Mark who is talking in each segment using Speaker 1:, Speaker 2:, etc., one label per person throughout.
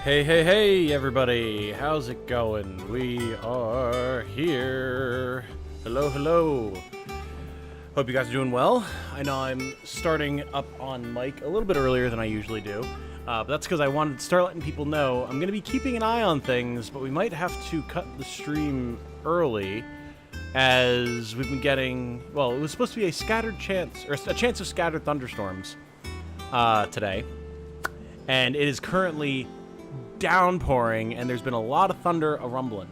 Speaker 1: Hey, hey, hey, everybody. How's it going? We are here. Hello, hello. Hope you guys are doing well. I know I'm starting up on mic a little bit earlier than I usually do, but that's because I wanted to start letting people know I'm going to be keeping an eye on things, but we might have to cut the stream early as we've been getting, well, it was supposed to be a scattered chance, or a chance of scattered thunderstorms today, and it is currently downpouring, and there's been a lot of thunder rumbling.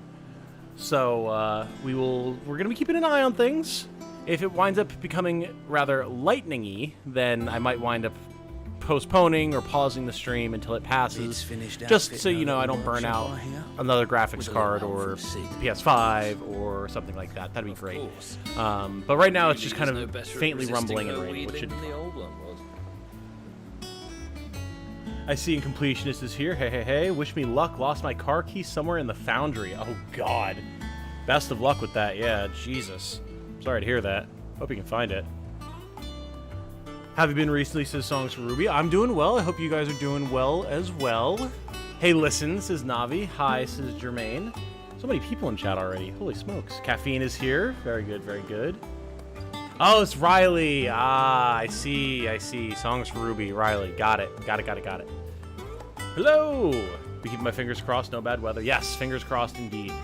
Speaker 1: So we're gonna be keeping an eye on things. If it winds up becoming rather lightning-y, then I might wind up postponing or pausing the stream until it passes, just so you know I don't burn out another graphics card or PS5 or something like that. That'd be great. But right now it's just kind of faintly rumbling and raining, which should be fun. I see Incompletionist is here. Hey, hey, hey. Wish me luck. Lost my car key somewhere in the foundry. Oh, God. Best of luck with that. Yeah, Jesus. Sorry to hear that. Hope you can find it. Have you been recently, says Songs for Ruby? I'm doing well. I hope you guys are doing well as well. Hey, listen, says Navi. Hi, says Jermaine. So many people in chat already. Holy smokes. Caffeine is here. Very good, very good. Oh, it's Riley. Ah, I see. Songs for Ruby. Riley. Got it. Hello. Be keeping my fingers crossed. No bad weather. Yes, fingers crossed indeed.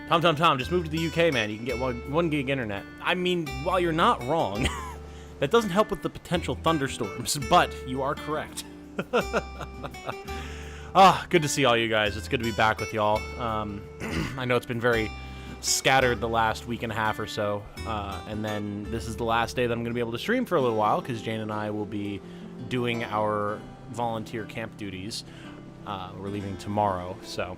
Speaker 1: Tom. Just move to the UK, man. You can get one gig internet. I mean, while you're not wrong, that doesn't help with the potential thunderstorms, but you are correct. Good to see all you guys. It's good to be back with y'all. I know it's been very scattered the last week and a half or so, and then this is the last day that I'm going to be able to stream for a little while because Jane and I will be doing our volunteer camp duties. We're leaving tomorrow, so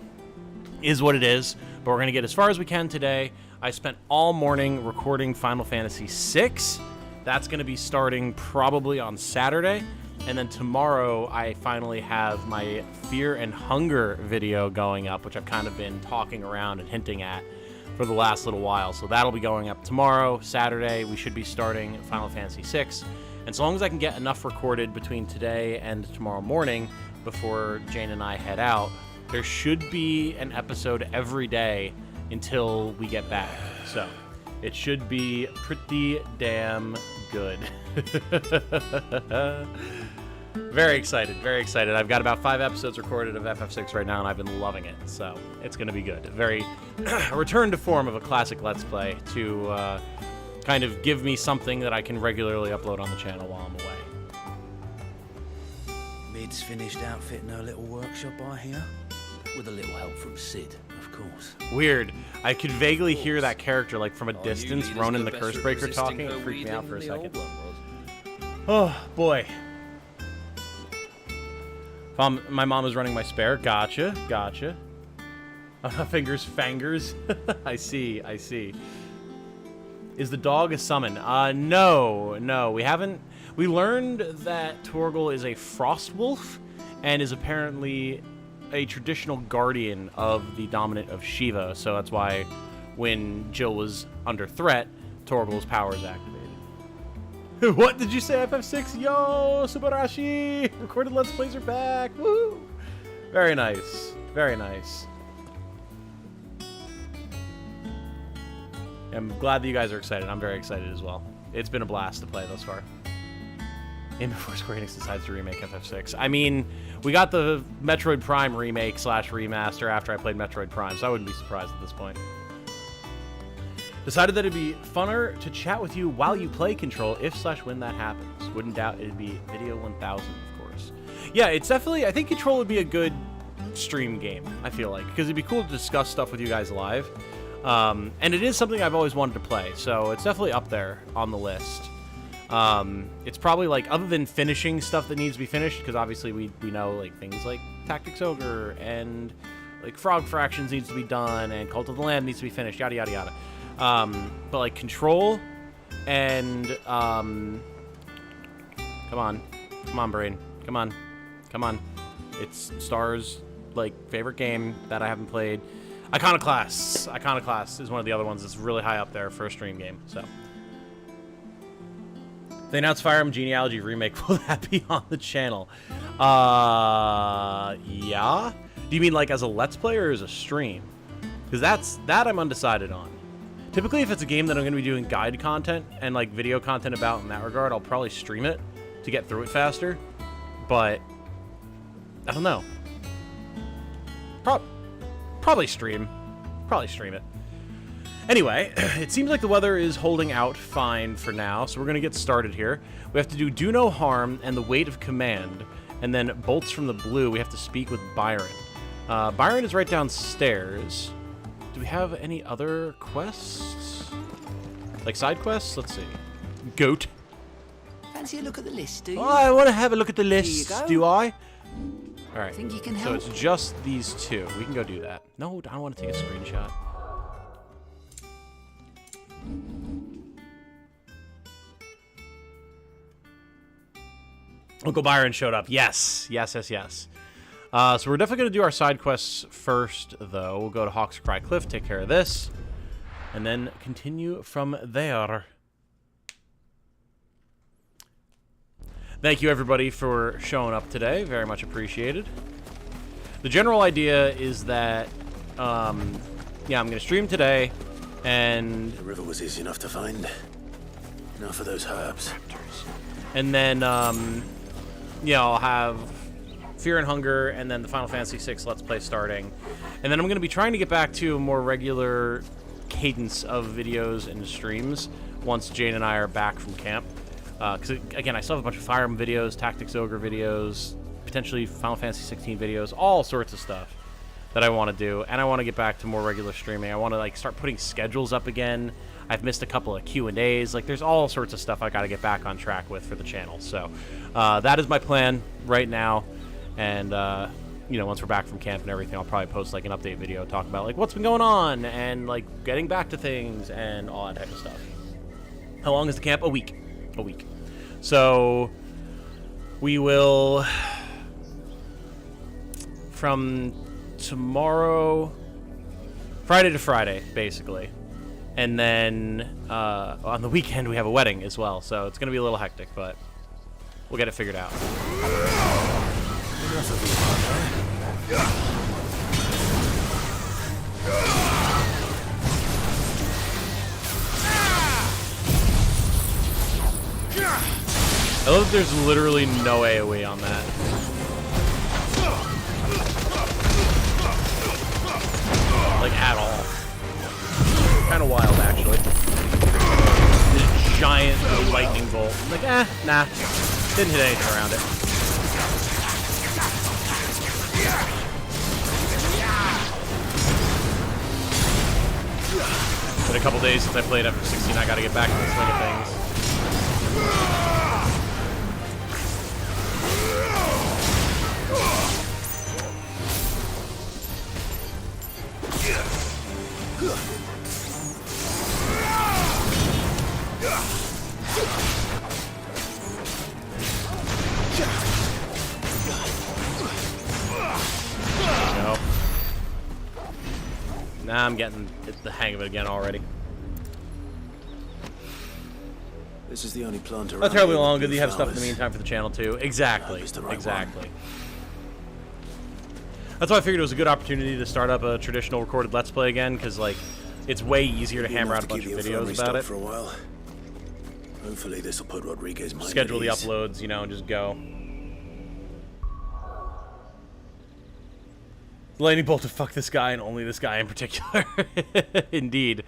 Speaker 1: is what it is, but we're going to get as far as we can today. I spent all morning recording Final Fantasy VI. That's going to be starting probably on Saturday, and then tomorrow I finally have my Fear and Hunger video going up, which I've kind of been talking around and hinting at for the last little while. So that'll be going up tomorrow. Saturday we should be starting Final Fantasy VI, and so long as I can get enough recorded between today and tomorrow morning before Jane and I head out, there should be an episode every day until we get back. So it should be pretty damn good. Very excited. I've got about 5 episodes recorded of FF6 right now, and I've been loving it, so it's going to be good. A return to form of a classic Let's Play to kind of give me something that I can regularly upload on the channel while I'm away.
Speaker 2: Mid's finished outfitting her little workshop, I hear. With a little help from Sid, of course.
Speaker 1: Weird. I could vaguely hear that character, like, from a distance, Ronan the Cursebreaker talking. It freaked me out for a second. Oh, boy. My mom is running my spare. Gotcha. Fingers. I see. Is the dog a summon? No, we haven't. We learned that Torgal is a frost wolf and is apparently a traditional guardian of the dominant of Shiva, so that's why when Jill was under threat, Torgal's powers activated. What did you say, FF6? Yo, Subarashi! Recorded Let's Plays are back! Woo! Very nice. I'm glad that you guys are excited. I'm very excited as well. It's been a blast to play thus far. And before Square Enix decides to remake FF6. I mean, we got the Metroid Prime remake / remaster after I played Metroid Prime, so I wouldn't be surprised at this point. Decided that it'd be funner to chat with you while you play Control, if / when that happens. Wouldn't doubt it'd be Video 1000, of course. Yeah, it's definitely, I think Control would be a good stream game, I feel like, because it'd be cool to discuss stuff with you guys live. And it is something I've always wanted to play, so it's definitely up there on the list. It's probably, like, other than finishing stuff that needs to be finished, because obviously we know, like, things like Tactics Ogre and, like, Frog Fractions needs to be done, and Cult of the Lamb needs to be finished, yada, yada, yada. But, like, Control and, come on, Brain, come on. It's Star's, like, favorite game that I haven't played. Iconoclast is one of the other ones that's really high up there for a stream game, so. They announced Fire Emblem Genealogy Remake. Will that be on the channel? Yeah. Do you mean like as a Let's Play or as a stream? Because that I'm undecided on. Typically, if it's a game that I'm going to be doing guide content and like video content about in that regard, I'll probably stream it to get through it faster. But I don't know. Probably stream. Probably stream it. Anyway, it seems like the weather is holding out fine for now, so we're going to get started here. We have to do No Harm and the Weight of Command, and then Bolts from the Blue, we have to speak with Byron. Byron is right downstairs. Do we have any other quests? Like side quests? Let's see. Goat.
Speaker 2: Fancy a look at the list, do you?
Speaker 1: Oh, I want to have a look at the list, do I? All right,
Speaker 2: Think you can
Speaker 1: so
Speaker 2: help?
Speaker 1: it's just these two. We can go do that. No, I don't want to take a screenshot. Uncle Byron showed up. Yes. So we're definitely going to do our side quests first, though. We'll go to Hawk's Cry Cliff, take care of this, and then continue from there. Thank you, everybody, for showing up today. Very much appreciated. The general idea is that, yeah, I'm going to stream today, and...
Speaker 3: The river was easy enough to find. Enough of those herbs.
Speaker 1: And then, yeah, I'll have Fear and Hunger, and then the Final Fantasy VI Let's Play starting. And then I'm going to be trying to get back to a more regular cadence of videos and streams once Jane and I are back from camp. Because, again, I still have a bunch of Fire Emblem videos, Tactics Ogre videos, potentially Final Fantasy 16 videos, all sorts of stuff that I want to do. And I want to get back to more regular streaming. I want to, like, start putting schedules up again. I've missed a couple of Q&As. Like, there's all sorts of stuff I got to get back on track with for the channel. So, that is my plan right now. And, you know, once we're back from camp and everything, I'll probably post, like, an update video, talk about, like, what's been going on and, like, getting back to things and all that type of stuff. How long is the camp? A week. A week. So, we will, from tomorrow, Friday to Friday, basically. And then on the weekend we have a wedding as well, so it's going to be a little hectic, but we'll get it figured out. I love that there's literally no AoE on that. Like, at all. Kind of wild, actually. This giant lightning bolt. I'm like, nah. Didn't hit anything around it. Been a couple days since I played FF16. I gotta get back to the swing of things. Nope. Nah, I'm getting the hang of it again already.
Speaker 3: This is the only plant around.
Speaker 1: Not terribly
Speaker 3: here with
Speaker 1: long. Good that
Speaker 3: blue
Speaker 1: you have stuff in
Speaker 3: flowers.
Speaker 1: the meantime for the channel too. Exactly.
Speaker 3: It's the right
Speaker 1: Exactly. That's why I figured it was a good opportunity to start up a traditional recorded Let's Play again, because like it's way easier to hammer out a bunch of videos about it.
Speaker 3: For a while. Hopefully this will put Rodriguez mind
Speaker 1: Schedule the
Speaker 3: at ease.
Speaker 1: uploads, you know, and just go. Lightning bolt to fuck this guy and only this guy in particular. Indeed.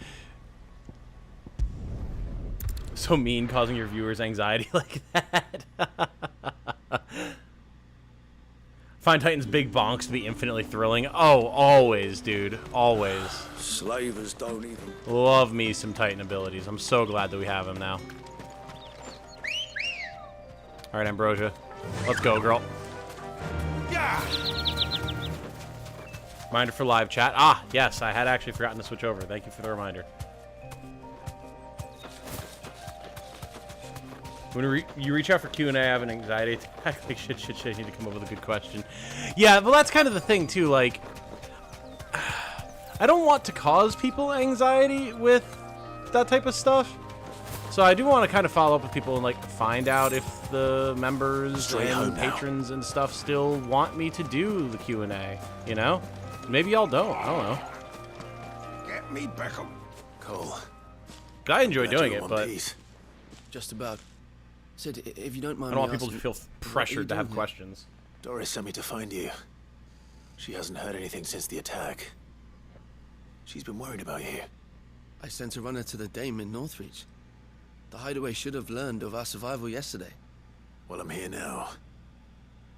Speaker 1: So mean, causing your viewers anxiety like that. Find Titan's big bonks to be infinitely thrilling. Oh, always, dude. Always.
Speaker 3: Slavers don't even.
Speaker 1: Love me some Titan abilities. I'm so glad that we have him now. Alright, Ambrosia. Let's go, girl. Reminder for live chat. Ah, yes, I had actually forgotten to switch over. Thank you for the reminder. When you reach out for Q&A, I have an anxiety attack. Like, shit, I need to come up with a good question. Yeah, well, that's kind of the thing, too. Like, I don't want to cause people anxiety with that type of stuff. So I do want to kind of follow up with people and like find out if the members
Speaker 3: Straight home
Speaker 1: and
Speaker 3: now.
Speaker 1: patrons and stuff still want me to do the Q&A, you know? Maybe y'all don't, I don't know.
Speaker 3: Get me Beckham. Cole.
Speaker 1: I enjoy
Speaker 3: glad
Speaker 1: doing
Speaker 3: you're
Speaker 1: it,
Speaker 3: in
Speaker 1: but
Speaker 3: one piece.
Speaker 2: Just about. Sid, if you don't mind
Speaker 1: I don't
Speaker 2: me
Speaker 1: want people to
Speaker 2: asking,
Speaker 1: feel
Speaker 2: what are you
Speaker 1: pressured to have
Speaker 2: doing here?
Speaker 1: questions.
Speaker 3: Doris sent me to find you. She hasn't heard anything since the attack. She's been worried about you.
Speaker 2: I sent a runner to the Dame in Northreach. The hideaway should have learned of our survival yesterday.
Speaker 3: Well, I'm here now.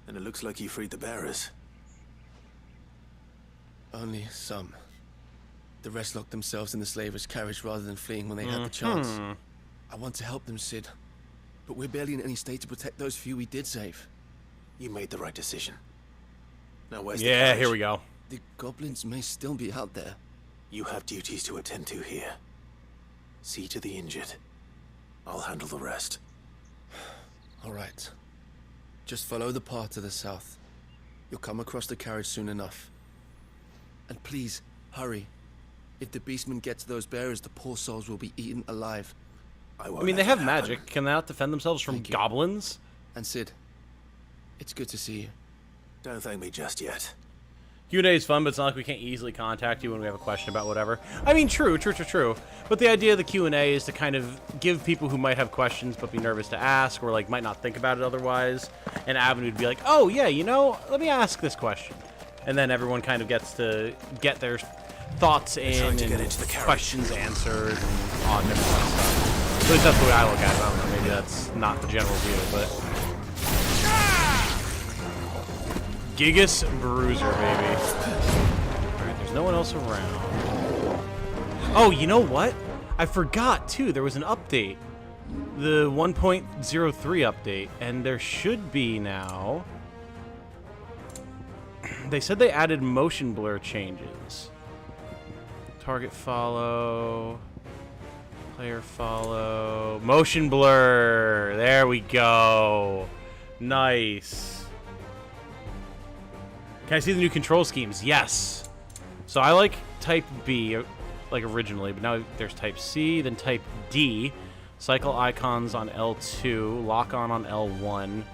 Speaker 3: And it looks like you freed the bearers.
Speaker 2: Only some. The rest locked themselves in the slavers' carriage rather than fleeing when they had the chance. I want to help them, Sid. But we're barely in any state to protect those few we did save.
Speaker 3: You made the right decision. Now where's the
Speaker 1: Yeah,
Speaker 3: carriage?
Speaker 1: here we go.
Speaker 2: The goblins may still be out there.
Speaker 3: You have duties to attend to here. See to the injured. I'll handle the rest.
Speaker 2: All right. Just follow the path to the south. You'll come across the carriage soon enough. And please, hurry. If the beastmen get to those bearers, the poor souls will be eaten alive.
Speaker 3: I
Speaker 1: I mean, they have magic. Can they not defend themselves from
Speaker 2: Thank you.
Speaker 1: goblins?
Speaker 2: And Sid, it's good to see you.
Speaker 3: Don't thank me just yet.
Speaker 1: Q&A is fun, but it's not like we can't easily contact you when we have a question about whatever. I mean, true. But the idea of the Q&A is to kind of give people who might have questions but be nervous to ask or like might not think about it otherwise an avenue to be like, oh yeah, you know, let me ask this question. And then everyone kind of gets to get their thoughts in
Speaker 3: trying to
Speaker 1: and
Speaker 3: get into the carriage.
Speaker 1: questions answered and all different kind of stuff. At least that's the way I look at it. I don't know, maybe that's not the general view, but... Gigas Bruiser, baby. Alright, there's no one else around. Oh, you know what? I forgot, too. There was an update. The 1.03 update. And there should be now... They said they added motion blur changes. Target follow... Player follow... Motion blur! There we go! Nice. Can I see the new control schemes? Yes. So I like type B, like originally, but now there's type C, then type D. Cycle icons on L2, lock on L1,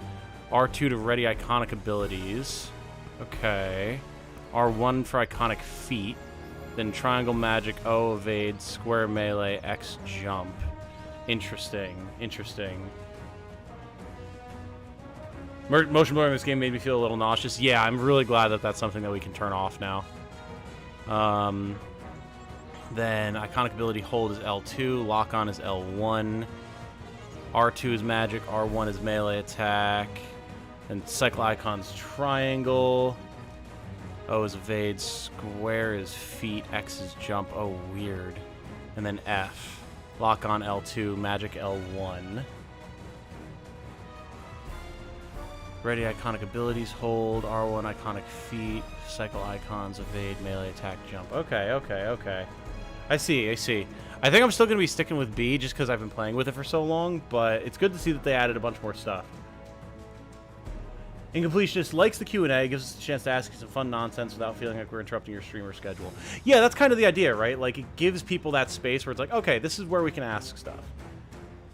Speaker 1: R2 to ready iconic abilities. Okay. R1 for iconic feat. Then triangle magic, O evade, square melee, X jump. Interesting. Motion blur in this game made me feel a little nauseous. Yeah, I'm really glad that that's something that we can turn off now. Then iconic ability hold is L2, lock on is L1, R2 is magic, R1 is melee attack, and cycle icons triangle, O is evade, square is feet, X is jump, oh weird, and then F, lock on L2, magic L1. Ready iconic abilities, hold, R1 iconic feat, cycle icons, evade, melee attack, jump. Okay. I see. I think I'm still going to be sticking with B just because I've been playing with it for so long, but it's good to see that they added a bunch more stuff. Incompletionist likes the Q&A, gives us a chance to ask you some fun nonsense without feeling like we're interrupting your streamer schedule. Yeah, that's kind of the idea, right? Like, it gives people that space where it's like, okay, this is where we can ask stuff.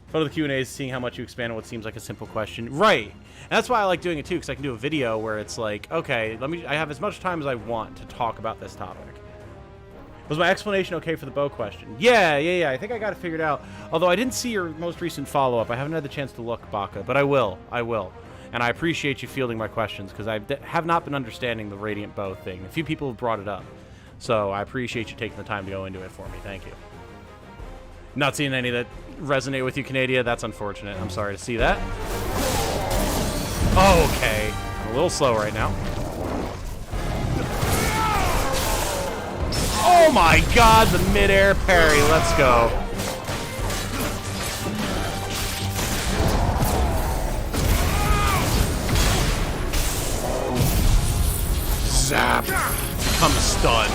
Speaker 1: Fun of the Q&A is seeing how much you expand on what seems like a simple question. Right. And that's why I like doing it too, because I can do a video where it's like, okay, I have as much time as I want to talk about this topic. Was my explanation okay for the bow question? Yeah. I think I got it figured out. Although I didn't see your most recent follow-up. I haven't had the chance to look, Baka, but I will. And I appreciate you fielding my questions, because I have not been understanding the radiant bow thing. A few people have brought it up. So I appreciate you taking the time to go into it for me. Thank you. Not seeing any that resonate with you, Canadia. That's unfortunate. I'm sorry to see that. Oh, okay. I'm a little slow right now. Oh my god, the mid-air parry. Let's go. Zap. Become stunned.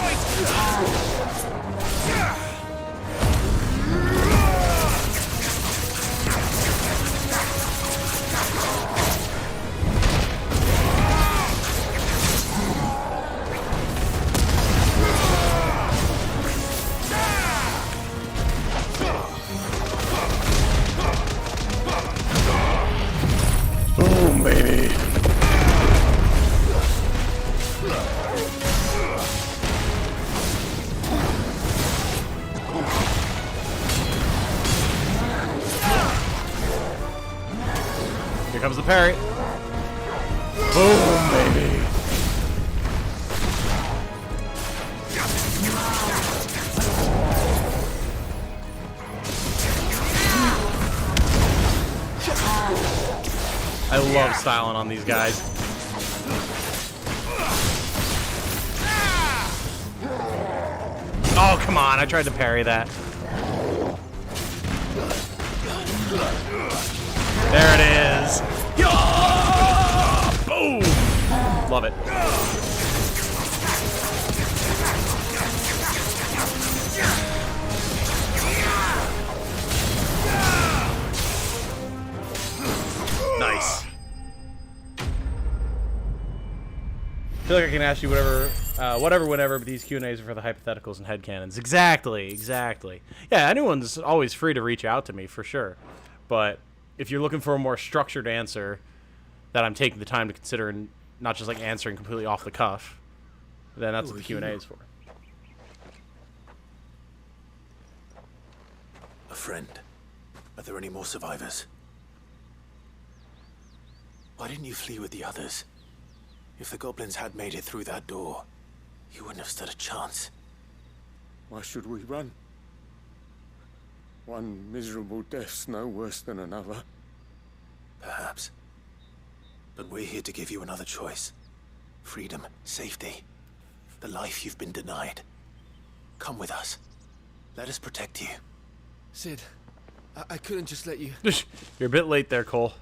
Speaker 1: parry. Boom, baby. I love styling on these guys. Oh, come on. I tried to parry that. There it is. Boom. Love it. Nice. I feel like I can ask you whatever, whenever, but these Q&As are for the hypotheticals and headcanons. Exactly, exactly. Yeah, anyone's always free to reach out to me, for sure. But if you're looking for a more structured answer that I'm taking the time to consider and not just like answering completely off the cuff, then that's what the Q&A is for.
Speaker 3: A friend. Are there any more survivors? Why didn't you flee with the others? If the goblins had made it through that door, you wouldn't have stood a chance.
Speaker 4: Why should we run? One miserable death's no worse than another.
Speaker 3: Perhaps. But we're here to give you another choice. Freedom, safety, the life you've been denied. Come with us. Let us protect you.
Speaker 2: Sid, I couldn't just let you...
Speaker 1: You're a bit late there, Cole.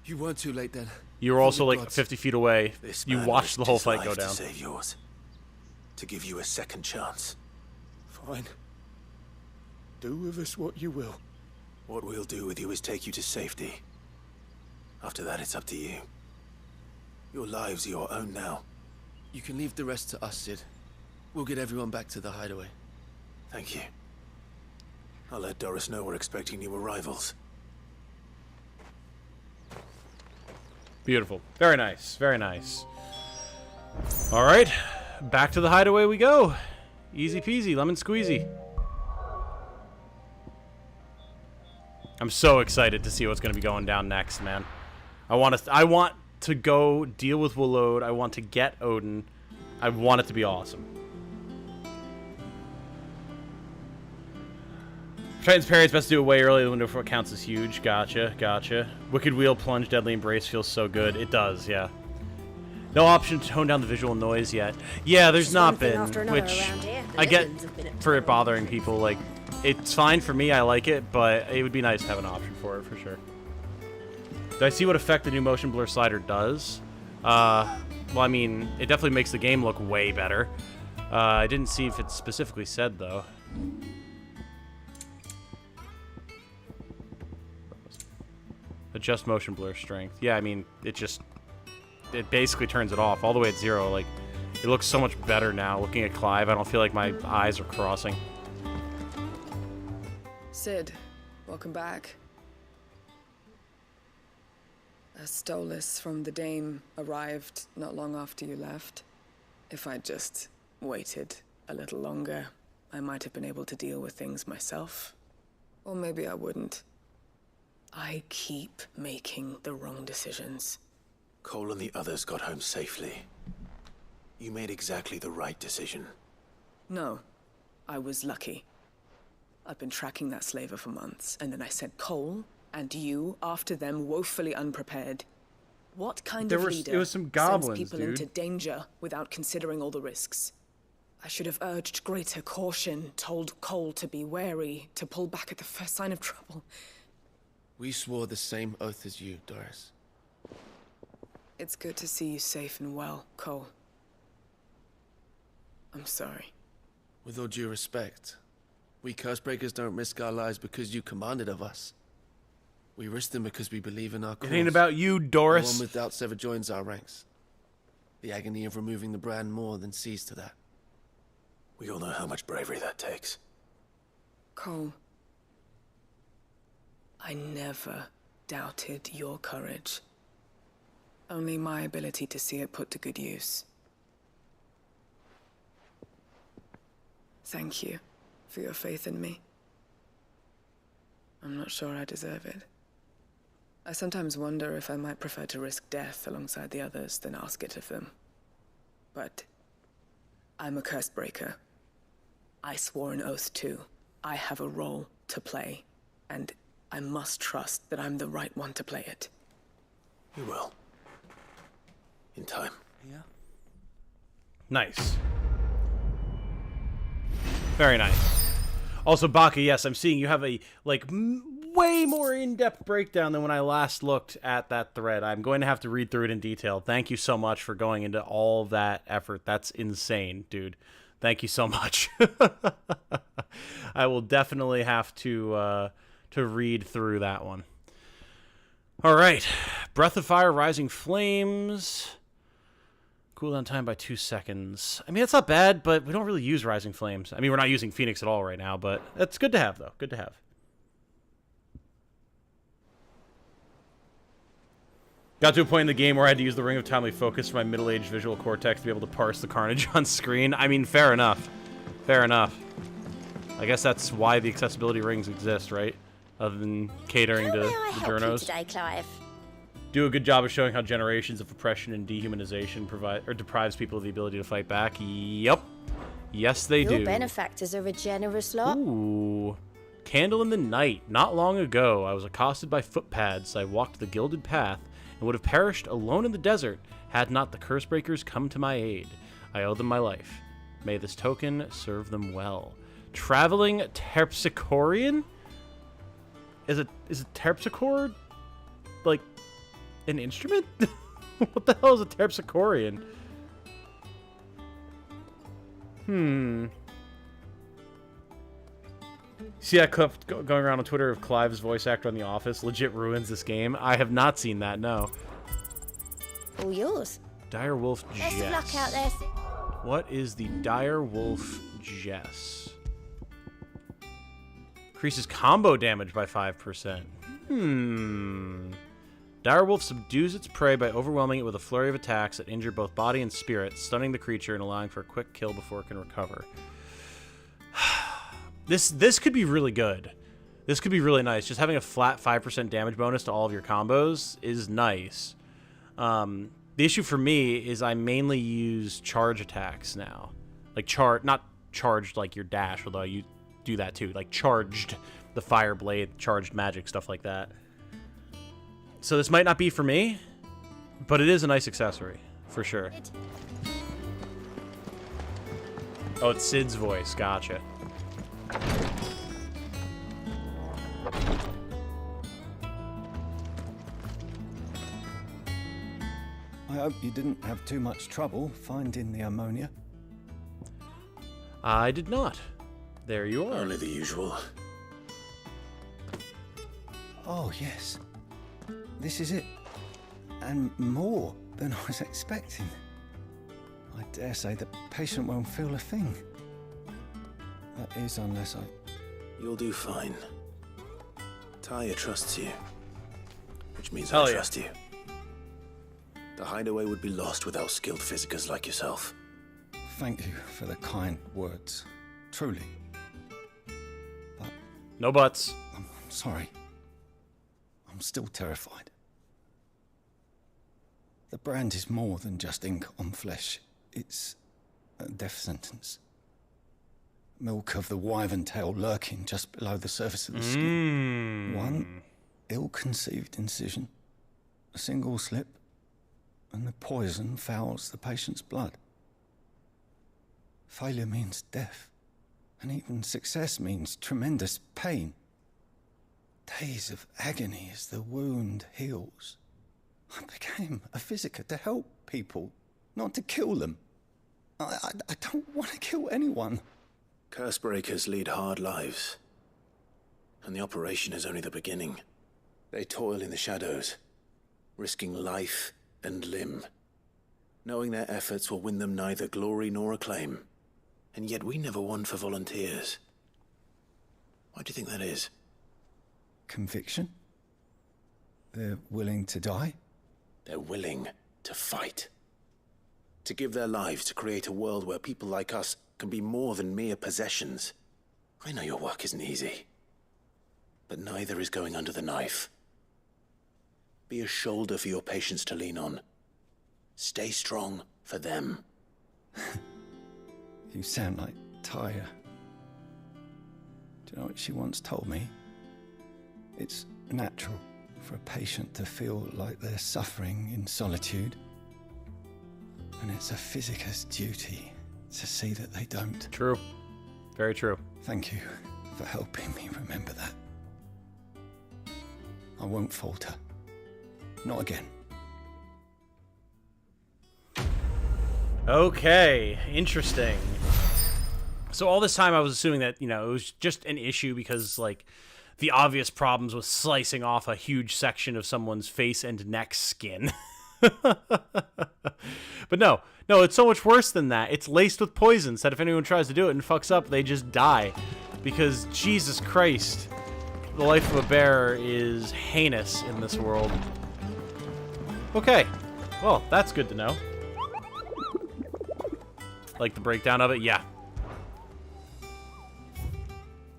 Speaker 2: You weren't too late then.
Speaker 1: You were also like 50 feet away.
Speaker 3: This
Speaker 1: You
Speaker 3: man
Speaker 1: watched the
Speaker 3: risked
Speaker 1: whole
Speaker 3: his
Speaker 1: fight
Speaker 3: life
Speaker 1: go down.
Speaker 3: to save yours. To give you a second chance.
Speaker 4: Fine. Do with us what you will.
Speaker 3: What we'll do with you is take you to safety. After that, it's up to you. Your lives are your own now.
Speaker 2: You can leave the rest to us, Sid. We'll get everyone back to the hideaway.
Speaker 3: Thank you. I'll let Doris know we're expecting new arrivals.
Speaker 1: Beautiful. Very nice. Very nice. All right. Back to the hideaway we go. Easy peasy, lemon squeezy. I'm so excited to see what's going to be going down next, man. I want to go deal with Waloed. I want to get Odin. I want it to be awesome. Triton's parry, it's best to do it way early. The window for what counts is huge. Gotcha, gotcha. Wicked Wheel, Plunge, Deadly Embrace feels so good. It does, yeah. No option to tone down the visual noise yet. Yeah, there's not been, which I get for it bothering people. Like, it's fine for me, I like it, but it would be nice to have an option for it, for sure. Do I see what effect the new motion blur slider does? Well, I mean, it definitely makes the game look way better. I didn't see if it specifically said, though. Adjust motion blur strength. Yeah, I mean, it basically turns it off all the way at 0. Like, it looks so much better now. Looking at Clive, I don't feel like my eyes are crossing.
Speaker 5: Sid, welcome back. A Stolas from the Dame arrived not long after you left. If I'd just waited a little longer, I might have been able to deal with things myself. Or maybe I wouldn't. I keep making the wrong decisions.
Speaker 3: Cole and the others got home safely. You made exactly the right decision.
Speaker 5: No, I was lucky. I've been tracking that slaver for months, and then I sent Cole and you after them, woefully unprepared. What kind of leader
Speaker 1: it was some goblins,
Speaker 5: sends people into danger without considering all the risks? I should have urged greater caution, told Cole to be wary, to pull back at the first sign of trouble.
Speaker 2: We swore the same oath as you, Doris.
Speaker 5: It's good to see you safe and well, Cole. I'm sorry.
Speaker 2: With all due respect, we Cursebreakers don't risk our lives because you commanded of us. We risk them because we believe in our cause.
Speaker 1: It ain't about you,
Speaker 2: No
Speaker 1: Doris.
Speaker 2: one without sever joins our ranks. The agony of removing the brand more than sees to that.
Speaker 3: We all know how much bravery that takes.
Speaker 5: Cole, I never doubted your courage. Only my ability to see it put to good use. Thank you for your faith in me. I'm not sure I deserve it. I sometimes wonder if I might prefer to risk death alongside the others than ask it of them. But I'm a curse breaker. I swore an oath too. I have a role to play, and I must trust that I'm the right one to play it.
Speaker 3: You will. In time.
Speaker 4: Yeah.
Speaker 1: Nice. Very nice. Also, Baka, yes, I'm seeing you have a, like, way more in-depth breakdown than when I last looked at that thread. I'm going to have to read through it in detail. Thank you so much for going into all of that effort. That's insane, dude. Thank you so much. I will definitely have to read through that one. All right. Breath of Fire, Rising Flames. Cooldown time by 2 seconds. I mean, it's not bad, but we don't really use Rising Flames. I mean, we're not using Phoenix at all right now, but it's good to have, though. Good to have. Got to a point in the game where I had to use the Ring of Timely Focus for my middle-aged visual cortex to be able to parse the carnage on screen. I mean, fair enough. Fair enough. I guess that's why the accessibility rings exist, right? Other than catering to the journos.
Speaker 6: Today, Clive?
Speaker 1: Do a good job of showing how generations of oppression and dehumanization deprives people of the ability to fight back. Yup. Yes, they do.
Speaker 6: Your benefactors are a generous lot.
Speaker 1: Ooh. Candle in the Night. Not long ago, I was accosted by footpads. I walked the gilded path and would have perished alone in the desert had not the Cursebreakers come to my aid. I owe them my life. May this token serve them well. Traveling Terpsichorean? Is a terpsichore like an instrument? What the hell is a terpsichorean? See that clip going around on Twitter of Clive's voice actor on The Office? Legit ruins this game. I have not seen that, no.
Speaker 6: All yours.
Speaker 1: Dire Wolf Jess.
Speaker 6: Best of luck out there.
Speaker 1: What is the Dire Wolf Jess? Increases combo damage by 5%. Dire Wolf subdues its prey by overwhelming it with a flurry of attacks that injure both body and spirit, stunning the creature and allowing for a quick kill before it can recover. This could be really good. This could be really nice. Just having a flat 5% damage bonus to all of your combos is nice. The issue for me is I mainly use charge attacks now. Like not charged like your dash, although you do that too. Like charged, the fire blade, charged magic, stuff like that. So this might not be for me, but it is a nice accessory, for sure. Oh, it's Sid's voice. Gotcha.
Speaker 7: I hope you didn't have too much trouble finding the ammonia.
Speaker 1: I did not. There you are.
Speaker 3: Only the usual.
Speaker 7: Oh, yes. This is it. And more than I was expecting. I dare say the patient won't feel a thing. That is, unless I...
Speaker 3: You'll do fine. Talia trusts you. Which means
Speaker 1: Hell
Speaker 3: I
Speaker 1: yeah.
Speaker 3: trust you. The hideaway would be lost without skilled physicers like yourself.
Speaker 7: Thank you for the kind words. Truly. But
Speaker 1: No buts.
Speaker 7: I'm sorry. I'm still terrified. The brand is more than just ink on flesh. It's a death sentence. Milk of the wyvern tail lurking just below the surface of the skin. One ill-conceived incision, a single slip, and the poison fouls the patient's blood. Failure means death, and even success means tremendous pain. Days of agony as the wound heals. I became a physiker to help people, not to kill them. I don't want to kill anyone.
Speaker 3: Cursebreakers lead hard lives. And the operation is only the beginning. They toil in the shadows, risking life and limb, knowing their efforts will win them neither glory nor acclaim. And yet we never won for volunteers. Why do you think that is?
Speaker 7: Conviction? They're willing to die?
Speaker 3: They're willing to fight. To give their lives to create a world where people like us can be more than mere possessions. I know your work isn't easy, but neither is going under the knife. Be a shoulder for your patients to lean on. Stay strong for them.
Speaker 7: You sound like Tyre. Do you know what she once told me? It's natural for a patient to feel like they're suffering in solitude. And it's a physicist's duty to see that they don't.
Speaker 1: True. Very true.
Speaker 7: Thank you for helping me remember that. I won't falter. Not again.
Speaker 1: Okay, interesting. So all this time I was assuming that, you know, it was just an issue because, like, the obvious problems with slicing off a huge section of someone's face and neck skin. But no, it's so much worse than that. It's laced with poisons that if anyone tries to do it and fucks up, they just die. Because, Jesus Christ, the life of a bear is heinous in this world. Okay, well, that's good to know. Like the breakdown of it? Yeah.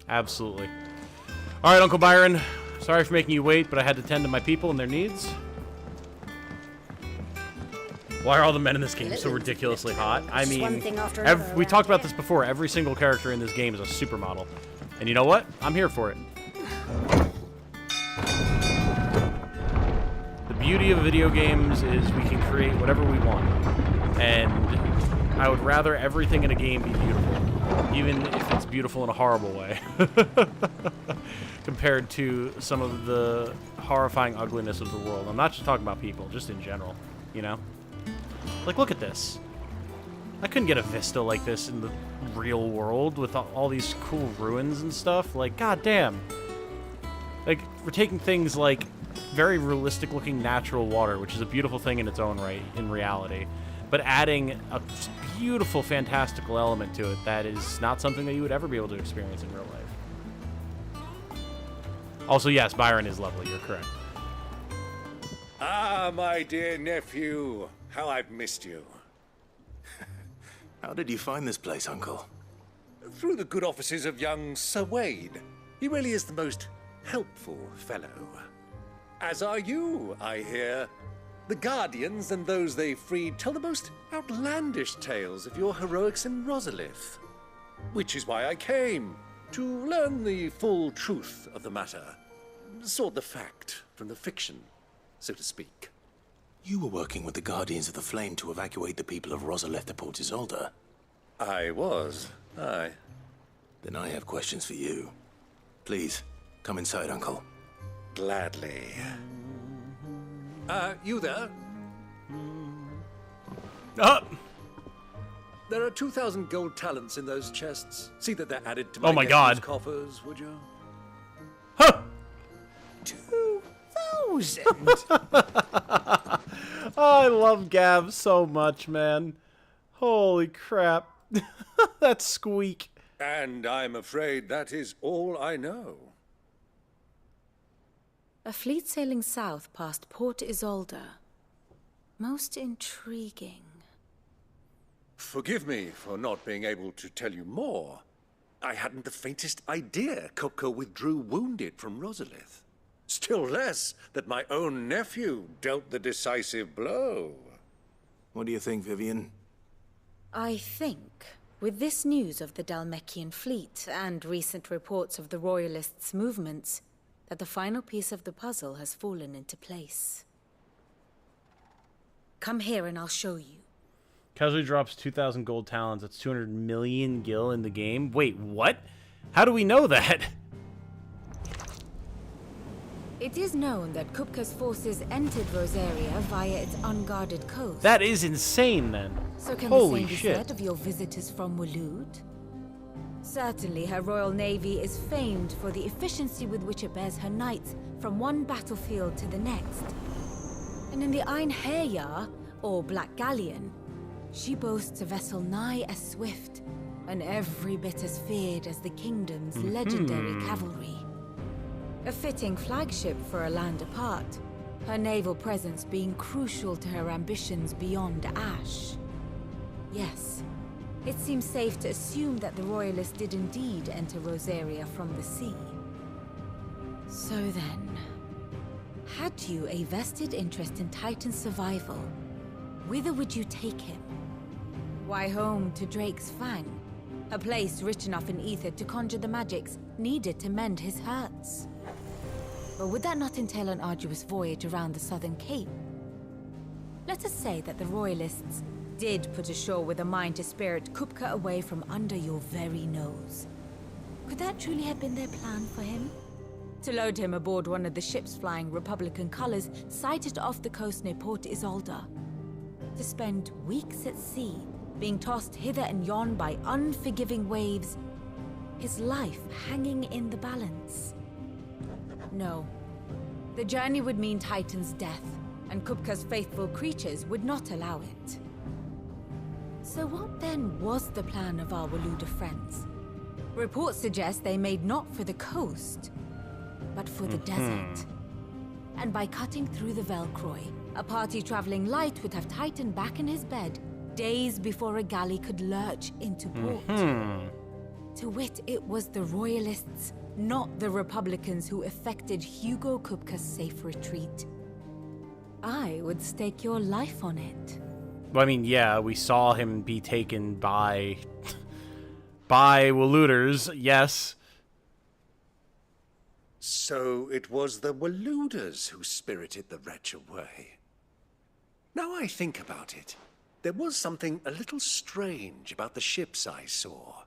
Speaker 1: Absolutely. Alright, Uncle Byron. Sorry for making you wait, but I had to tend to my people and their needs. Why are all the men in this game so ridiculously hot? I mean, we talked about this before. Every single character in this game is a supermodel. And you know what? I'm here for it. The beauty of video games is we can create whatever we want. And I would rather everything in a game be beautiful, even if it's beautiful in a horrible way, compared to some of the horrifying ugliness of the world. I'm not just talking about people, just in general, you know? Like, look at this. I couldn't get a vista like this in the real world with all these cool ruins and stuff. Like, goddamn. Like, we're taking things like very realistic-looking natural water, which is a beautiful thing in its own right, in reality, but adding a beautiful, fantastical element to it that is not something that you would ever be able to experience in real life. Also, yes, Byron is lovely. You're correct.
Speaker 4: Ah, my dear nephew. How I've missed you.
Speaker 3: How did you find this place, Uncle?
Speaker 4: Through the good offices of young Sir Wade. He really is the most helpful fellow. As are you, I hear. The Guardians and those they freed tell the most outlandish tales of your heroics in Rosalith. Which is why I came, to learn the full truth of the matter. Sort the fact from the fiction, so to speak.
Speaker 3: You were working with the Guardians of the Flame to evacuate the people of Rosalith to Port Isolde.
Speaker 4: I was, aye.
Speaker 3: Then I have questions for you. Please, come inside, Uncle.
Speaker 4: Gladly. You there?
Speaker 1: Up!
Speaker 4: There are 2,000 gold talents in those chests. See that they're added to
Speaker 1: Oh my God.
Speaker 4: coffers, would you?
Speaker 1: Huh!
Speaker 4: 2,000?
Speaker 1: I love Gav so much, man. Holy crap. That squeak.
Speaker 4: And I'm afraid that is all I know.
Speaker 8: A fleet sailing south past Port Isolde. Most intriguing.
Speaker 4: Forgive me for not being able to tell you more. I hadn't the faintest idea Kopko withdrew wounded from Rosalith. Still less that my own nephew dealt the decisive blow.
Speaker 3: What do you think, Vivian?
Speaker 8: I think, with this news of the Dalmekian fleet and recent reports of the Royalists' movements, that the final piece of the puzzle has fallen into place. Come here and I'll show you.
Speaker 1: Casually drops 2,000 gold talents. That's 200 million gil in the game. Wait, what? How do we know that?
Speaker 8: It is known that Kupka's forces entered Rosaria via its unguarded coast.
Speaker 1: That is insane, then.
Speaker 8: So can
Speaker 1: Holy
Speaker 8: the same be
Speaker 1: shit.
Speaker 8: said of your visitors from Waloed? Certainly, her Royal Navy is famed for the efficiency with which it bears her knights from one battlefield to the next. And in the Ein Herja, or Black Galleon, she boasts a vessel nigh as swift and every bit as feared as the kingdom's legendary cavalry. A fitting flagship for a land apart, her naval presence being crucial to her ambitions beyond Ash. Yes, it seems safe to assume that the Royalists did indeed enter Rosaria from the sea. So then, had you a vested interest in Titan's survival, whither would you take him? Why, home to Drake's Fang, a place rich enough in ether to conjure the magics needed to mend his hurts. But would that not entail an arduous voyage around the southern cape? Let us say that the Royalists did put ashore with a mind to spirit Kupka away from under your very nose. Could that truly have been their plan for him? To load him aboard one of the ships flying Republican colors sighted off the coast near Port Isolde. To spend weeks at sea, being tossed hither and yon by unforgiving waves, his life hanging in the balance. No. The journey would mean Titan's death, and Kupka's faithful creatures would not allow it. So what then was the plan of our Waloed friends? Reports suggest they made not for the coast, but for the desert. And by cutting through the Velcroy, a party traveling light would have Titan back in his bed days before a galley could lurch into port. To wit, it was the Royalists, not the Republicans, who effected Hugo Kupka's safe retreat. I would stake your life on it.
Speaker 1: Well, I mean, yeah, we saw him be taken by Waloeders, yes.
Speaker 4: So it was the Waloeders who spirited the wretch away. Now I think about it, there was something a little strange about the ships I saw.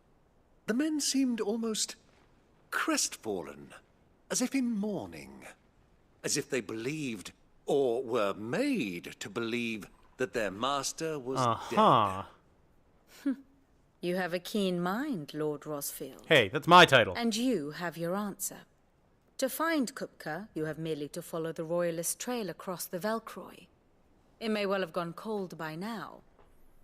Speaker 4: The men seemed almost crestfallen, as if in mourning, as if they believed, or were made to believe, that their master was dead.
Speaker 8: You have a keen mind, Lord Rosfield.
Speaker 1: Hey, that's my title.
Speaker 8: And you have your answer. To find Kupka, you have merely to follow the Royalist trail across the Velcroy. It may well have gone cold by now,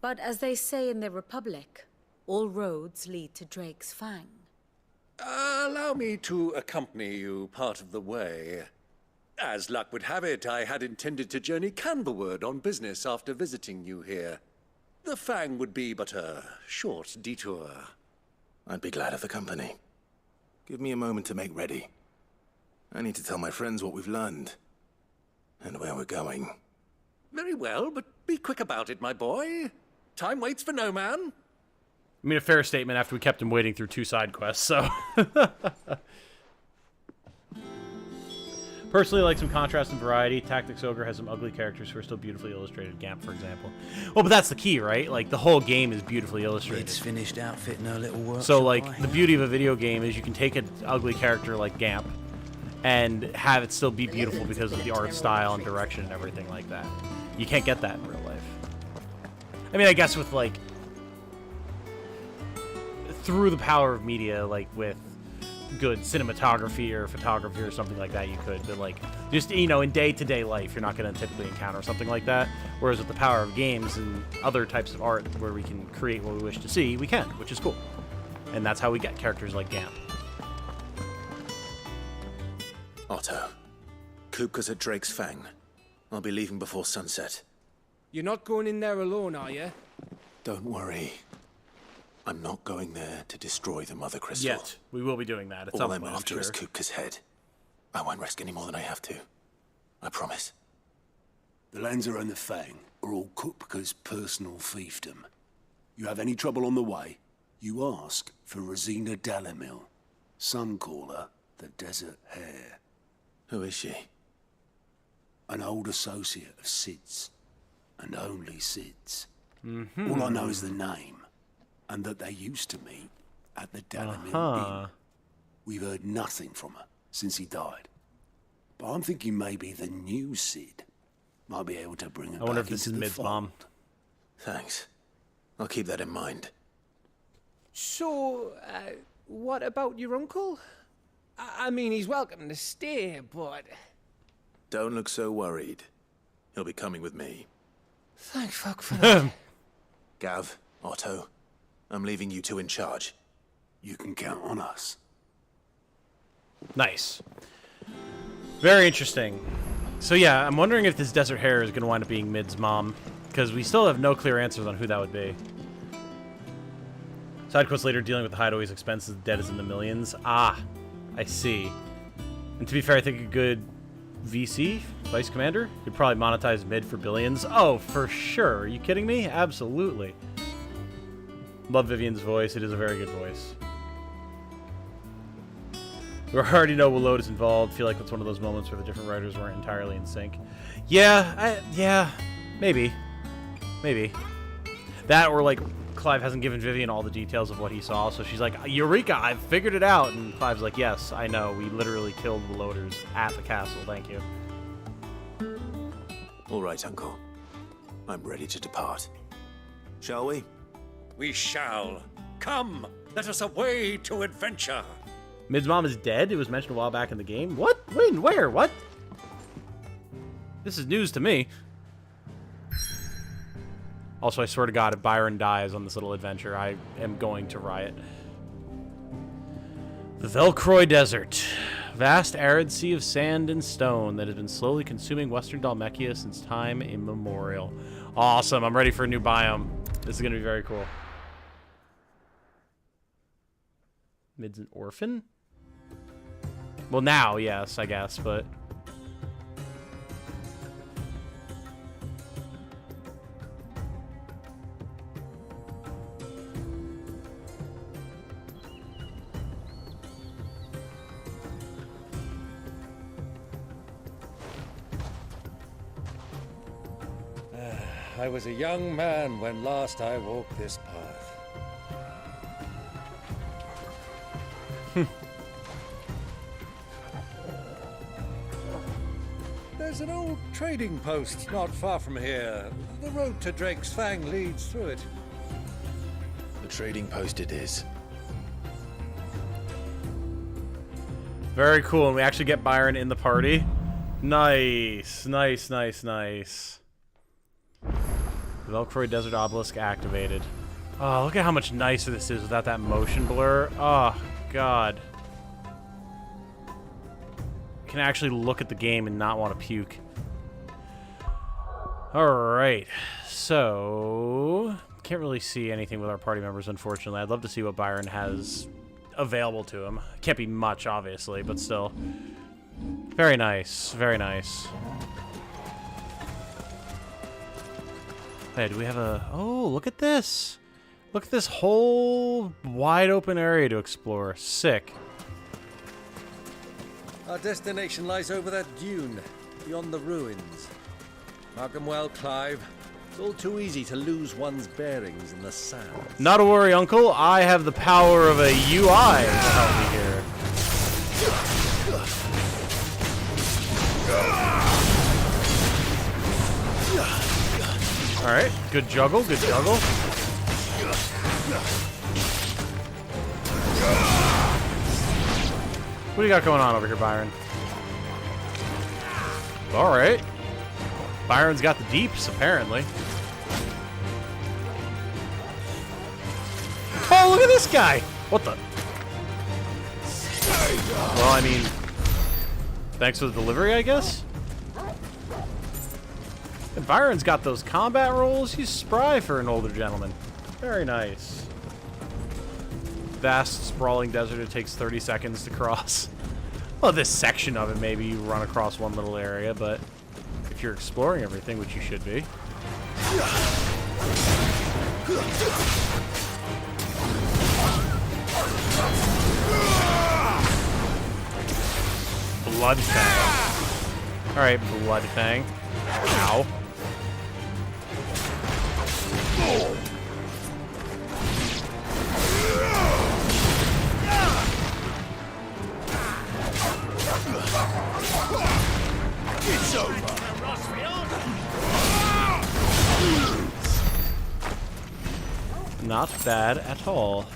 Speaker 8: but as they say in the Republic, all roads lead to Drake's Fang.
Speaker 4: Allow me to accompany you part of the way. As luck would have it, I had intended to journey Canberward on business after visiting you here. The Fang would be but a short detour.
Speaker 3: I'd be glad of the company. Give me a moment to make ready. I need to tell my friends what we've learned. And where we're going.
Speaker 4: Very well, but be quick about it, my boy. Time waits for no man.
Speaker 1: I mean, a fair statement after we kept him waiting through 2 side quests, so... Personally, I like some contrast and variety. Tactics Ogre has some ugly characters who are still beautifully illustrated. Gamp, for example. Well, but that's the key, right? Like, the whole game is beautifully illustrated.
Speaker 7: It's finished outfitting her little workshop.
Speaker 1: So, like, the beauty of a video game is you can take an ugly character like Gamp and have it still be beautiful because of the art style and direction and everything like that. You can't get that in real life. I mean, I guess with, like... through the power of media, like, with good cinematography or photography or something like that, you could, but like just, you know, in day-to-day life you're not going to typically encounter something like that, whereas with the power of games and other types of art where we can create what we wish to see, we can, which is cool. And that's how we get characters like Gamp.
Speaker 3: Otto, Kupka's at Drake's Fang. I'll be leaving before sunset.
Speaker 9: You're not going in there alone, are you?
Speaker 3: Don't worry. I'm not going there to destroy the Mother Crystal.
Speaker 1: Yet. We will be doing that at some
Speaker 3: All I'm
Speaker 1: point,
Speaker 3: after
Speaker 1: I'm
Speaker 3: is
Speaker 1: sure.
Speaker 3: Kupka's head. I won't risk any more than I have to. I promise.
Speaker 10: The lands around the Fang are all Kupka's personal fiefdom. You have any trouble on the way, you ask for Rosina Dalimil. Some call her the Desert Hare.
Speaker 3: Who is she?
Speaker 10: An old associate of Sid's, and only Sid's. All I know is the name, and that they used to meet at the Dalimil Inn. We've heard nothing from her since he died. But I'm thinking maybe the new Sid might be able to bring her
Speaker 1: I wonder
Speaker 10: back
Speaker 1: if this is
Speaker 10: into the
Speaker 1: Mid's mom.
Speaker 10: fold.
Speaker 3: Thanks. I'll keep that in mind.
Speaker 9: So, what about your uncle? I mean, he's welcome to stay, but...
Speaker 3: Don't look so worried. He'll be coming with me.
Speaker 9: Thank fuck for that.
Speaker 3: Gav, Otto, I'm leaving you two in charge.
Speaker 10: You can count on us.
Speaker 1: Nice. Very interesting. So yeah, I'm wondering if this Desert Hare is going to wind up being Mid's mom, because we still have no clear answers on who that would be. Side quest later, dealing with the hideaway's expenses, debt is in the millions. Ah, I see. And to be fair, I think a good VC, Vice Commander. You'd probably monetize mid for billions. Oh, for sure. Are you kidding me? Absolutely. Love Vivian's voice. It is a very good voice. We already know Waloed is involved. Feel like that's one of those moments where the different writers weren't entirely in sync. Yeah, maybe. Maybe. That or like Clive hasn't given Vivian all the details of what he saw, so she's like, Eureka, I've figured it out. And Clive's like, yes, I know. We literally killed the Loaders at the castle. Thank you.
Speaker 3: All right, Uncle. I'm ready to depart. Shall we?
Speaker 4: We shall. Come, let us away to adventure.
Speaker 1: Mid's mom is dead? It was mentioned a while back in the game. What? When? Where? What? This is news to me. Also, I swear to God, if Byron dies on this little adventure, I am going to riot. The Velcroy Desert. Vast arid sea of sand and stone that has been slowly consuming western Dalmekia since time immemorial. Awesome. I'm ready for a new biome. This is going to be very cool. Mid's an orphan? Well, now, yes, I guess, but...
Speaker 4: I was a young man when last I walked this path. There's an old trading post not far from here. The road to Drake's Fang leads through it.
Speaker 3: The trading post it is.
Speaker 1: Very cool, and we actually get Byron in the party. Nice, nice, nice, nice. Velcroy Desert Obelisk activated. Oh, look at how much nicer this is without that motion blur. Oh, God. I can actually look at the game and not want to puke. Alright, so... Can't really see anything with our party members, unfortunately. I'd love to see what Byron has available to him. Can't be much, obviously, but still. Very nice, very nice. Hey, do we have a... Oh, look at this. Look at this whole wide open area to explore. Sick.
Speaker 4: Our destination lies over that dune, beyond the ruins. Mark 'em well, Clive. It's all too easy to lose one's bearings in the sand.
Speaker 1: Not to worry, Uncle. I have the power of a UI to help me here. Alright, good juggle, good juggle. What do you got going on over here, Byron? Alright. Byron's got the deeps, apparently. Oh, look at this guy! What the? Well, I mean... Thanks for the delivery, I guess? And Byron's got those combat rolls. He's spry for an older gentleman. Very nice. Vast, sprawling desert. It takes 30 seconds to cross. Well, this section of it, maybe you run across one little area, but if you're exploring everything, which you should be. Blood Fang. Alright, Blood Fang. Ow.
Speaker 10: It's over.
Speaker 1: Not bad at all.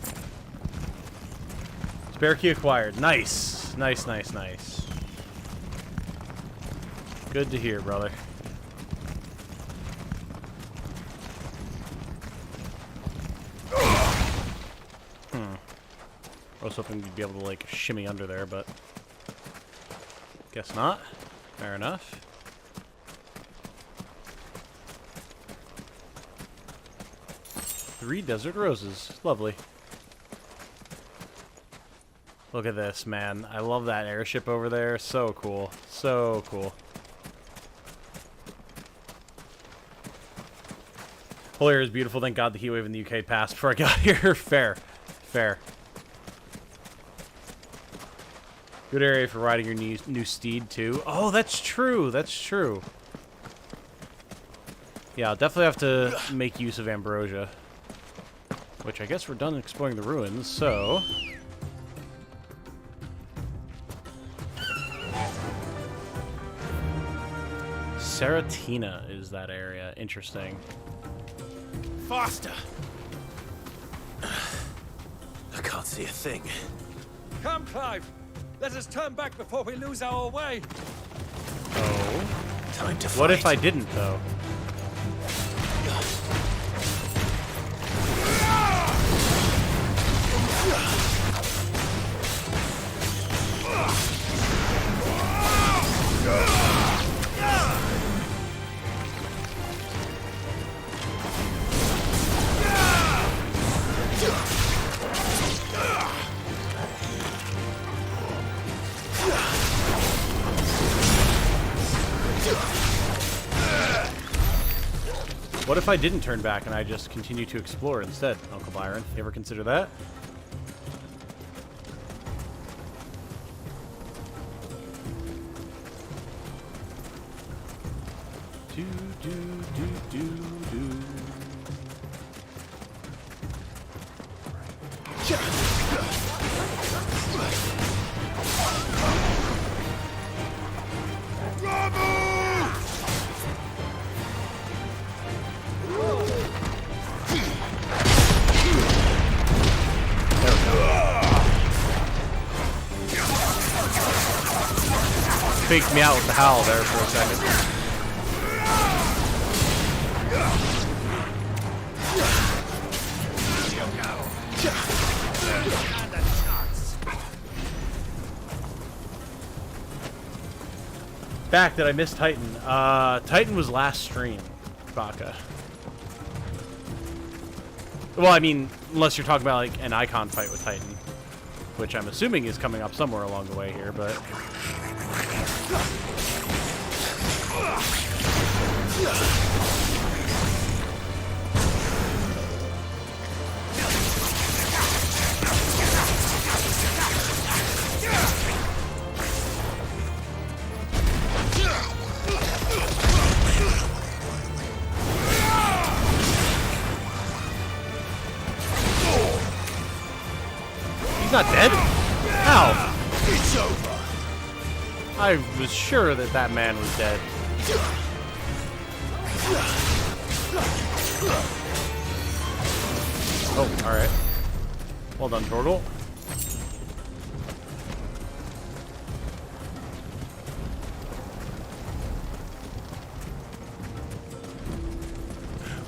Speaker 1: Spare key acquired. Nice. Nice, nice, nice. Good to hear, brother. I was hoping you'd be able to, like, shimmy under there, but... Guess not. Fair enough. Three desert roses. Lovely. Look at this, man. I love that airship over there. So cool. So cool. Whole area is beautiful. Thank God the heat wave in the UK passed before I got here. Fair. Fair. Good area for riding your new steed, too. Oh, that's true. That's true. Yeah, I'll definitely have to make use of Ambrosia. Which I guess we're done exploring the ruins, so... Saratina is that area. Interesting.
Speaker 3: Faster! I can't see a thing.
Speaker 4: Come, Clive! Let us turn back before we lose our way!
Speaker 1: Oh.
Speaker 3: Time to fight.
Speaker 1: What if I didn't, though? What if I didn't turn back and I just continue to explore instead, Uncle Byron? You ever consider that? Do, do, do, do, do. Faked me out with the howl there for a second. Back, did I miss Titan? Titan was last stream, Baka. Well, I mean, unless you're talking about like an icon fight with Titan, which I'm assuming is coming up somewhere along the way here, but... He's not dead? How?
Speaker 3: It's over.
Speaker 1: I was sure that that man was dead. Oh, alright. Well done, Torgal.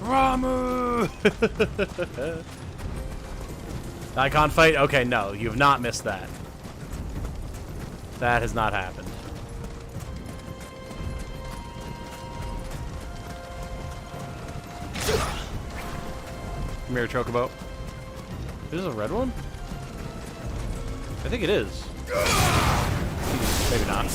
Speaker 1: Ramu! Icon fight? Okay, no, you have not missed that. That has not happened. Come here, Chocobo. Is this a red one? I think it is. Maybe not.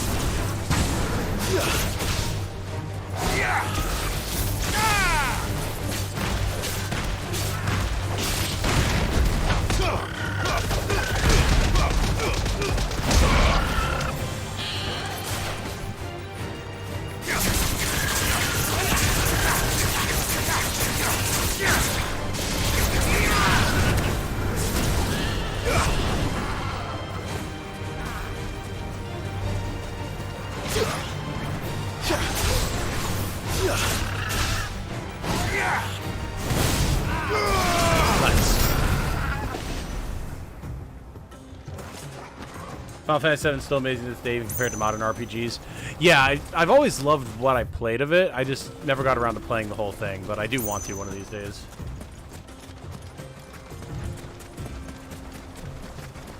Speaker 1: Final Fantasy VII is still amazing to this day even compared to modern RPGs. Yeah, I've always loved what I played of it. I just never got around to playing the whole thing, but I do want to one of these days.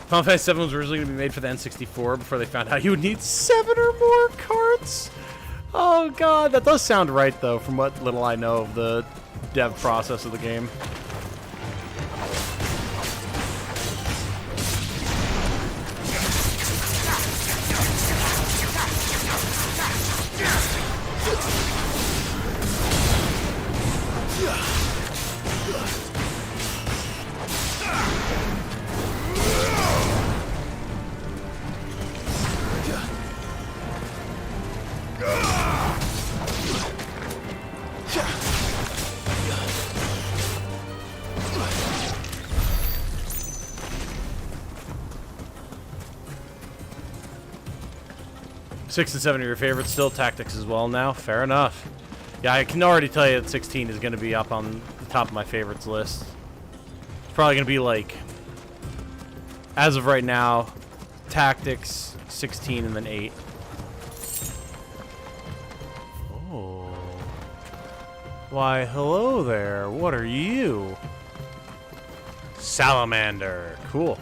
Speaker 1: Final Fantasy VII was originally going to be made for the N64 before they found out you would need 7 or more carts. Oh god, that does sound right though, from what little I know of the dev process of the game. Six and 7 are your favorites, still tactics as well now. Fair enough. Yeah, I can already tell you that 16 is going to be up on the top of my favorites list. It's probably going to be like, as of right now, tactics, 16, and then 8. Oh. Why, hello there. What are you? Salamander. Cool.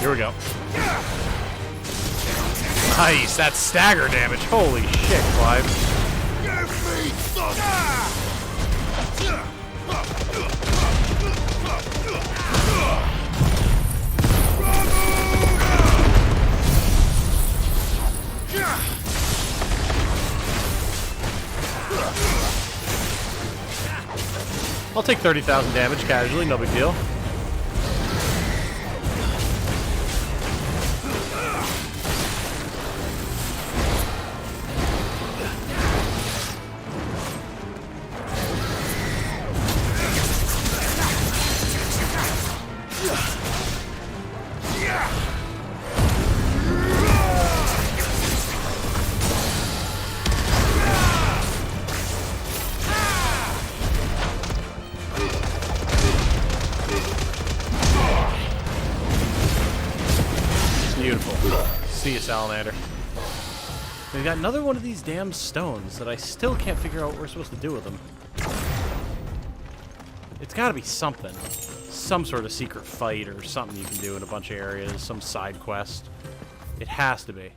Speaker 1: Here we go. Nice, that's stagger damage. Holy shit, Clive. I'll take 30,000 damage casually, no big deal. Salamander. We've got another one of these damn stones that I still can't figure out what we're supposed to do with them. It's got to be something. Some sort of secret fight or something you can do in a bunch of areas. Some side quest. It has to be.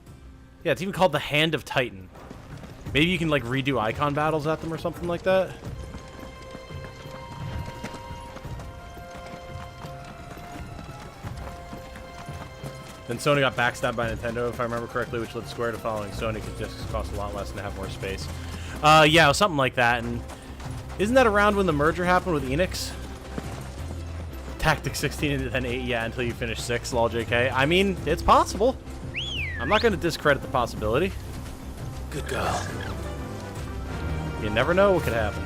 Speaker 1: Yeah, it's even called the Hand of Titan. Maybe you can, like, redo icon battles at them or something like that. Then Sony got backstabbed by Nintendo, if I remember correctly, which led Square to following Sony because discs cost a lot less and have more space. Yeah, something like that. And isn't that around when the merger happened with Enix? Tactics 16 and then 8, yeah, until you finish 6, lol JK. I mean, it's possible. I'm not going to discredit the possibility.
Speaker 3: Good girl.
Speaker 1: You never know what could happen.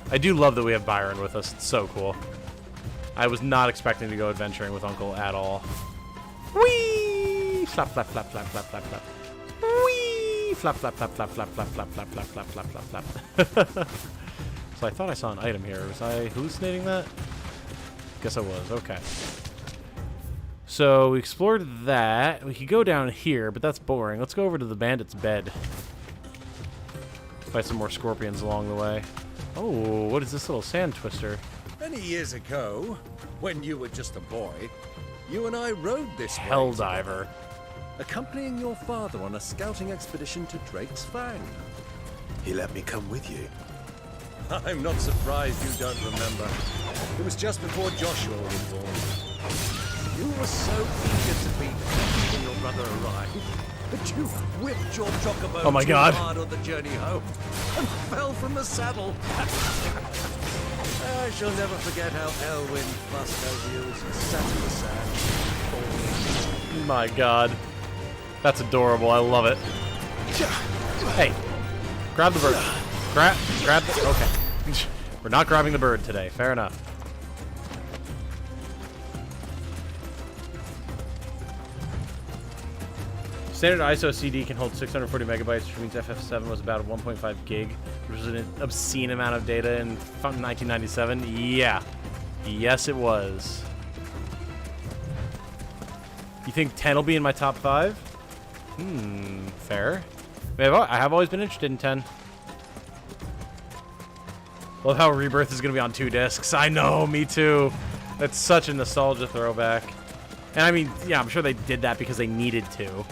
Speaker 1: I do love that we have Byron with us. It's so cool. I was not expecting to go adventuring with Uncle at all. Whee! Flap, flap, flap, flap, flap, flap, flap. Whee! Flap, flap, flap, flap, flap, flap, flap, flap, flap, flap, flap, flap, flap. So I thought I saw an item here. Was I hallucinating that? Guess I was. Okay. So we explored that. We could go down here, but that's boring. Let's go over to the bandit's bed. Fight some more scorpions along the way. Oh, what is this little sand twister?
Speaker 4: Many years ago, when you were just a boy, you and I rode this way
Speaker 1: Helldiver.
Speaker 4: together, accompanying your father on a scouting expedition to Drake's Fang.
Speaker 3: He let me come with you.
Speaker 4: I'm not surprised you don't remember. It was just before Joshua was born. You were so eager to be when your brother arrived that you whipped your chocobo
Speaker 1: oh my God.
Speaker 4: too hard on the journey home and fell from the saddle. I shall never forget how Elwyn fussed her heels and sat in the sand.
Speaker 1: My God. That's adorable. I love it. Hey. Grab the bird. Grab the... Okay. We're not grabbing the bird today. Fair enough. Standard ISO CD can hold 640 megabytes, which means FF7 was about 1.5 gig, which was an obscene amount of data in 1997. Yeah. Yes, it was. You think 10 will be in my top 5? Fair. I have always been interested in 10. Love how Rebirth is going to be on 2 discs. I know, me too. That's such a nostalgia throwback. And I mean, yeah, I'm sure they did that because they needed to.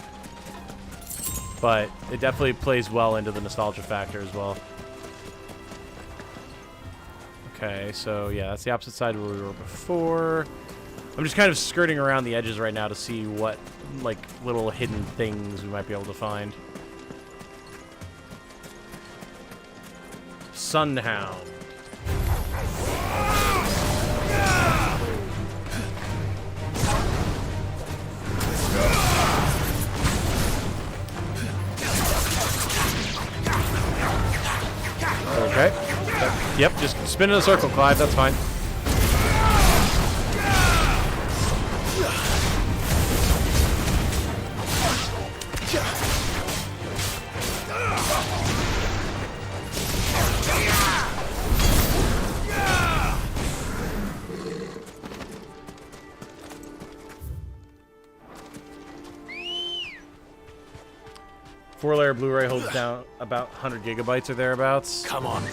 Speaker 1: But it definitely plays well into the nostalgia factor as well. Okay, so yeah, that's the opposite side where we were before. I'm just kind of skirting around the edges right now to see what, like, little hidden things we might be able to find. Sunhound. Okay. Yep, just spin in a circle, Clive. That's fine. Four-layer Blu-ray holds down about 100 gigabytes or thereabouts.
Speaker 3: Come on.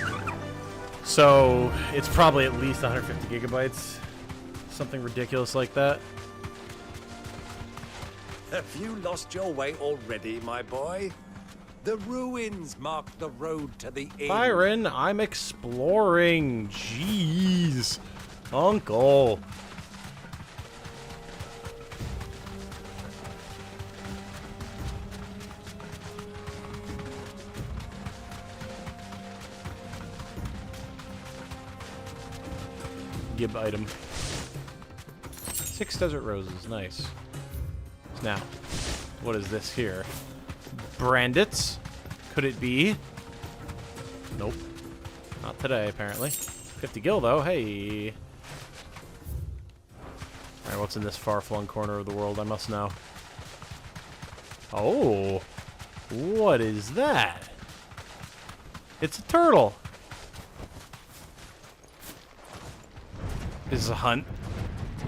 Speaker 1: So it's probably at least 150 gigabytes. Something ridiculous like that.
Speaker 4: Have you lost your way already, my boy? The ruins mark the road to the inn.
Speaker 1: Byron, I'm exploring. Jeez. Uncle. Gib item. 6 desert roses. Nice. Now, what is this here? Brandits? Could it be? Nope. Not today, apparently. 50 gil, though. Hey. Alright, what's in this far-flung corner of the world? I must know. Oh. What is that? It's a turtle. This is a hunt.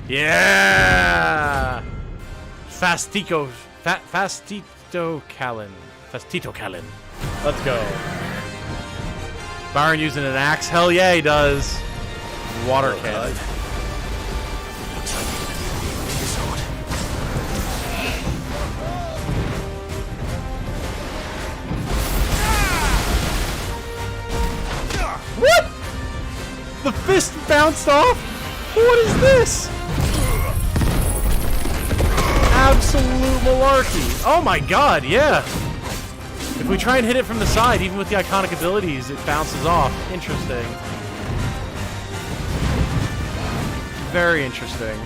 Speaker 1: Yeah! Fastito Callan. Let's go. Byron using an axe? Hell yeah, he does. Water cannon.
Speaker 3: Looks like you're gonna need a sword.
Speaker 1: What? The fist bounced off? What is this? Absolute malarkey. Oh my god, yeah. If we try and hit it from the side, even with the iconic abilities, it bounces off. Interesting. Very interesting.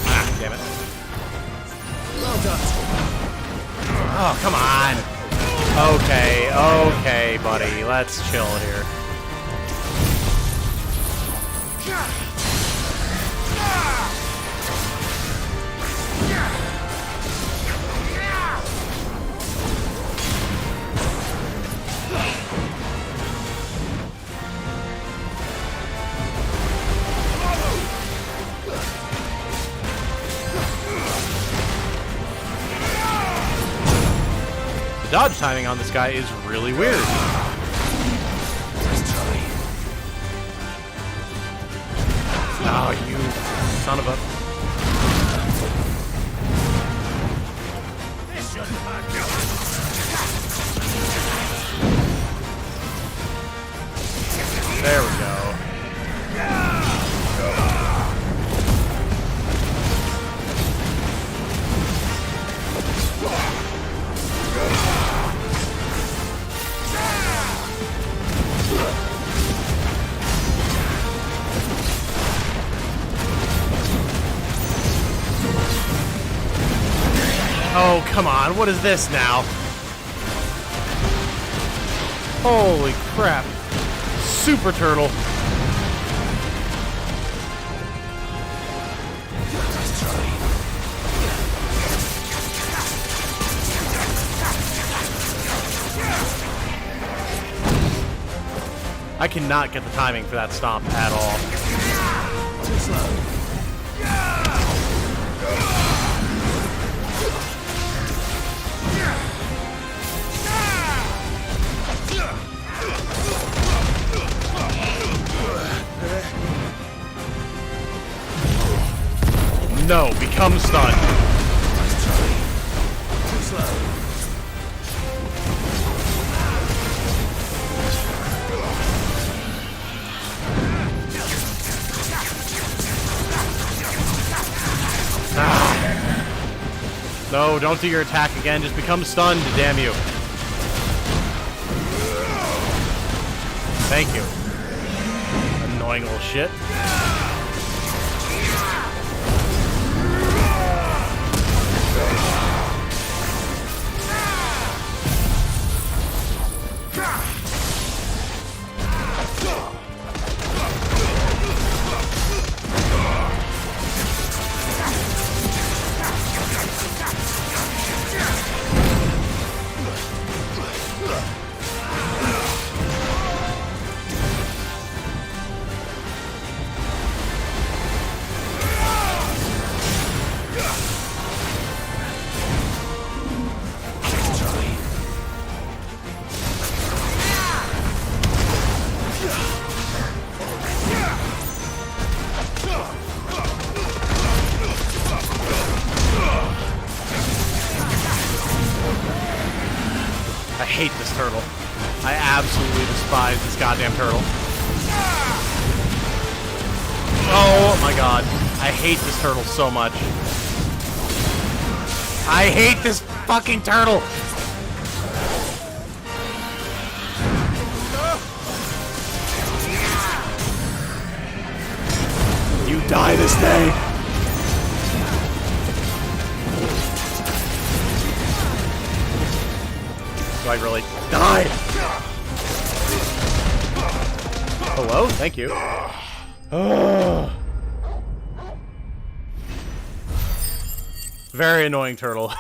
Speaker 1: Ah, damn it. Oh, come on. Okay, okay, buddy. Let's chill here. The dodge timing on this guy is really weird. Oh, you son of a... There we go. Oh, come on. What is this now? Holy crap. Super turtle. I cannot get the timing for that stomp at all.
Speaker 10: Too slow.
Speaker 1: No, become stunned.
Speaker 10: Too slow.
Speaker 1: No, don't do your attack again. Just become stunned, damn you. Thank you. Annoying little shit. I hate this turtle. I absolutely despise this goddamn turtle. Oh my god. I hate this turtle so much. I hate this fucking turtle! You die this day! Do I really die? Hello? Thank you. Very annoying turtle.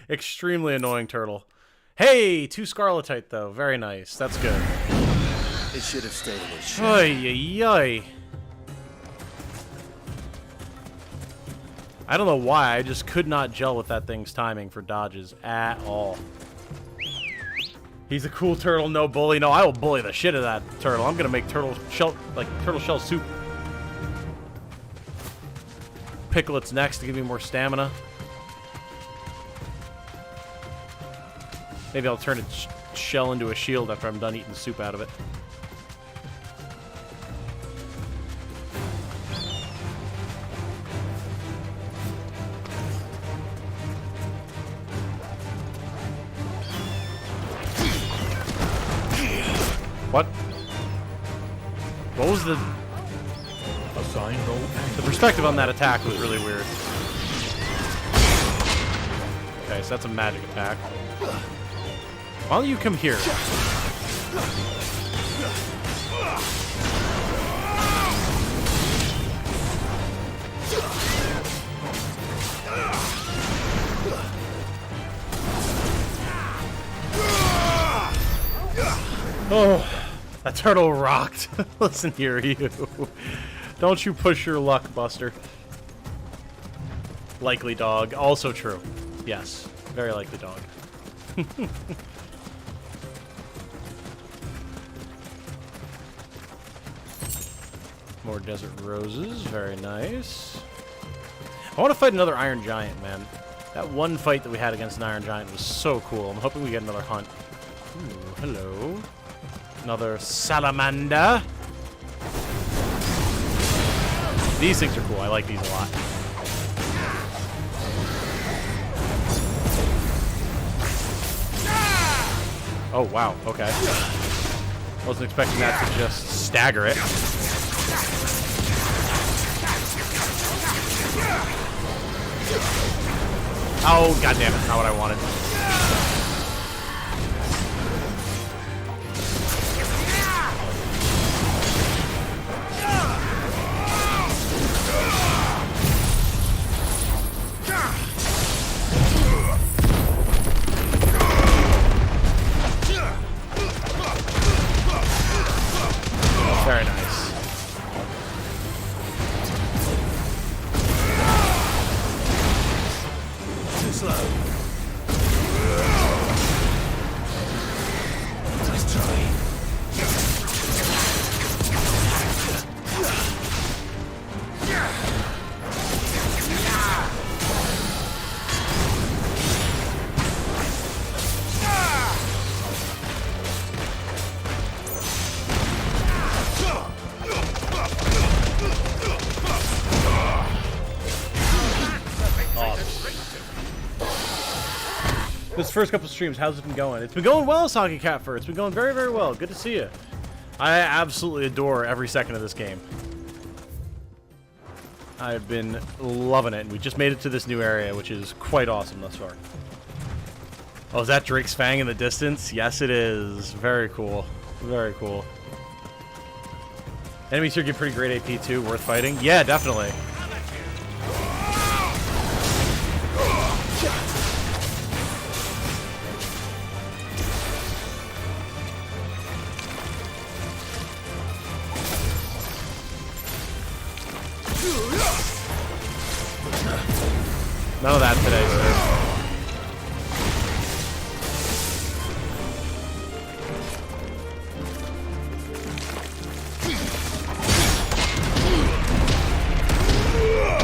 Speaker 1: Extremely annoying turtle. Hey, 2 Scarletite though. Very nice. That's good.
Speaker 2: It should have stayed in its shell.
Speaker 1: Ay, ay, ay. I don't know why, I just could not gel with that thing's timing for dodges at all. He's a cool turtle, no bully. No, I will bully the shit out of that turtle. I'm gonna make turtle shell soup. Picklets next to give me more stamina. Maybe I'll turn its shell into a shield after I'm done eating the soup out of it. What? What was the perspective on that attack was really weird. Okay, so that's a magic attack. Why don't you come here? Oh, that turtle rocked. Listen here, you. Don't you push your luck, Buster. Likely dog. Also true. Yes. Very likely dog. More desert roses. Very nice. I want to fight another Iron Giant, man. That one fight that we had against an Iron Giant was so cool. I'm hoping we get another hunt. Ooh, hello. Another salamander. These things are cool. I like these a lot. Oh, wow. Okay. Wasn't expecting that to just stagger it. Oh, goddammit. Not what I wanted. This first couple streams, how's it been going? It's been going well, Soggy Cat Fur. It's been going very, very well. Good to see you. I absolutely adore every second of this game. I've been loving it, and we just made it to this new area, which is quite awesome thus far. Oh, is that Drake's Fang in the distance? Yes, it is. Very cool. Very cool. Enemies here give pretty great AP too. Worth fighting? Yeah, definitely. None of that today, sir.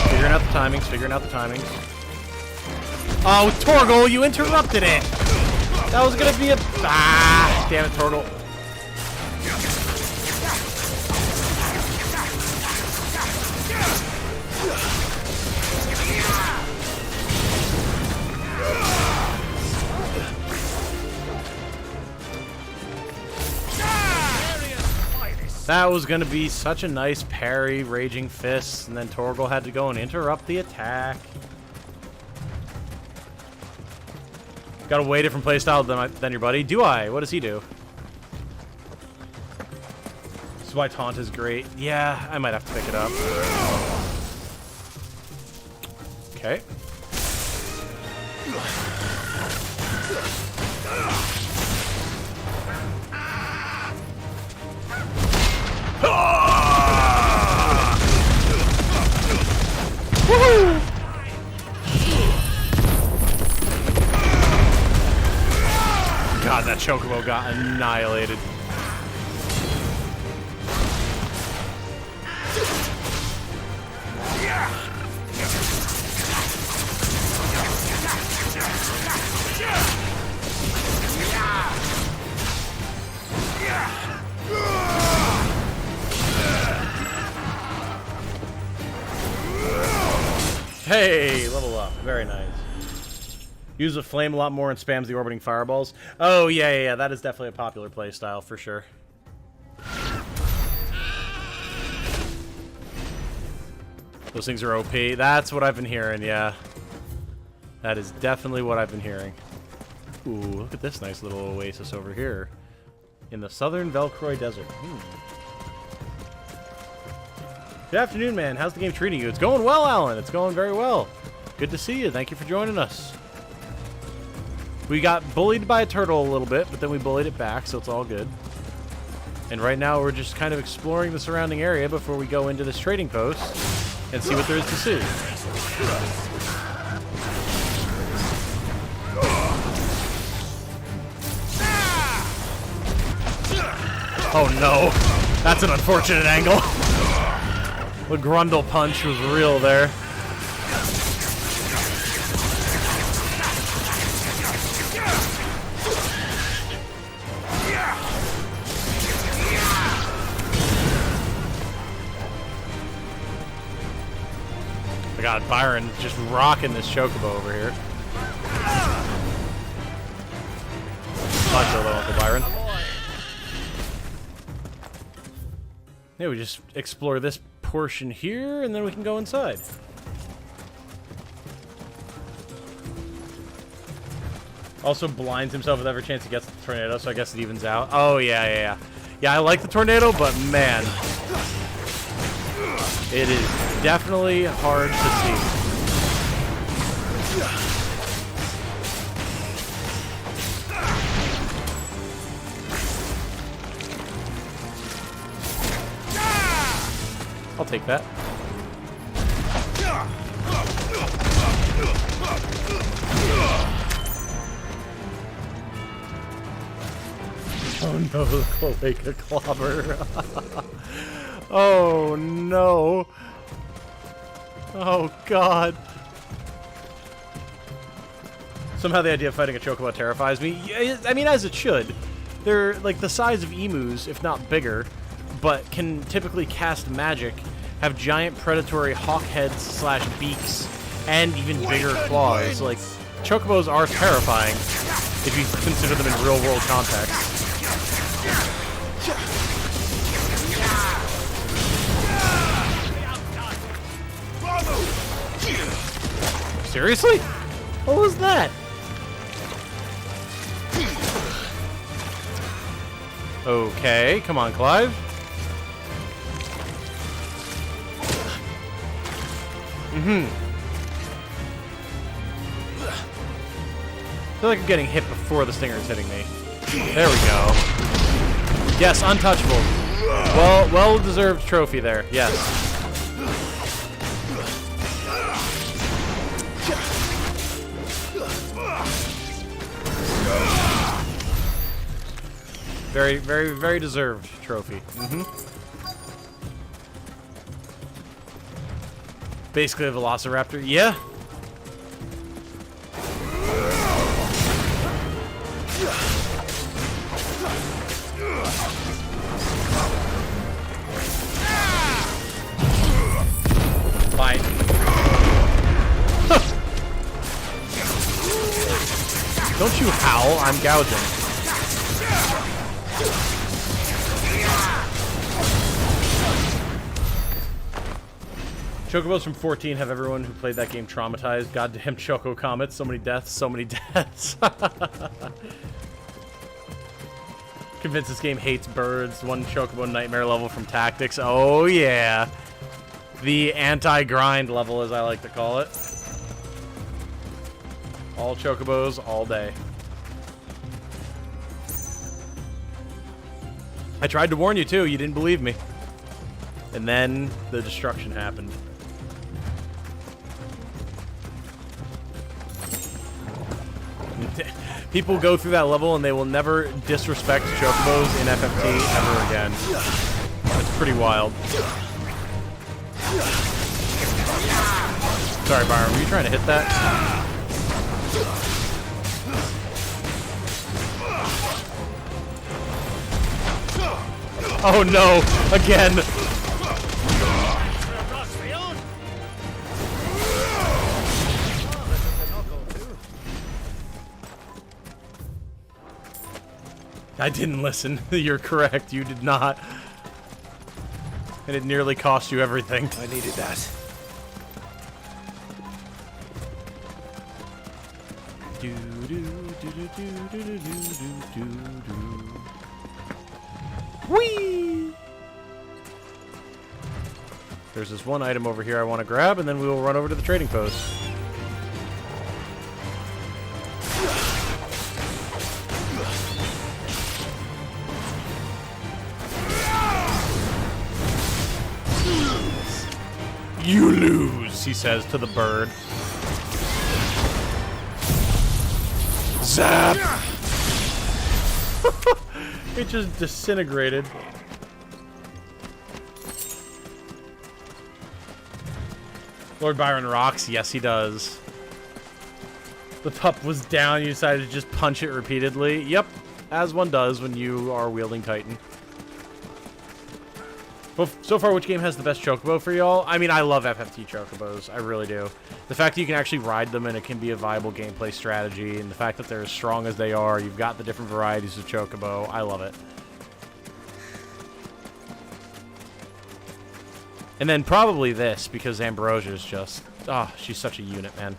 Speaker 1: Figuring out the timings, figuring out the timings. Oh, Torgal, you interrupted it! That was gonna be a... Ah, damn it, Torgal. That was going to be such a nice parry, Raging Fists, and then Torgal had to go and interrupt the attack. Got a way different playstyle than your buddy. Do I? What does he do? This is why Taunt is great. Yeah, I might have to pick it up. Okay. Woohoo! God, that Chocobo got annihilated. Hey, level up. Very nice. Use the flame a lot more and spams the orbiting fireballs. Oh, yeah. That is definitely a popular playstyle for sure. Those things are OP. That's what I've been hearing, yeah. That is definitely what I've been hearing. Ooh, look at this nice little oasis over here. In the southern Velcroy Desert. Good afternoon, man. How's the game treating you? It's going well, Alan. It's going very well. Good to see you. Thank you for joining us. We got bullied by a turtle a little bit, but then we bullied it back, so it's all good. And right now we're just kind of exploring the surrounding area before we go into this trading post and see what there is to see. Oh no, that's an unfortunate angle. The Grundle punch was real there. My God, Byron just rocking this Chocobo over here. Punch a little, Uncle Byron. Yeah, we just explore this portion here, and then we can go inside. Also blinds himself with every chance he gets the tornado, so I guess it evens out. Oh, yeah. Yeah, I like the tornado, but man, it is definitely hard to see. I'll take that. Oh no, the Cloaca Clobber. Oh no. Oh God. Somehow the idea of fighting a Chocobo terrifies me. I mean, as it should. They're like the size of emus, if not bigger, but can typically cast magic, have giant predatory hawk heads / beaks, and even bigger claws. Like, chocobos are terrifying if you consider them in real-world context. Seriously? What was that? Okay, come on, Clive. I feel like I'm getting hit before the stinger is hitting me. There we go. Yes, untouchable. Well-deserved trophy there. Yes. Very, very, very deserved trophy. Basically a velociraptor. Yeah. Fine. Don't you howl, I'm gouging. Chocobos from 14 have everyone who played that game traumatized. Goddamn Choco Comets. So many deaths, so many deaths. Convinced this game hates birds. One Chocobo nightmare level from Tactics. Oh, yeah. The anti-grind level, as I like to call it. All Chocobos, all day. I tried to warn you, too. You didn't believe me. And then the destruction happened. People go through that level and they will never disrespect Chocobos in FFT ever again. It's pretty wild. Sorry, Byron, were you trying to hit that? Oh no, again! I didn't listen. You're correct. You did not. And it nearly cost you everything.
Speaker 3: I needed that.
Speaker 1: Whee! There's this one item over here I want to grab, and then we will run over to the trading post. You lose, he says to the bird. Zap! It just disintegrated. Lord Byron rocks. Yes, he does. The pup was down. You decided to just punch it repeatedly. Yep, as one does when you are wielding Titan. So far, which game has the best chocobo for y'all? I mean, I love FFT chocobos. I really do. The fact that you can actually ride them and it can be a viable gameplay strategy, and the fact that they're as strong as they are, you've got the different varieties of chocobo. I love it. And then probably this, because Ambrosia's just... Oh, she's such a unit, man.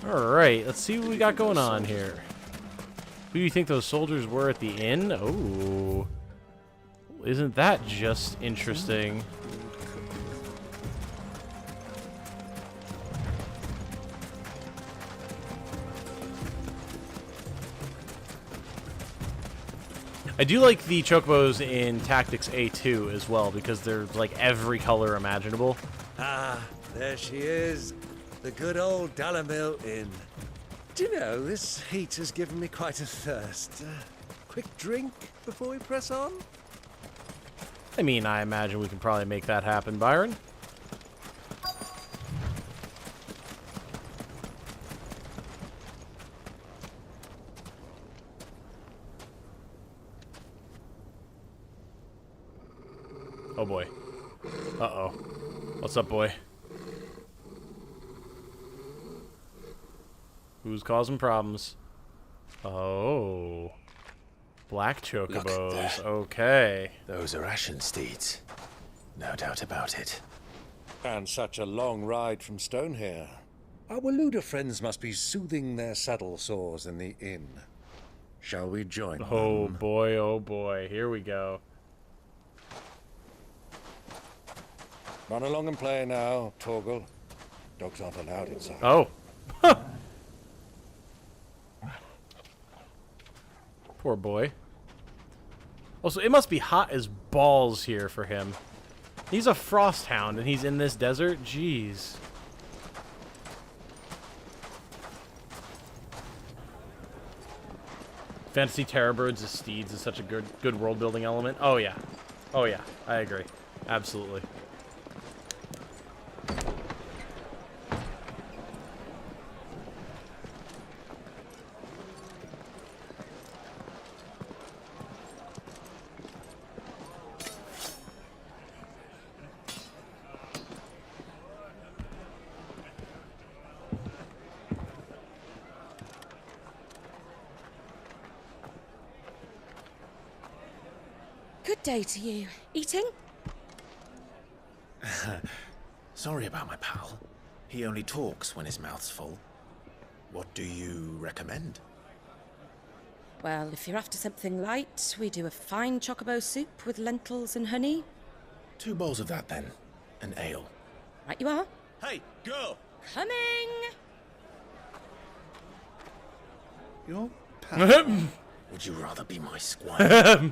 Speaker 1: Alright, let's see what we got going on here. Who do you think those soldiers were at the inn? Oh. Isn't that just interesting? I do like the chocobos in Tactics A2 as well, because they're like every color imaginable.
Speaker 4: Ah, there she is. The good old Dalimil Inn. Do you know, this heat has given me quite a thirst. Quick drink before we press on?
Speaker 1: I mean, I imagine we can probably make that happen, Byron. Oh boy. Uh-oh. What's up, boy? Who's causing problems? Oh. Black chocobos. Okay.
Speaker 3: Those are Ashen steeds. No doubt about it.
Speaker 4: And such a long ride from Stonehair. Our Waloed friends must be soothing their saddle sores in the inn. Shall we join them?
Speaker 1: Oh boy, here we go.
Speaker 4: Run along and play now, Torgal. Dogs aren't allowed inside.
Speaker 1: Oh. Poor boy. Also, it must be hot as balls here for him. He's a frost hound and he's in this desert? Jeez. Fantasy terror birds as steeds is such a good world building element. Oh yeah. Oh yeah. I agree. Absolutely.
Speaker 11: Good day to you. Eating?
Speaker 3: Sorry about my pal. He only talks when his mouth's full. What do you recommend?
Speaker 11: Well, if you're after something light, we do a fine chocobo soup with lentils and honey.
Speaker 3: 2 bowls of that, then. An ale.
Speaker 11: Right you are.
Speaker 3: Hey, girl!
Speaker 11: Coming!
Speaker 10: Your pal?
Speaker 3: Would you rather be my squire?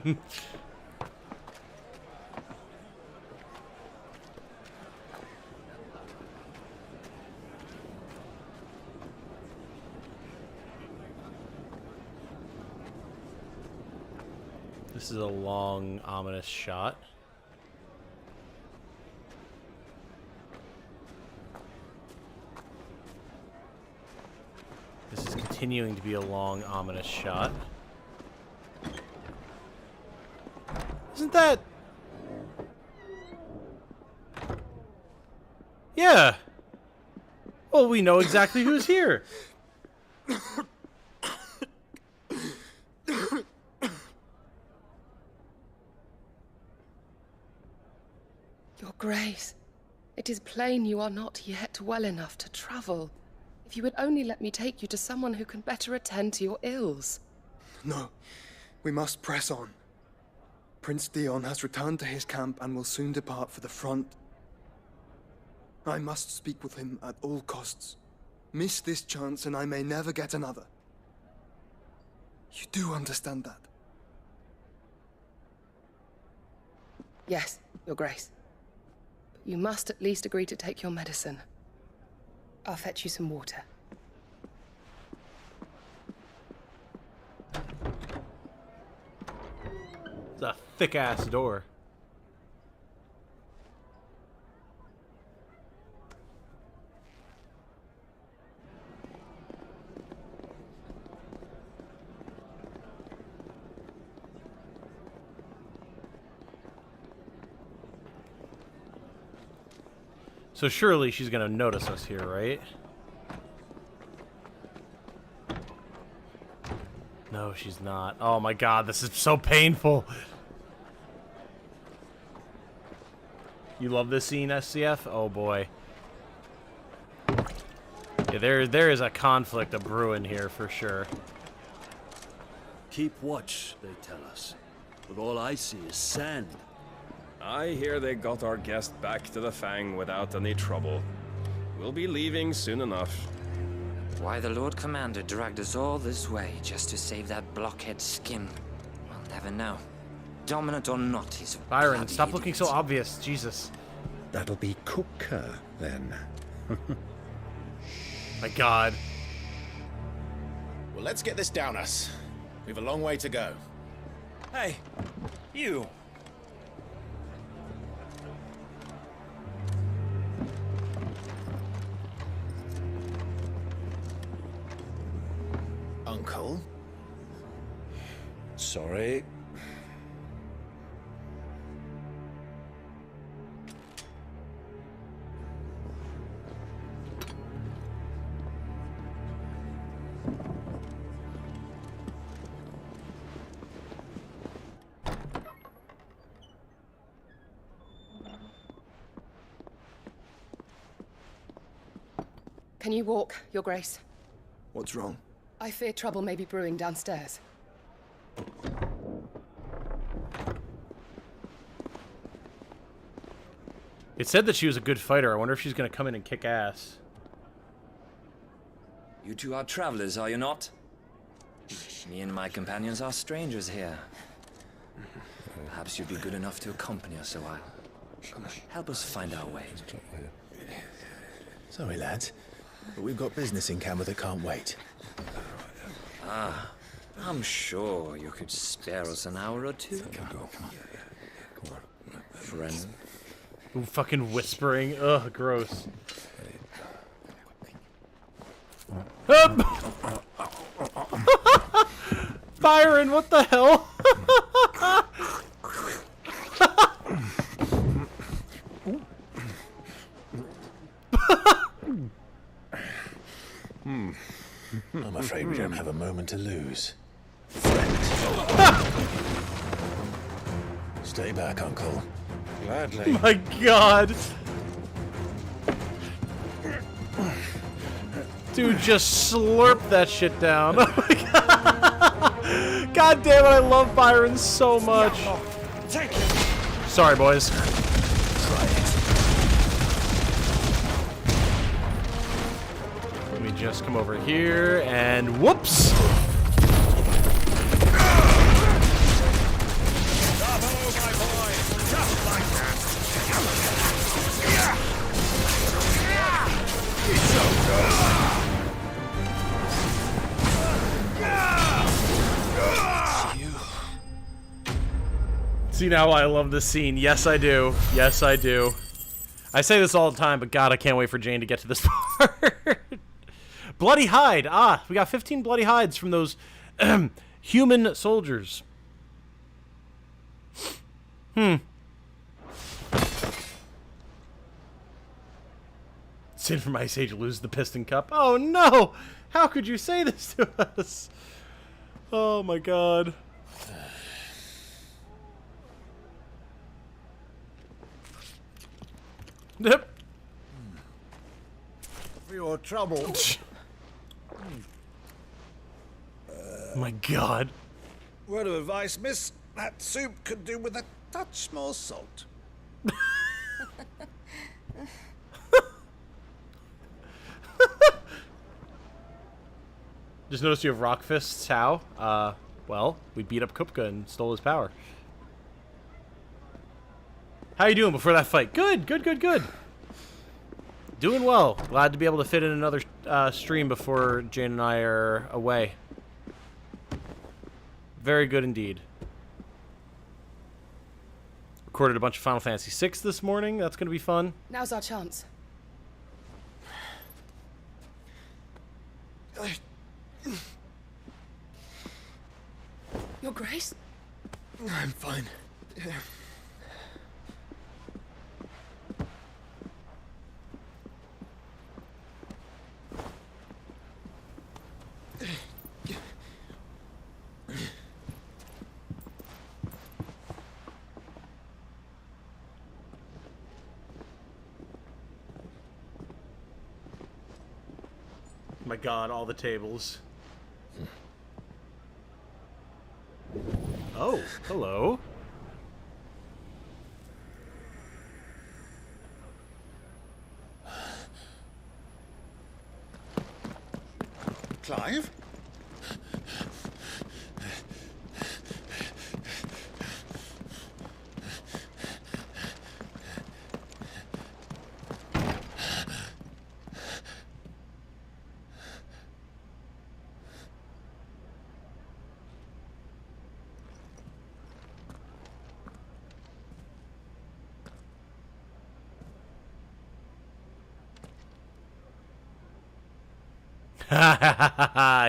Speaker 1: This is a long, ominous shot. This is continuing to be a long, ominous shot. Isn't that... Yeah. Well, we know exactly who's here.
Speaker 12: Your Grace, it is plain you are not yet well enough to travel. If you would only let me take you to someone who can better attend to your ills.
Speaker 13: No, we must press on. Prince Theon has returned to his camp and will soon depart for the front. I must speak with him at all costs. Miss this chance and I may never get another. You do understand that?
Speaker 12: Yes, Your Grace. But you must at least agree to take your medicine. I'll fetch you some water.
Speaker 1: It's a thick-ass door. So surely she's gonna notice us here, right? No, she's not. Oh my god, this is so painful. You love this scene, SCF? Oh boy. Yeah, there is a conflict of brewing here for sure.
Speaker 10: Keep watch, they tell us. But all I see is sand.
Speaker 14: I hear they got our guest back to the Fang without any trouble. We'll be leaving soon enough.
Speaker 15: Why the Lord Commander dragged us all this way just to save that blockhead skin, we'll never know. Dominant or not, he's a
Speaker 1: Byron,
Speaker 15: bloody
Speaker 1: stop looking
Speaker 15: idiot.
Speaker 1: so obvious. Jesus.
Speaker 4: That'll be Cooker, then.
Speaker 1: My god.
Speaker 3: Well, let's get this down us. We've a long way to go.
Speaker 14: Hey, you.
Speaker 3: Uncle?
Speaker 4: Sorry.
Speaker 12: Can you walk, Your Grace?
Speaker 13: What's wrong?
Speaker 12: I fear trouble may be brewing downstairs.
Speaker 1: It said that she was a good fighter. I wonder if she's going to come in and kick ass.
Speaker 15: You two are travelers, are you not? Me and my companions are strangers here. Perhaps you'd be good enough to accompany us a while. Help us find our way.
Speaker 3: Sorry, lads, but we've got business in camera that can't wait.
Speaker 15: Ah, I'm sure you could spare us an hour or two. Friend.
Speaker 1: Ooh, fucking whispering. Ugh, gross. Byron, what the hell?
Speaker 3: I'm afraid we don't have a moment to lose. Stay back, Uncle.
Speaker 4: Gladly.
Speaker 1: My God. Dude, just slurp that shit down. Oh my God. God damn it, I love Byron so much. Sorry, boys. Let me just come over here and whoops. See now why I love this scene. Yes, I do. Yes, I do. I say this all the time, but God, I can't wait for Jane to get to this part. Bloody hide. Ah, we got 15 bloody hides from those human soldiers. Sin from Ice Age lose the Piston Cup. Oh no! How could you say this to us? Oh my God. Yep.
Speaker 4: For your trouble.
Speaker 1: My God.
Speaker 4: Word of advice, miss. That soup could do with a touch more salt.
Speaker 1: Just noticed you have rock fists. How? Well, we beat up Kupka and stole his power. How you doing before that fight? Good, good, good, good. Doing well. Glad to be able to fit in another stream before Jane and I are away. Very good indeed. Recorded a bunch of Final Fantasy VI this morning. That's going to be fun.
Speaker 12: Now's our chance. Your Grace?
Speaker 13: I'm fine.
Speaker 1: My God, all the tables. Oh, hello.
Speaker 4: Clive?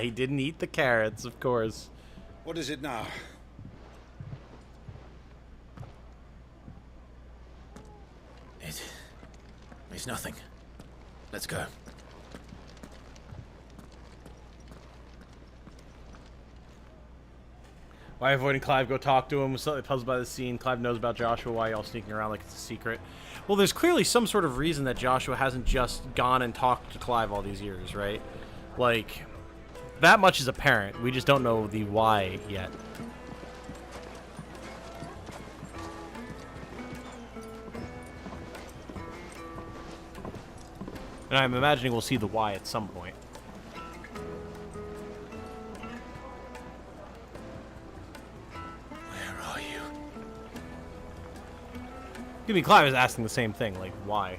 Speaker 1: He didn't eat the carrots, of course.
Speaker 4: What is it now?
Speaker 3: It's nothing. Let's go.
Speaker 1: Why avoiding Clive? Go talk to him. Was slightly puzzled by the scene. Clive knows about Joshua. Why y'all sneaking around like it's a secret? Well, there's clearly some sort of reason that Joshua hasn't just gone and talked to Clive all these years, right? Like, that much is apparent. We just don't know the why yet. And I'm imagining we'll see the why at some point.
Speaker 3: Where are you?
Speaker 1: I mean, Clive is asking the same thing, like, why?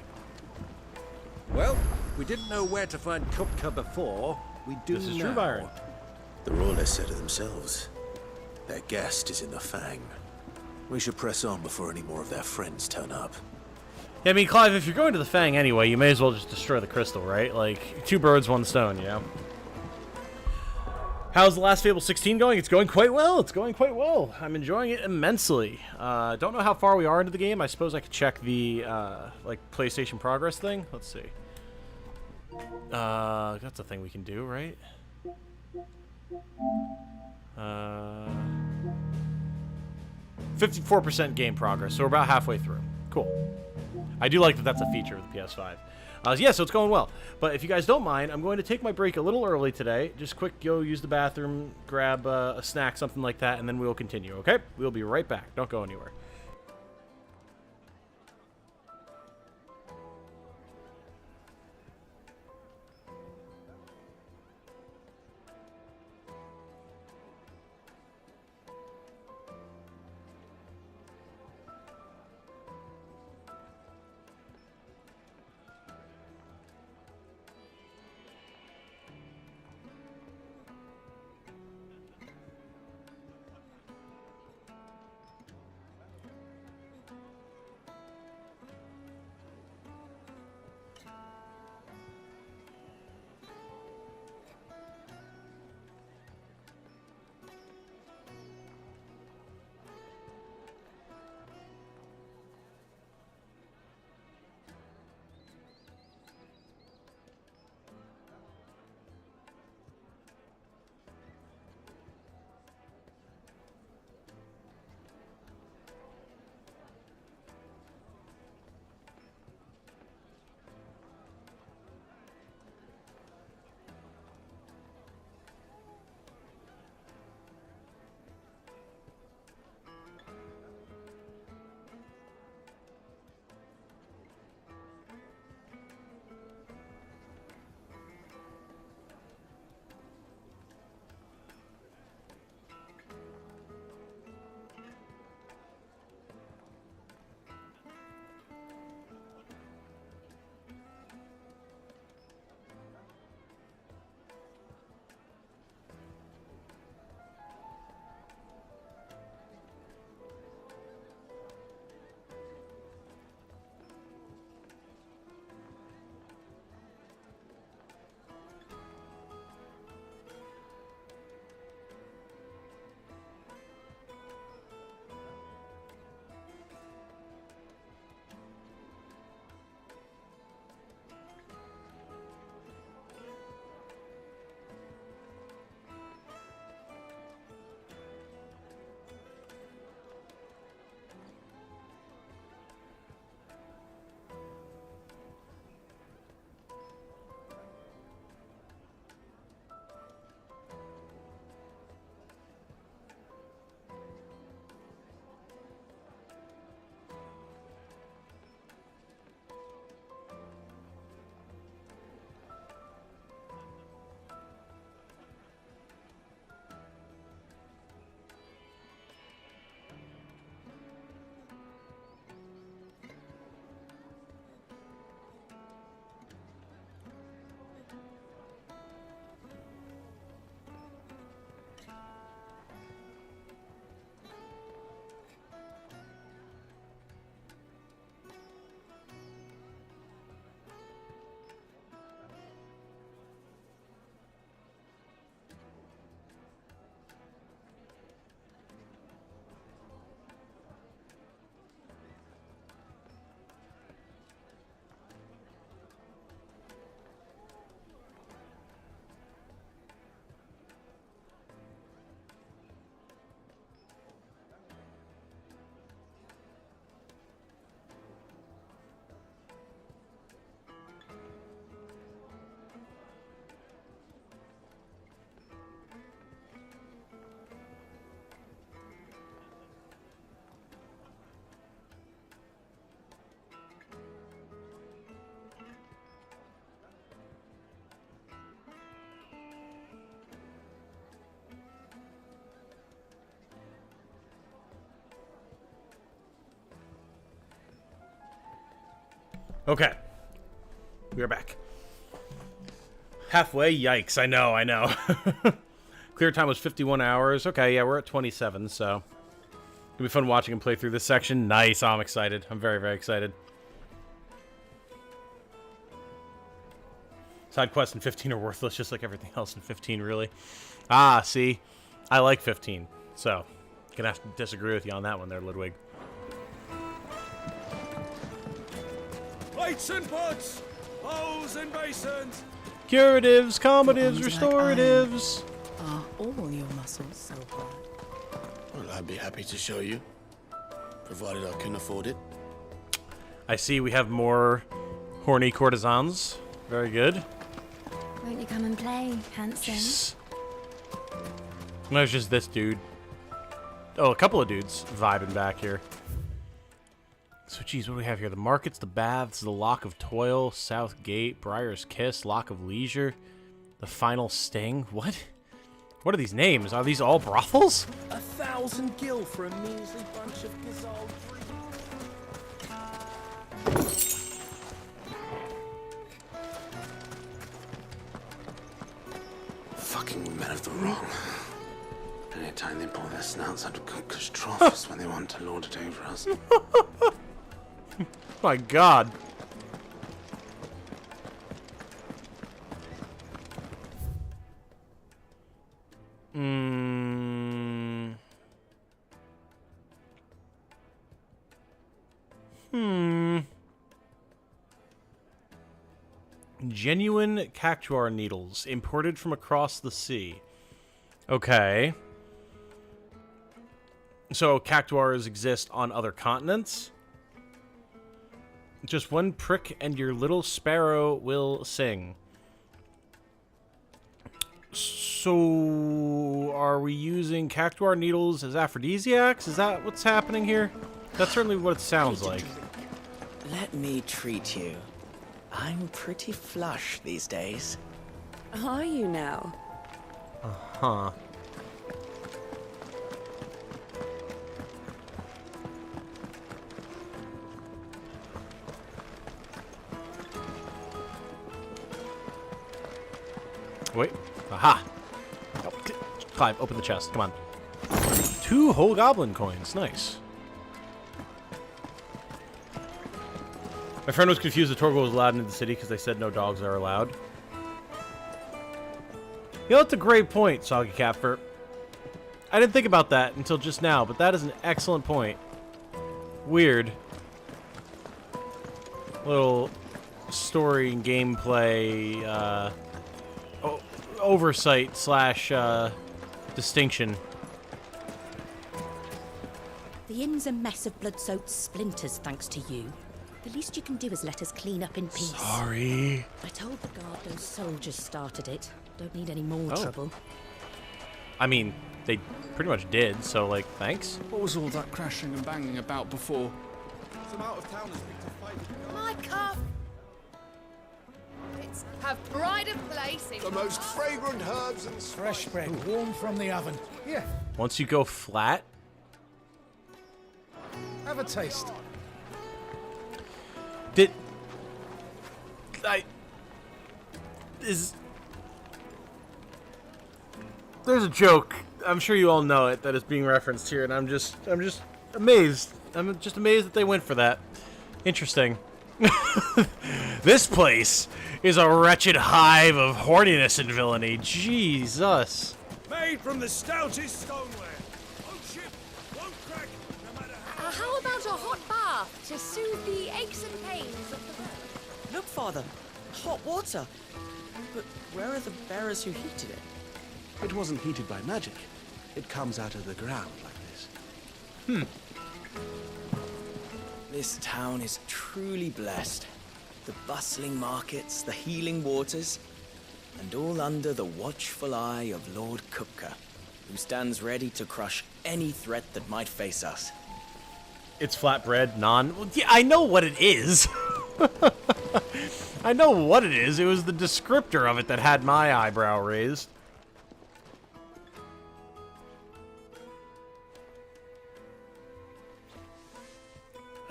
Speaker 4: Well, we didn't know where to find Kupka before. We do
Speaker 1: This is
Speaker 4: now.
Speaker 1: true, Byron.
Speaker 3: The Royalists said it themselves. Their guest is in the Fang. We should press on before any more of their friends turn up.
Speaker 1: Yeah, I mean, Clive, if you're going to the Fang anyway, you may as well just destroy the crystal, right? Like, 2 birds, 1 stone, you know? How's the last Fable 16 going? It's going quite well. It's going quite well. I'm enjoying it immensely. Don't know how far we are into the game. I suppose I could check the, like, PlayStation Progress thing. Let's see. That's a thing we can do, right? 54% game progress, so we're about halfway through. Cool. I do like that that's a feature of the PS5. Yeah, so it's going well. But if you guys don't mind, I'm going to take my break a little early today. Just quick, go use the bathroom, grab a snack, something like that, and then we'll continue, okay? We'll be right back. Don't go anywhere. Okay. We are back. Halfway? Yikes. I know. Clear time was 51 hours. Okay, yeah, we're at 27, so... It'll be fun watching him play through this section. Nice. Oh, I'm excited. I'm very, very excited. Side quests in 15 are worthless, just like everything else in 15, really. Ah, see? I like 15, so... Gonna have to disagree with you on that one there, Ludwig.
Speaker 14: Plates and pots! Bowls and basins!
Speaker 1: Curatives, combatives, restoratives!
Speaker 5: Are all your muscles so hard?
Speaker 10: Well, I'd be happy to show you, provided I can afford it.
Speaker 1: I see we have more horny courtesans. Very good.
Speaker 6: Won't you come and play, handsome?
Speaker 1: Jeez. No, it's just this dude. Oh, a couple of dudes vibing back here. So, geez, what do we have here? The markets, the baths, the Lock of Toil, South Gate, Briar's Kiss, Lock of Leisure, the Final Sting. What? What are these names? Are these all brothels?
Speaker 3: 1,000 gil for a measly bunch of gazelle
Speaker 10: Fucking men of the wrong. Anytime they pull their snouts out of cookers' troughs when they want to lord it over us.
Speaker 1: My God. Genuine cactuar needles imported from across the sea. Okay. So cactuars exist on other continents? Just one prick and your little sparrow will sing. So, are we using cactuar needles as aphrodisiacs? Is that what's happening here? That's certainly what it sounds like.
Speaker 16: Let me treat you. I'm pretty flush these days.
Speaker 17: Are you now?
Speaker 1: Uh-huh. Wait. Aha! Oh, climb, open the chest. Come on. 2 whole goblin coins. Nice. My friend was confused that Torgal was allowed into the city because they said no dogs are allowed. You know, that's a great point, Soggy Catfur. I didn't think about that until just now, but that is an excellent point. Weird. Little story and gameplay, oversight slash distinction.
Speaker 11: The inn's a mess of blood-soaked splinters, thanks to you. The least you can do is let us clean up in peace.
Speaker 1: Sorry.
Speaker 11: I told the guard those soldiers started it. Don't need any more trouble.
Speaker 1: I mean, they pretty much did, so, like, thanks.
Speaker 18: What was all that crashing and banging about before?
Speaker 19: Some out-of-towners picked a fight.
Speaker 12: My cup! It's have pride of place in
Speaker 19: The most fragrant herbs and
Speaker 3: fresh bread, warm from the oven. Here,
Speaker 1: Once you go flat,
Speaker 3: have a taste.
Speaker 1: There's a joke. I'm sure you all know it that is being referenced here, and I'm just amazed. I'm just amazed that they went for that. Interesting. This place is a wretched hive of horniness and villainy. Jesus.
Speaker 14: Made from the stoutest stoneware. Won't chip, won't crack, no matter how...
Speaker 12: How about a hot bath to soothe the aches and pains of the burn?
Speaker 16: Look, Father, hot water. But where are the bearers who heated it?
Speaker 10: It wasn't heated by magic. It comes out of the ground like this.
Speaker 16: This town is truly blessed. The bustling markets, the healing waters, and all under the watchful eye of Lord Kupka, who stands ready to crush any threat that might face us.
Speaker 1: It's flatbread, well, yeah, I know what it is. I know what it is. It was the descriptor of it that had my eyebrow raised.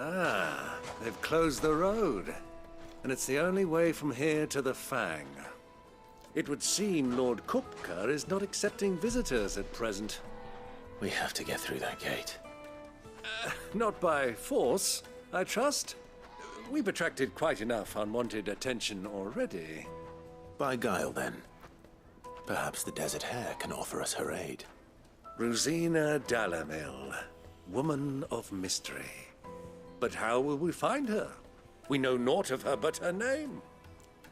Speaker 4: Ah, they've closed the road. and it's the only way from here to the Fang. It would seem Lord Kupka is not accepting visitors at present.
Speaker 3: We have to get through that gate.
Speaker 4: Not by force, I trust. We've attracted quite enough unwanted attention already.
Speaker 3: By guile, then. Perhaps the Desert Hare can offer us her aid.
Speaker 4: Rosina Dalimil, woman of mystery. But how will we find her? We know naught of her but her name.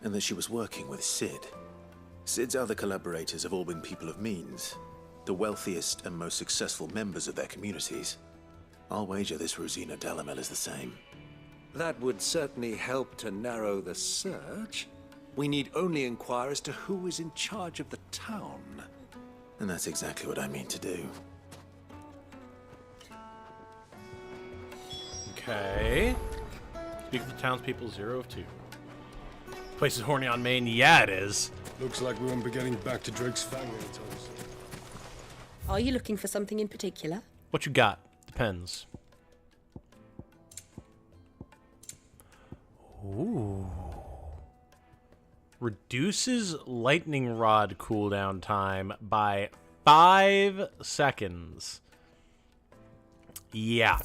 Speaker 3: And that she was working with Sid. Sid's other collaborators have all been people of means, the wealthiest and most successful members of their communities. I'll wager this Rosina Dalimil is the same.
Speaker 4: That would certainly help to narrow the search. We need only inquire as to who is in charge of the town.
Speaker 3: And that's exactly what I mean to do.
Speaker 1: Okay. Speak of the townspeople, 0 of 2. Place is horny on Maine. Yeah, it is.
Speaker 20: Looks like we won't be getting back to Drake's Fang anytime soon.
Speaker 11: Are you looking for something in particular?
Speaker 1: What you got? Depends. Ooh. Reduces lightning rod cooldown time by 5 seconds. Yeah.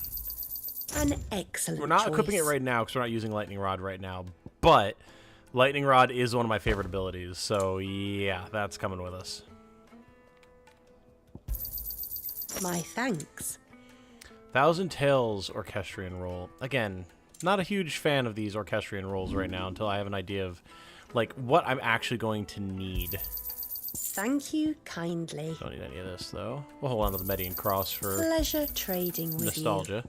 Speaker 11: An excellent
Speaker 1: We're not
Speaker 11: choice.
Speaker 1: equipping it right now because we're not using lightning rod right now, but lightning rod is one of my favorite abilities, so yeah, that's coming with us.
Speaker 11: My thanks.
Speaker 1: Thousand Tales Orchestrion roll. Again, not a huge fan of these Orchestrion rolls right now until I have an idea of like what I'm actually going to need.
Speaker 11: Thank you kindly.
Speaker 1: Don't need any of this though. We'll hold on to the Median Cross for
Speaker 11: Pleasure trading with
Speaker 1: nostalgia.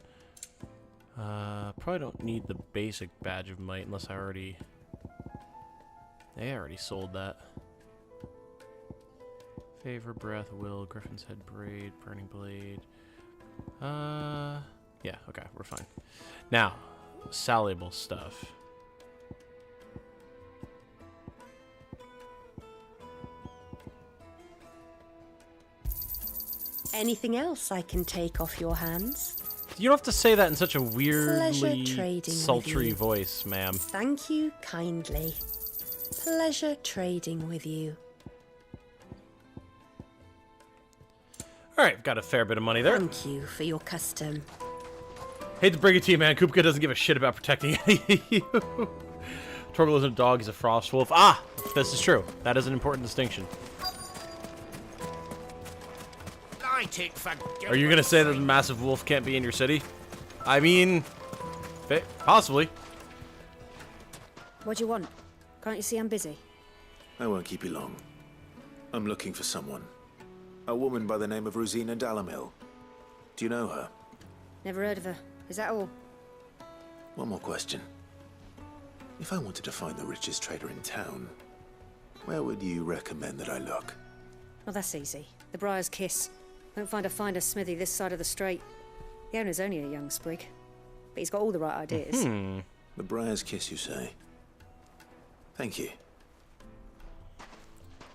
Speaker 1: Probably don't need the basic Badge of Might unless I already... I already sold that. Favor, Breath, Will, Griffin's Head Braid, Burning Blade. Yeah, okay, we're fine. Now, salable stuff.
Speaker 11: Anything else I can take off your hands?
Speaker 1: You don't have to say that in such a
Speaker 11: Pleasure
Speaker 1: weirdly
Speaker 11: trading
Speaker 1: sultry
Speaker 11: with you.
Speaker 1: voice, ma'am.
Speaker 11: Thank you kindly. Pleasure trading with you.
Speaker 1: Alright, got a fair bit of money there.
Speaker 11: Thank you for your custom.
Speaker 1: Hate to bring it to you, man. Kupka doesn't give a shit about protecting you. Torgal isn't a dog, he's a frost wolf. Ah! This is true. That is an important distinction. Are you gonna say that the massive wolf can't be in your city? I mean, possibly.
Speaker 21: What do you want? Can't you see I'm busy?
Speaker 3: I won't keep you long. I'm looking for someone. A woman by the name of Rosina Dalimil. Do you know her?
Speaker 21: Never heard of her. Is that all?
Speaker 3: One more question. If I wanted to find the richest trader in town, where would you recommend that I look?
Speaker 21: Well, that's easy. The Briar's Kiss. Won't find a finer smithy this side of the strait. The owner's only a young sprig, but he's got all the right ideas.
Speaker 3: The Briar's Kiss, you say? Thank you.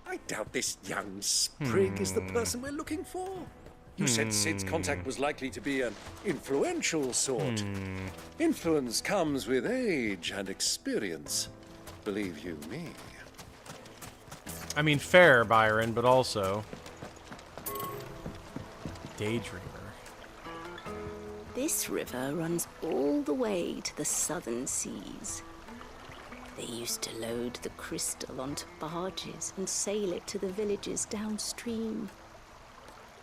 Speaker 4: I doubt this young sprig is the person we're looking for. You said Sid's contact was likely to be an influential sort. Influence comes with age and experience, believe you me.
Speaker 1: I mean, fair, Byron, but also... Daydreamer.
Speaker 22: This river runs all the way to the southern seas. They used to load the crystal onto barges and sail it to the villages downstream.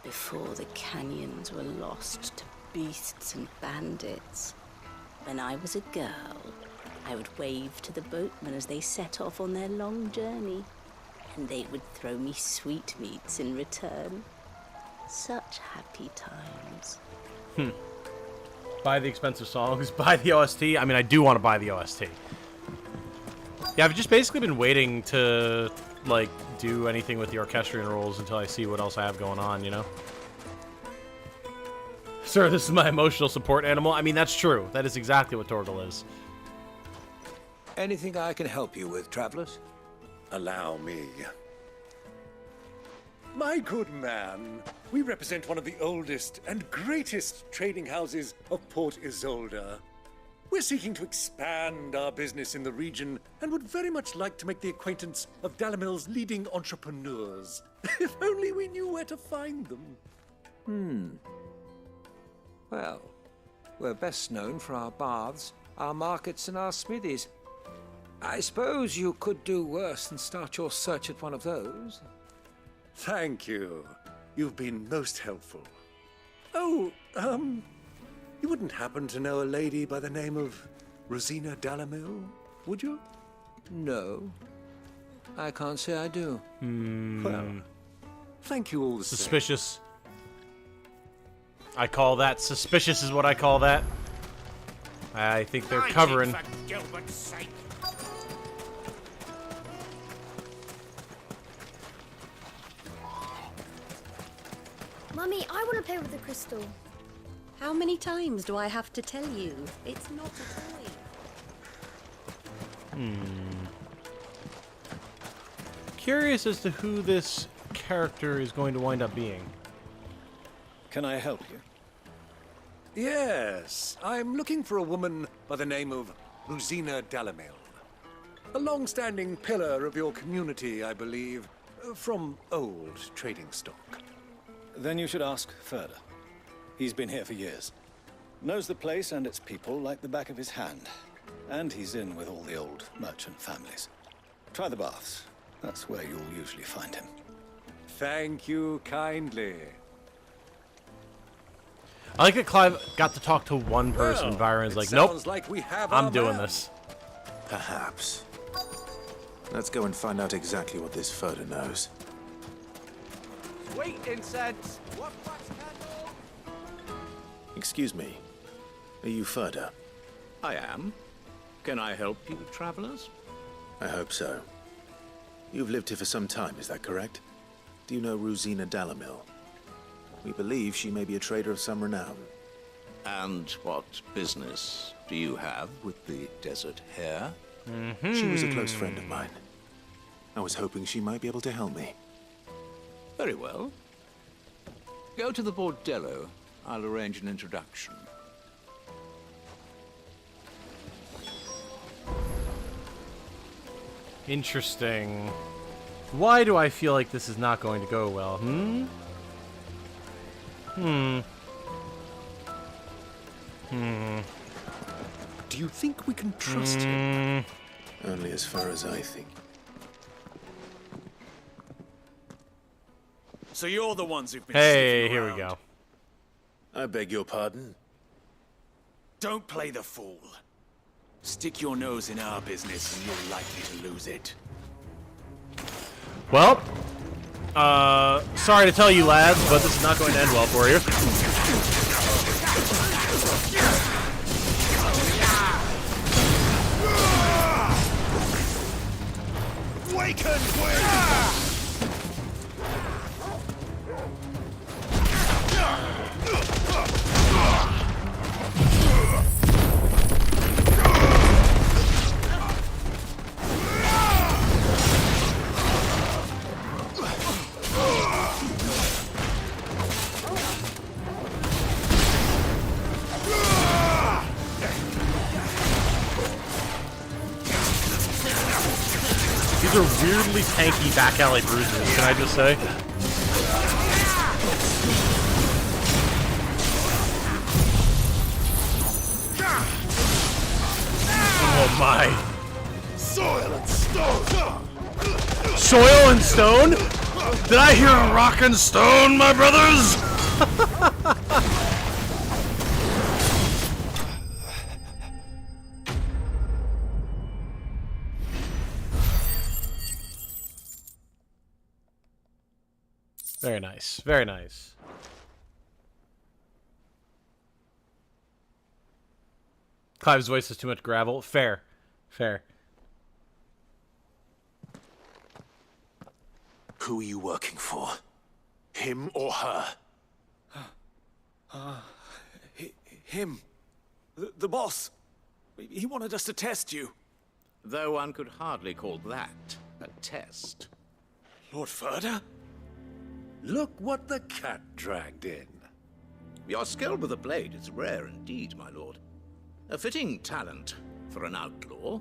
Speaker 22: Before the canyons were lost to beasts and bandits. When I was a girl, I would wave to the boatmen as they set off on their long journey, and they would throw me sweetmeats in return. Such happy times.
Speaker 1: Buy the expensive songs, buy the OST. I mean, I do want to buy the OST. Yeah, I've just basically been waiting to, like, do anything with the Orchestrion rolls until I see what else I have going on, you know? Sir, this is my emotional support animal. I mean, that's true. That is exactly what Torgal is.
Speaker 4: Anything I can help you with, travelers? Allow me. My good man, we represent one of the oldest and greatest trading houses of Port Isolde. We're seeking to expand our business in the region and would very much like to make the acquaintance of Dalimil's leading entrepreneurs. If only we knew where to find them.
Speaker 7: Well, we're best known for our baths, our markets, and our smithies. I suppose you could do worse than start your search at one of those.
Speaker 4: Thank you. You've been most helpful. Oh, you wouldn't happen to know a lady by the name of Rosina Dalimil, would you?
Speaker 7: No. I can't say I do.
Speaker 4: Well, thank you all the same.
Speaker 1: Suspicious. I call that suspicious is what I call that. I think they're covering.
Speaker 8: For Gilbert's sake.
Speaker 6: Mummy, I want to play with the crystal.
Speaker 23: How many times do I have to tell you? It's not a toy.
Speaker 1: Curious as to who this character is going to wind up being.
Speaker 24: Can I help you?
Speaker 4: Yes, I'm looking for a woman by the name of Rosina Dalimil. A long-standing pillar of your community, I believe, from old trading stock.
Speaker 24: Then you should ask Furder. He's been here for years. Knows the place and its people like the back of his hand. And he's in with all the old merchant families. Try the baths. That's where you'll usually find him.
Speaker 4: Thank you kindly.
Speaker 1: I like that Clive got to talk to one person.
Speaker 4: Well,
Speaker 1: Byron's
Speaker 4: it
Speaker 1: like, nope,
Speaker 4: sounds like we have
Speaker 1: I'm
Speaker 4: our
Speaker 1: doing
Speaker 4: man.
Speaker 1: this.
Speaker 3: Perhaps. Let's go and find out exactly what this Furder knows.
Speaker 9: Sweet incense.
Speaker 3: Excuse me. Are you Furder?
Speaker 25: I am. Can I help you, travelers?
Speaker 3: I hope so. You've lived here for some time, is that correct? Do you know Rosina Dalimil? We believe she may be a trader of some renown.
Speaker 25: And what business do you have with the desert hare?
Speaker 3: She was a close friend of mine. I was hoping she might be able to help me.
Speaker 25: Very well. Go to the bordello. I'll arrange an introduction.
Speaker 1: Interesting. Why do I feel like this is not going to go well?
Speaker 4: Do you think we can trust him?
Speaker 3: Only as far as I think.
Speaker 26: So you're the ones who've been
Speaker 1: Hey,
Speaker 26: sniffing
Speaker 1: here we
Speaker 26: around.
Speaker 1: go.
Speaker 3: I beg your pardon?
Speaker 26: Don't play the fool. Stick your nose in our business and you're likely to lose it.
Speaker 1: Well, sorry to tell you, lads, but this is not going to end well for you.
Speaker 8: Waken,
Speaker 1: These are weirdly tanky back alley bruisers, can I just say? Oh my.
Speaker 8: Soil and stone.
Speaker 1: Soil and stone? Did I hear a rock and stone, my brothers? Very nice. Very nice. Clive's voice has too much gravel. Fair. Fair.
Speaker 3: Who are you working for? Him or her?
Speaker 26: Him. The boss. He wanted us to test you.
Speaker 25: Though one could hardly call that a test.
Speaker 26: Lord Furder?
Speaker 4: Look what the cat dragged in.
Speaker 25: Your skill with the blade is rare indeed, my lord. A fitting talent for an outlaw.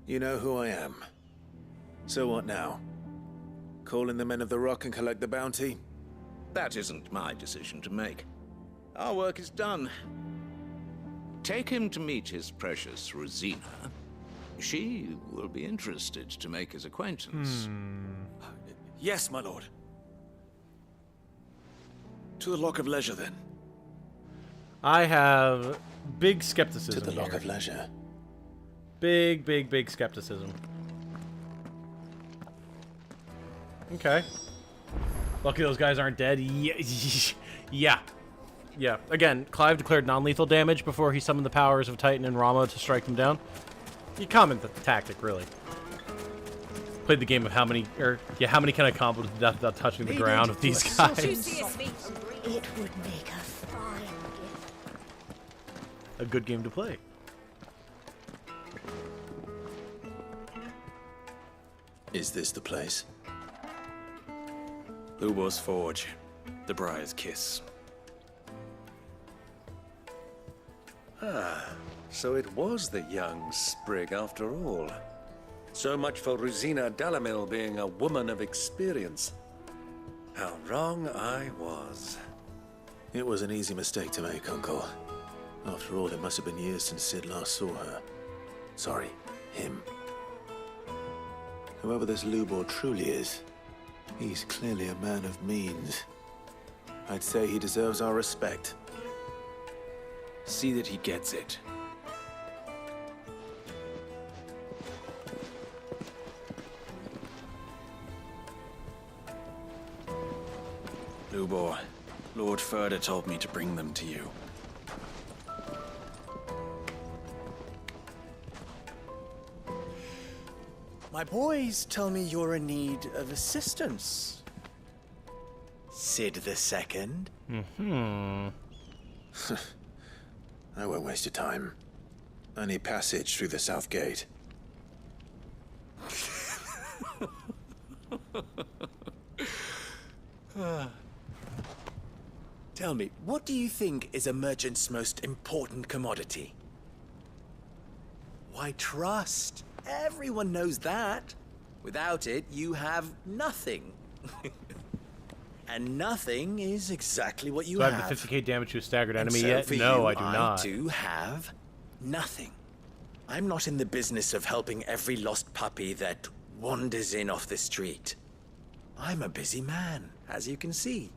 Speaker 3: You know who I am. So what now? Call in the Men of the Rock and collect the bounty?
Speaker 25: That isn't my decision to make. Our work is done. Take him to meet his precious Rosina. She will be interested to make his acquaintance.
Speaker 26: Yes, my lord. To the Lock of Leisure, then.
Speaker 1: I have big skepticism.
Speaker 3: To the Lock
Speaker 1: here.
Speaker 3: of Leisure.
Speaker 1: Big skepticism. Okay. Lucky those guys aren't dead. Yeah. Again, Clive declared non-lethal damage before he summoned the powers of Titan and Rama to strike them down. You comment the tactic, really. Played the game of how many can I combo to death without touching the ground with these guys.
Speaker 21: It would make a fine gift.
Speaker 1: A good game to play.
Speaker 3: Is this the place?
Speaker 26: Lubor's Forge. The Briar's Kiss.
Speaker 4: So it was the young sprig after all. So much for Rosina Dalimil being a woman of experience. How wrong I was.
Speaker 3: It was an easy mistake to make, Uncle. After all, it must have been years since Sid last saw her. Sorry, him. Whoever this Lubor truly is, he's clearly a man of means. I'd say he deserves our respect.
Speaker 26: See that he gets it. Lubor, Lord Furder told me to bring them to you.
Speaker 16: My boys tell me you're in need of assistance. Sid the Second.
Speaker 3: I won't waste your time. I need passage through the south gate.
Speaker 16: Tell me, what do you think is a merchant's most important commodity? Why, trust. Everyone knows that. Without it, you have nothing. And nothing is exactly what you
Speaker 1: Do I
Speaker 16: have.
Speaker 1: have the 50k damage to a staggered enemy
Speaker 16: So
Speaker 1: yet?
Speaker 16: for
Speaker 1: No,
Speaker 16: you,
Speaker 1: I do not.
Speaker 16: I do have nothing. I'm not in the business of helping every lost puppy that wanders in off the street. I'm a busy man, as you can see.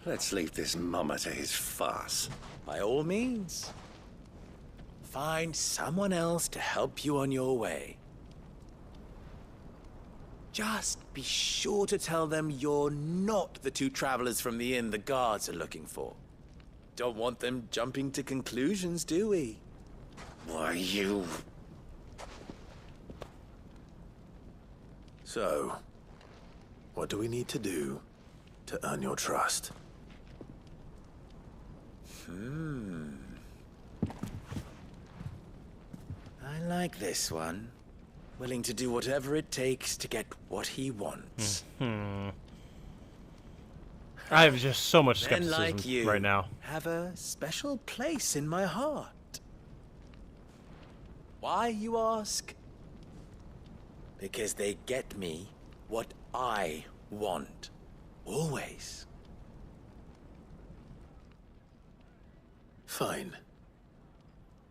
Speaker 4: Let's leave this mummer to his farce.
Speaker 16: By all means. Find someone else to help you on your way. Just be sure to tell them you're not the two travelers from the inn the guards are looking for. Don't want them jumping to conclusions, do we?
Speaker 4: Why, you...
Speaker 3: So, what do we need to do to earn your trust?
Speaker 16: I like this one. Willing to do whatever it takes to get what he wants.
Speaker 1: I have just so much
Speaker 16: Men
Speaker 1: skepticism
Speaker 16: like you
Speaker 1: right now.
Speaker 16: have a special place in my heart. Why, you ask? Because they get me what I want. Always.
Speaker 3: Fine.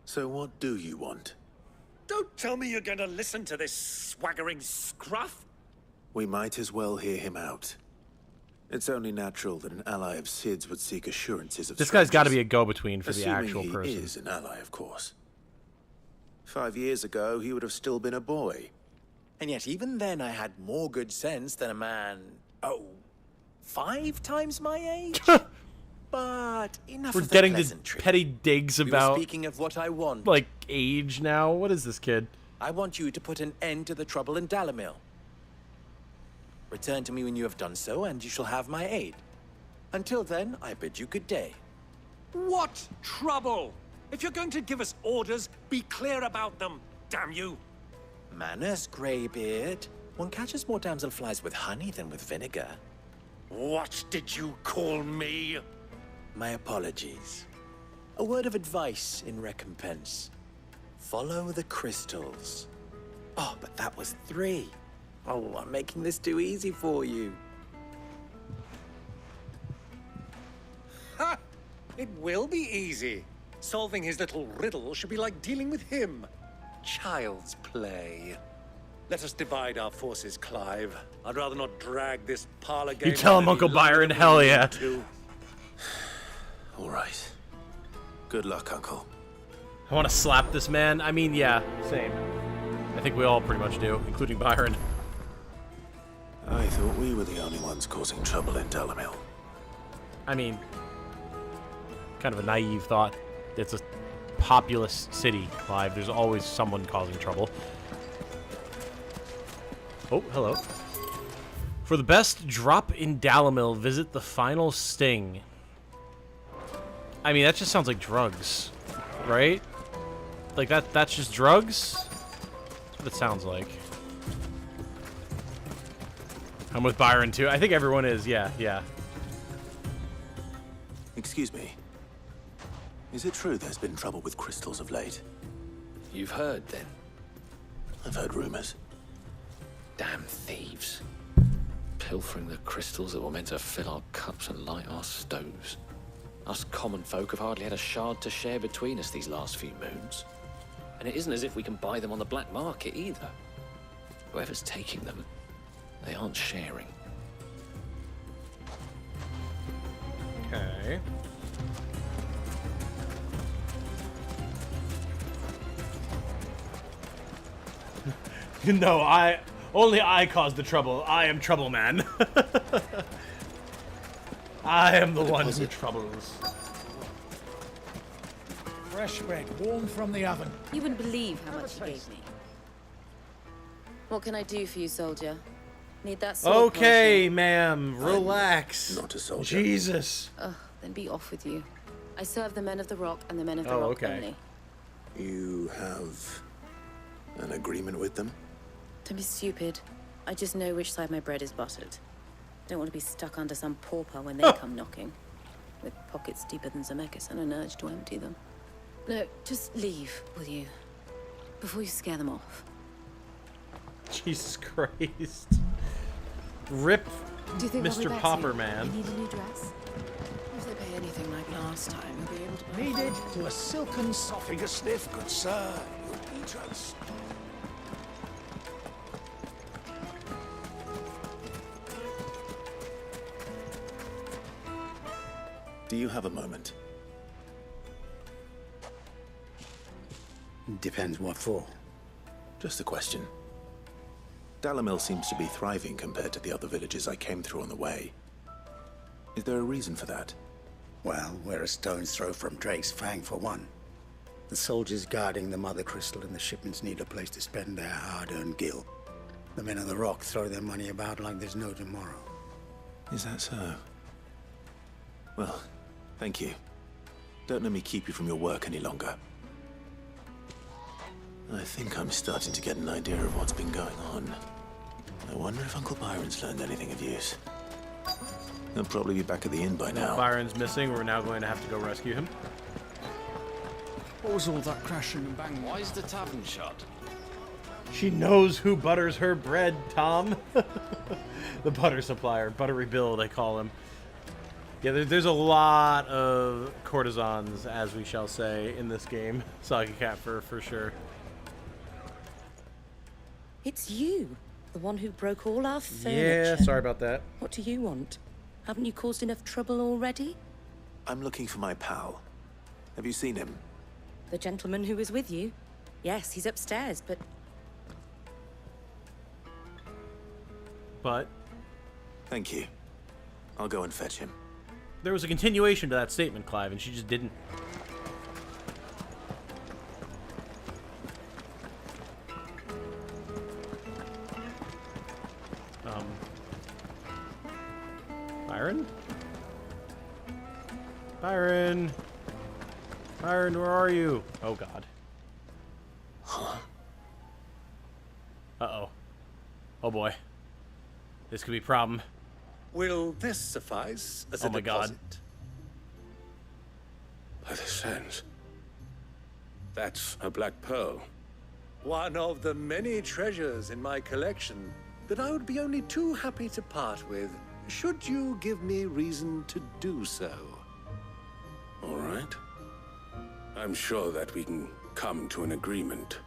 Speaker 3: So what do you want?
Speaker 4: Don't tell me you're going to listen to this swaggering scruff.
Speaker 3: We might as well hear him out. It's only natural that an ally of Sid's would seek assurances of
Speaker 1: This guy's got to
Speaker 3: strangers.
Speaker 1: be a go-between for the
Speaker 3: Assuming
Speaker 1: actual
Speaker 3: he
Speaker 1: person.
Speaker 3: is an ally, of course. 5 years ago, he would have still been a boy.
Speaker 16: And yet even then I had more good sense than a man, 5 times my age? But enough
Speaker 1: We're
Speaker 16: of the
Speaker 1: getting to
Speaker 16: pleasantry.
Speaker 1: petty digs
Speaker 16: We were
Speaker 1: about,
Speaker 16: speaking of what I want.
Speaker 1: like, age now. What is this kid?
Speaker 16: I want you to put an end to the trouble in Dalimil. Return to me when you have done so, and you shall have my aid. Until then, I bid you good day.
Speaker 4: What trouble? If you're going to give us orders, be clear about them, damn you.
Speaker 16: Manners, Greybeard. One catches more damselflies with honey than with vinegar.
Speaker 4: What did you call me?
Speaker 16: My apologies.
Speaker 3: A word of advice in recompense. Follow the crystals. Oh, but that was 3. Oh, I'm making this too easy for you.
Speaker 4: Ha! It will be easy. Solving his little riddle should be like dealing with him. Child's play. Let us divide our forces, Clive. I'd rather not drag this parlor game.
Speaker 1: You tell him, Uncle Byron, hell yeah.
Speaker 3: All right. Good luck, Uncle.
Speaker 1: I want to slap this man. I mean, yeah, same. I think we all pretty much do, including Byron.
Speaker 3: I thought we were the only ones causing trouble in Dalimil.
Speaker 1: I mean, kind of a naive thought. It's a populous city, Clive. There's always someone causing trouble. Oh, hello. For the best drop in Dalimil, visit the final sting. I mean, that just sounds like drugs, right? Like that's just drugs? That's what it sounds like. I'm with Byron too. I think everyone is, yeah.
Speaker 3: Excuse me. Is it true there's been trouble with crystals of late?
Speaker 2: You've heard, then?
Speaker 3: I've heard rumors.
Speaker 2: Damn thieves. Pilfering the crystals that were meant to fill our cups and light our stoves. Us common folk have hardly had a shard to share between us these last few moons. And it isn't as if we can buy them on the black market either. Whoever's taking them, they aren't sharing.
Speaker 1: Okay. No, only I caused the trouble. I am Trouble Man. I am the one who troubles.
Speaker 5: Fresh bread, warm from the oven.
Speaker 11: You wouldn't believe how much he gave me. What can I do for you, soldier? Need that sword
Speaker 1: Okay, ma'am, relax.
Speaker 3: Not a soldier.
Speaker 1: Jesus.
Speaker 11: Ugh, then be off with you. I serve the men of the rock and the men of the rock only.
Speaker 3: You have an agreement with them?
Speaker 11: Don't be stupid. I just know which side my bread is buttered. Don't want to be stuck under some pauper when they come knocking. With pockets deeper than Zemeckis and an urge to empty them. No, just leave, will you? Before you scare them off.
Speaker 1: Jesus Christ. Rip
Speaker 11: Do you think they'll be
Speaker 1: Mr.
Speaker 11: back
Speaker 1: Popper,
Speaker 11: soon?
Speaker 1: man.
Speaker 11: You need a new dress? If they pay anything like last time, you'll be able to...
Speaker 5: Needed to a silken soft.
Speaker 10: Figure stiff, good sir. You'll be trust.
Speaker 3: Do you have a moment?
Speaker 10: Depends what for.
Speaker 3: Just a question. Dalimil seems to be thriving compared to the other villages I came through on the way. Is there a reason for that?
Speaker 10: Well, we're a stone's throw from Drake's Fang, for one. The soldiers guarding the Mother Crystal and the shipments need a place to spend their hard-earned gil. The men of the Rock throw their money about like there's no tomorrow.
Speaker 3: Is that so? Well, thank you. Don't let me keep you from your work any longer. I think I'm starting to get an idea of what's been going on. I wonder if Uncle Byron's learned anything of use. He'll probably be back at the inn by now.
Speaker 1: Byron's missing. We're now going to have to go rescue him.
Speaker 5: What was all that crashing and banging?
Speaker 2: Why is the tavern shut?
Speaker 1: She knows who butters her bread, Tom. The butter supplier. Buttery Bill, they call him. Yeah, there's a lot of courtesans, as we shall say, in this game. Soggy Cat for sure.
Speaker 11: It's you, the one who broke all our furniture.
Speaker 1: Yeah, sorry about that.
Speaker 11: What do you want? Haven't you caused enough trouble already?
Speaker 3: I'm looking for my pal. Have you seen him?
Speaker 11: The gentleman who was with you? Yes, he's upstairs, but...
Speaker 1: But?
Speaker 3: Thank you. I'll go and fetch him.
Speaker 1: There was a continuation to that statement, Clive, and she just didn't. Byron? Byron? Byron, where are you? Oh, God.
Speaker 3: Huh?
Speaker 1: Uh-oh. Oh, boy. This could be a problem.
Speaker 4: Will this suffice as a
Speaker 1: Oh my God.
Speaker 4: deposit?
Speaker 20: This ends. That's a black pearl.
Speaker 4: One of the many treasures in my collection that I would be only too happy to part with, should you give me reason to do so.
Speaker 20: All right. I'm sure that we can come to an agreement,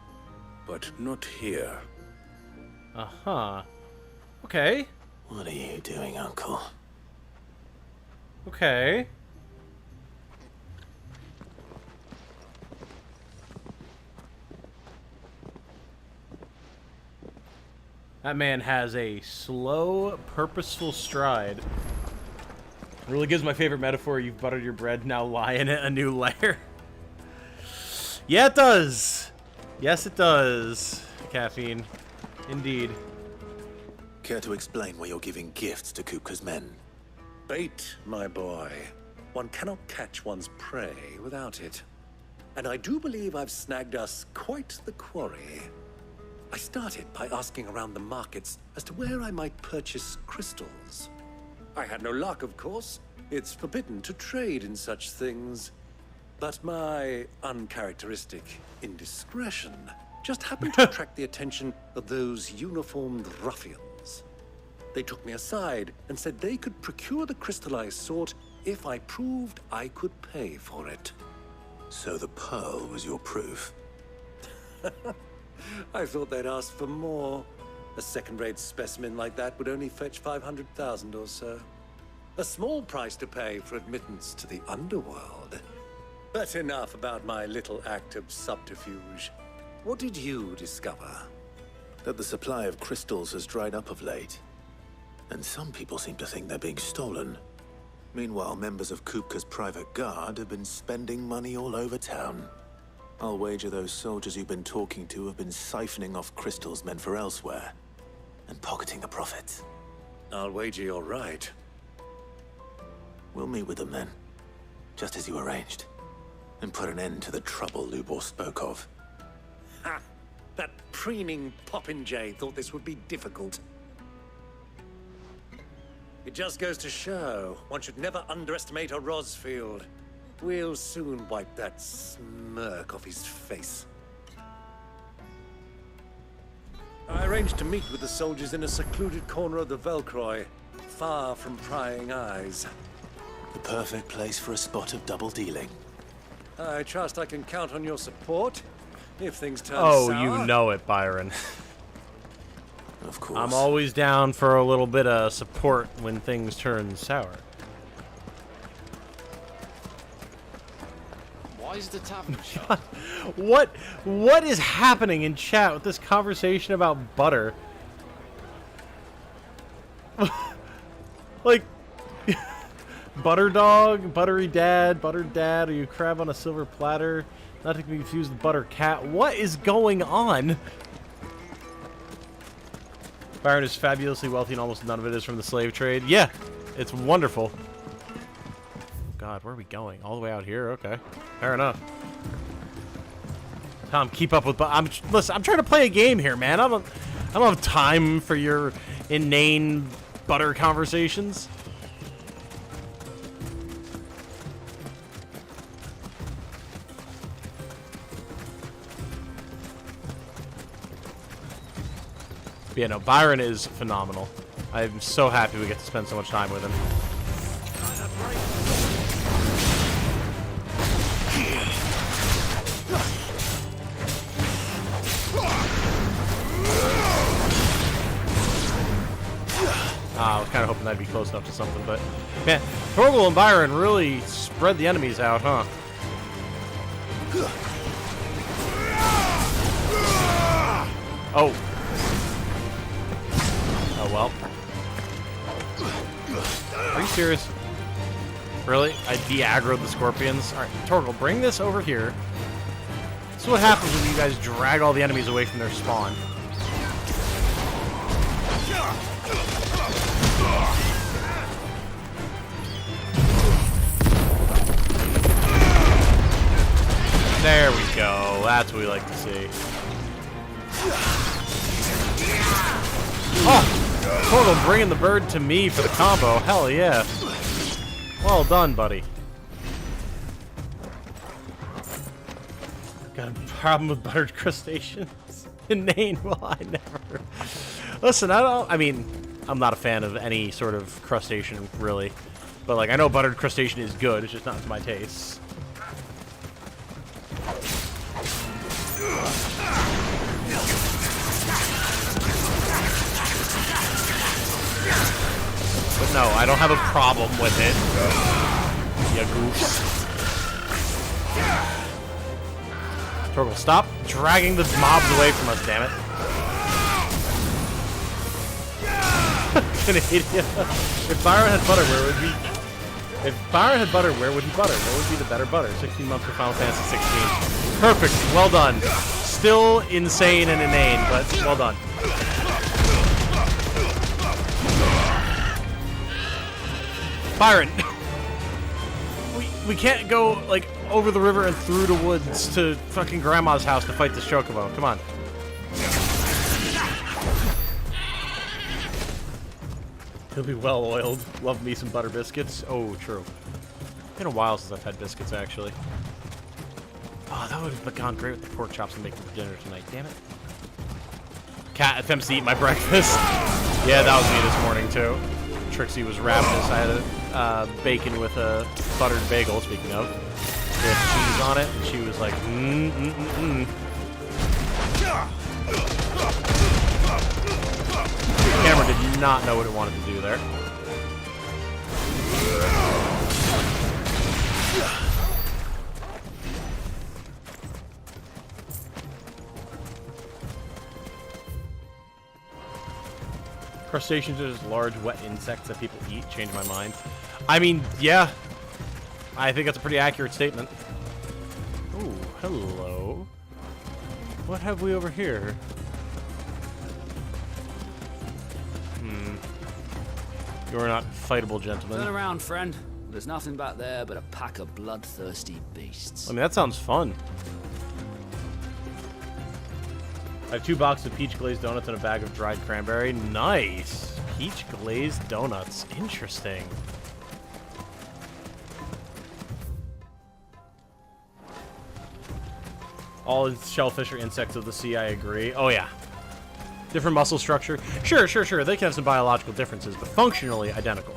Speaker 20: but not here.
Speaker 1: Uh-huh. Okay.
Speaker 3: What are you doing, Uncle?
Speaker 1: Okay. That man has a slow, purposeful stride. Really gives my favorite metaphor, you've buttered your bread, now lie in it a new layer. Yeah, it does. Yes, it does. Caffeine. Indeed.
Speaker 3: Care to explain why you're giving gifts to Kupka's men?
Speaker 4: Bait, my boy. One cannot catch one's prey without it. And I do believe I've snagged us quite the quarry. I started by asking around the markets as to where I might purchase crystals. I had no luck, of course. It's forbidden to trade in such things. But my uncharacteristic indiscretion just happened to attract the attention of those uniformed ruffians. They took me aside and said they could procure the crystal I sought if I proved I could pay for it.
Speaker 3: So the pearl was your proof?
Speaker 4: I thought they'd ask for more. A second-rate specimen like that would only fetch 500,000 or so. A small price to pay for admittance to the underworld. But enough about my little act of subterfuge. What did you discover?
Speaker 3: That the supply of crystals has dried up of late. And some people seem to think they're being stolen. Meanwhile, members of Kupka's private guard have been spending money all over town. I'll wager those soldiers you've been talking to have been siphoning off crystals meant for elsewhere, and pocketing the profits.
Speaker 4: I'll wager you're right.
Speaker 3: We'll meet with them then, just as you arranged, and put an end to the trouble Lubor spoke of.
Speaker 4: Ha! That preening popinjay thought this would be difficult. It just goes to show, one should never underestimate a Rosfield. We'll soon wipe that smirk off his face. I arranged to meet with the soldiers in a secluded corner of the Velcroy, far from prying eyes.
Speaker 3: The perfect place for a spot of double dealing.
Speaker 4: I trust I can count on your support if things turn
Speaker 1: sour. You know it, Byron.
Speaker 3: Of course.
Speaker 1: I'm always down for a little bit of support when things turn sour.
Speaker 2: Why is the tavern shut?
Speaker 1: What is happening in chat with this conversation about butter? Like, butter dog, buttery dad, buttered dad, are you crab on a silver platter? Not to be confused with butter cat. What is going on? Byron is fabulously wealthy and almost none of it is from the slave trade. Yeah, it's wonderful. God, where are we going? All the way out here? Okay, fair enough. Tom, keep up with. Listen, I'm trying to play a game here, man. I don't have time for your inane butter conversations. But yeah, no, Byron is phenomenal. I'm so happy we get to spend so much time with him. I was kind of hoping that'd be close enough to something, but man, Torgal and Byron really spread the enemies out, huh? Oh. Oh well. Are you serious? Really? I de-aggroed the scorpions? Alright, Torgal, bring this over here. This is what happens when you guys drag all the enemies away from their spawn. There we go. That's what we like to see. Oh! Torgal bringing the bird to me for the combo. Hell yeah. Well done, buddy. Got a problem with buttered crustaceans? Inane? Well, I never. Listen, I mean, I'm not a fan of any sort of crustacean, really. But, like, I know buttered crustacean is good, it's just not to my taste. But no, I don't have a problem with it. Yeah, goose. Torgal, stop dragging the mobs away from us, damn it. Canadian. If Byron had butter, where would he... If Byron had butter, where would he butter? What would be the better butter? 16 months for Final Fantasy 16. Perfect. Well done. Still insane and inane, but well done. Byron. We can't go, like, over the river and through the woods to fucking Grandma's house to fight this chocobo. Come on. He'll be well oiled. Love me some butter biscuits. Oh, true. Been a while since I've had biscuits, actually. Oh, that would have gone great with the pork chops I'm making for dinner tonight. Damn it. Cat attempts to eat my breakfast. Yeah, that was me this morning, too. Trixie was ravenous. I had a bacon with a buttered bagel, speaking of. With cheese on it, and she was like, The camera did not know what it wanted to do there. Crustaceans are just large, wet insects that people eat. Change my mind. I mean, yeah. I think that's a pretty accurate statement. Ooh, hello. What have we over here? You're not fightable, gentlemen.
Speaker 13: Turn around, friend. There's nothing back there but a pack of bloodthirsty beasts.
Speaker 1: I mean, that sounds fun. I have 2 boxes of peach glazed donuts and a bag of dried cranberry. Nice! Peach glazed donuts. Interesting. All shellfish are insects of the sea, I agree. Oh, yeah. Different muscle structure. Sure. They can have some biological differences, but functionally identical.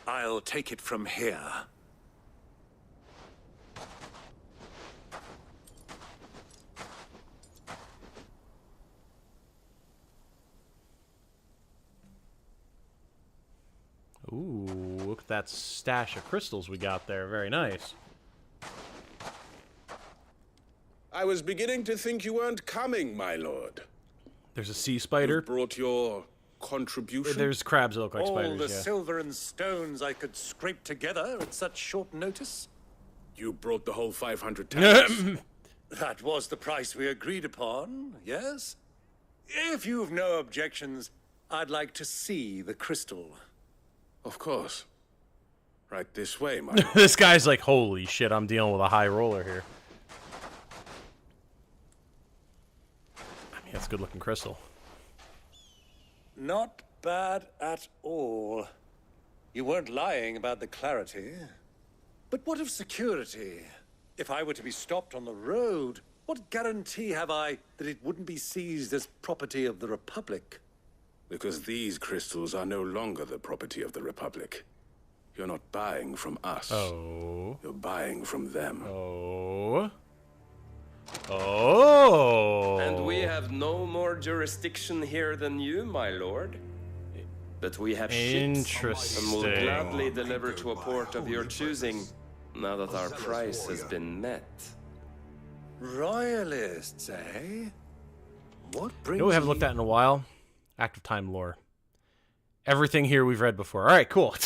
Speaker 4: I'll take it from here.
Speaker 1: Ooh, look at that stash of crystals we got there. Very nice.
Speaker 20: I was beginning to think you weren't coming, my lord.
Speaker 1: There's a sea spider.
Speaker 20: You brought your contribution?
Speaker 1: There's crabs that look like spiders,
Speaker 4: All the
Speaker 1: yeah.
Speaker 4: silver and stones I could scrape together at such short notice.
Speaker 20: You brought the whole 500 talents.
Speaker 4: That was the price we agreed upon, yes? If you've no objections, I'd like to see the crystal.
Speaker 20: Of course. Right this way, my lord.
Speaker 1: This guy's like, holy shit, I'm dealing with a high roller here. I mean, that's a good-looking crystal.
Speaker 4: Not bad at all. You weren't lying about the clarity. But what of security? If I were to be stopped on the road, what guarantee have I that it wouldn't be seized as property of the Republic?
Speaker 20: Because these crystals are no longer the property of the Republic. You're not buying from us.
Speaker 1: Oh.
Speaker 20: You're buying from them.
Speaker 1: Oh. Oh.
Speaker 14: And we have no more jurisdiction here than you, my lord. But we have ships and will gladly deliver to a port of your choosing, now that our price has been met.
Speaker 4: Royalists, eh? What brings
Speaker 1: You know what we haven't looked at in a while? Active time lore. Everything here we've read before. All right, cool.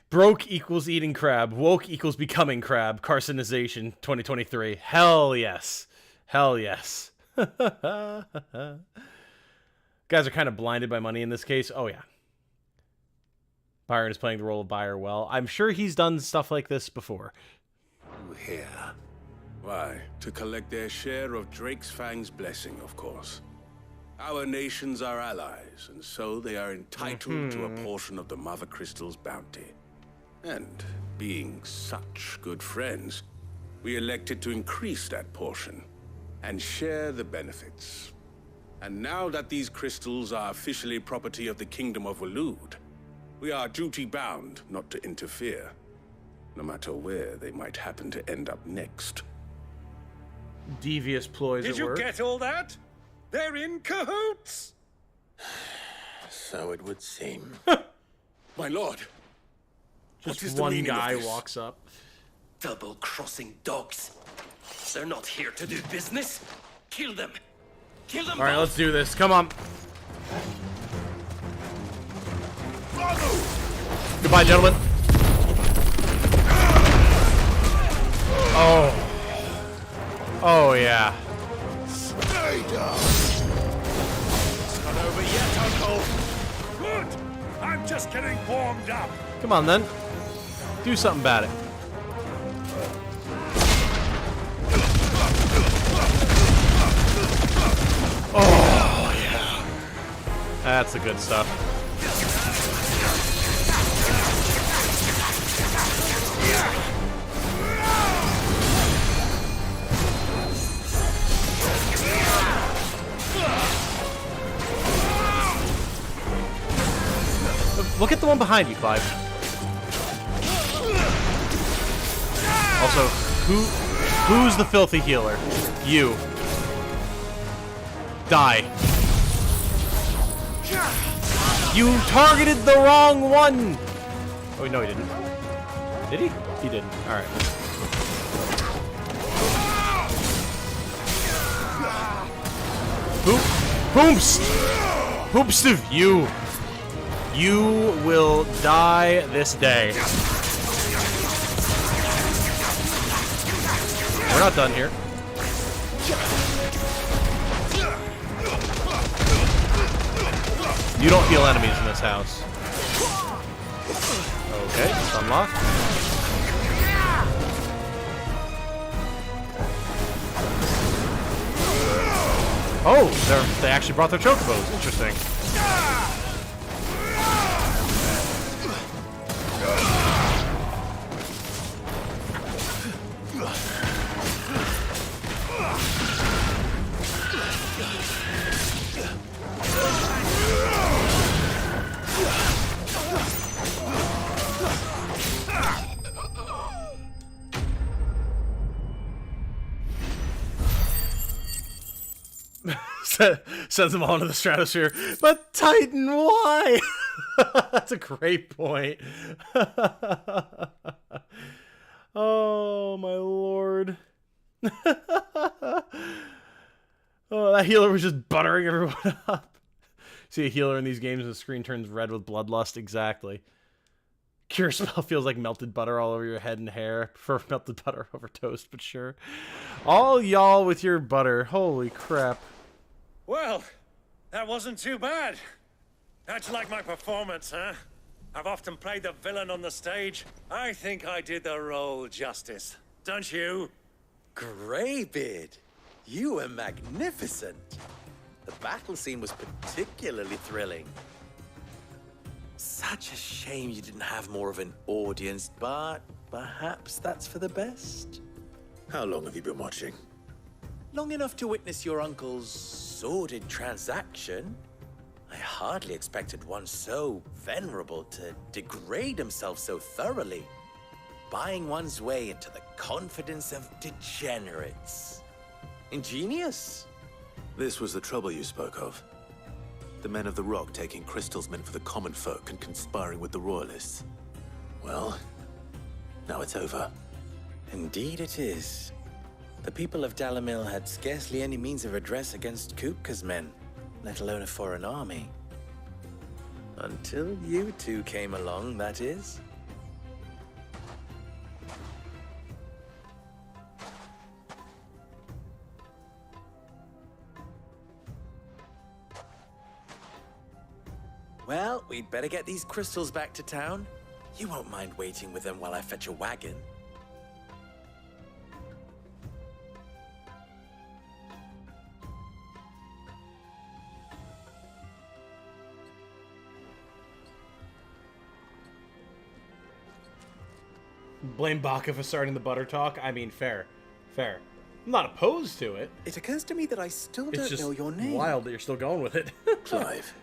Speaker 1: Broke equals eating crab. Woke equals becoming crab. Carcinization 2023. Hell yes. Hell yes. Guys are kind of blinded by money in this case. Oh, yeah. Byron is playing the role of buyer well. I'm sure he's done stuff like this before.
Speaker 20: Here. Why? To collect their share of Fang's blessing, of course. Our nations are allies, and so they are entitled to a portion of the Mother Crystal's bounty. And being such good friends, we elected to increase that portion and share the benefits. And now that these crystals are officially property of the Kingdom of Waloed, we are duty-bound not to interfere, no matter where they might happen to end up next.
Speaker 1: Devious ploys
Speaker 4: Did
Speaker 1: at
Speaker 4: you
Speaker 1: work.
Speaker 4: get all that? They're in cahoots!
Speaker 3: So it would seem.
Speaker 4: My lord!
Speaker 1: Just one guy walks up.
Speaker 14: Double-crossing dogs. They're not here to do business. Kill them. Kill them.
Speaker 1: All right, let's do this. Come on. Goodbye, gentlemen. Oh. Oh, yeah.
Speaker 8: Stay down.
Speaker 4: It's not over yet, Uncle. Good. I'm just getting warmed up.
Speaker 1: Come on, then. Do something about it. Oh, yeah. That's the good stuff. Look at the one behind you, Clive. Also, who's the filthy healer? You. Die. You targeted the wrong one! Oh, no, he didn't. Did he? He didn't. Alright. Boomst! Boomst! You will die this day. We're not done here. You don't feel enemies in this house. Okay, it's unlocked. Oh, they actually brought their chocobos. Interesting. Sends them all into the stratosphere. But Titan, why? That's a great point. Oh, my lord. Oh, that healer was just buttering everyone up. See a healer in these games and the screen turns red with bloodlust. Exactly. Cure spell feels like melted butter all over your head and hair. Prefer melted butter over toast, but sure. All y'all with your butter. Holy crap.
Speaker 4: Well, that wasn't too bad. How'd you like my performance, huh? I've often played the villain on the stage. I think I did the role justice. Don't you?
Speaker 16: Greybeard, you were magnificent. The battle scene was particularly thrilling. Such a shame you didn't have more of an audience, but perhaps that's for the best.
Speaker 3: How long have you been watching?
Speaker 16: Long enough to witness your uncle's sordid transaction. I hardly expected one so venerable to degrade himself so thoroughly, buying one's way into the confidence of degenerates. Ingenious.
Speaker 3: This was the trouble you spoke of. The men of the Rock taking crystals meant for the common folk and conspiring with the Royalists. Well, now it's over.
Speaker 16: Indeed it is. The people of Dalimil had scarcely any means of redress against Kupka's men, let alone a foreign army. Until you two came along, that is. Well, we'd better get these crystals back to town. You won't mind waiting with them while I fetch a wagon.
Speaker 1: Blame Baka for starting the butter talk. I mean, fair. Fair. I'm not opposed to it.
Speaker 16: It occurs to me that I still
Speaker 1: It's
Speaker 16: don't
Speaker 1: just
Speaker 16: know your name.
Speaker 1: wild that you're still going with it.
Speaker 16: Clive.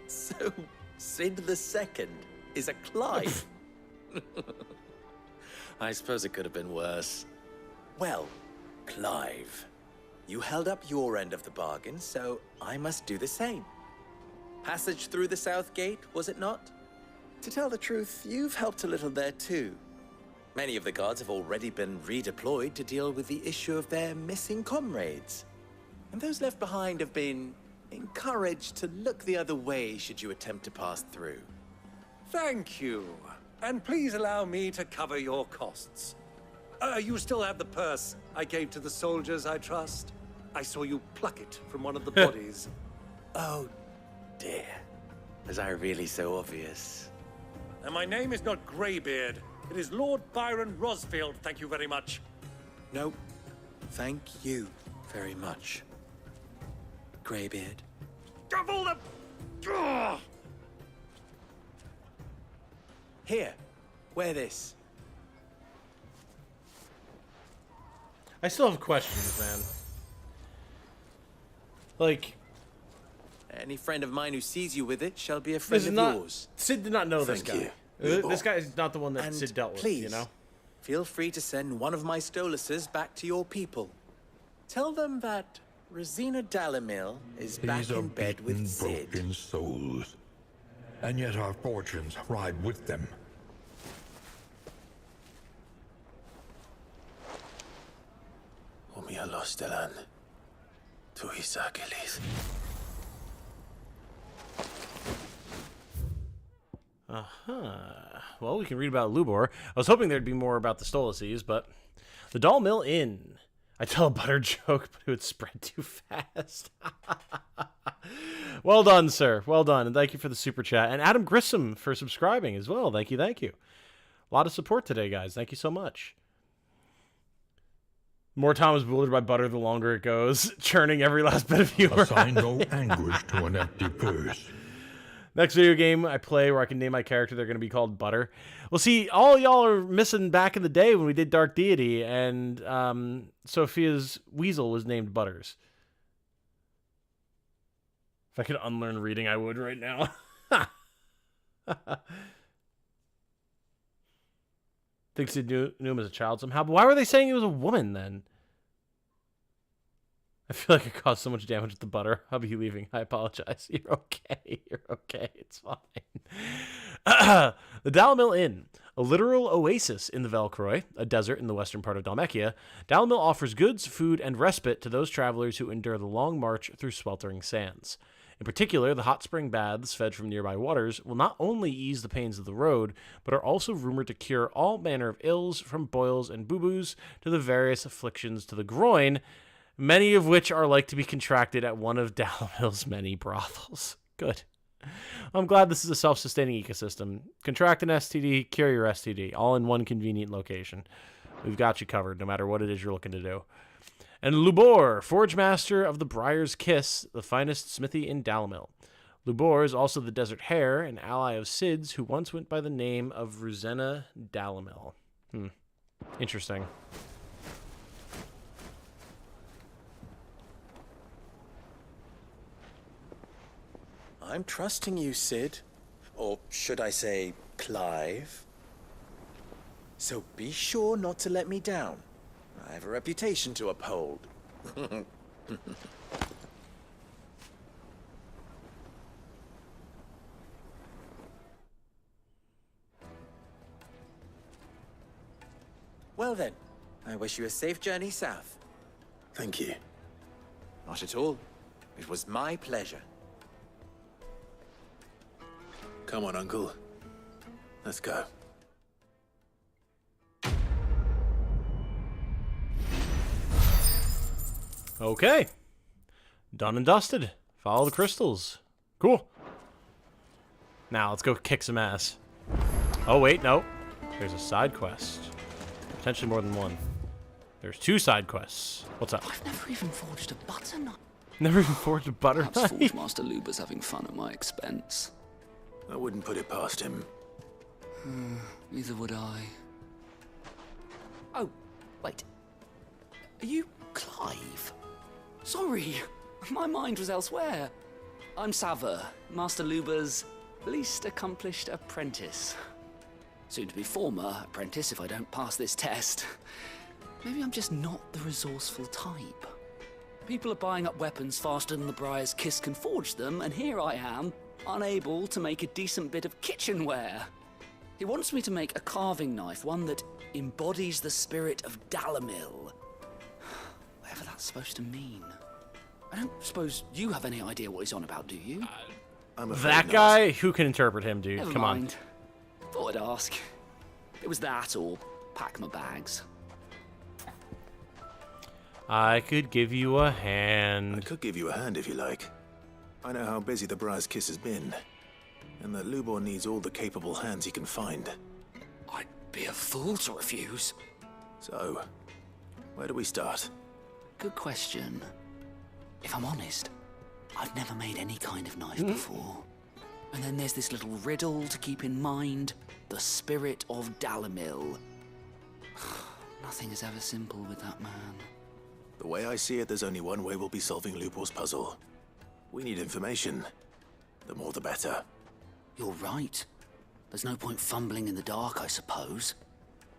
Speaker 16: So, Sid the Second is a Clive? I suppose it could have been worse. Well, Clive, you held up your end of the bargain, so I must do the same. Passage through the South Gate, was it not? To tell the truth, you've helped a little there too. Many of the guards have already been redeployed to deal with the issue of their missing comrades. And those left behind have been encouraged to look the other way should you attempt to pass through.
Speaker 4: Thank you. And please allow me to cover your costs. You still have the purse I gave to the soldiers, I trust? I saw you pluck it from one of the bodies.
Speaker 16: Oh, dear. Was I really so obvious?
Speaker 4: And my name is not Greybeard. It is Lord Byron Rosfield, thank you very much.
Speaker 16: No, thank you very much, Greybeard.
Speaker 4: Double the... Ugh!
Speaker 16: Here, wear this.
Speaker 1: I still have questions, man. Like...
Speaker 16: Any friend of mine who sees you with it shall be a friend of yours.
Speaker 1: Sid did not know this
Speaker 16: Thank
Speaker 1: guy.
Speaker 16: you.
Speaker 1: This guy is not the one that
Speaker 16: And
Speaker 1: Sid dealt with,
Speaker 16: please,
Speaker 1: you know?
Speaker 16: feel free to send one of my Stoluses back to your people. Tell them that Rosina Dalimil is back
Speaker 8: These are
Speaker 16: in bed with
Speaker 8: beaten,
Speaker 16: Sid.
Speaker 8: broken souls, and yet our fortunes ride with them.
Speaker 3: Umia Lostelan. Tuisa Achilles.
Speaker 1: Well, we can read about Lubor. I was hoping there'd be more about the Stoluses, but... The Dalimil Inn. I tell a butter joke, but it would spread too fast. Well done, sir. Well done. And thank you for the super chat. And Adam Grissom for subscribing as well. Thank you, thank you. A lot of support today, guys. Thank you so much. More time is bewildered by butter the longer it goes, churning every last bit of humor.
Speaker 8: Assign no anguish to an empty purse.
Speaker 1: Next video game I play where I can name my character, they're going to be called Butter. Well, see, all y'all are missing back in the day when we did Dark Deity, and Sophia's weasel was named Butters. If I could unlearn reading, I would right now. Thinks he knew him as a child somehow, but why were they saying he was a woman then? I feel like I caused so much damage with the butter. I'll be leaving. I apologize. You're okay. You're okay. It's fine. The Dalimil Inn, a literal oasis in the Velcroy, a desert in the western part of Dalmekia. Dalimil offers goods, food, and respite to those travelers who endure the long march through sweltering sands. In particular, the hot spring baths fed from nearby waters will not only ease the pains of the road, but are also rumored to cure all manner of ills, from boils and boo-boos to the various afflictions to the groin, many of which are like to be contracted at one of Dalimil's many brothels. Good. I'm glad this is a self-sustaining ecosystem. Contract an STD, cure your STD, all in one convenient location. We've got you covered, no matter what it is you're looking to do. And Lubor, Forge Master of the Briar's Kiss, the finest smithy in Dalimil. Lubor is also the Desert Hare, an ally of Sid's, who once went by the name of Rosina Dalimil. Interesting.
Speaker 16: I'm trusting you, Sid. Or should I say, Clive? So be sure not to let me down. I have a reputation to uphold. Well then, I wish you a safe journey south.
Speaker 3: Thank you.
Speaker 16: Not at all. It was my pleasure.
Speaker 3: Come on, Uncle. Let's go.
Speaker 1: Okay. Done and dusted. Follow the crystals. Cool. Now, let's go kick some ass. Oh, wait, no. There's a side quest. Potentially more than one. There's 2 side quests. What's up?
Speaker 13: I've never even forged a butter knife.
Speaker 1: Never even forged a butter
Speaker 13: Perhaps
Speaker 1: knife?
Speaker 13: Forge Master Luber's having fun at my expense.
Speaker 3: I wouldn't put it past him.
Speaker 13: Neither would I.
Speaker 9: Oh, wait.
Speaker 13: Are you Clive? Sorry, my mind was elsewhere. I'm Sava, Master Lubor's least accomplished apprentice. Soon to be former apprentice if I don't pass this test. Maybe I'm just not the resourceful type. People are buying up weapons faster than the Briar's Kiss can forge them, and here I am, unable to make a decent bit of kitchenware. He wants me to make a carving knife, one that embodies the spirit of Dalimil. Whatever that's supposed to mean. I don't suppose you have any idea what he's on about, do you?
Speaker 1: That guy? Who can interpret him, dude?
Speaker 13: Never
Speaker 1: Come
Speaker 13: mind. Thought I'd ask. It was that or pack my bags.
Speaker 1: I could give you a hand.
Speaker 3: I could give you a hand if you like. I know how busy the Briar's Kiss has been, and that Lubor needs all the capable hands he can find.
Speaker 13: I'd be a fool to refuse.
Speaker 3: So, where do we start?
Speaker 13: Good question. If I'm honest, I've never made any kind of knife before. And then there's this little riddle to keep in mind. The spirit of Dalimil. Nothing is ever simple with that man.
Speaker 3: The way I see it, there's only one way we'll be solving Lubor's puzzle. We need information. The more the better.
Speaker 13: You're right. There's no point fumbling in the dark, I suppose.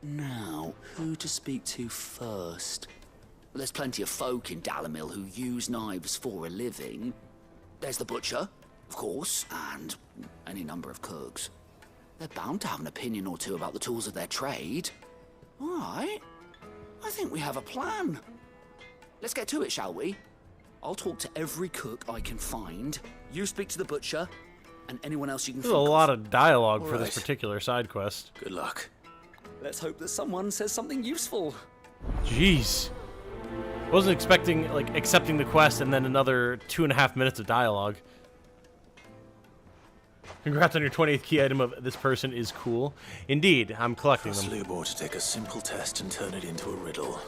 Speaker 13: Now, who to speak to first? Well, there's plenty of folk in Dalimil who use knives for a living. There's the butcher, of course, and any number of cooks. They're bound to have an opinion or two about the tools of their trade. All right. I think we have a plan. Let's get to it, shall we? I'll talk to every cook I can find. You speak to the butcher, and anyone else you can
Speaker 1: There's
Speaker 13: think
Speaker 1: a lot of dialogue
Speaker 13: All
Speaker 1: for
Speaker 13: right.
Speaker 1: this particular side quest.
Speaker 3: Good luck.
Speaker 13: Let's hope that someone says something useful.
Speaker 1: Jeez. Wasn't expecting, like, accepting the quest and then another 2.5 minutes of dialogue. Congrats on your 20th key item of this person is cool. Indeed, I'm collecting
Speaker 3: Trust
Speaker 1: them.
Speaker 3: Lubor to take a simple test and turn it into a riddle.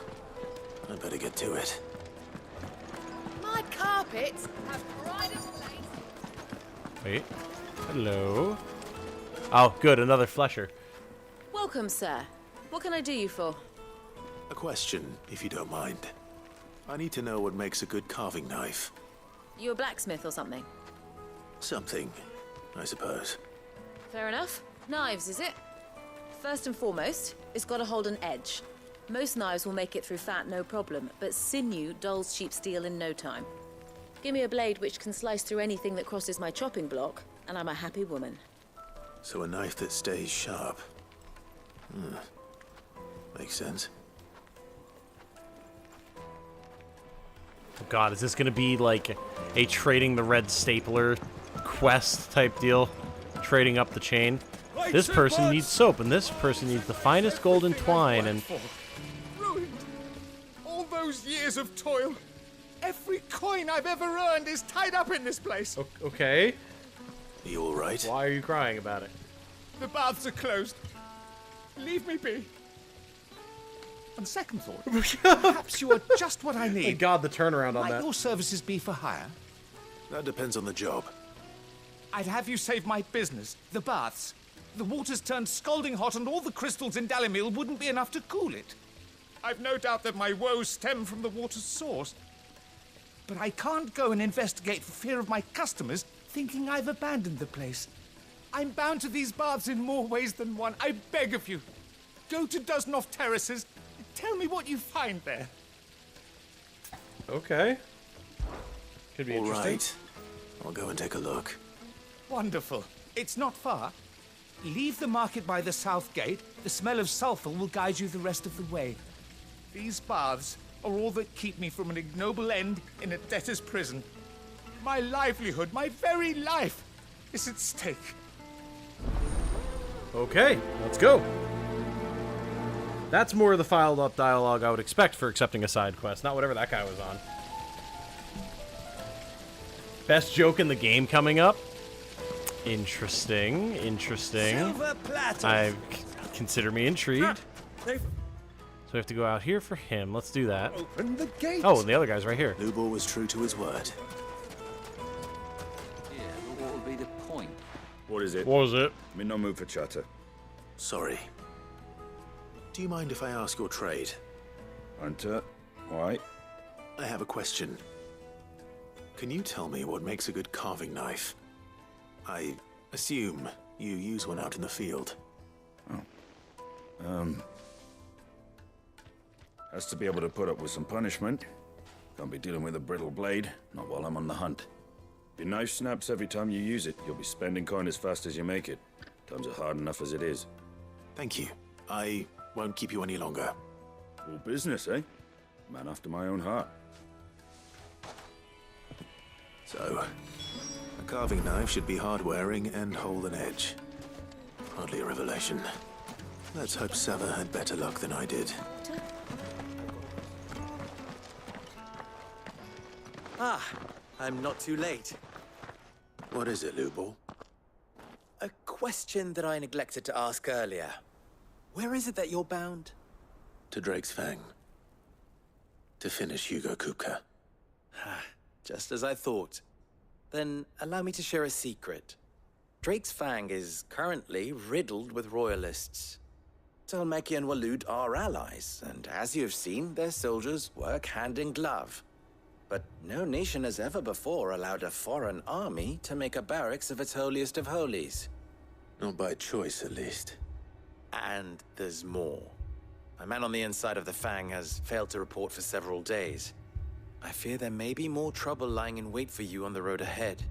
Speaker 3: I'd better get to it.
Speaker 12: My carpets have pride of place.
Speaker 1: Wait. Hello. Oh, good. Another flesher.
Speaker 11: Welcome, sir. What can I do you for?
Speaker 3: A question, if you don't mind. I need to know what makes a good carving knife.
Speaker 11: You a blacksmith or something?
Speaker 3: Something, I suppose.
Speaker 11: Fair enough. Knives, is it? First and foremost, it's got to hold an edge. Most knives will make it through fat, no problem, but sinew dulls cheap steel in no time. Give me a blade which can slice through anything that crosses my chopping block, and I'm a happy woman.
Speaker 3: So a knife that stays sharp. Makes sense.
Speaker 1: Oh God, is this gonna be like a trading the red stapler quest type deal? Trading up the chain? This person needs soap, and this person needs the finest golden twine, and...
Speaker 15: Ruined. All those years of toil. Every coin I've ever earned is tied up in this place.
Speaker 1: Okay.
Speaker 3: Are you alright?
Speaker 1: Why are you crying about it?
Speaker 15: The baths are closed. Leave me be. On second thought, perhaps you are just what I need.
Speaker 1: Oh God, the turnaround on
Speaker 15: Might
Speaker 1: that.
Speaker 15: your services be for hire?
Speaker 3: That depends on the job.
Speaker 15: I'd have you save my business, the baths. The water's turned scalding hot and all the crystals in Dalimil wouldn't be enough to cool it. I've no doubt that my woes stem from the water's source. But I can't go and investigate for fear of my customers thinking I've abandoned the place. I'm bound to these baths in more ways than one. I beg of you. Go to Dusnoff Terraces. Tell me what you find there.
Speaker 1: Okay. Could be
Speaker 3: All
Speaker 1: interesting.
Speaker 3: right. I'll go and take a look.
Speaker 15: Wonderful. It's not far. Leave the market by the south gate. The smell of sulfur will guide you the rest of the way. These baths are all that keep me from an ignoble end in a debtor's prison. My livelihood, my very life, is at stake.
Speaker 1: Okay, let's go. That's more of the filed up dialogue I would expect for accepting a side quest, not whatever that guy was on. Best joke in the game coming up. Interesting, interesting.
Speaker 15: Silver platter.
Speaker 1: Consider me intrigued. So we have to go out here for him. Let's do that.
Speaker 15: Open the gate.
Speaker 1: Oh, and the other guy's right here.
Speaker 3: Lubor was true to his word.
Speaker 13: Yeah, but what would be the point?
Speaker 17: What is it?
Speaker 1: What was it?
Speaker 17: I'm in no mood for chatter.
Speaker 3: Sorry. Do you mind if I ask your trade?
Speaker 6: Hunter, why?
Speaker 3: I have a question. Can you tell me what makes a good carving knife? I assume you use one out in the field.
Speaker 6: Has to be able to put up with some punishment. Can't be dealing with a brittle blade, not while I'm on the hunt. Your knife snaps every time you use it. You'll be spending coin as fast as you make it. Times are hard enough as it is.
Speaker 3: Thank you. I won't keep you any longer.
Speaker 6: All business, eh? Man after my own heart.
Speaker 3: So, a carving knife should be hard-wearing and hold an edge. Hardly a revelation. Let's hope Sava had better luck than I did.
Speaker 16: Ah, I'm not too late.
Speaker 3: What is it, Lubor?
Speaker 16: A question that I neglected to ask earlier. Where is it that you're bound?
Speaker 3: To Drake's Fang. To finish Hugo Kupka.
Speaker 16: Just as I thought. Then allow me to share a secret. Drake's Fang is currently riddled with Royalists. Talmeki and Waloed are allies, and as you have seen, their soldiers work hand in glove. But no nation has ever before allowed a foreign army to make a barracks of its holiest of holies.
Speaker 3: Not by choice, at least.
Speaker 16: And there's more. A man on the inside of the Fang has failed to report for several days. I fear there may be more trouble lying in wait for you on the road ahead.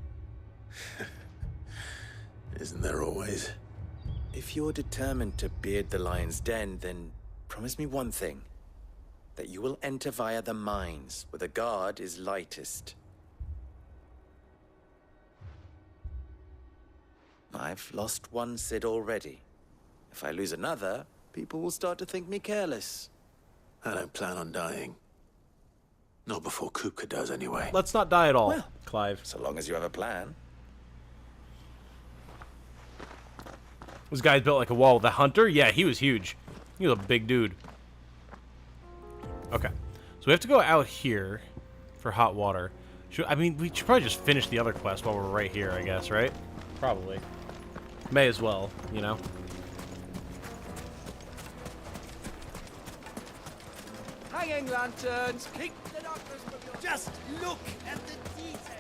Speaker 3: Isn't there always?
Speaker 16: If you're determined to beard the lion's den, then promise me one thing. That you will enter via the mines, where the guard is lightest. I've lost one Cid already. If I lose another, people will start to think me careless.
Speaker 3: I don't plan on dying. Not before Kupka does, anyway.
Speaker 1: Let's not die at all,
Speaker 16: well,
Speaker 1: Clive.
Speaker 16: So long as you have a plan.
Speaker 1: This guy's built like a wall. The hunter? Yeah, he was huge. He was a big dude. Okay. So we have to go out here for hot water. I mean, we should probably just finish the other quest while we're right here, I guess, right? Probably. May as well, you know?
Speaker 15: Hanging lanterns, keep the darkness from your... Just look at the detail.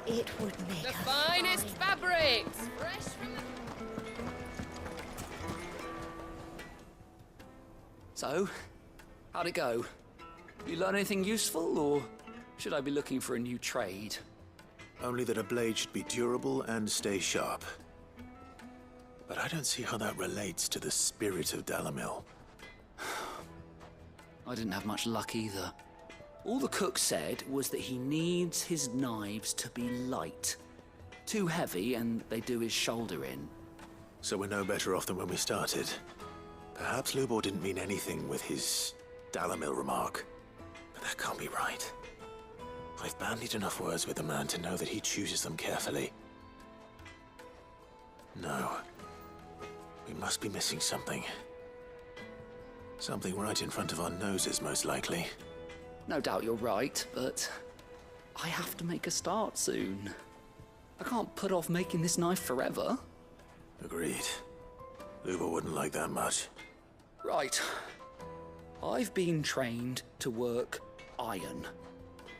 Speaker 21: It would make
Speaker 12: The finest fabrics, fresh from the...
Speaker 13: So, how'd it go? You learn anything useful, or should I be looking for a new trade?
Speaker 3: Only that a blade should be durable and stay sharp. But I don't see how that relates to the spirit of Dalimil.
Speaker 13: I didn't have much luck either. All the cook said was that he needs his knives to be light. Too heavy and they do his shoulder in.
Speaker 3: So we're no better off than when we started. Perhaps Lubor didn't mean anything with his Dalimil remark. But that can't be right. I've bandied enough words with the man to know that he chooses them carefully. No. We must be missing something. Something right in front of our noses, most likely.
Speaker 13: No doubt you're right, but I have to make a start soon. I can't put off making this knife forever.
Speaker 3: Agreed. Lubor wouldn't like that much.
Speaker 13: Right. I've been trained to work iron.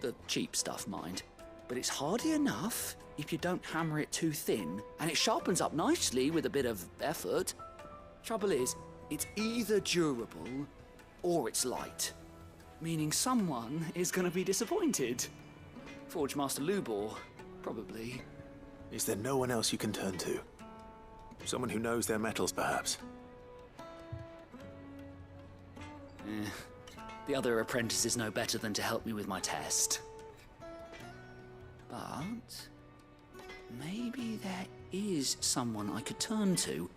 Speaker 13: The cheap stuff, mind. But it's hardy enough if you don't hammer it too thin, and it sharpens up nicely with a bit of effort. Trouble is, it's either durable or it's light. Meaning someone is going to be disappointed. Forge Master Lubor, probably.
Speaker 3: Is there no one else you can turn to? Someone who knows their metals, perhaps?
Speaker 13: The other apprentices know better than to help me with my test. But maybe there is someone I could turn to.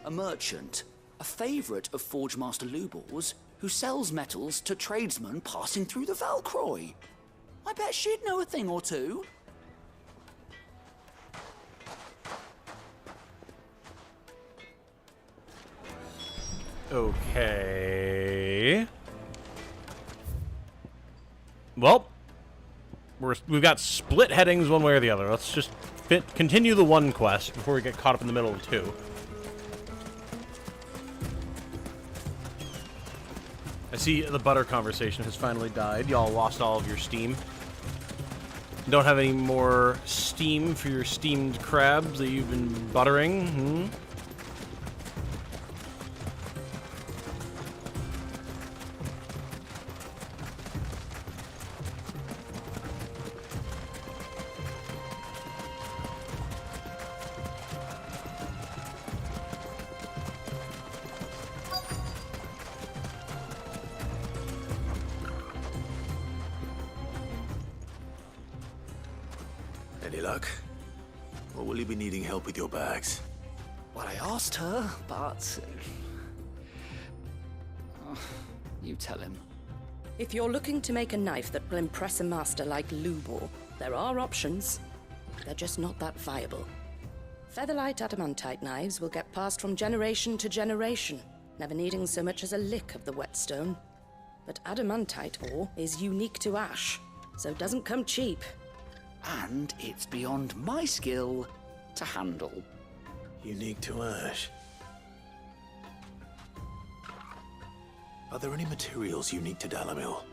Speaker 13: A merchant, a favourite of Forge Master Lubor's, who sells metals to tradesmen passing through the Velcroy. I bet she'd know a thing or two.
Speaker 1: Okay. Well, we're we've got split headings one way or the other. Let's just continue the one quest before we get caught up in the middle of two. I see the butter conversation has finally died. Y'all lost all of your steam. Don't have any more steam for your steamed crabs that you've been buttering? Hmm?
Speaker 3: Any luck? Or will you be needing help with your bags?
Speaker 13: Well, I asked her, but... you tell him.
Speaker 7: If you're looking to make a knife that will impress a master like Lubor, there are options. They're just not that viable. Featherlight adamantite knives will get passed from generation to generation, never needing so much as a lick of the whetstone. But adamantite ore is unique to ash, so it doesn't come cheap.
Speaker 13: And it's beyond my skill to handle.
Speaker 3: Unique to ash. Are there any materials unique to Dalimil?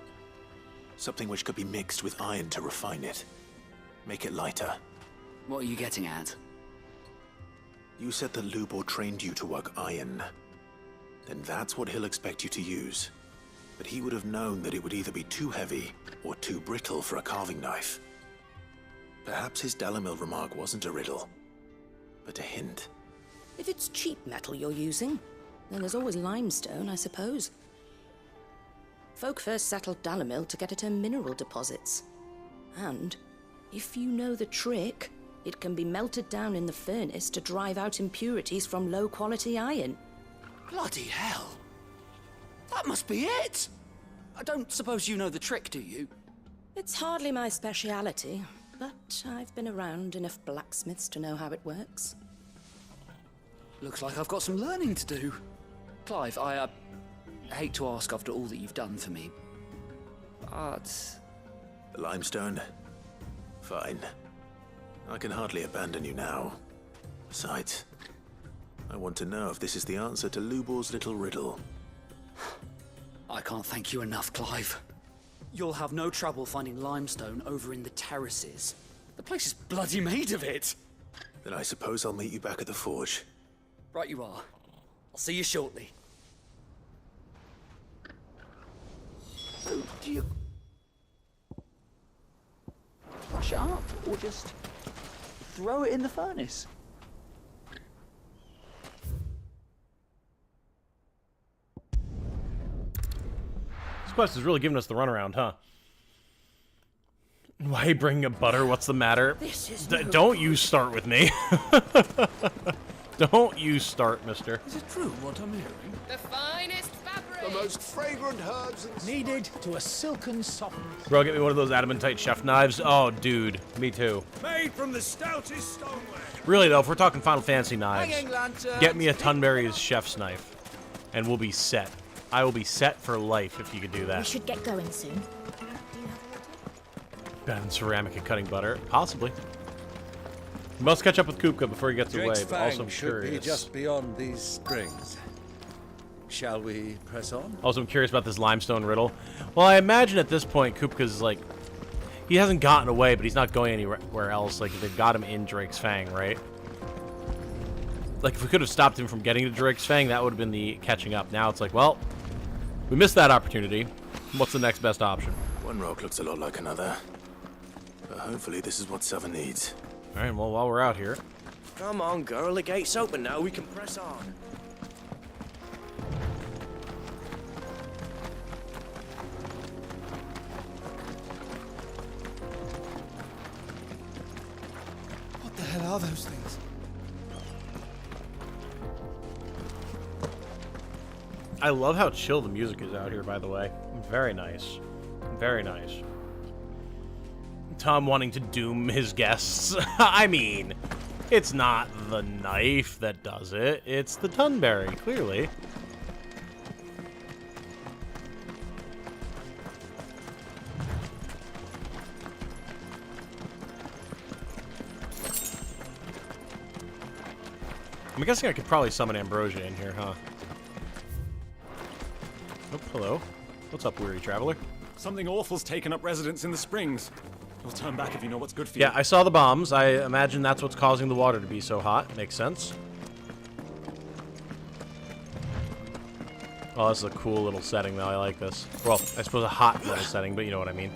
Speaker 3: Something which could be mixed with iron to refine it. Make it lighter.
Speaker 13: What are you getting at?
Speaker 3: You said that Lubor trained you to work iron. Then that's what he'll expect you to use. But he would have known that it would either be too heavy or too brittle for a carving knife. Perhaps his Dalimil remark wasn't a riddle, but a hint.
Speaker 7: If it's cheap metal you're using, then there's always limestone, I suppose. Folk first settled Dalimil to get at her mineral deposits. And, if you know the trick, it can be melted down in the furnace to drive out impurities from low-quality iron.
Speaker 13: Bloody hell! That must be it! I don't suppose you know the trick, do you?
Speaker 7: It's hardly my speciality. But I've been around enough blacksmiths to know how it works.
Speaker 13: Looks like I've got some learning to do. Clive, I hate to ask after all that you've done for me, but...
Speaker 3: The limestone? Fine. I can hardly abandon you now. Besides, I want to know if this is the answer to Lubor's little riddle.
Speaker 13: I can't thank you enough, Clive. You'll have no trouble finding limestone over in the terraces. The place is bloody made of it.
Speaker 3: Then I suppose I'll meet you back at the forge.
Speaker 13: Right you are. I'll see you shortly. So, do you... crush it up, or just throw it in the furnace?
Speaker 1: Quest is really giving us the runaround, huh? Why bring up butter? What's the matter? Don't you start with me. Don't you start, mister.
Speaker 5: Is it true what I'm hearing?
Speaker 12: The finest fabric!
Speaker 10: The most fragrant herbs and
Speaker 5: needed to a silken softness.
Speaker 1: Bro, get me one of those adamantite chef knives. Oh, dude. Me too.
Speaker 6: Made from the stoutest stoneware.
Speaker 1: Really, though, if we're talking Final Fantasy knives,
Speaker 5: Hanging lanterns.
Speaker 1: get me a Tunbury's chef's knife, and we'll be set. I will be set for life if you could do that.
Speaker 17: We should get going soon.
Speaker 1: Better than ceramic and cutting butter? Possibly. We must catch up with Kupka before he gets
Speaker 4: Drake's
Speaker 1: away, but also I'm
Speaker 4: Fang should be
Speaker 1: curious.
Speaker 4: just beyond these springs. Shall we press on?
Speaker 1: Also, I'm curious about this limestone riddle. Well, I imagine at this point, Kupka's like... He hasn't gotten away, but he's not going anywhere else. Like, they've got him in Drake's Fang, right? Like, if we could have stopped him from getting to Drake's Fang, that would have been the catching up. Now it's like, well, we missed that opportunity. What's the next best option?
Speaker 3: One rock looks a lot like another. But hopefully this is what Seven needs.
Speaker 1: Alright, well, while we're out here...
Speaker 14: Come on, girl, the gate's open now, we can press on.
Speaker 5: What the hell are those things?
Speaker 1: I love how chill the music is out here, by the way. Very nice. Very nice. Tom wanting to doom his guests. I mean, it's not the knife that does it. It's the Tunberry, clearly. I'm guessing I could probably summon Ambrosia in here, huh? Oh, hello. What's up, weary traveler?
Speaker 17: Something awful's taken up residence in the springs. You'll turn back if you know what's good for you.
Speaker 1: Yeah, I saw the bombs. I imagine that's what's causing the water to be so hot. Makes sense. Oh, this is a cool little setting, though. I like this. Well, I suppose a hot little setting, but you know what I mean.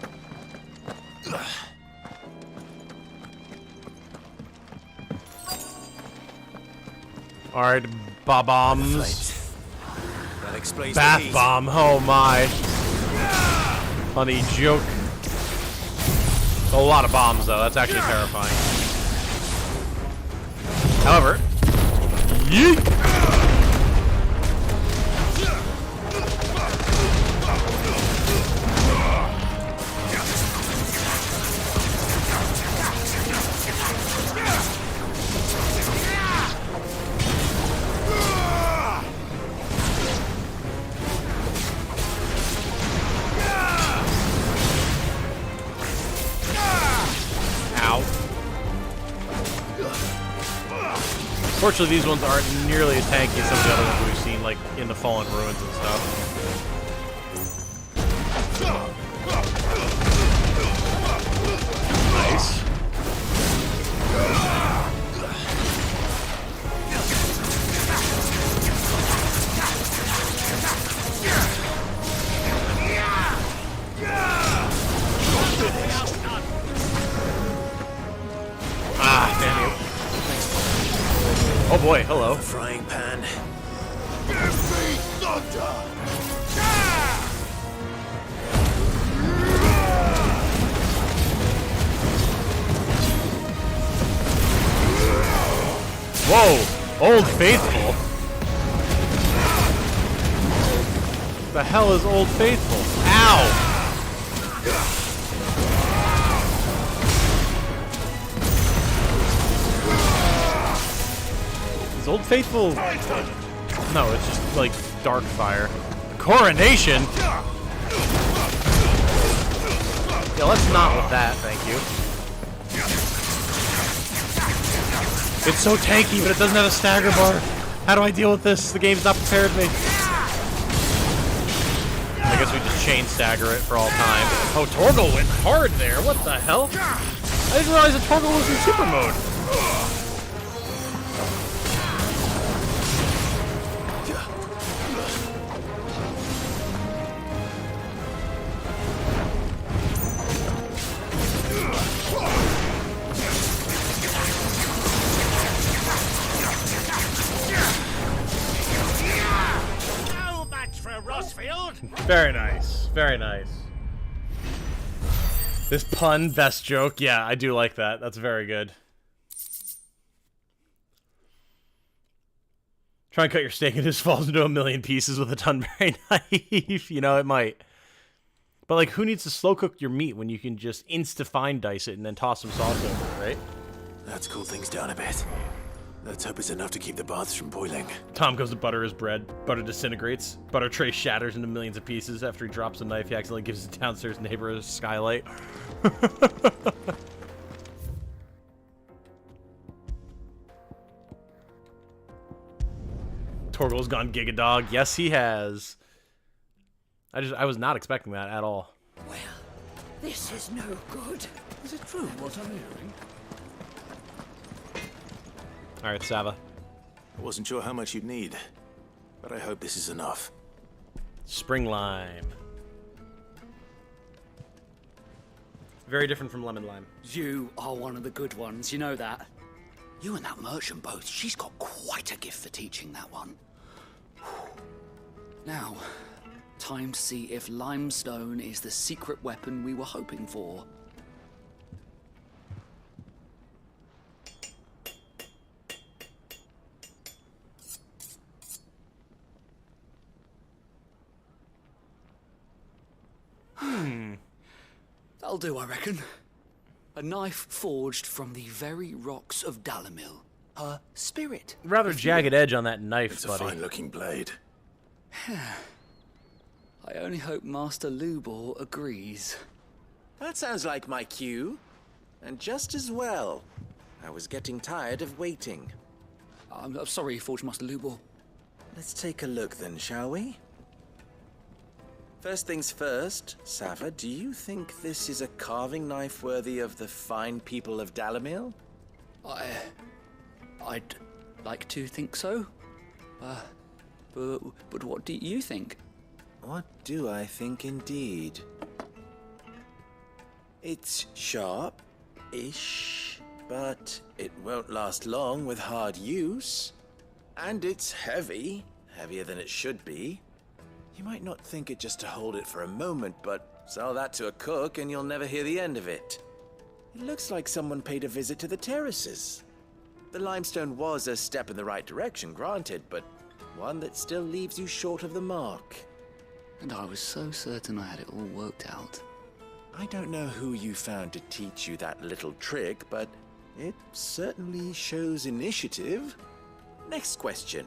Speaker 1: Alright, bombs.
Speaker 3: That explains
Speaker 1: Bath bomb, oh my. Funny joke. A lot of bombs, though. That's actually terrifying. However, yeet! Fortunately, these ones aren't nearly as tanky as some of the other ones we've seen, like in the Fallen Ruins and stuff. Nice. Ah, damn you. Oh boy, hello.
Speaker 3: The frying pan.
Speaker 10: Give me thunder!
Speaker 1: Whoa! Old Faithful? The hell is Old Faithful? Ow! Is Old Faithful... No, it's just like dark fire. Coronation? Yeah, let's not with that, thank you. It's so tanky, but it doesn't have a stagger bar. How do I deal with this? The game's not prepared me. I guess we just chain stagger it for all time. Oh, Torgal went hard there. What the hell? I didn't realize that Torgal was in super mode. Very nice. Very nice. This pun, best joke. Yeah, I do like that. That's very good. Try and cut your steak and it just falls into a million pieces with a Tunberry knife. You know, it might. But, like, who needs to slow cook your meat when you can just insta-fine dice it and then toss some sauce over it, right?
Speaker 3: Let's cool things down a bit. Let's hope it's enough to keep the baths from boiling.
Speaker 1: Tom goes to butter his bread. Butter disintegrates. Butter tray shatters into millions of pieces. After he drops a knife, he accidentally gives his downstairs neighbor a skylight. Torgal's gone Gigadog. Yes, he has. I was not expecting that at all.
Speaker 12: Well, this is no good.
Speaker 5: Is it true what I'm hearing?
Speaker 1: Alright, Sava.
Speaker 3: I wasn't sure how much you'd need, but I hope this is enough.
Speaker 1: Spring lime. Very different from lemon lime.
Speaker 13: You are one of the good ones, you know that. You and that merchant both, she's got quite a gift for teaching that one. Now, time to see if limestone is the secret weapon we were hoping for. That'll do, I reckon. A knife forged from the very rocks of Dalimil. Her spirit.
Speaker 1: Rather jagged edge on that knife, buddy.
Speaker 3: It's a fine-looking blade.
Speaker 13: I only hope Master Lubor agrees.
Speaker 16: That sounds like my cue. And just as well. I was getting tired of waiting.
Speaker 13: I'm sorry, Forge Master Lubor.
Speaker 16: Let's take a look then, shall we? First things first, Sava, do you think this is a carving knife worthy of the fine people of Dalimil?
Speaker 13: I'd like to think so. But what do you think?
Speaker 16: What do I think indeed? It's sharp-ish, but it won't last long with hard use. And it's heavy, heavier than it should be. You might not think it just to hold it for a moment, but sell that to a cook and you'll never hear the end of it. It looks like someone paid a visit to the terraces. The limestone was a step in the right direction, granted, but one that still leaves you short of the mark.
Speaker 13: And I was so certain I had it all worked out.
Speaker 16: I don't know who you found to teach you that little trick, but it certainly shows initiative. Next question.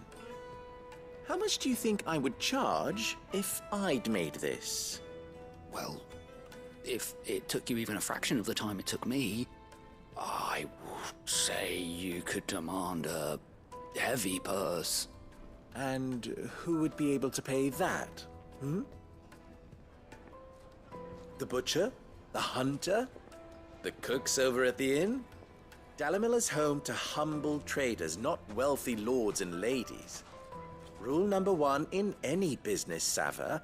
Speaker 16: How much do you think I would charge if I'd made this?
Speaker 13: Well, if it took you even a fraction of the time it took me, I would say you could demand a heavy purse.
Speaker 16: And who would be able to pay that? The butcher? The hunter? The cooks over at the inn? Dalimil is home to humble traders, not wealthy lords and ladies. Rule number 1 in any business, Sava,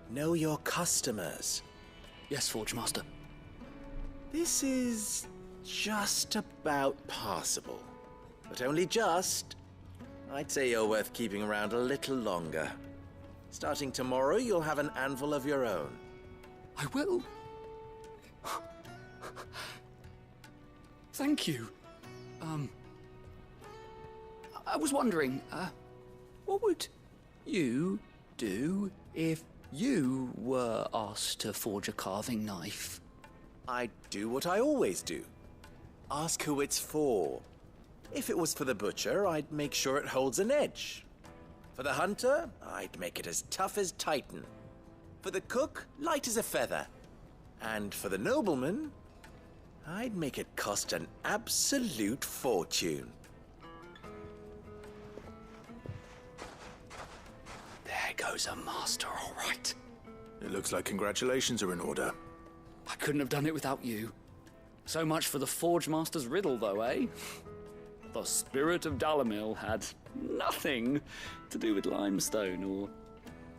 Speaker 16: know your customers.
Speaker 13: Yes, Forge Master.
Speaker 16: This is just about passable, but only just. I'd say you're worth keeping around a little longer. Starting tomorrow, you'll have an anvil of your own.
Speaker 13: I will. Thank you. I was wondering, what would you do if you were asked to forge a carving knife?
Speaker 16: I'd do what I always do. Ask who it's for. If it was for the butcher, I'd make sure it holds an edge. For the hunter, I'd make it as tough as Titan. For the cook, light as a feather. And for the nobleman, I'd make it cost an absolute fortune.
Speaker 13: There goes a master, all right.
Speaker 3: It looks like congratulations are in order.
Speaker 13: I couldn't have done it without you. So much for the Forge Master's riddle, though, eh? The spirit of Dalimil had nothing to do with limestone or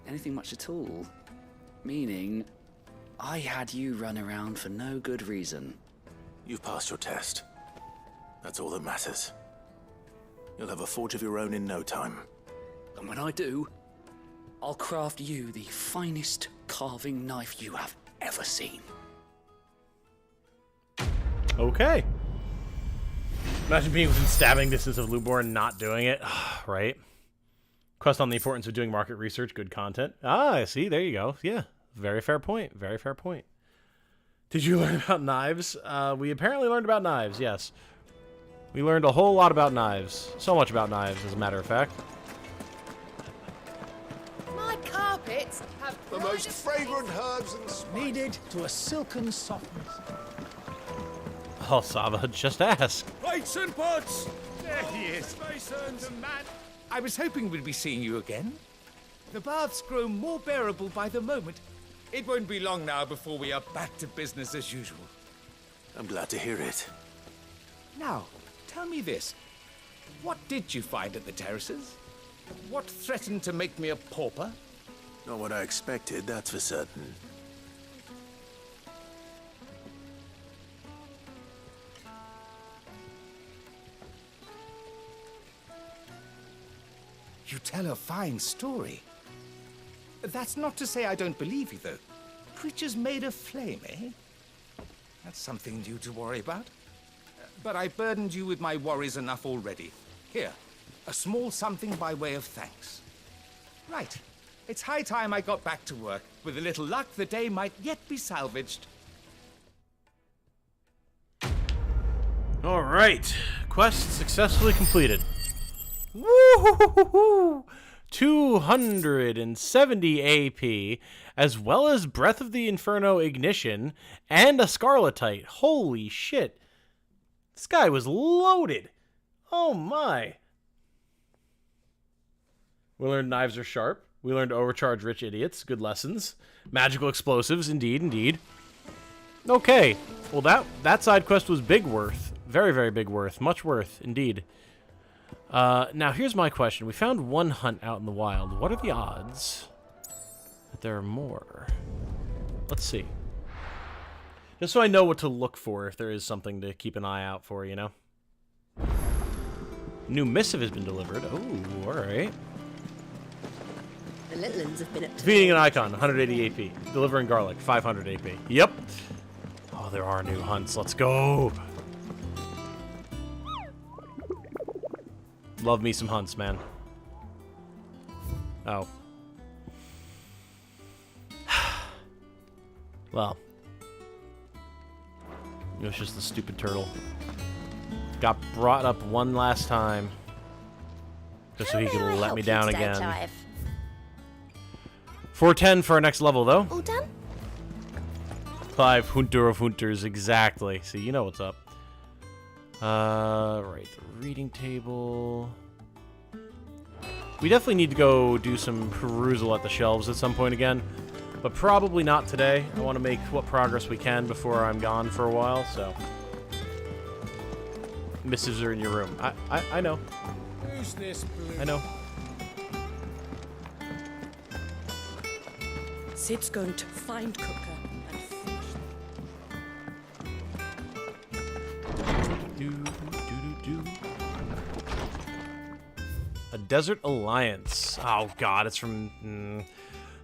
Speaker 13: anything much at all. Meaning, I had you run around for no good reason.
Speaker 3: You've passed your test. That's all that matters. You'll have a forge of your own in no time.
Speaker 13: And when I do, I'll craft you the finest carving knife you have ever seen.
Speaker 1: Okay. Imagine being within stabbing distance of Lubor and not doing it. Right? Quest on the importance of doing market research, good content. Ah, see, there you go. Yeah, very fair point. Very fair point. Did you learn about knives? We apparently learned about knives, yes. We learned a whole lot about knives. So much about knives, as a matter of fact.
Speaker 12: My carpets have
Speaker 10: the most fragrant herbs and spices needed to a silken softness.
Speaker 1: Oh, Sava, just ask.
Speaker 15: Plates and pots! There he is. The man. I was hoping we'd be seeing you again. The baths grow more bearable by the moment. It won't be long now before we are back to business as usual.
Speaker 3: I'm glad to hear it.
Speaker 15: Now, tell me this. What did you find at the terraces? What threatened to make me a pauper?
Speaker 3: Not what I expected, that's for certain.
Speaker 15: You tell a fine story. That's not to say I don't believe you, though. Creatures made of flame, eh? That's something new to worry about. But I burdened you with my worries enough already. Here, a small something by way of thanks. Right. It's high time I got back to work. With a little luck, the day might yet be salvaged.
Speaker 1: All right. Quest successfully completed. Woo! 270 AP, as well as Breath of the Inferno Ignition, and a Scarletite. Holy shit. This guy was loaded. Oh my. We learned knives are sharp. We learned overcharge rich idiots. Good lessons. Magical explosives. Indeed, indeed. Okay. Well, that side quest was big worth. Very, very big worth. Much worth, indeed. Now, here's my question. We found one hunt out in the wild. What are the odds that there are more? Let's see. Just so I know what to look for if there is something to keep an eye out for, you know? New missive has been delivered. Oh, alright.
Speaker 7: The little ones have been up to
Speaker 1: Defeating an icon, 180 AP. Delivering garlic, 500 AP. Yep. Oh, there are new hunts. Let's go. Love me some hunts, man. Oh. Well. It was just the stupid turtle. Got brought up one last time. Just so he could let me down again. 410 for our next level, though.
Speaker 21: All done?
Speaker 1: Clive, Hunter of Hunters, exactly. See, you know what's up. Right, the reading table. We definitely need to go do some perusal at the shelves at some point again. But probably not today. I want to make what progress we can before I'm gone for a while, so. Missives are in your room. I know.
Speaker 9: Who's this blue?
Speaker 1: I know.
Speaker 7: Sid's going to find Cooker and finish
Speaker 1: A Desert Alliance. Oh, God, it's from...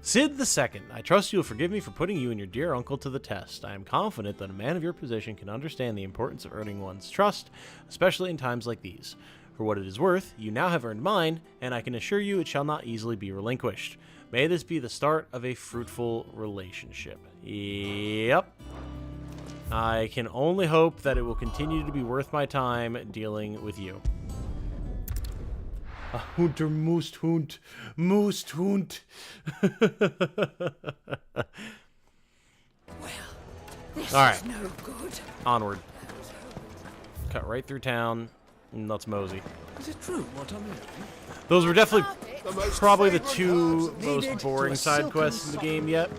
Speaker 1: Sid II, I trust you will forgive me for putting you and your dear uncle to the test. I am confident that a man of your position can understand the importance of earning one's trust, especially in times like these. For what it is worth, you now have earned mine, and I can assure you it shall not easily be relinquished. May this be the start of a fruitful relationship. Yep. I can only hope that it will continue to be worth my time dealing with you. A Hunter Moose Hunt. Moose Hunt.
Speaker 7: This
Speaker 1: all right.
Speaker 7: is no good.
Speaker 1: Onward. Cut right through town. And let's mosey.
Speaker 3: Is it true what I'm hearing?
Speaker 1: Those were definitely probably the two most boring side quests in the game yet.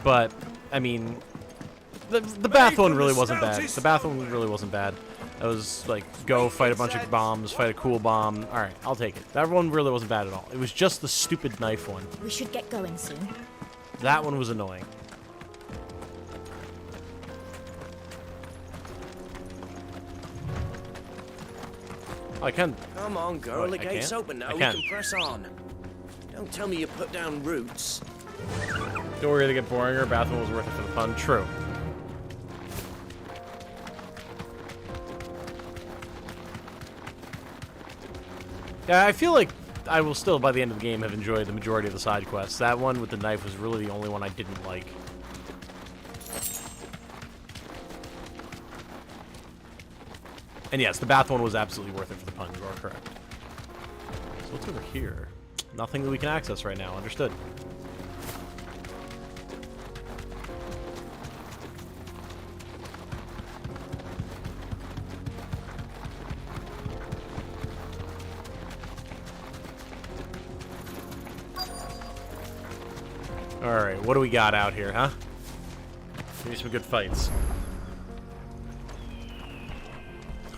Speaker 1: But, I mean, the bath one really wasn't bad. The bath one really wasn't bad. That was like, go fight a bunch of bombs, fight a cool bomb. Alright, I'll take it. That one really wasn't bad at all. It was just the stupid knife one.
Speaker 21: We should get going soon.
Speaker 1: That one was annoying. I can.
Speaker 18: Come on, girl. The gate's open now. We can press on. Don't tell me you put down roots.
Speaker 1: Don't worry, they get boring. Our bathroom was worth it for the fun. True. Yeah, I feel like I will still, by the end of the game, have enjoyed the majority of the side quests. That one with the knife was really the only one I didn't like. And yes, the bath one was absolutely worth it for the pun. You are correct. So what's over here? Nothing that we can access right now. Understood. Alright, what do we got out here, huh? Give me some good fights.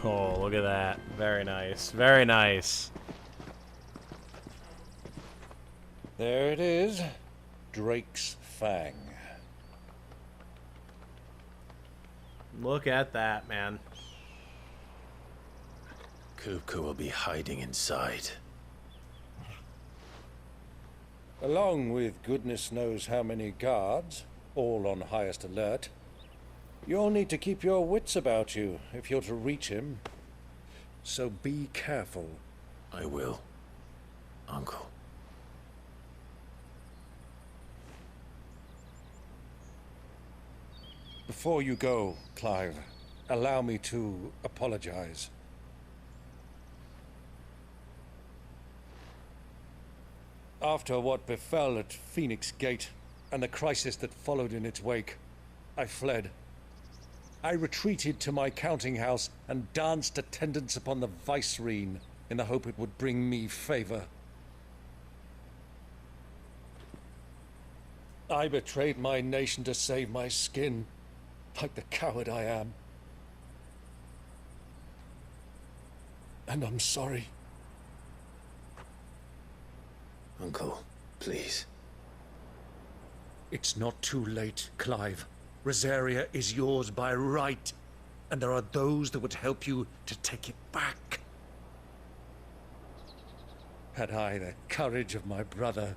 Speaker 1: Oh, look at that. Very nice. Very nice.
Speaker 4: There it is. Drake's Fang.
Speaker 1: Look at that, man.
Speaker 3: Kupka will be hiding inside.
Speaker 4: Along with goodness knows how many guards, all on highest alert. You'll need to keep your wits about you if you're to reach him. So be careful.
Speaker 3: I will, Uncle.
Speaker 4: Before you go, Clive, allow me to apologize. After what befell at Phoenix Gate and the crisis that followed in its wake, I fled. I retreated to my counting house and danced attendance upon the vicereine in the hope it would bring me favor. I betrayed my nation to save my skin, like the coward I am. And I'm sorry.
Speaker 3: Uncle, please.
Speaker 4: It's not too late, Clive. Rosaria is yours by right, and there are those that would help you to take it back. Had I the courage of my brother,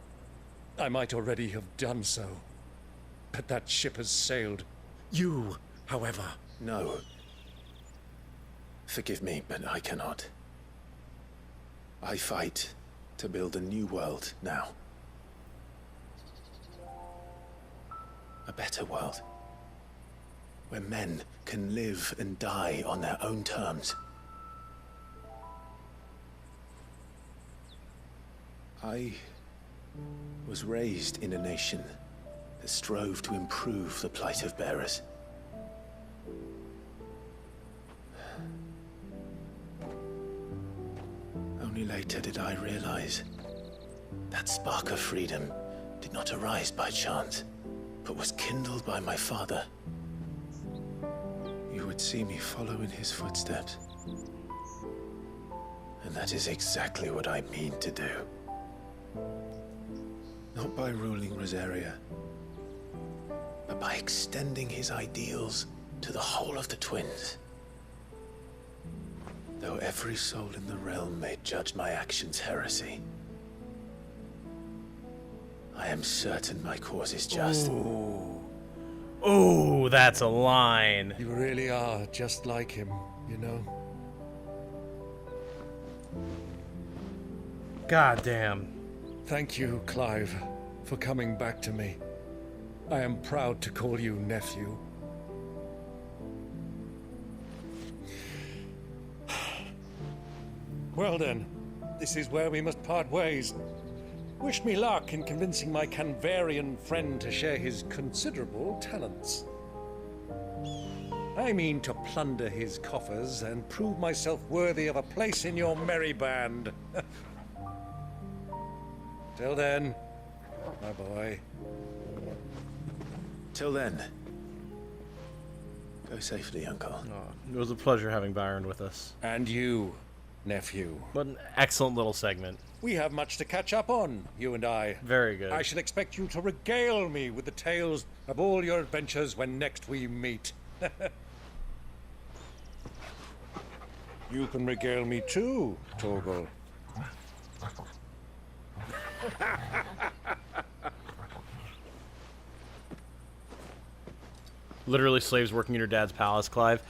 Speaker 4: I might already have done so. But that ship has sailed. You, however...
Speaker 3: No. Forgive me, but I cannot. I fight to build a new world now. A better world. Where men can live and die on their own terms. I was raised in a nation that strove to improve the plight of bearers. Only later did I realize that spark of freedom did not arise by chance, but was kindled by my father. You would see me follow in his footsteps. And that is exactly what I mean to do. Not by ruling Rosaria, but by extending his ideals to the whole of the twins. Though every soul in the realm may judge my actions heresy, I am certain my cause is just.
Speaker 1: Ooh, that's a line.
Speaker 4: You really are just like him, you know?
Speaker 1: God damn.
Speaker 4: Thank you, Clive, for coming back to me. I am proud to call you nephew. Well then, this is where we must part ways. Wish me luck in convincing my Canvarian friend to share his considerable talents. I mean to plunder his coffers and prove myself worthy of a place in your merry band. Till then, my boy.
Speaker 3: Till then. Go safely, Uncle.
Speaker 1: Oh, it was a pleasure having Byron with us.
Speaker 4: And you, nephew.
Speaker 1: What an excellent little segment.
Speaker 4: We have much to catch up on, you and I.
Speaker 1: Very good.
Speaker 4: I shall expect you to regale me with the tales of all your adventures when next we meet. You can regale me too, Torgal.
Speaker 1: Literally slaves working in your dad's palace, Clive.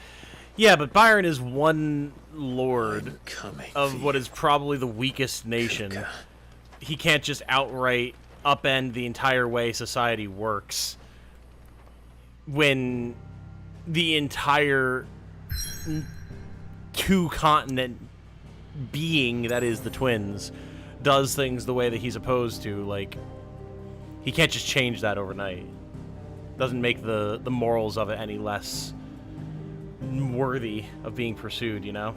Speaker 1: Yeah, but Byron is one lord of what is probably the weakest nation. He can't just outright upend the entire way society works when the entire two-continent being that is the twins does things the way that he's opposed to. Like, he can't just change that overnight. Doesn't make the morals of it any less worthy of being pursued, you know?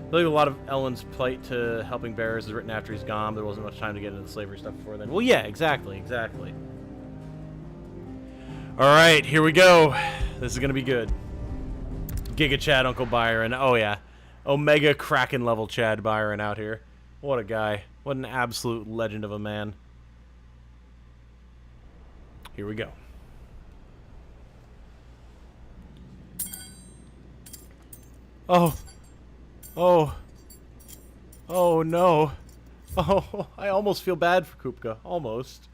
Speaker 1: I believe a lot of Ellen's plight to helping bearers is written after he's gone. There wasn't much time to get into the slavery stuff before then. Well, yeah, exactly. Alright, here we go. This is gonna be good. Giga Chad Uncle Byron. Oh, yeah. Omega Kraken level Chad Byron out here. What a guy. What an absolute legend of a man. Here we go. Oh. Oh. Oh, no. Oh, I almost feel bad for Kupka. Almost.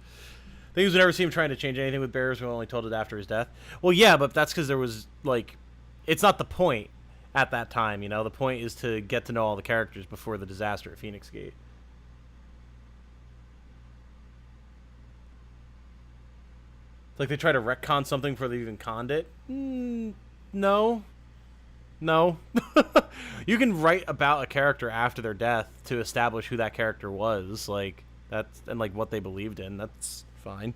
Speaker 1: Things would never see him trying to change anything with bearers. We were only told it after his death. Well, yeah, but that's because there was, like... It's not the point at that time, you know? The point is to get to know all the characters before the disaster at Phoenix Gate. It's like they try to retcon something before they even conned it. No. No. You can write about a character after their death to establish who that character was, like that's and like what they believed in. That's fine.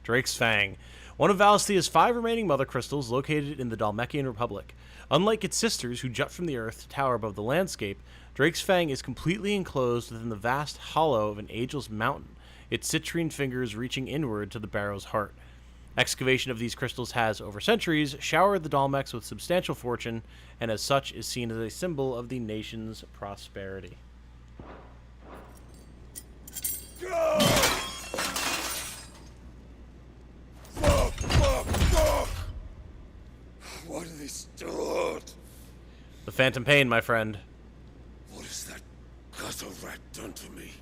Speaker 1: Drake's Fang. One of Valistia's 5 remaining mother crystals located in the Dalmekian Republic. Unlike its sisters, who jut from the earth to tower above the landscape, Drake's Fang is completely enclosed within the vast hollow of an ageless mountain. its citrine fingers reaching inward to the barrow's heart. Excavation of these crystals has, over centuries, showered the Dalmex with substantial fortune, and as such is seen as a symbol of the nation's prosperity.
Speaker 20: Fuck! Why do they start?
Speaker 1: The phantom pain, my friend.
Speaker 20: What has that gutter rat done to me?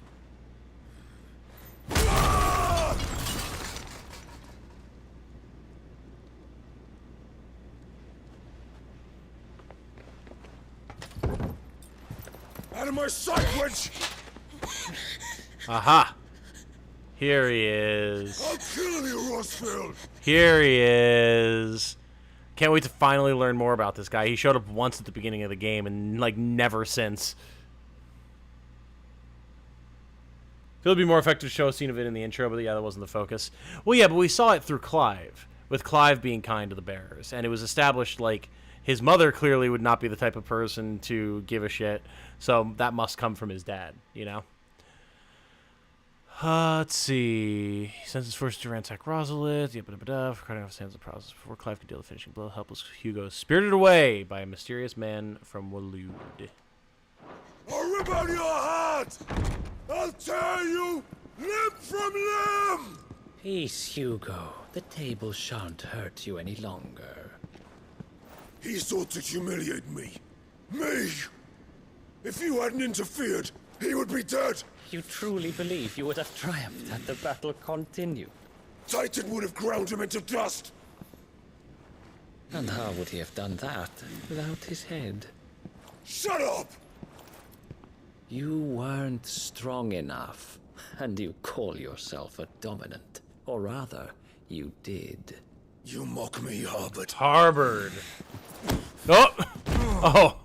Speaker 20: Out of my sight, wench!
Speaker 1: Aha! Here he is.
Speaker 20: I'll kill you, Rossfield!
Speaker 1: Here he is. Can't wait to finally learn more about this guy. He showed up once at the beginning of the game and, like, never since. It would be more effective to show a scene of it in the intro, but yeah, that wasn't the focus. Well, yeah, but we saw it through Clive, with Clive being kind to the bearers, and it was established, like, his mother clearly would not be the type of person to give a shit, so that must come from his dad, you know? Let's see. He sends his forces to ransack Waloed, cutting off his hands of the process before Clive could deal the finishing blow. Helpless Hugo is spirited away by a mysterious man from Waloed.
Speaker 20: I'll rip out your heart! I'll tear you limb from limb!
Speaker 2: Peace, Hugo. The table shan't hurt you any longer.
Speaker 20: He sought to humiliate me. Me! If you hadn't interfered, he would be dead!
Speaker 2: You truly believe you would have triumphed had the battle continued?
Speaker 20: Titan would have ground him into dust!
Speaker 2: And how would he have done that without his head?
Speaker 20: Shut up!
Speaker 2: You weren't strong enough, and you call yourself a dominant. Or rather, you did.
Speaker 20: You mock me, Harbord.
Speaker 1: Harbord. Oh! Oh!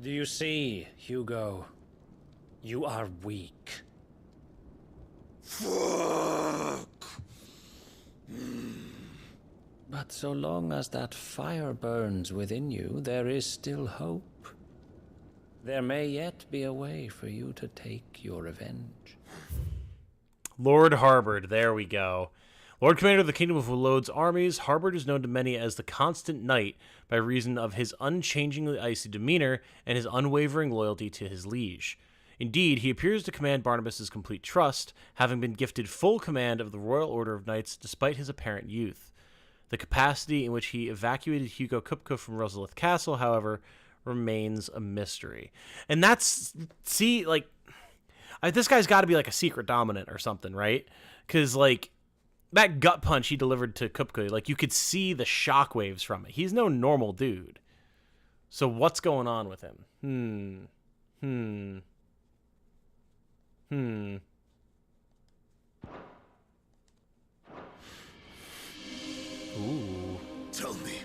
Speaker 2: Do you see, Hugo? You are weak.
Speaker 20: Fuck!
Speaker 2: But so long as that fire burns within you, there is still hope. There may yet be a way for you to take your revenge.
Speaker 1: Lord Harbord, there we go. Lord Commander of the Kingdom of Waloed's armies, Harbord is known to many as the Constant Knight by reason of his unchangingly icy demeanor and his unwavering loyalty to his liege. Indeed, he appears to command Barnabas's complete trust, having been gifted full command of the Royal Order of Knights despite his apparent youth. The capacity in which he evacuated Hugo Kupka from Rosalith Castle, however, remains a mystery. And that's, see, like, this guy's got to be like a secret dominant or something, right? Because, like, that gut punch he delivered to Kupka, like, you could see the shockwaves from it. He's no normal dude. So what's going on with him? Ooh.
Speaker 20: Tell me,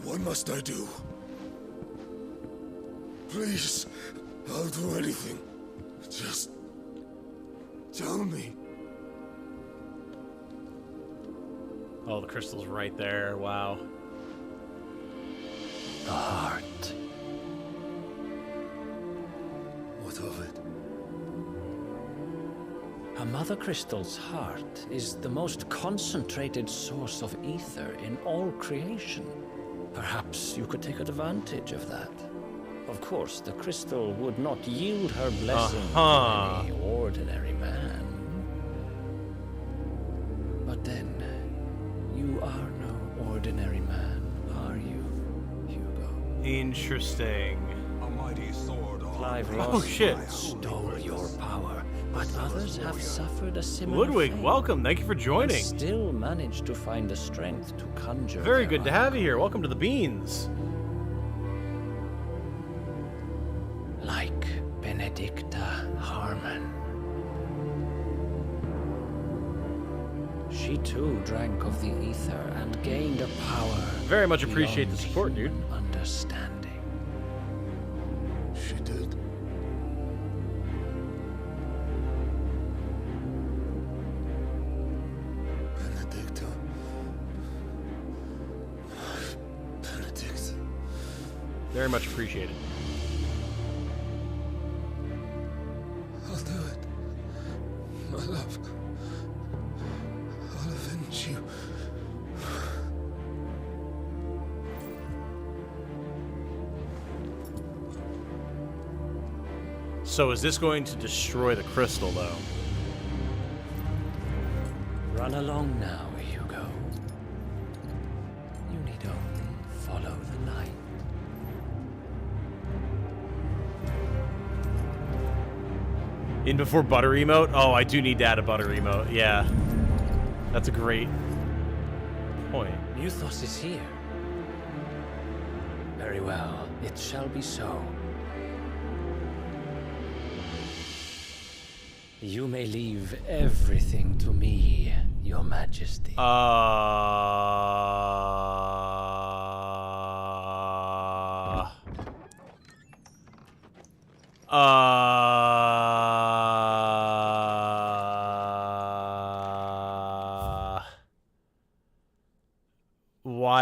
Speaker 20: what must I do? Please, I'll do anything. Just tell me.
Speaker 1: Oh, the crystal's right there. Wow.
Speaker 2: The heart.
Speaker 20: What of it?
Speaker 2: A mother crystal's heart is the most concentrated source of ether in all creation. Perhaps you could take advantage of that. Of course, the crystal would not yield her blessing to any ordinary man. But then, you are no ordinary man, are you, Hugo?
Speaker 1: Interesting.
Speaker 8: A mighty sword.
Speaker 2: Clive
Speaker 1: shit.
Speaker 2: Stole your power, but others have suffered a similar
Speaker 1: Ludwig,
Speaker 2: fate.
Speaker 1: welcome. Thank you for joining.
Speaker 2: And still managed to find the strength to conjure.
Speaker 1: Very
Speaker 2: their
Speaker 1: good to have you here. Welcome to the Beans.
Speaker 2: Like Benedicta Harmon. She too drank of the ether and gained a power.
Speaker 1: Very much appreciate the support, dude.
Speaker 2: Understanding.
Speaker 20: She did. Benedicta.
Speaker 1: Very much appreciated. So is this going to destroy the crystal, though?
Speaker 2: Run along now, Hugo. You need only follow the light.
Speaker 1: In before butter emote? Oh, I do need to add a butter emote. Yeah. That's a great point.
Speaker 2: Muthos is here. Very well. It shall be so. You may leave everything to me, Your Majesty.
Speaker 1: Why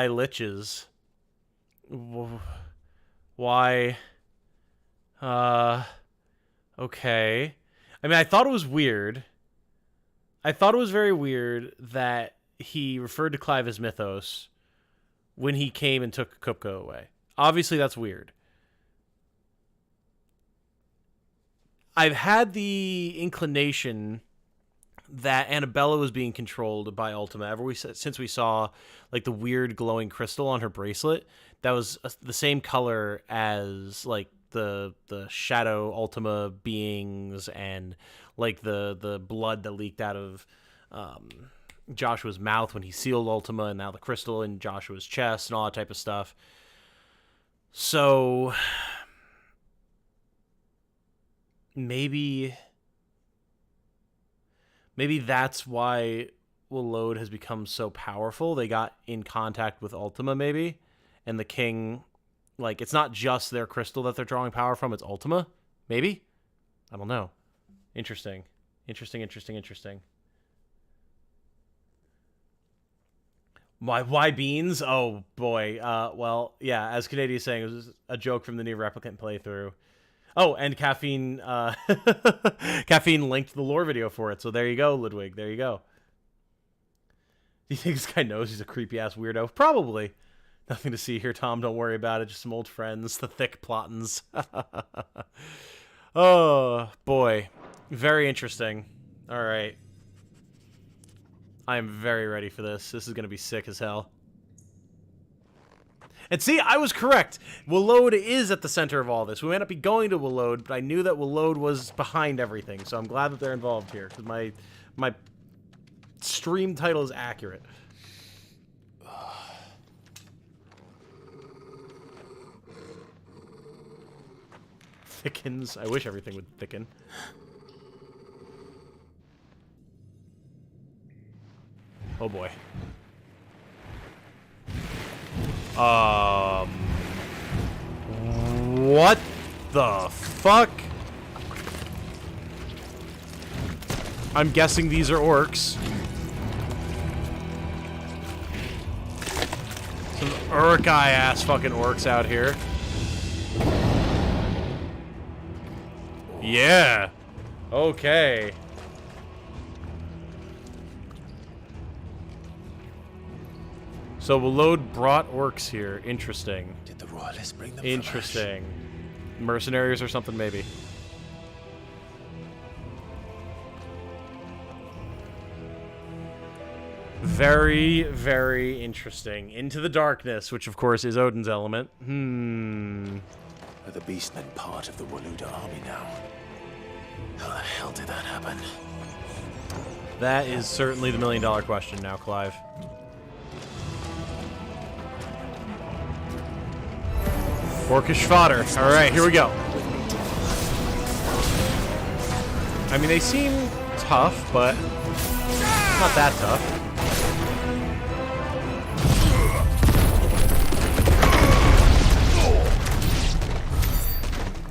Speaker 1: liches? Why? Okay. I mean, I thought it was weird. I thought it was very weird that he referred to Clive as Mythos when he came and took Kupka away. Obviously, that's weird. I've had the inclination that Annabella was being controlled by Ultima since we saw like the weird glowing crystal on her bracelet that was the same color as like the shadow Ultima beings and like the blood that leaked out of Joshua's mouth when he sealed Ultima, and now the crystal in Joshua's chest and all that type of stuff. So maybe that's why Waloed has become so powerful. They got in contact with Ultima, maybe, and the king, like, it's not just their crystal that they're drawing power from, it's Ultima, maybe? I don't know. Interesting. Why beans? Oh, boy. Well, yeah, as Canadian is saying, it was a joke from the new Replicant playthrough. Oh, and Caffeine Caffeine linked the lore video for it, so there you go, Ludwig. There you go. Do you think this guy knows he's a creepy-ass weirdo? Probably. Nothing to see here, Tom. Don't worry about it. Just some old friends. The thick plottins. Oh, boy. Very interesting. All right. I am very ready for this. This is going to be sick as hell. And see, I was correct. Waloed is at the center of all this. We might not be going to Waloed, but I knew that Waloed was behind everything. So I'm glad that they're involved here, because my stream title is accurate. Thickens. I wish everything would thicken. Oh boy. What the fuck? I'm guessing these are orcs. Some Uruk-hai-ass fucking orcs out here. Yeah. Okay. So Waloed brought orcs here. Interesting.
Speaker 3: Did the Royalists bring them?
Speaker 1: Interesting. Mercenaries or something, maybe. Very, very interesting. Into the darkness, which of course is Odin's element.
Speaker 3: Are the beastmen part of the Waloed army now? How the hell did that happen?
Speaker 1: That is certainly the million-dollar question now, Clive. Orcish fodder. Alright, here we go. I mean, they seem tough, but not that tough.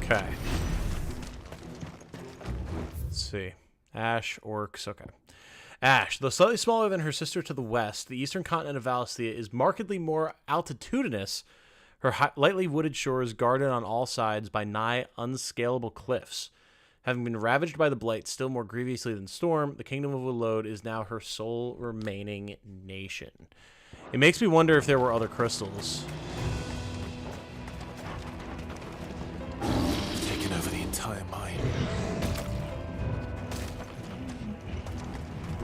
Speaker 1: Okay. Let's see. Ash, orcs, okay. Ash, though slightly smaller than her sister to the west, the eastern continent of Valisthea is markedly more altitudinous. Her lightly wooded shores guarded on all sides by nigh unscalable cliffs. Having been ravaged by the blight still more grievously than Storm, the kingdom of Waloed is now her sole remaining nation. It makes me wonder if there were other crystals.
Speaker 3: Taken over the entire mine.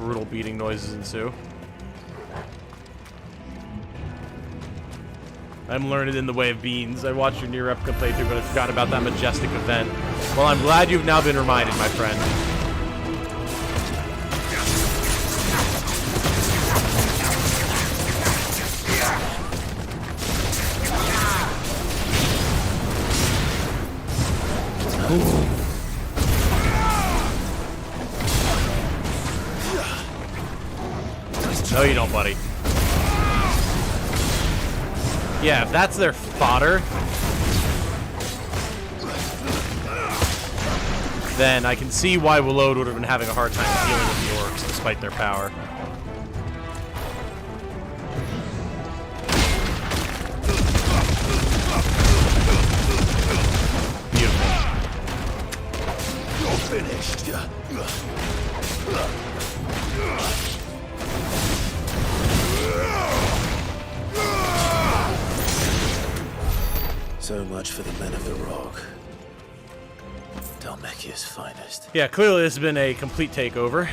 Speaker 1: brutal beating noises ensue. I'm learned in the way of beans. I watched your near replica playthrough, but I forgot about that majestic event. Well, I'm glad you've now been reminded, my friend. No, you don't, buddy. Yeah, if that's their fodder, then I can see why Waloed would have been having a hard time dealing with the orcs, despite their power. Beautiful.
Speaker 10: You're finished. So much for the men of the rock. Dalmekia's finest.
Speaker 1: Yeah, clearly this has been a complete takeover.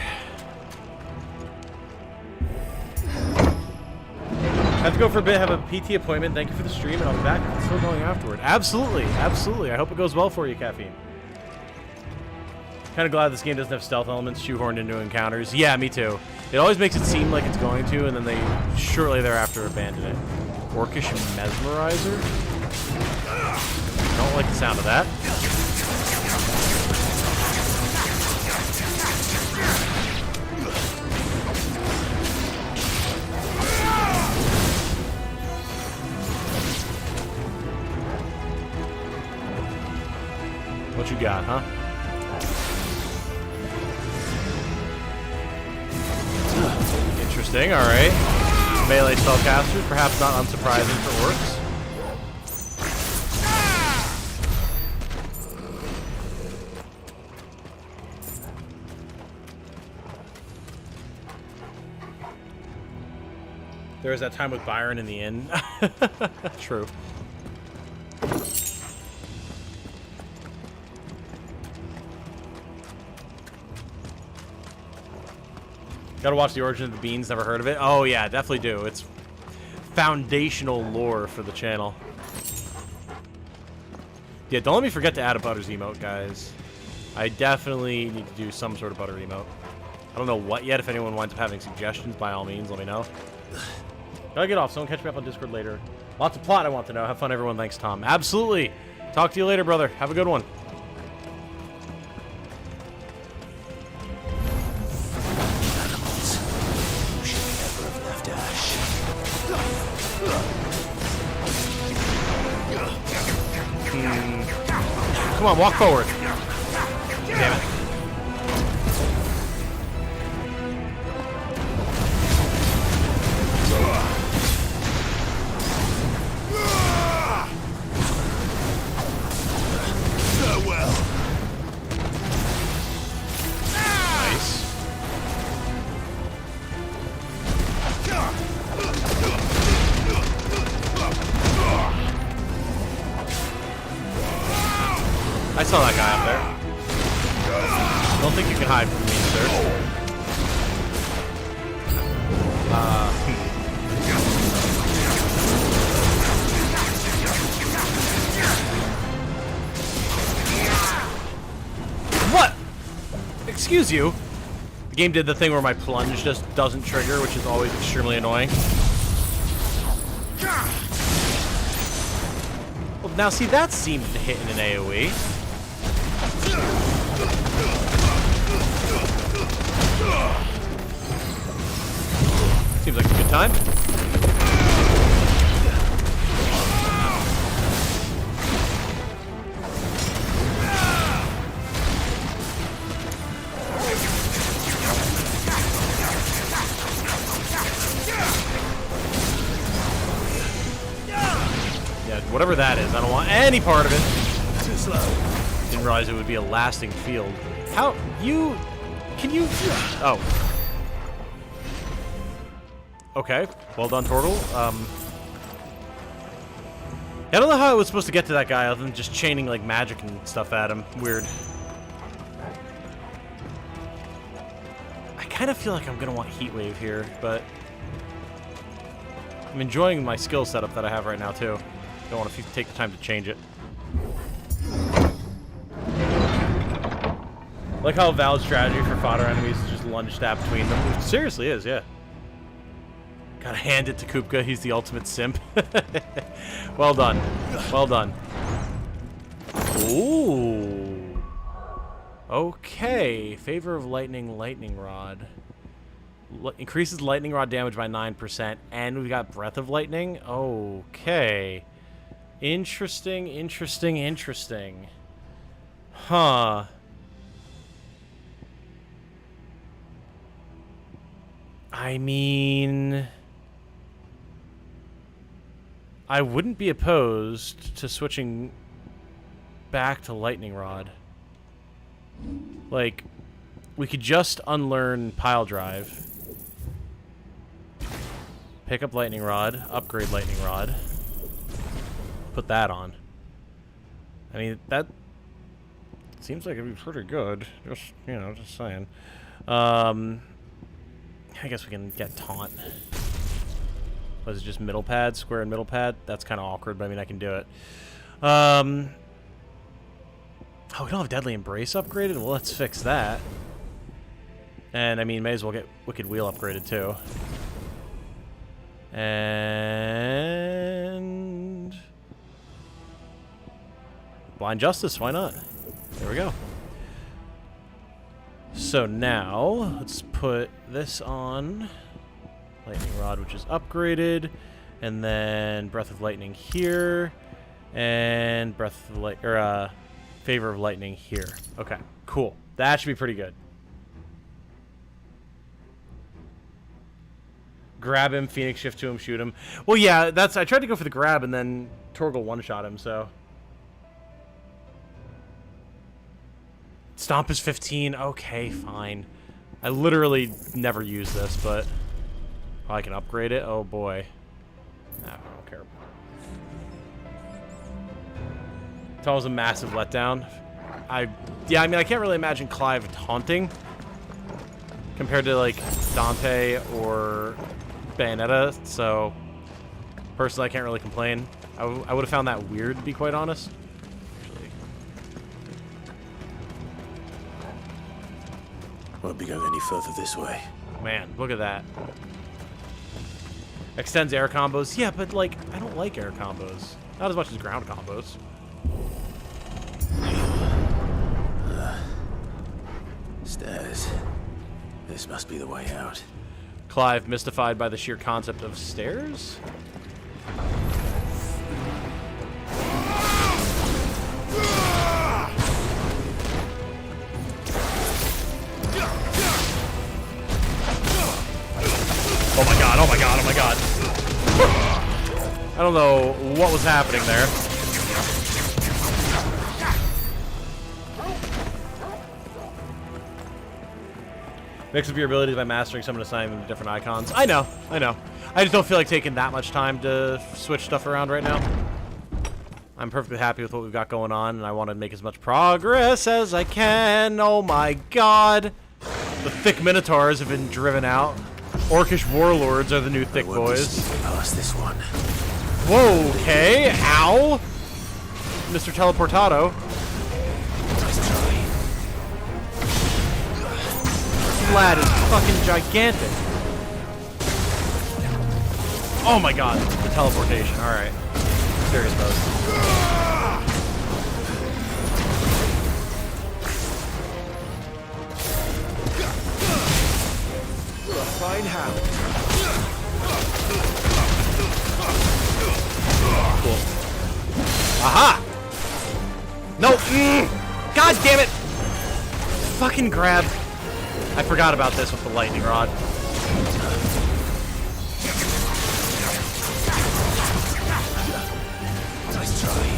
Speaker 1: I have to go for a bit, have a PT appointment. Thank you for the stream, and I'll be back if it's still going afterward. Absolutely, absolutely. I hope it goes well for you, Caffeine. Kind of glad this game doesn't have stealth elements shoehorned into encounters. Yeah, me too. It always makes it seem like it's going to, and then they shortly thereafter abandon it. Orcish Mesmerizer? Don't like the sound of that. What you got, huh? Interesting, alright. Melee spellcasters, perhaps not unsurprising for orcs. There was that time with Byron in the inn. True. Gotta watch The Origin of the Beans, never heard of it. Oh yeah, definitely do. It's foundational lore for the channel. Yeah, don't let me forget to add a Butters emote, guys. I definitely need to do some sort of Butter emote. I don't know what yet. If anyone winds up having suggestions, by all means, let me know. Gotta get off. Someone catch me up on Discord later. Lots of plot I want to know. Have fun, everyone. Thanks, Tom. Absolutely. Talk to you later, brother. Have a good one. Come on, walk forward. Damn it. I saw that guy up there. Don't think you can hide from me, sir. What? Excuse you? The game did the thing where my plunge just doesn't trigger, which is always extremely annoying. Well, now see, that seems to hit in an AoE. Seems like a good time. Yeah, whatever that is, I don't want any part of it. Too slow. Didn't realize it would be a lasting field. How you can you? Oh. Okay, well done, Tortle. I don't know how I was supposed to get to that guy other than just chaining like magic and stuff at him. Weird. I kind kind of feel like I'm going to want Heat Wave here, but I'm enjoying my skill setup that I have right now, too. Don't want to take the time to change it. I like how a valid strategy for fodder enemies is just lunge stab between them. It seriously is, yeah. Gotta hand it to Kupka. He's the ultimate simp. Well done. Well done. Ooh. Okay. Favor of Lightning, Lightning Rod. Increases Lightning Rod damage by 9%. And we've got Breath of Lightning. Okay. Interesting, interesting, interesting. Huh. I mean, I wouldn't be opposed to switching back to Lightning Rod. Like, we could just unlearn Pile Drive, pick up Lightning Rod, upgrade Lightning Rod, put that on. I mean, that seems like it'd be pretty good. Just, you know, just saying. I guess we can get Taunt. Was it just middle pad, square and middle pad? That's kind of awkward, but I mean, I can do it. Oh, we don't have Deadly Embrace upgraded? Well, let's fix that. And, I mean, may as well get Wicked Wheel upgraded, too. And... Blind Justice, why not? There we go. So now, let's put this on. Lightning Rod, which is upgraded. And then Breath of Lightning here. And Breath of Light, or Favor of Lightning here. Okay, cool. That should be pretty good. Grab him, Phoenix Shift to him, shoot him. Well, yeah, that's. I tried to go for the grab and then Torgal one-shot him, so. Stomp is 15. Okay, fine. I literally never use this, but I can upgrade it. Oh boy. Nah, I don't care. It's always a massive letdown. Yeah, I mean, I can't really imagine Clive taunting compared to like Dante or Bayonetta. So personally, I can't really complain. I would have found that weird, to be quite honest.
Speaker 3: Won't be going any further this way.
Speaker 1: Man, look at that. Extends air combos. Yeah, but like, I don't like air combos. Not as much as ground combos.
Speaker 3: Stairs. This must be the way out.
Speaker 1: Clive, mystified by the sheer concept of stairs? Oh my god, oh my god, oh my god. I don't know what was happening there. Mix up your abilities by mastering some and assigning them to different icons. I know, I know. I just don't feel like taking that much time to switch stuff around right now. I'm perfectly happy with what we've got going on, and I want to make as much progress as I can. Oh my god. The thick Minotaurs have been driven out. Orcish warlords are the new thick boys.
Speaker 3: Past this one.
Speaker 1: Whoa, okay. Ow. Mr. Teleportado. This lad is fucking gigantic. Oh my god, the teleportation. Alright. Serious mode.
Speaker 18: Fine hound.
Speaker 1: Cool. Aha! No! God damn it! Fucking grab. I forgot about this with the lightning rod.
Speaker 3: Nice try.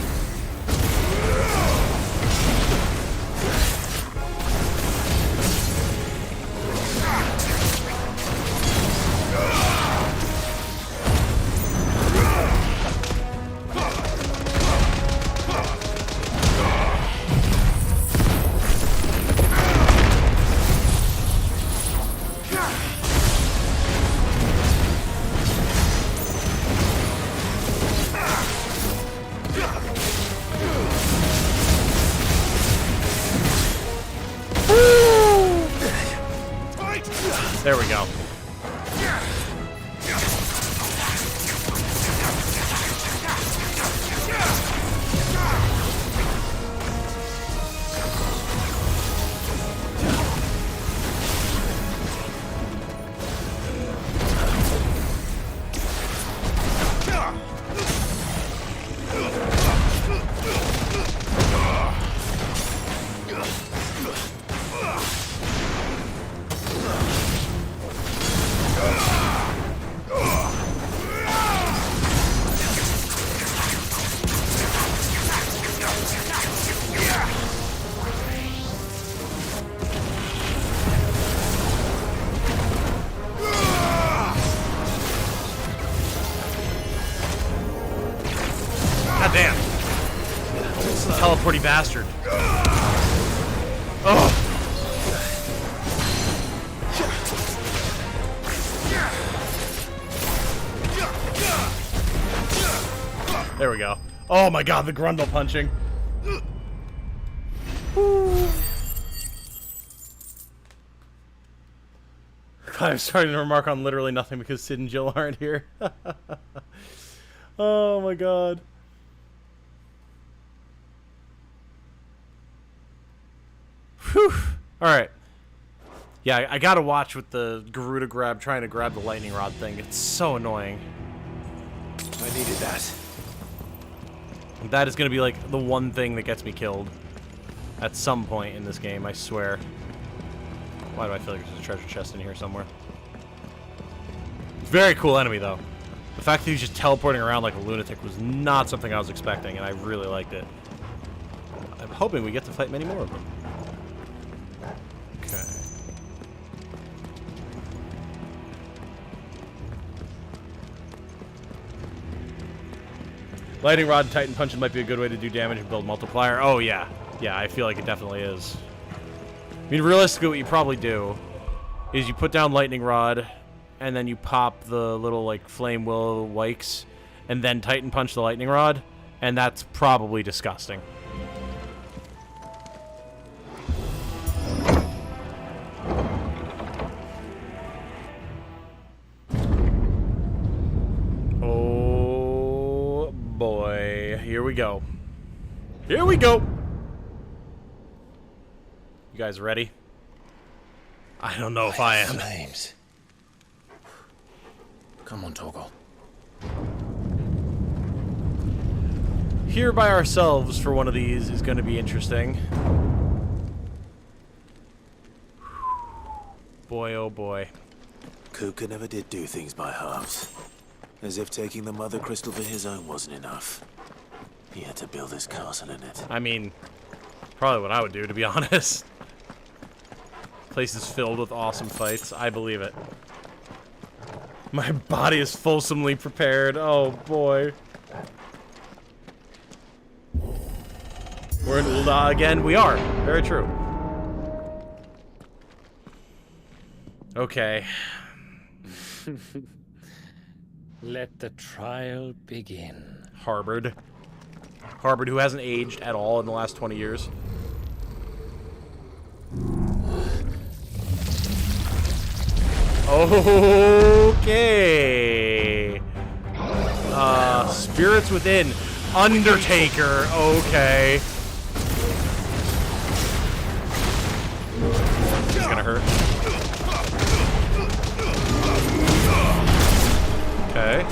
Speaker 1: There we go. Teleporty bastard. Oh. There we go. Oh my god, the grundle punching. I'm starting to remark on literally nothing because Sid and Jill aren't here. Oh my god. Whew. Alright. Yeah, I gotta watch with the Garuda grab trying to grab the lightning rod thing. It's so annoying.
Speaker 3: I needed that.
Speaker 1: That is gonna be like the one thing that gets me killed. At some point in this game, I swear. Why do I feel like there's a treasure chest in here somewhere? Very cool enemy, though. The fact that he's just teleporting around like a lunatic was not something I was expecting, and I really liked it. I'm hoping we get to fight many more of them. Okay. Lightning Rod and Titan Punching might be a good way to do damage and build multiplier. Oh, yeah. Yeah, I feel like it definitely is. I mean, realistically, what you probably do is you put down Lightning Rod, and then you pop the little, like, Flame Will Wikes, and then Titan Punch the Lightning Rod, and that's probably disgusting. Oh, boy. Here we go. Here we go! You guys ready? I don't know if I am.
Speaker 3: Flames. Come on, Torgal.
Speaker 1: Here by ourselves for one of these is going to be interesting. Boy, oh boy.
Speaker 3: Kupka never did do things by halves. As if taking the Mother Crystal for his own wasn't enough. He had to build his castle in it.
Speaker 1: I mean, probably what I would do, to be honest. Place is filled with awesome fights. I believe it. My body is fulsomely prepared. Oh, boy. We're in Ul'dah again. We are. Very true. Okay.
Speaker 2: Let the trial begin.
Speaker 1: Harbored. Harbored, who hasn't aged at all in the last 20 years. Okay. Spirits Within. Undertaker. Okay. It's gonna hurt. Okay.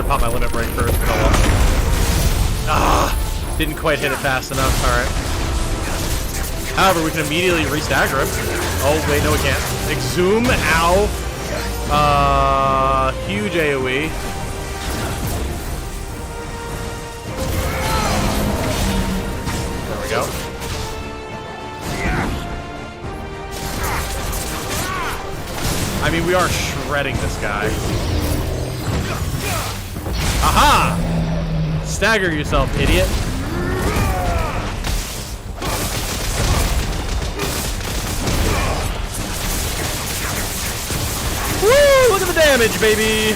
Speaker 1: Pop my limit break first, but oh well. Ah! Didn't quite hit it fast enough. Alright. However, we can immediately re-stagger him. Oh, wait, no we can't. Exhume, ow. Huge AoE. There we go. I mean, we are shredding this guy. Aha! Stagger yourself, idiot. Woo! Look at the damage, baby!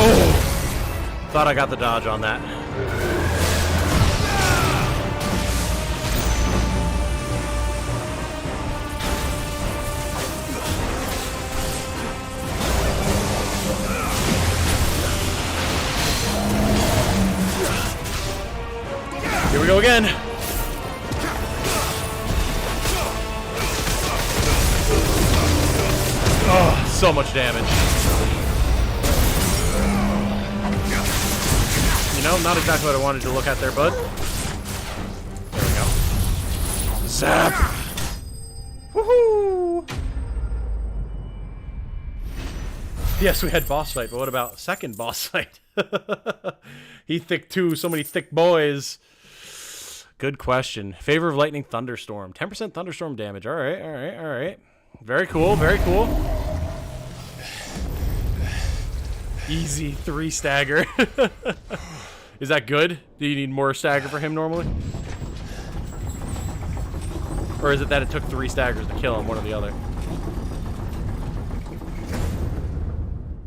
Speaker 1: Oh! Thought I got the dodge on that. Here we go again. Oh, so much damage. You know, not exactly what I wanted to look at there, bud. There we go. Zap! Woohoo! Yes, we had boss fight, but what about second boss fight? He thick too, so many thick boys. Good question. Favor of lightning thunderstorm. 10% thunderstorm damage. Alright, alright, alright. Very cool, very cool. Easy 3 stagger. Is that good? Do you need more stagger for him normally? Or is it that it took 3 staggers to kill him, one or the other?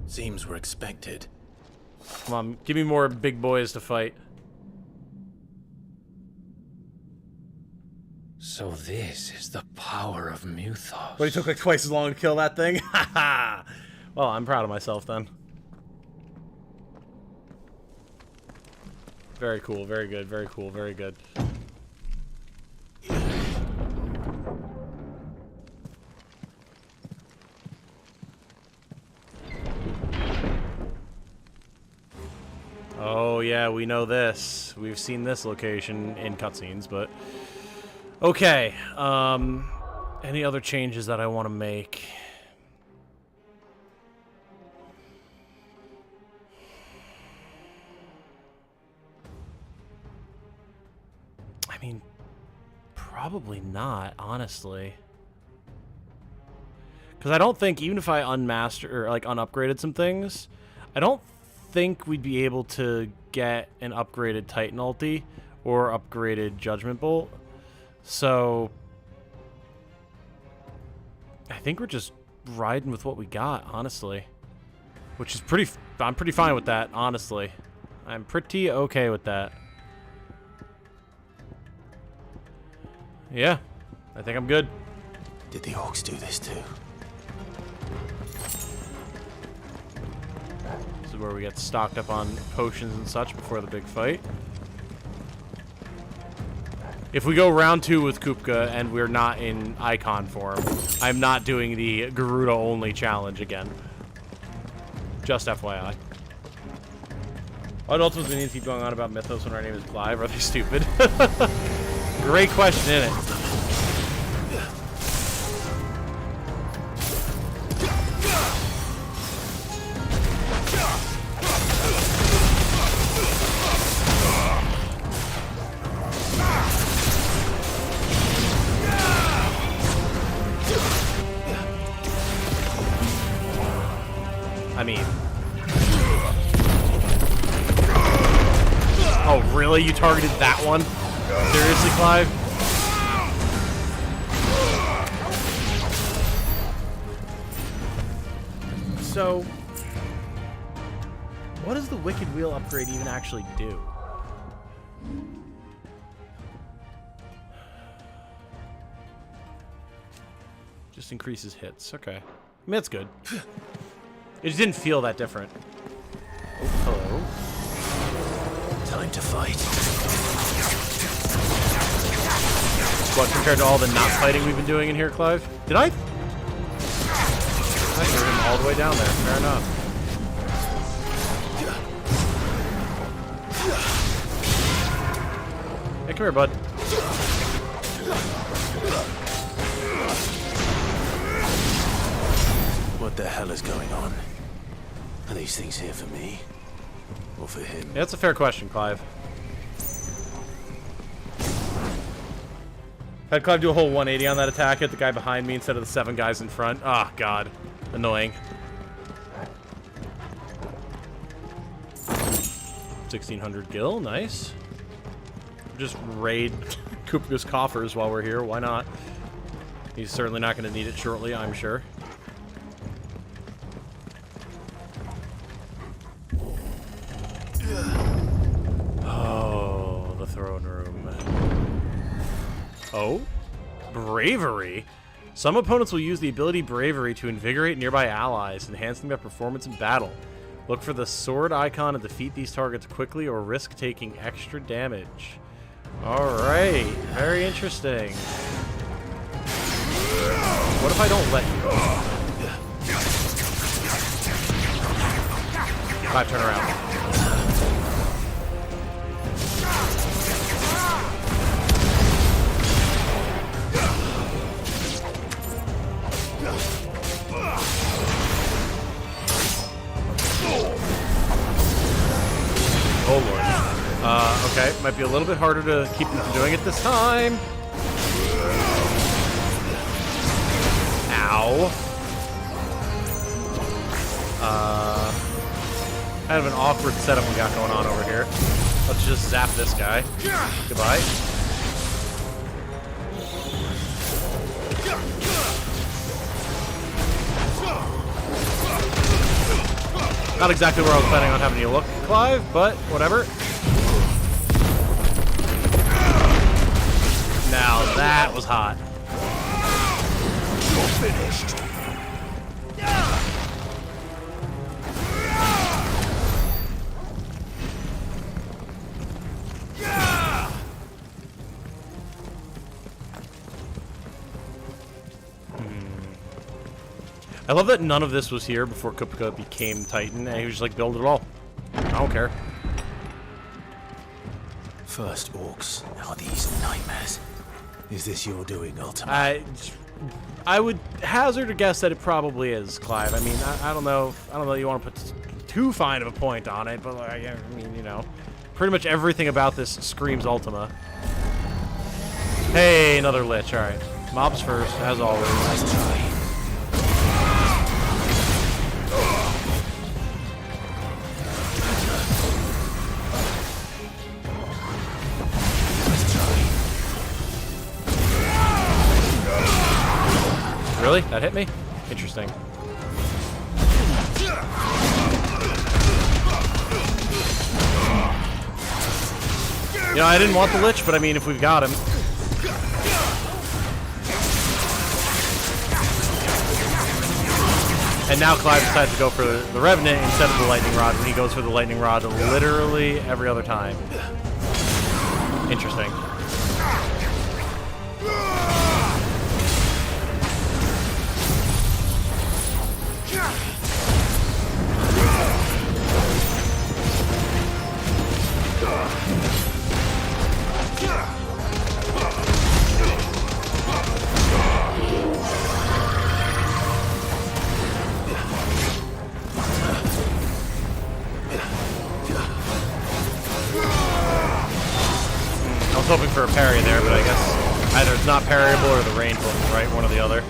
Speaker 3: Seems we're expected.
Speaker 1: Come on, give me more big boys to fight.
Speaker 2: So this is the power of Muthos.
Speaker 1: But he took like twice as long to kill that thing? Haha! Well, I'm proud of myself then. Very cool, very good, very cool, very good. Oh yeah, we know this. We've seen this location in cutscenes, but... Okay, any other changes that I want to make? I mean, probably not, honestly. Because I don't think, even if I unmastered, or like unupgraded some things, I don't think we'd be able to get an upgraded Titan ulti or upgraded Judgment Bolt. So, I think we're just riding with what we got, honestly. Which is pretty, I'm pretty fine with that, honestly. I'm pretty okay with that. Yeah, I think I'm good.
Speaker 3: Did the orcs do this too?
Speaker 1: This is where we get stocked up on potions and such before the big fight. If we go round 2 with Kupka and we're not in icon form, I'm not doing the Garuda only challenge again. Just FYI. What ultimately means keep going on about Mythos when our name is Clive? Are they stupid? Great question, isn't it? I mean... Oh, really? You targeted that one? Seriously, Clive? So... what does the Wicked Wheel upgrade even actually do? Just increases hits. Okay. I mean, that's good. It just didn't feel that different. Oh, hello.
Speaker 3: Time to fight.
Speaker 1: What, compared to all the not fighting we've been doing in here, Clive? Did I? I threw him all the way down there. Fair enough. Hey, come here, bud.
Speaker 3: hell is going on? Are these things here for me? Or for him?
Speaker 1: Yeah, that's a fair question, Clive. Had Clive do a whole 180 on that attack, hit the guy behind me instead of the 7 guys in front. Ah, oh, God. Annoying. 1600 gil, nice. Just raid Kupka's coffers while we're here, why not? He's certainly not going to need it shortly, I'm sure. Oh, the throne room. Oh? Bravery? Some opponents will use the ability Bravery to invigorate nearby allies, enhancing their performance in battle. Look for the sword icon and defeat these targets quickly or risk taking extra damage. Alright, very interesting. What if I don't let you? Clive, turn around. Oh lord. Okay, might be a little bit harder to keep them from doing it this time. Ow. Kind of an awkward setup we got going on over here. Let's just zap this guy. Goodbye. Not exactly where I was planning on having you look, Clive, but whatever. Now that was hot.
Speaker 10: You're finished.
Speaker 1: I love that none of this was here before Kupka became Titan, and he was just like, build it all. I don't care.
Speaker 3: First orcs, are these nightmares? Is this your doing, Ultima?
Speaker 1: I would hazard a guess that it probably is, Clive. I mean, I don't know. I don't know. You want to put too fine of a point on it, but like, I mean, you know, pretty much everything about this screams Ultima. Hey, another lich. All right, mobs first, as always. Let's try. Really? That hit me? Interesting. You know, I didn't want the Lich, but I mean, if we've got him. And now Clive decides to go for the Revenant instead of the Lightning Rod, when he goes for the Lightning Rod literally every other time. Interesting. I was hoping for a parry there, but I guess either it's not parryable or the range wasn't right, one or the other.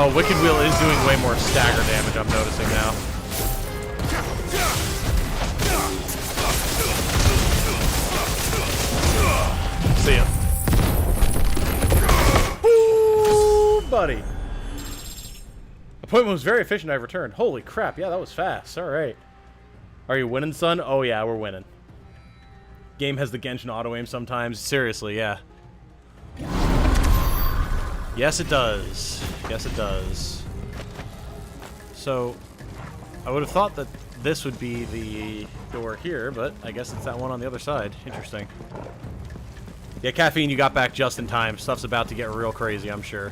Speaker 1: Oh, Wicked Wheel is doing way more stagger damage, I'm noticing now. See ya. Ooh, buddy. Appointment was very efficient, I've returned. Holy crap, yeah, that was fast. Alright. Are you winning, son? Oh yeah, we're winning. Game has the Genshin auto-aim sometimes. Seriously, yeah. Yes, it does. Yes, it does. So, I would have thought that this would be the door here, but I guess it's that one on the other side. Interesting. Yeah, Caffeine, you got back just in time. Stuff's about to get real crazy, I'm sure.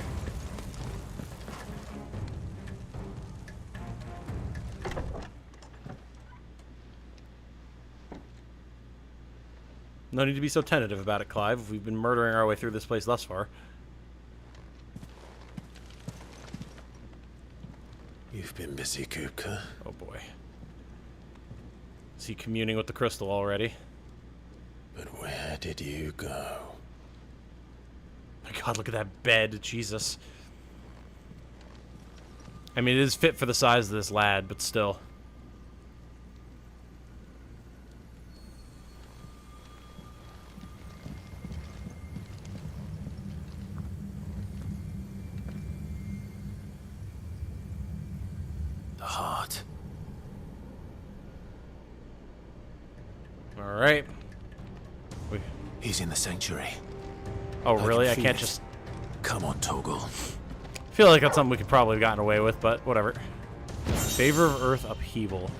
Speaker 1: No need to be so tentative about it, Clive. We've been murdering our way through this place thus far.
Speaker 3: You've been busy, Kupka.
Speaker 1: Oh boy. Is he communing with the crystal already?
Speaker 3: But where did you go?
Speaker 1: My god, look at that bed. Jesus. I mean, it is fit for the size of this lad, but still.
Speaker 3: The heart.
Speaker 1: All right.
Speaker 3: He's in the sanctuary.
Speaker 1: Oh, really? I
Speaker 3: feel
Speaker 1: can't
Speaker 3: it.
Speaker 1: just...
Speaker 3: Come on, Toggle.
Speaker 1: I feel like that's something we could probably have gotten away with, but whatever. Favor of Earth Upheaval.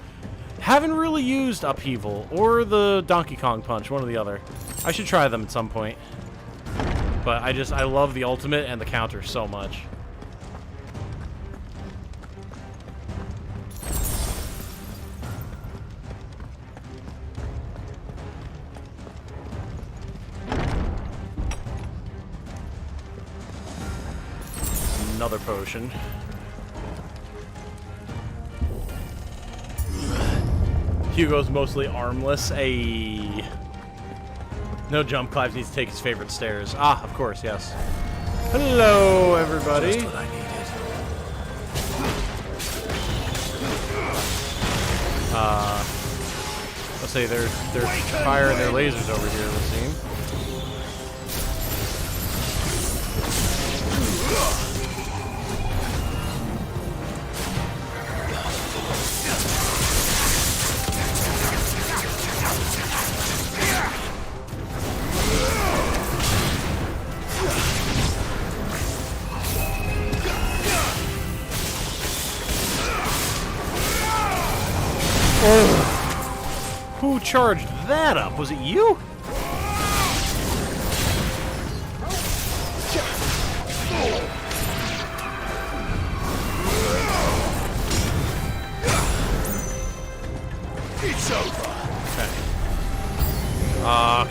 Speaker 1: Haven't really used Upheaval or the Donkey Kong Punch, one or the other. I should try them at some point. But I love the ultimate and the counter so much. Another potion. Hugo's mostly armless. No jump. Clive needs to take his favorite stairs. Ah, of course, yes. Hello, everybody.
Speaker 3: Just what I needed.
Speaker 1: Let's say there's fire and their lasers over here, it would seem. Oh. Who charged that up? Was it you?
Speaker 10: It's over.
Speaker 1: Okay.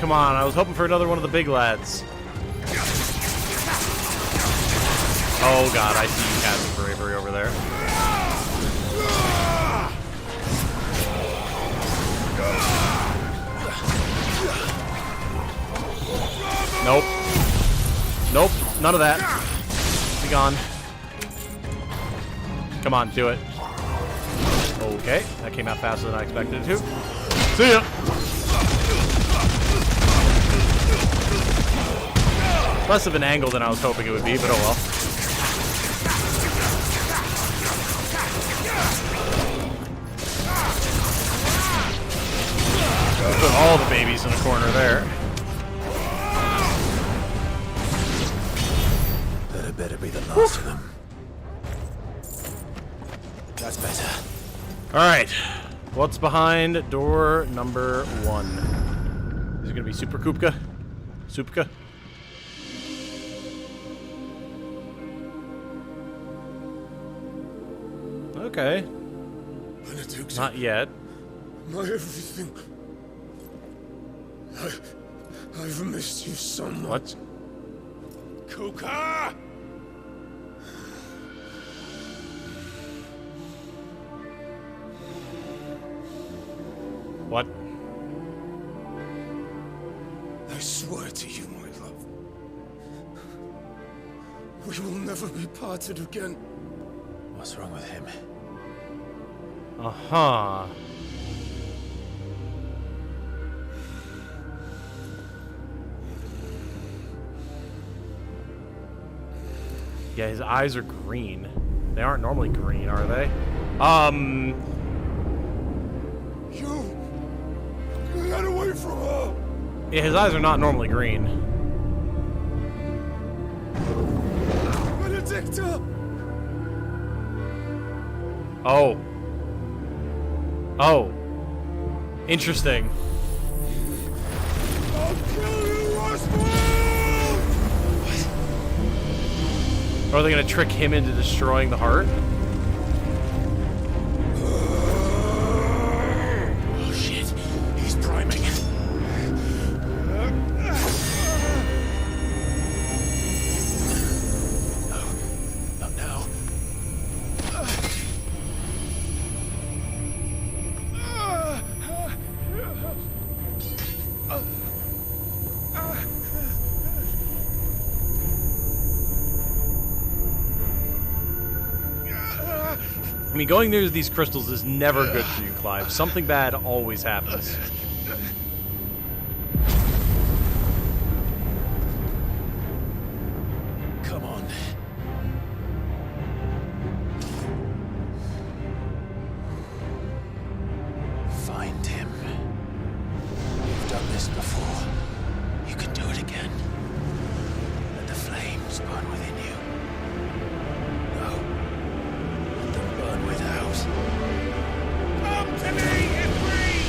Speaker 1: Come on. I was hoping for another one of the big lads. Oh god, I see you having bravery over there. Nope. Nope. None of that. Be gone. Come on, do it. Okay. That came out faster than I expected it to. See ya! Less of an angle than I was hoping it would be, but oh well. Put all the babies in the corner there.
Speaker 3: That better be the last of them. That's better.
Speaker 1: Alright. What's behind door number 1? Is it gonna be Super Kupka? Supka? Okay. Not yet.
Speaker 10: My everything. I've missed you so much.
Speaker 1: What?
Speaker 10: Kuka!
Speaker 1: What?
Speaker 10: I swear to you, my love. We will never be parted again.
Speaker 3: What's wrong with him?
Speaker 1: Uh-huh. Yeah, his eyes are green. They aren't normally green, are they?
Speaker 10: Get away from her!
Speaker 1: Yeah, his eyes are not normally green.
Speaker 10: Benedicta!
Speaker 1: Oh. Oh. Interesting.
Speaker 10: I'll kill you, Oswald!
Speaker 1: Or are they going to trick him into destroying the heart?
Speaker 10: Oh shit, he's priming.
Speaker 1: I mean, going near these crystals is never good for you, Clive. Something bad always happens.
Speaker 3: Come on. Find him. You've done this before. You can do it again. Let the flames burn within you. No. Let them burn without. Come to me, Ifrit!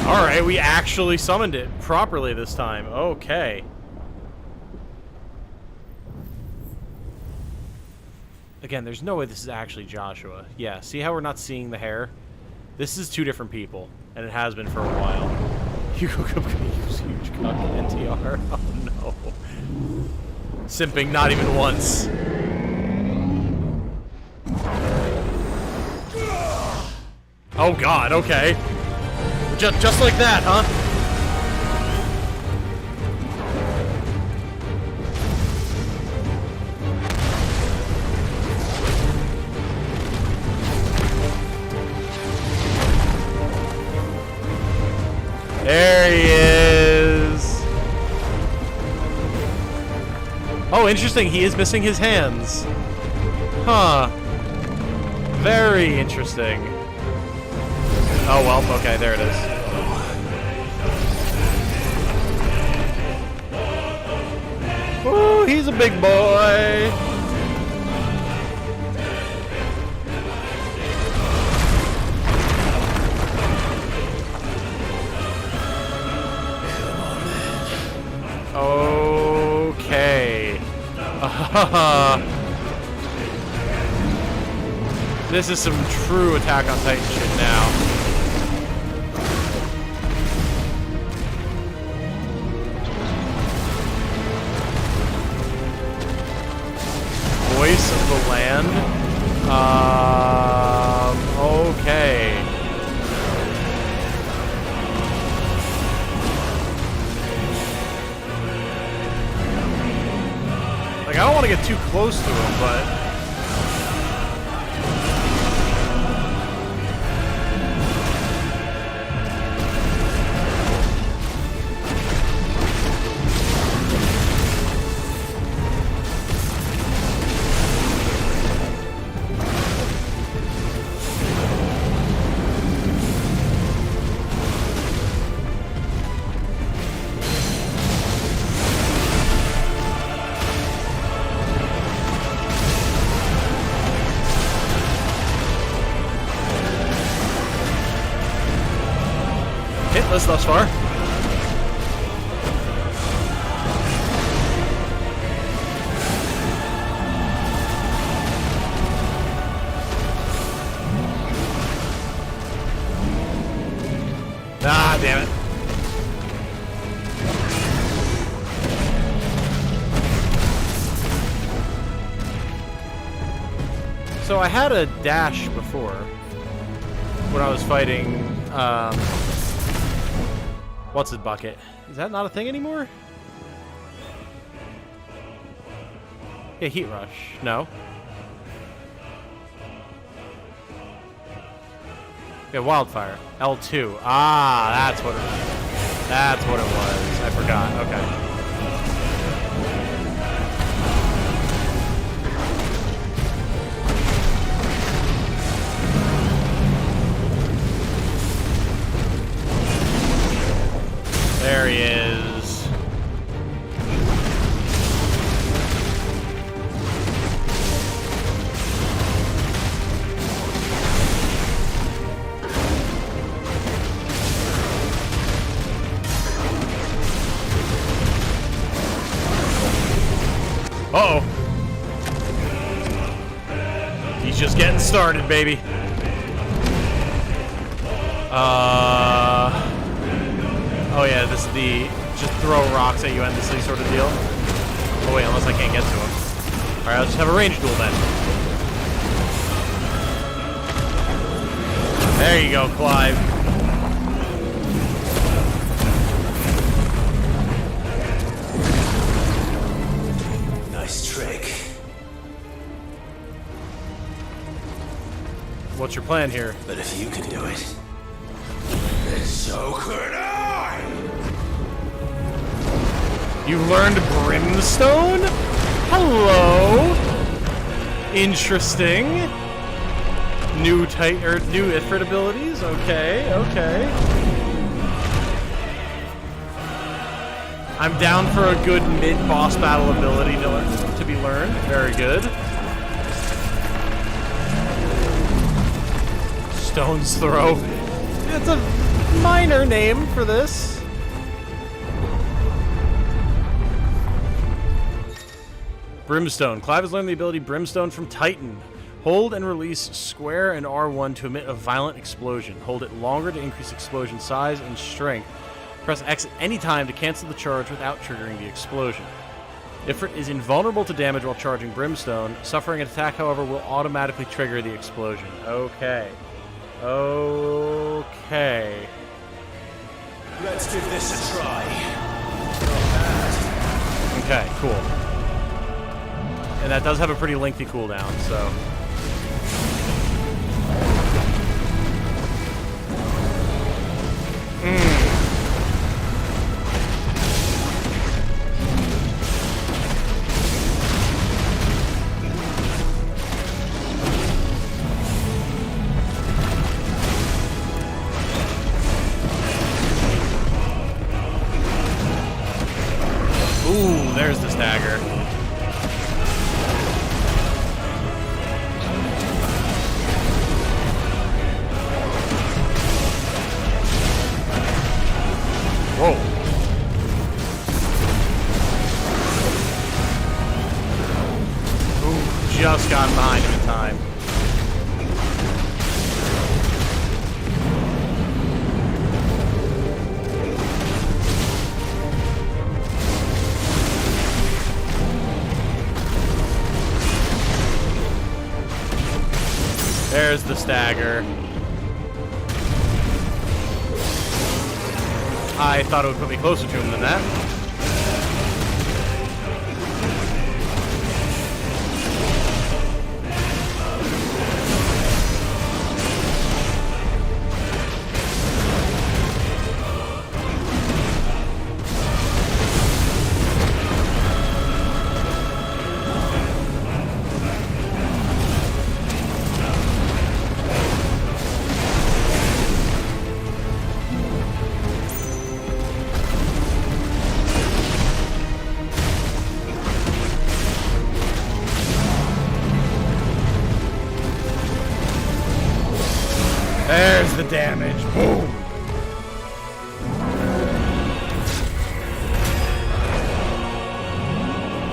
Speaker 1: Alright, we actually summoned it properly this time. Okay. Again, there's no way this is actually Joshua. Yeah, see how we're not seeing the hair? This is two different people, and it has been for a while. Hugo Cup gonna use huge cock NTR. Oh no. Simping not even once. Oh god, okay. Just like that, huh? There he is. Oh, interesting. He is missing his hands. Huh. Very interesting. Oh, well, okay, there it is. Ooh, he's a big boy. Okay. This is some true Attack on Titan shit now. Voice of the land? Okay. Like, I don't want to get too close to him, but... Hitless thus far. Ah, damn it. So I had a dash before when I was fighting, what's his bucket? Is that not a thing anymore? Yeah, Heat Rush. No. Yeah, Wildfire. L2. Ah, that's what it was. I forgot. Okay. There he is. Uh-oh. He's just getting started, baby. Oh yeah, this is the just throw rocks at you endlessly sort of deal. Oh wait, unless I can't get to him. Alright, I'll just have a range duel then. There you go, Clive. What's your plan here?
Speaker 3: But if you can do it, then so could I!
Speaker 1: You learned Brimstone? Hello! Interesting. New Ifrit abilities? Okay, okay. I'm down for a good mid-boss battle ability to be learned. Very good. Stone's Throw. It's a minor name for this. Brimstone. Clive has learned the ability Brimstone from Titan. Hold and release square and R1 to emit a violent explosion. Hold it longer to increase explosion size and strength. Press X at any time to cancel the charge without triggering the explosion. Ifrit is invulnerable to damage while charging Brimstone. Suffering an attack, however, will automatically trigger the explosion. Okay. Okay.
Speaker 3: Let's give this a try.
Speaker 1: Okay, cool. And that does have a pretty lengthy cooldown, so... Ooh, there's the stagger. Whoa. Ooh, just got behind him in time. There's the stagger. I thought it would put me closer to him than that. There's the damage. Boom.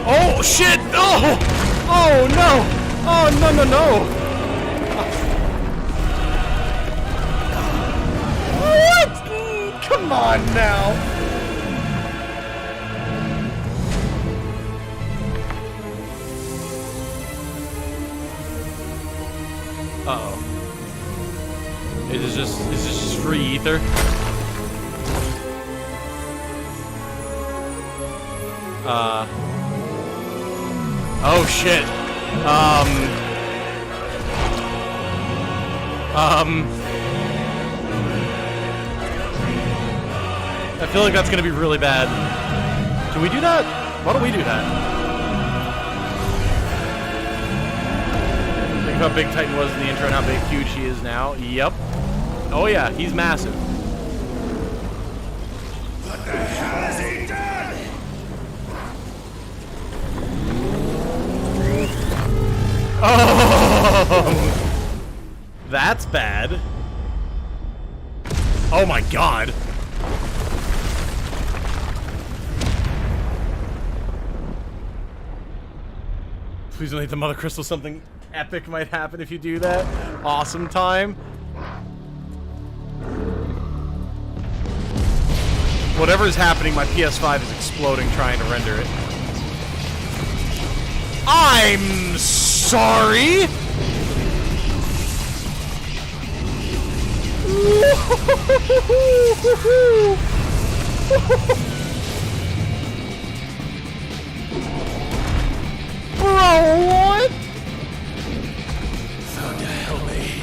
Speaker 1: Oh, shit! Oh! Oh, no! Oh, no, no, no! What? Come on now! Uh-oh. Is this just free ether? Oh shit. I feel like that's gonna be really bad. Can we do that? Why don't we do that? Think of how big Titan was in the intro and how big huge he is now. Yep. Oh yeah, he's massive.
Speaker 3: What the hell has he done?
Speaker 1: Oh, that's bad. Oh my god. Please don't hit the Mother Crystal. Something epic might happen if you do that. Awesome time. Whatever is happening, my PS5 is exploding trying to render it. I'm sorry! Bro, what?
Speaker 3: Thunder, help me.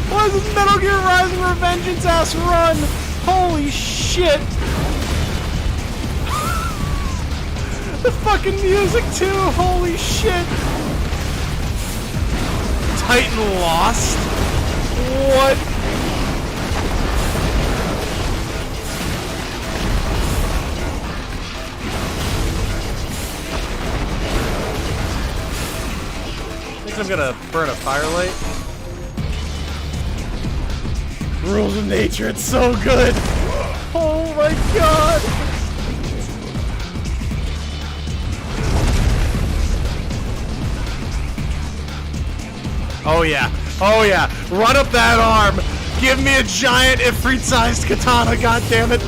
Speaker 1: Why is this Metal Gear Rising Revengeance ass run? Holy shit! The fucking music too, holy shit! Titan lost? What? Think I'm gonna burn a firelight? Rules of nature, it's so good! Oh my god! Oh yeah, oh yeah, run up that arm! Give me a giant Ifrit-sized katana, goddammit!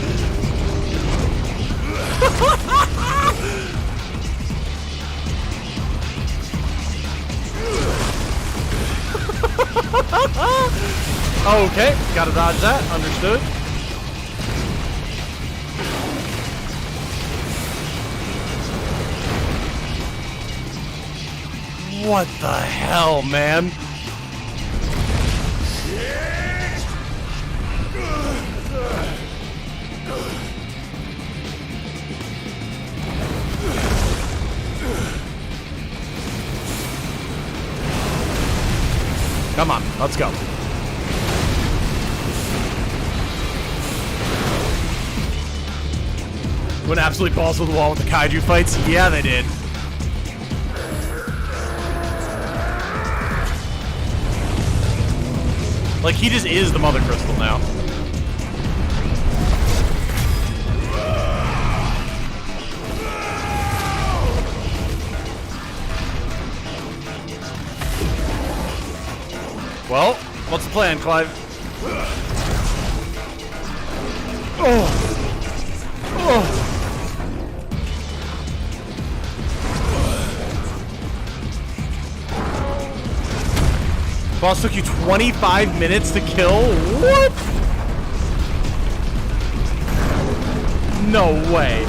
Speaker 1: Okay, gotta dodge that, understood. What the hell, man? Come on, let's go. Went absolutely balls to the wall with the kaiju fights? Yeah, they did. Like, he just is the Mother Crystal now. Well, what's the plan, Clive? Boss took you 25 minutes to kill? What? No way.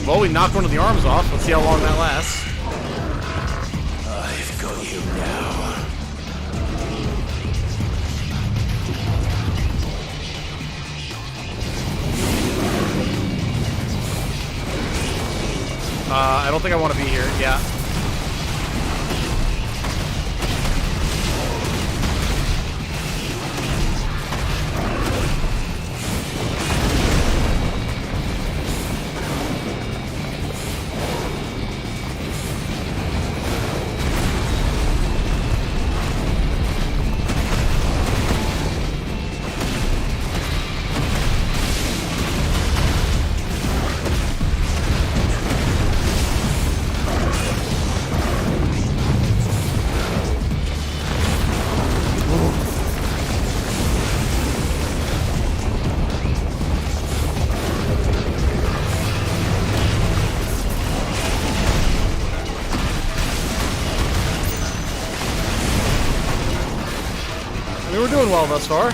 Speaker 1: Well, we knocked one of the arms off. Let's see how long that lasts.
Speaker 10: I've got you now.
Speaker 1: I don't think I want to be here. Yeah. We're doing well thus far.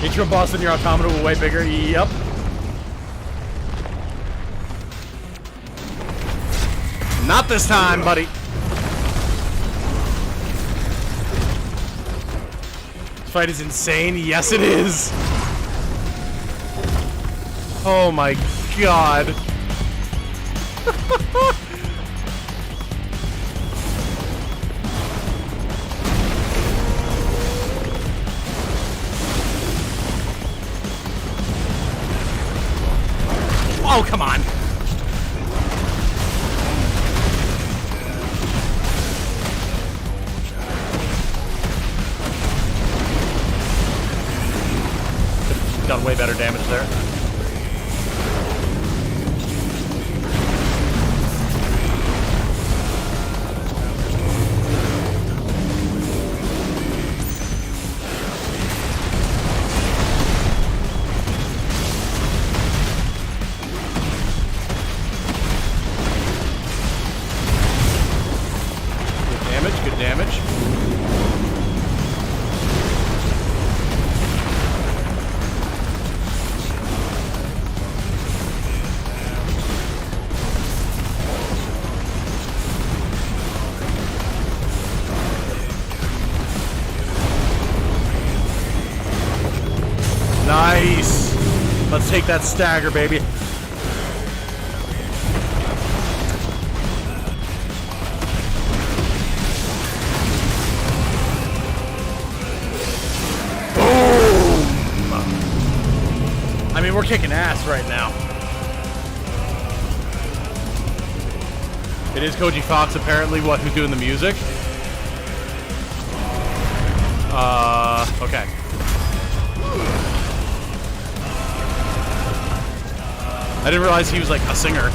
Speaker 1: Atrium boss and your automata were way bigger. Yep. Not this time, buddy. This fight is insane. Yes, it is. Oh my god. Oh, come on. Done way better damage there. damage. Nice. Let's take that stagger, baby. Boom. I mean, we're kicking ass right now. It is Koji Fox, apparently, who's doing the music. Okay. I didn't realize he was like a singer.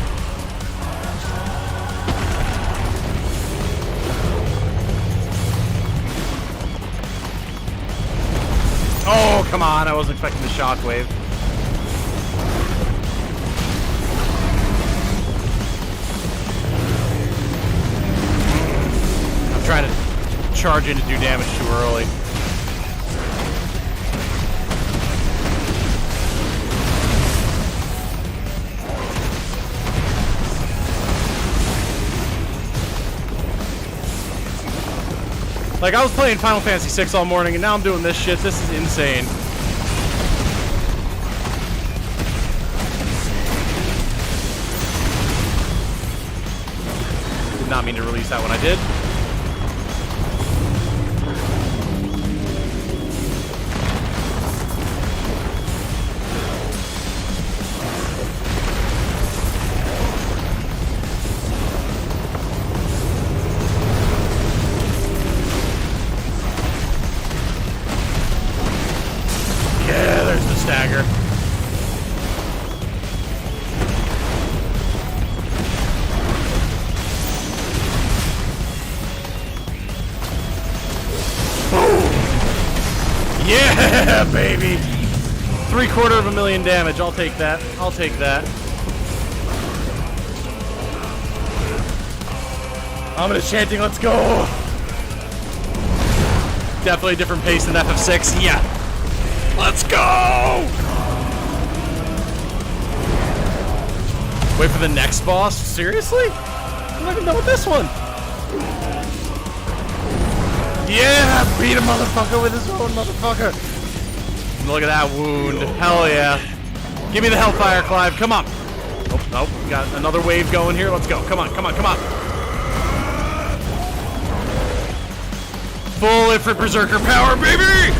Speaker 1: Oh, come on. I wasn't expecting the shockwave. I'm trying to charge in to do damage too early. Like, I was playing Final Fantasy VI all morning, and now I'm doing this shit. This is insane. Did not mean to release that when I did. Stagger. Yeah, baby! 750,000 damage. I'll take that. I'll take that. Ominous chanting, let's go! Definitely a different pace than FF6. Yeah. Let's go! Wait for the next boss? Seriously? I'm not even done with this one. Yeah! Beat a motherfucker with his own motherfucker. Look at that wound. Hell yeah. Give me the Hellfire, Clive. Come on. Oh, nope. Got another wave going here. Let's go. Come on, come on, come on. Full Ifrit Berserker power, baby!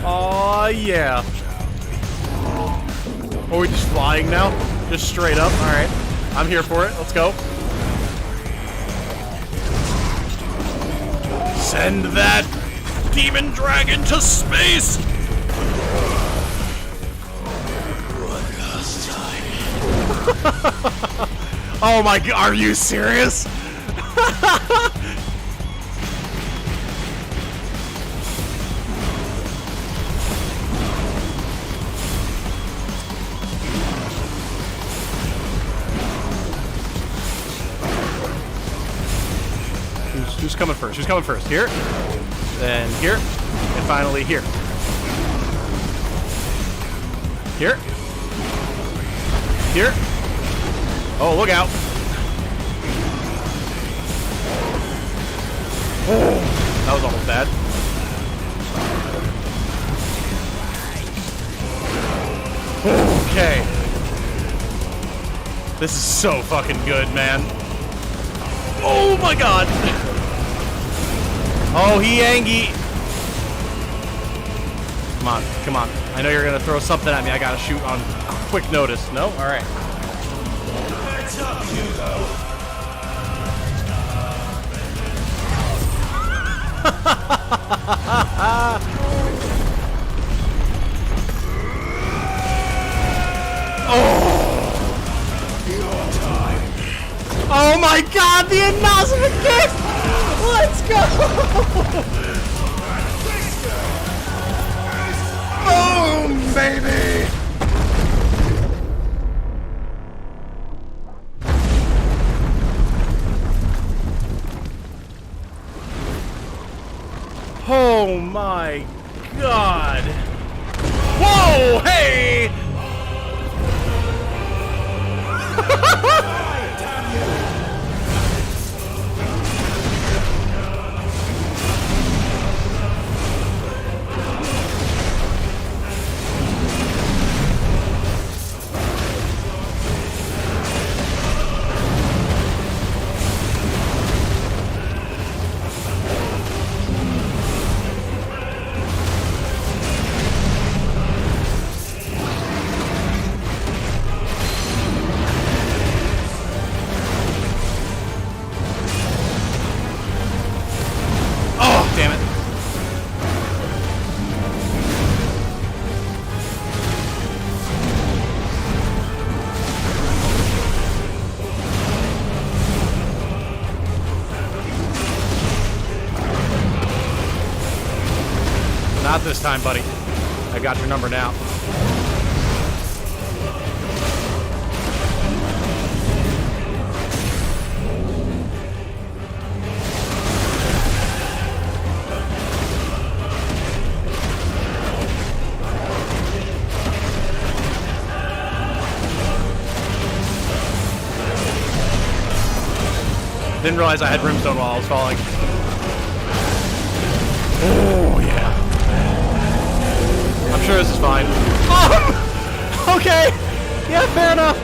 Speaker 1: Oh yeah. Are we just flying now? Just straight up? Alright. I'm here for it. Let's go. Send that demon dragon to space! One last time. Oh my god, are you serious? Who's coming first? Who's coming first? Here, then here, and finally here. Here. Here. Oh, look out. Oh, that was almost bad. Okay. This is so fucking good, man. Oh my god. Oh, he Angie. Come on, come on. I know you're gonna throw something at me. I gotta shoot on quick notice. No? Alright.
Speaker 19: Heads up, Hugo.
Speaker 1: Oh my god, the announcement gift! Let's go! Boom, baby! my god! Whoa! Hey! Not this time, buddy. I got your number now. Didn't realize I had brimstone while I was falling. Oh, yeah. I'm sure this is fine. Okay! Yeah, fair enough.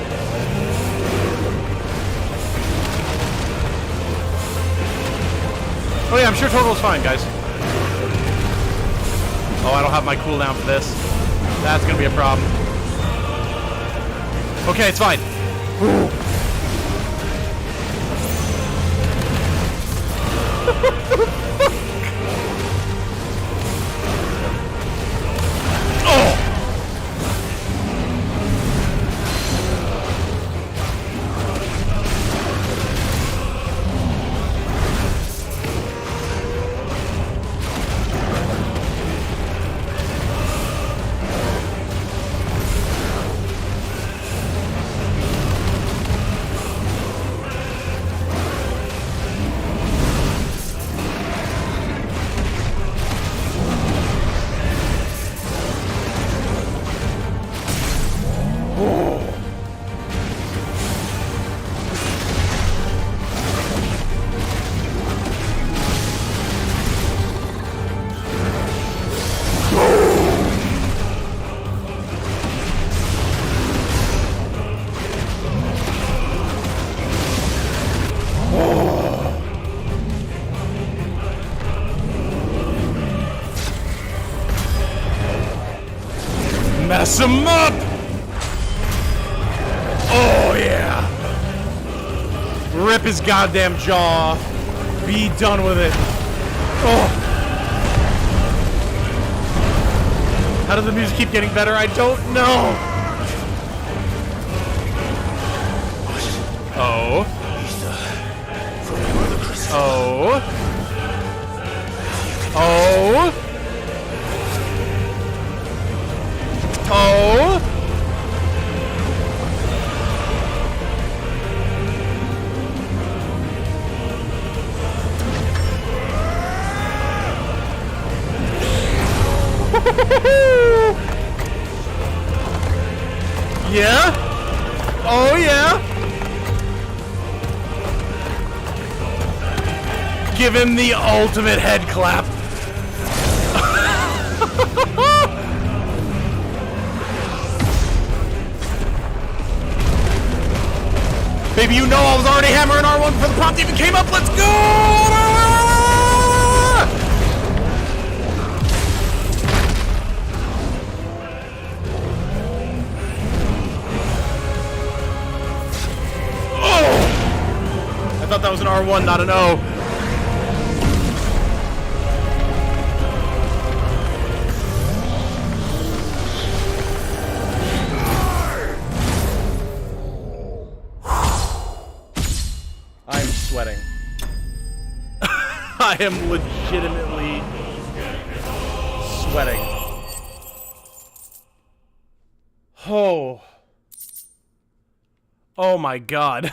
Speaker 1: Oh yeah, I'm sure total's fine, guys. Oh, I don't have my cooldown for this. That's gonna be a problem. Okay, it's fine. Ooh. Mess him up! Oh, yeah! Rip his goddamn jaw. Be done with it. Oh! How does the music keep getting better? I don't know! Oh. Oh. Oh. Oh! Yeah? Oh yeah? Give him the ultimate head clap. Baby, you know I was already hammering R1 before the prompt even came up. Let's go! Oh! I thought that was an R1, not an O. Sweating. I am legitimately sweating. Oh. Oh my god.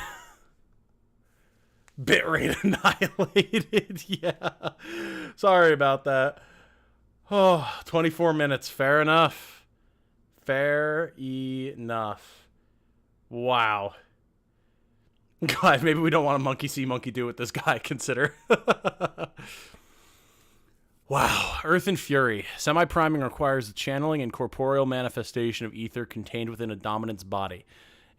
Speaker 1: Bitrate annihilated. Yeah. Sorry about that. Oh, 24 minutes. Fair enough. Fair enough. Wow. God, maybe we don't want a monkey see, monkey do with this guy, consider. Wow. Earth and Fury. Semi-priming requires the channeling and corporeal manifestation of ether contained within a dominant's body.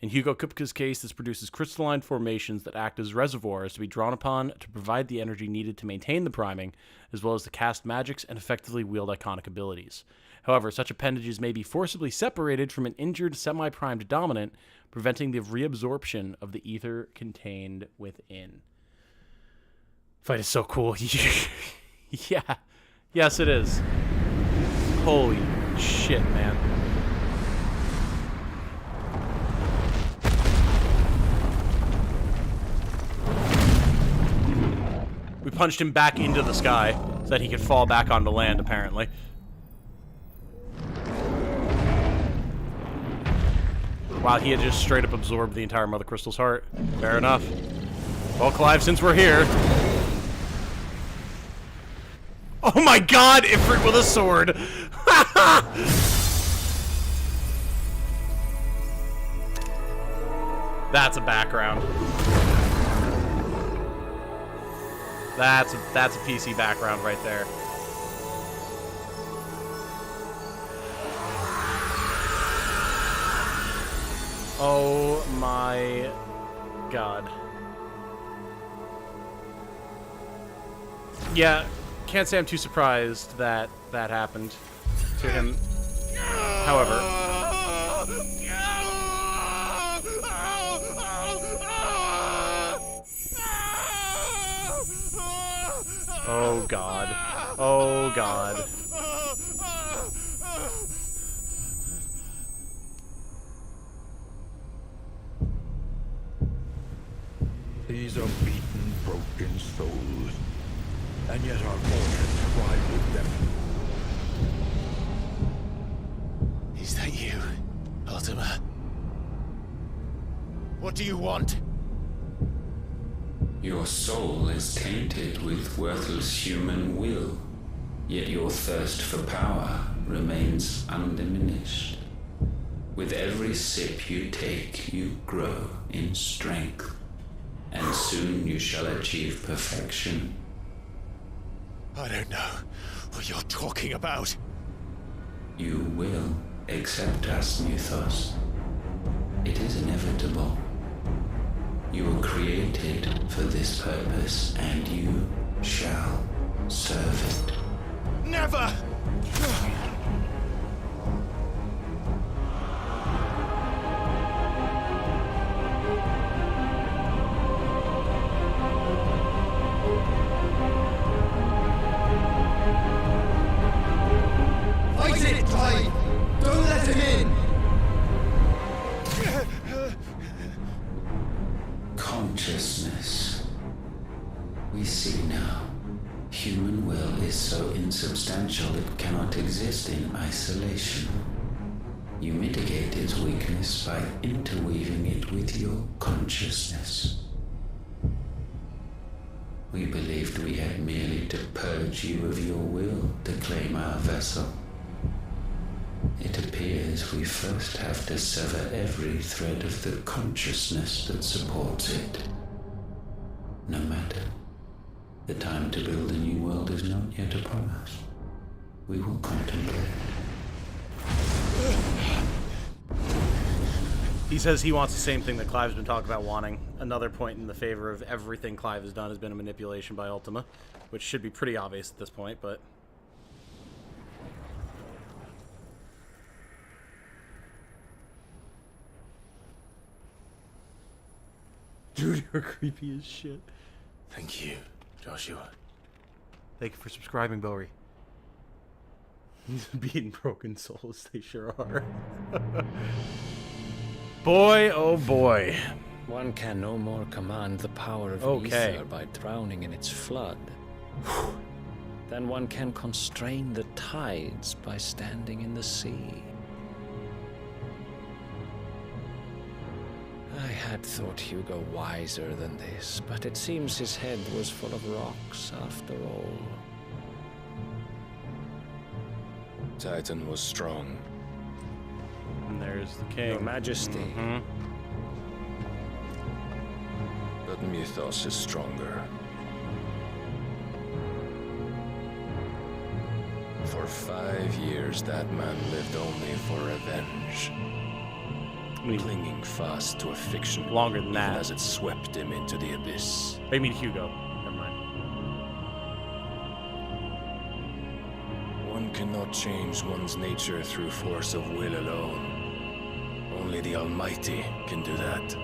Speaker 1: In Hugo Kupka's case, this produces crystalline formations that act as reservoirs to be drawn upon to provide the energy needed to maintain the priming, as well as to cast magics and effectively wield iconic abilities. However, such appendages may be forcibly separated from an injured semi-primed dominant, preventing the reabsorption of the ether contained within. Fight is so cool. Yeah. Yes, it is. Holy shit, man. We punched him back into the sky so that he could fall back onto land, apparently. Wow, he had just straight up absorbed the entire Mother Crystal's heart. Fair enough. Well, Clive, since we're here... Oh my god, Ifrit with a sword! That's a background. That's a PC background right there. Oh my god. Yeah, can't say I'm too surprised that that happened to him. However, oh god. Oh god.
Speaker 8: These are beaten, broken souls, and yet our fortunes ride with them.
Speaker 3: Is that you, Ultima? What do you want?
Speaker 11: Your soul is tainted with worthless human will, yet your thirst for power remains undiminished. With every sip you take, you grow in strength, and soon you shall achieve perfection.
Speaker 3: I don't know what you're talking about.
Speaker 11: You will accept us, Mythos. It is inevitable. You were created for this purpose, and you shall serve it.
Speaker 3: Never!
Speaker 22: Fight it, Clive! Don't let him in!
Speaker 11: Consciousness. We see now. Human will is so insubstantial it cannot exist in isolation. You mitigate its weakness by interweaving it with your consciousness. We believed we had merely to purge you of your will to claim our vessel. It appears we first have to sever every thread of the consciousness that supports it. No matter. The time to build a new world is not yet upon us. We will contemplate.
Speaker 1: He says he wants the same thing that Clive's been talking about wanting. Another point in the favor of everything Clive has done has been a manipulation by Ultima, which should be pretty obvious at this point, but... Dude, you're creepy as shit.
Speaker 3: Thank you, Joshua.
Speaker 1: Thank you for subscribing, Bowery. Being broken souls, they sure are. Boy, oh boy.
Speaker 2: One can no more command the power of ether by drowning in its flood than one can constrain the tides by standing in the sea. I had thought Hugo wiser than this, but it seems his head was full of rocks after all.
Speaker 6: Titan was strong.
Speaker 1: And there's the king.
Speaker 2: Your Majesty.
Speaker 6: But Mythos is stronger. For 5 years, that man lived only for revenge. Clinging fast to a fiction
Speaker 1: longer than that,
Speaker 6: as it swept him into the abyss.
Speaker 1: I mean Hugo. Never mind.
Speaker 6: One cannot change one's nature through force of will alone. Only the Almighty can do that.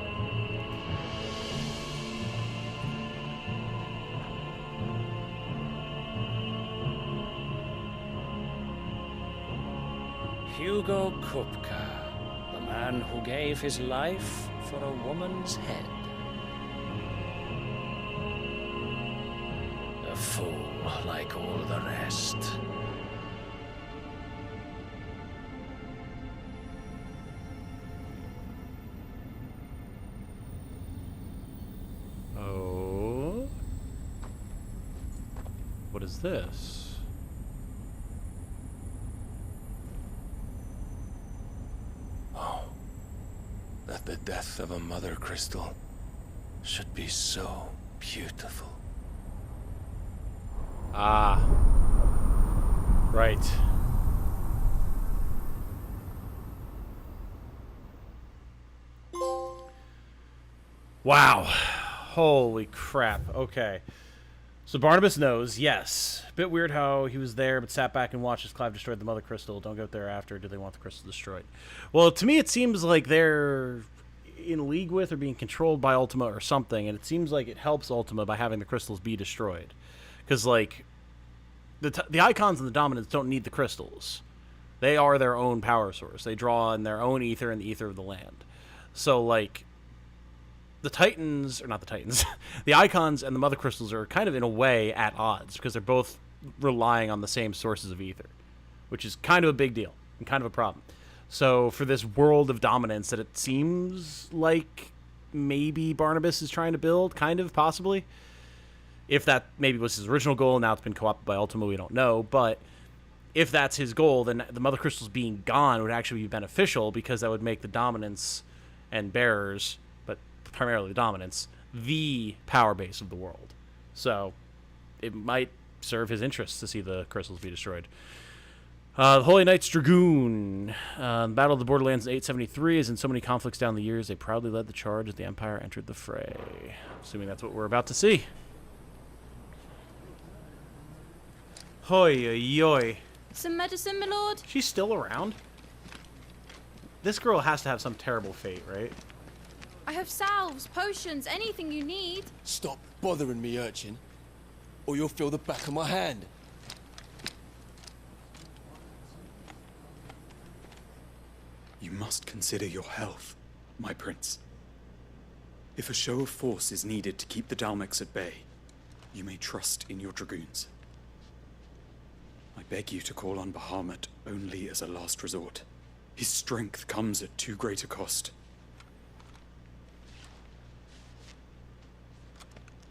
Speaker 2: Hugo Kupka, the man who gave his life for a woman's head. A fool like all the rest.
Speaker 1: Oh. What is this?
Speaker 6: That the death of a mother crystal should be so beautiful.
Speaker 1: Ah. Right. Wow. Holy crap. Okay. So Barnabas knows, yes. Bit weird how he was there, but sat back and watched as Clive destroyed the mother crystal. Don't go there after. Do they want the crystal destroyed? Well, to me, it seems like they're in league with or being controlled by Ultima or something, and it seems like it helps Ultima by having the crystals be destroyed. Because, like, the icons and the dominants don't need the crystals. They are their own power source. They draw in their own ether and the ether of the land. So, like, the Titans, or not the Titans, the icons and the mother crystals are kind of in a way at odds because they're both relying on the same sources of ether, which is kind of a big deal and kind of a problem. So for this world of dominance that it seems like maybe Barnabas is trying to build, kind of, possibly, if that maybe was his original goal, now it's been co-opted by Ultima, we don't know, but if that's his goal, then the mother crystals being gone would actually be beneficial because that would make the dominants and bearers, primarily the dominance, the power base of the world. So it might serve his interests to see the crystals be destroyed. The Holy Knights Dragoon. Battle of the Borderlands in 873, as in so many conflicts down the years, they proudly led the charge as the Empire entered the fray. Assuming that's what we're about to see. Hoi, oi, oi.
Speaker 14: Some medicine, my lord?
Speaker 1: She's still around? This girl has to have some terrible fate, right?
Speaker 14: I have salves, potions, anything you need.
Speaker 22: Stop bothering me, urchin, or you'll feel the back of my hand.
Speaker 23: You must consider your health, my prince. If a show of force is needed to keep the Dalmex at bay, you may trust in your dragoons. I beg you to call on Bahamut only as a last resort. His strength comes at too great a cost.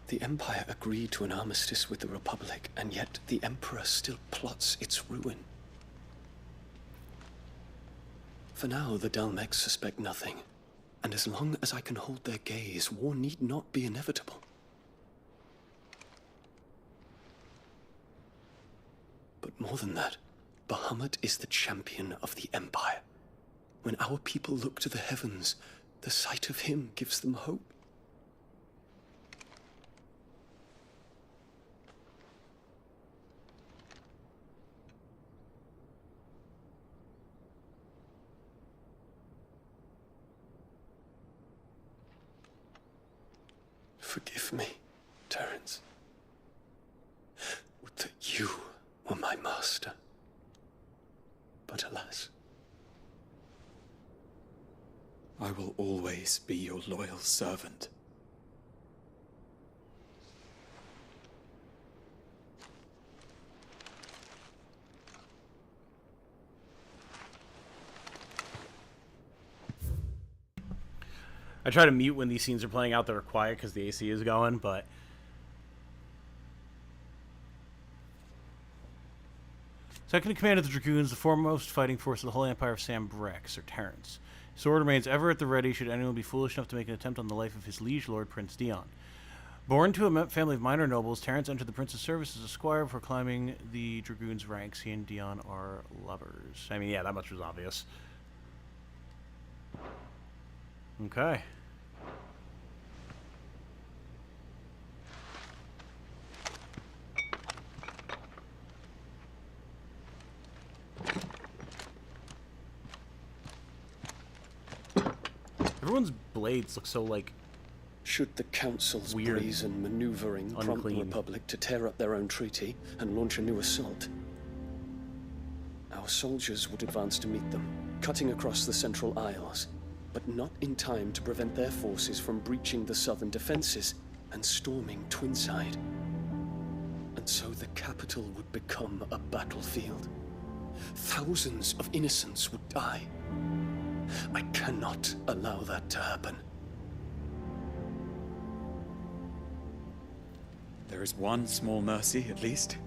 Speaker 24: The Empire agreed to an armistice with the Republic, and yet the Emperor still plots its ruin. For now, the Dalmex suspect nothing, and as long as I can hold their gaze, war need not be inevitable. But more than that, Bahamut is the champion of the Empire. When our people look to the heavens, the sight of him gives them hope. Forgive me, Terence. Would that you were my master. But alas.
Speaker 23: I will always be your loyal servant.
Speaker 1: I try to mute when these scenes are playing out that are quiet because the AC is going, but Second in command of the Dragoons, the foremost fighting force of the Holy Empire of Sambrek, Sir Terence. His sword remains ever at the ready should anyone be foolish enough to make an attempt on the life of his liege lord, Prince Dion. Born to a family of minor nobles, Terence entered the prince's service as a squire before climbing the Dragoons' ranks. He and Dion are lovers. I mean, yeah, that much was obvious. Okay. Everyone's blades look so, like,
Speaker 24: should the Council's
Speaker 1: weird,
Speaker 24: brazen maneuvering prompt the Republic to tear up their own treaty and launch a new assault, our soldiers would advance to meet them, cutting across the Central Isles, but not in time to prevent their forces from breaching the southern defenses and storming Twinside. And so the capital would become a battlefield. Thousands of innocents would die. I cannot allow that to happen.
Speaker 23: There is one small mercy, at least.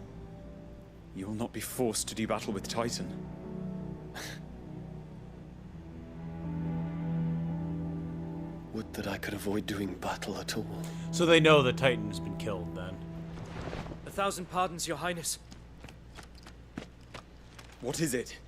Speaker 23: You will not be forced to do battle with Titan.
Speaker 24: Would that I could avoid doing battle at all.
Speaker 1: So they know that Titan's been killed, then.
Speaker 5: 1,000 pardons, Your Highness.
Speaker 23: What is it?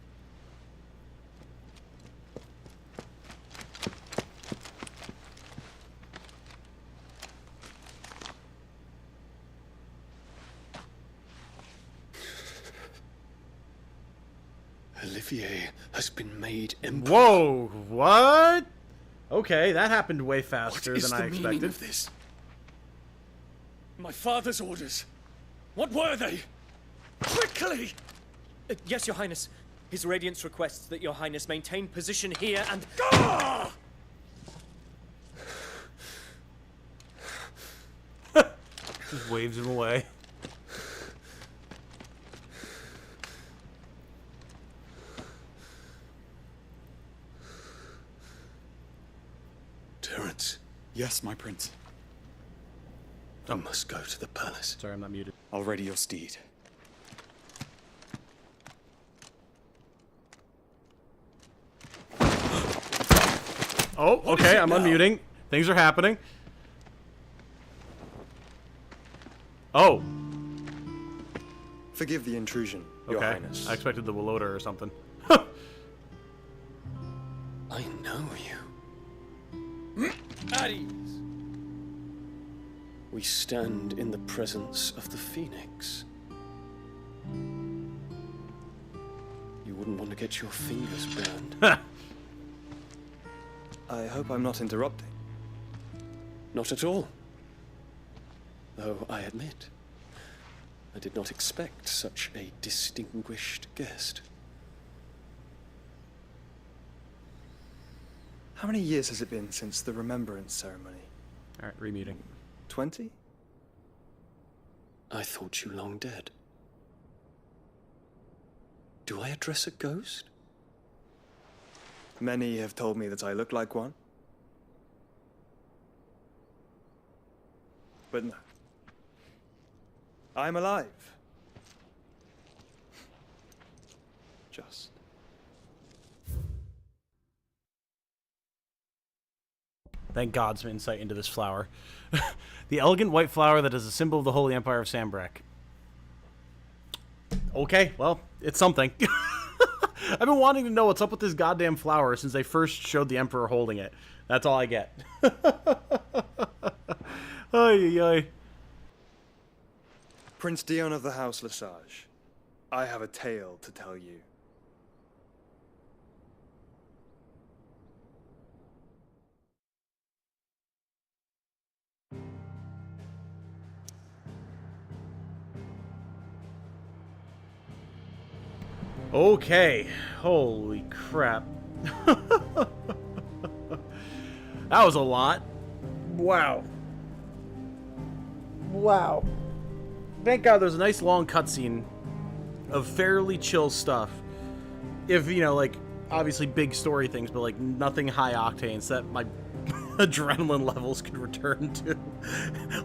Speaker 24: Olivier has been made emperor.
Speaker 1: Whoa, what? Okay, that happened way faster
Speaker 24: than
Speaker 1: I expected.
Speaker 24: What is the meaning of this?
Speaker 5: My father's orders. What were they? Quickly! Yes, Your Highness. His Radiance requests that Your Highness maintain position here and... Gah!
Speaker 1: Just waves him away.
Speaker 24: Terence.
Speaker 23: Yes, my prince.
Speaker 24: I must go to the palace.
Speaker 1: Sorry, I'm not muted.
Speaker 23: I'll ready your steed.
Speaker 1: Oh, okay, I'm unmuting. Things are happening. Oh.
Speaker 13: Forgive the intrusion, Your Highness.
Speaker 1: I expected the Waloed or something.
Speaker 24: I know you.
Speaker 5: At ease.
Speaker 24: We stand in the presence of the Phoenix. You wouldn't want to get your fingers burned.
Speaker 13: I hope I'm not interrupting.
Speaker 24: Not at all. Though I admit, I did not expect such a distinguished guest.
Speaker 13: How many years has it been since the remembrance ceremony?
Speaker 1: Alright, remuting.
Speaker 13: 20?
Speaker 24: I thought you long dead. Do I address a ghost?
Speaker 13: Many have told me that I look like one. But no. I'm alive. Just.
Speaker 1: Thank God some insight into this flower. The elegant white flower that is a symbol of the Holy Empire of Sambrek. Okay, well, it's something. I've been wanting to know what's up with this goddamn flower since they first showed the Emperor holding it. That's all I get. Ay, ay, ay.
Speaker 13: Prince Dion of the House Lesage, I have a tale to tell you.
Speaker 1: Okay, holy crap. That was a lot. Wow. Wow. Thank God there's a nice long cutscene of fairly chill stuff. If, you know, like, obviously big story things, but, like, nothing high octane so that my adrenaline levels could return to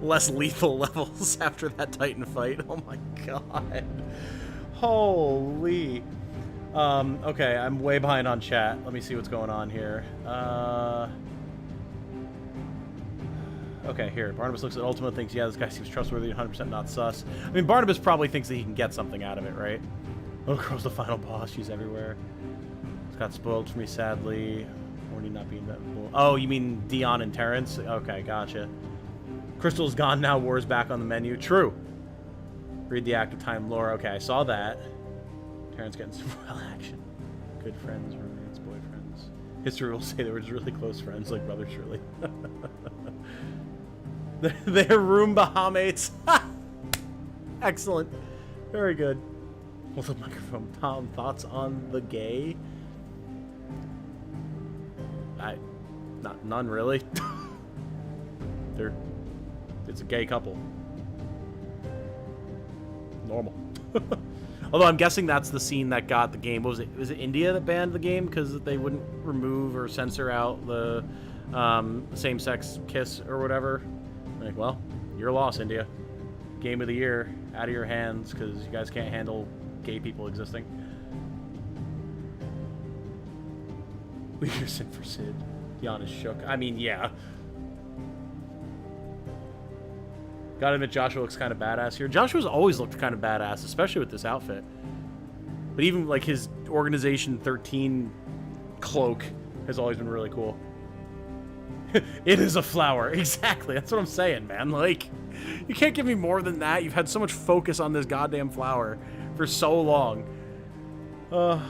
Speaker 1: less lethal levels after that Titan fight. Oh my God. Holy. Okay, I'm way behind on chat. Let me see what's going on here. Okay, here. Barnabas looks at Ultima, thinks, yeah, this guy seems trustworthy, 100% not sus. I mean, Barnabas probably thinks that he can get something out of it, right? Oh, girl's the final boss. She's everywhere. It's got spoiled for me, sadly. Horny not being that cool. Oh, you mean Dion and Terrence? Okay, gotcha. Crystal's gone now. War's back on the menu. True. Read the active time lore. Okay, I saw that. Terrence getting some real action. Good friends, roommates, boyfriends. History will say they were just really close friends, like brothers, really. They're room Bahamates. Excellent. Very good. Hold the microphone. Tom, thoughts on the gay? None really. It's a gay couple. Normal. Although I'm guessing that's the scene that got the game. What was it? Was it India that banned the game because they wouldn't remove or censor out the same-sex kiss or whatever? Like, well, your loss, India. Game of the year, out of your hands, because you guys can't handle gay people existing. We just sent for Sid. Jan is shook. I mean, yeah. Gotta admit, Joshua looks kind of badass here. Joshua's always looked kind of badass, especially with this outfit. But even, like, his Organization 13 cloak has always been really cool. It is a flower. Exactly. That's what I'm saying, man. Like, you can't give me more than that. You've had so much focus on this goddamn flower for so long. I'm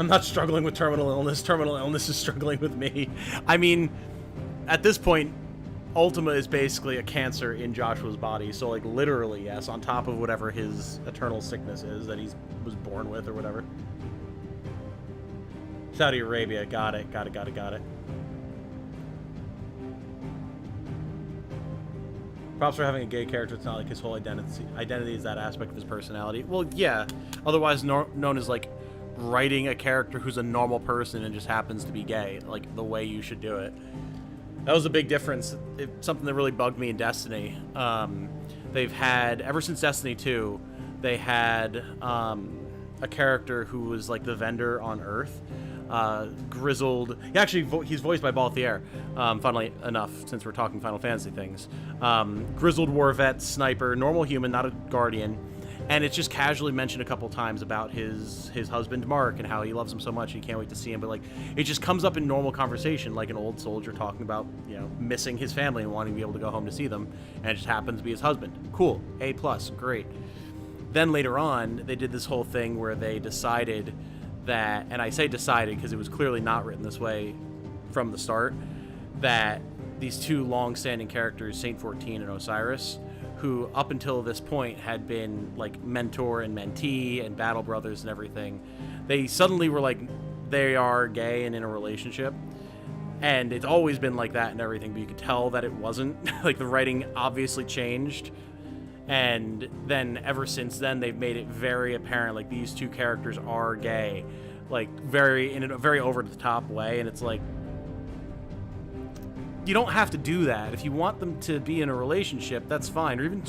Speaker 1: not struggling with terminal illness. Terminal illness is struggling with me. I mean, at this point, Ultima is basically a cancer in Joshua's body. So, like, literally, yes, on top of whatever his eternal sickness is that he was born with or whatever. Saudi Arabia. Got it. Props for having a gay character. It's not like his whole identity is that aspect of his personality. Well, yeah. Otherwise known as, like, writing a character who's a normal person and just happens to be gay. Like, the way you should do it. That was a big difference. Something that really bugged me in Destiny. They've had, ever since Destiny 2, they had a character who was like the vendor on Earth. Grizzled. He's voiced by Balthier, funnily enough, since we're talking Final Fantasy things. Grizzled war vet, sniper, normal human, not a guardian. And it's just casually mentioned a couple times about his husband, Mark, and how he loves him so much and he can't wait to see him. But, like, it just comes up in normal conversation, like an old soldier talking about, you know, missing his family and wanting to be able to go home to see them. And it just happens to be his husband. Cool. A+. Great. Then later on, they did this whole thing where they decided that, and I say decided because it was clearly not written this way from the start, that these two long-standing characters, Saint 14 and Osiris, who up until this point had been like mentor and mentee and battle brothers and everything, they suddenly were like, they are gay and in a relationship. And it's always been like that and everything, but you could tell that it wasn't. Like, the writing obviously changed. And then ever since then, they've made it very apparent, like, these two characters are gay, like, in a very over-the-top way. And it's like, you don't have to do that. If you want them to be in a relationship, that's fine. Or even,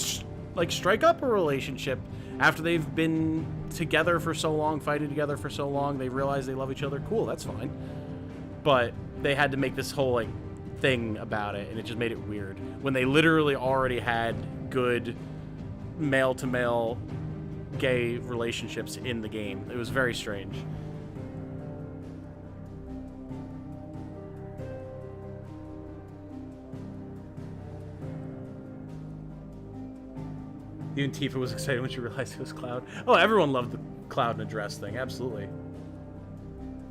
Speaker 1: like, strike up a relationship after they've been together for so long, fighting together for so long, they realize they love each other. Cool, that's fine. But they had to make this whole, like, thing about it, and it just made it weird. When they literally already had good male-to-male gay relationships in the game. It was very strange. Even Tifa was excited when she realized it was Cloud. Oh, everyone loved the Cloud in a dress thing. Absolutely.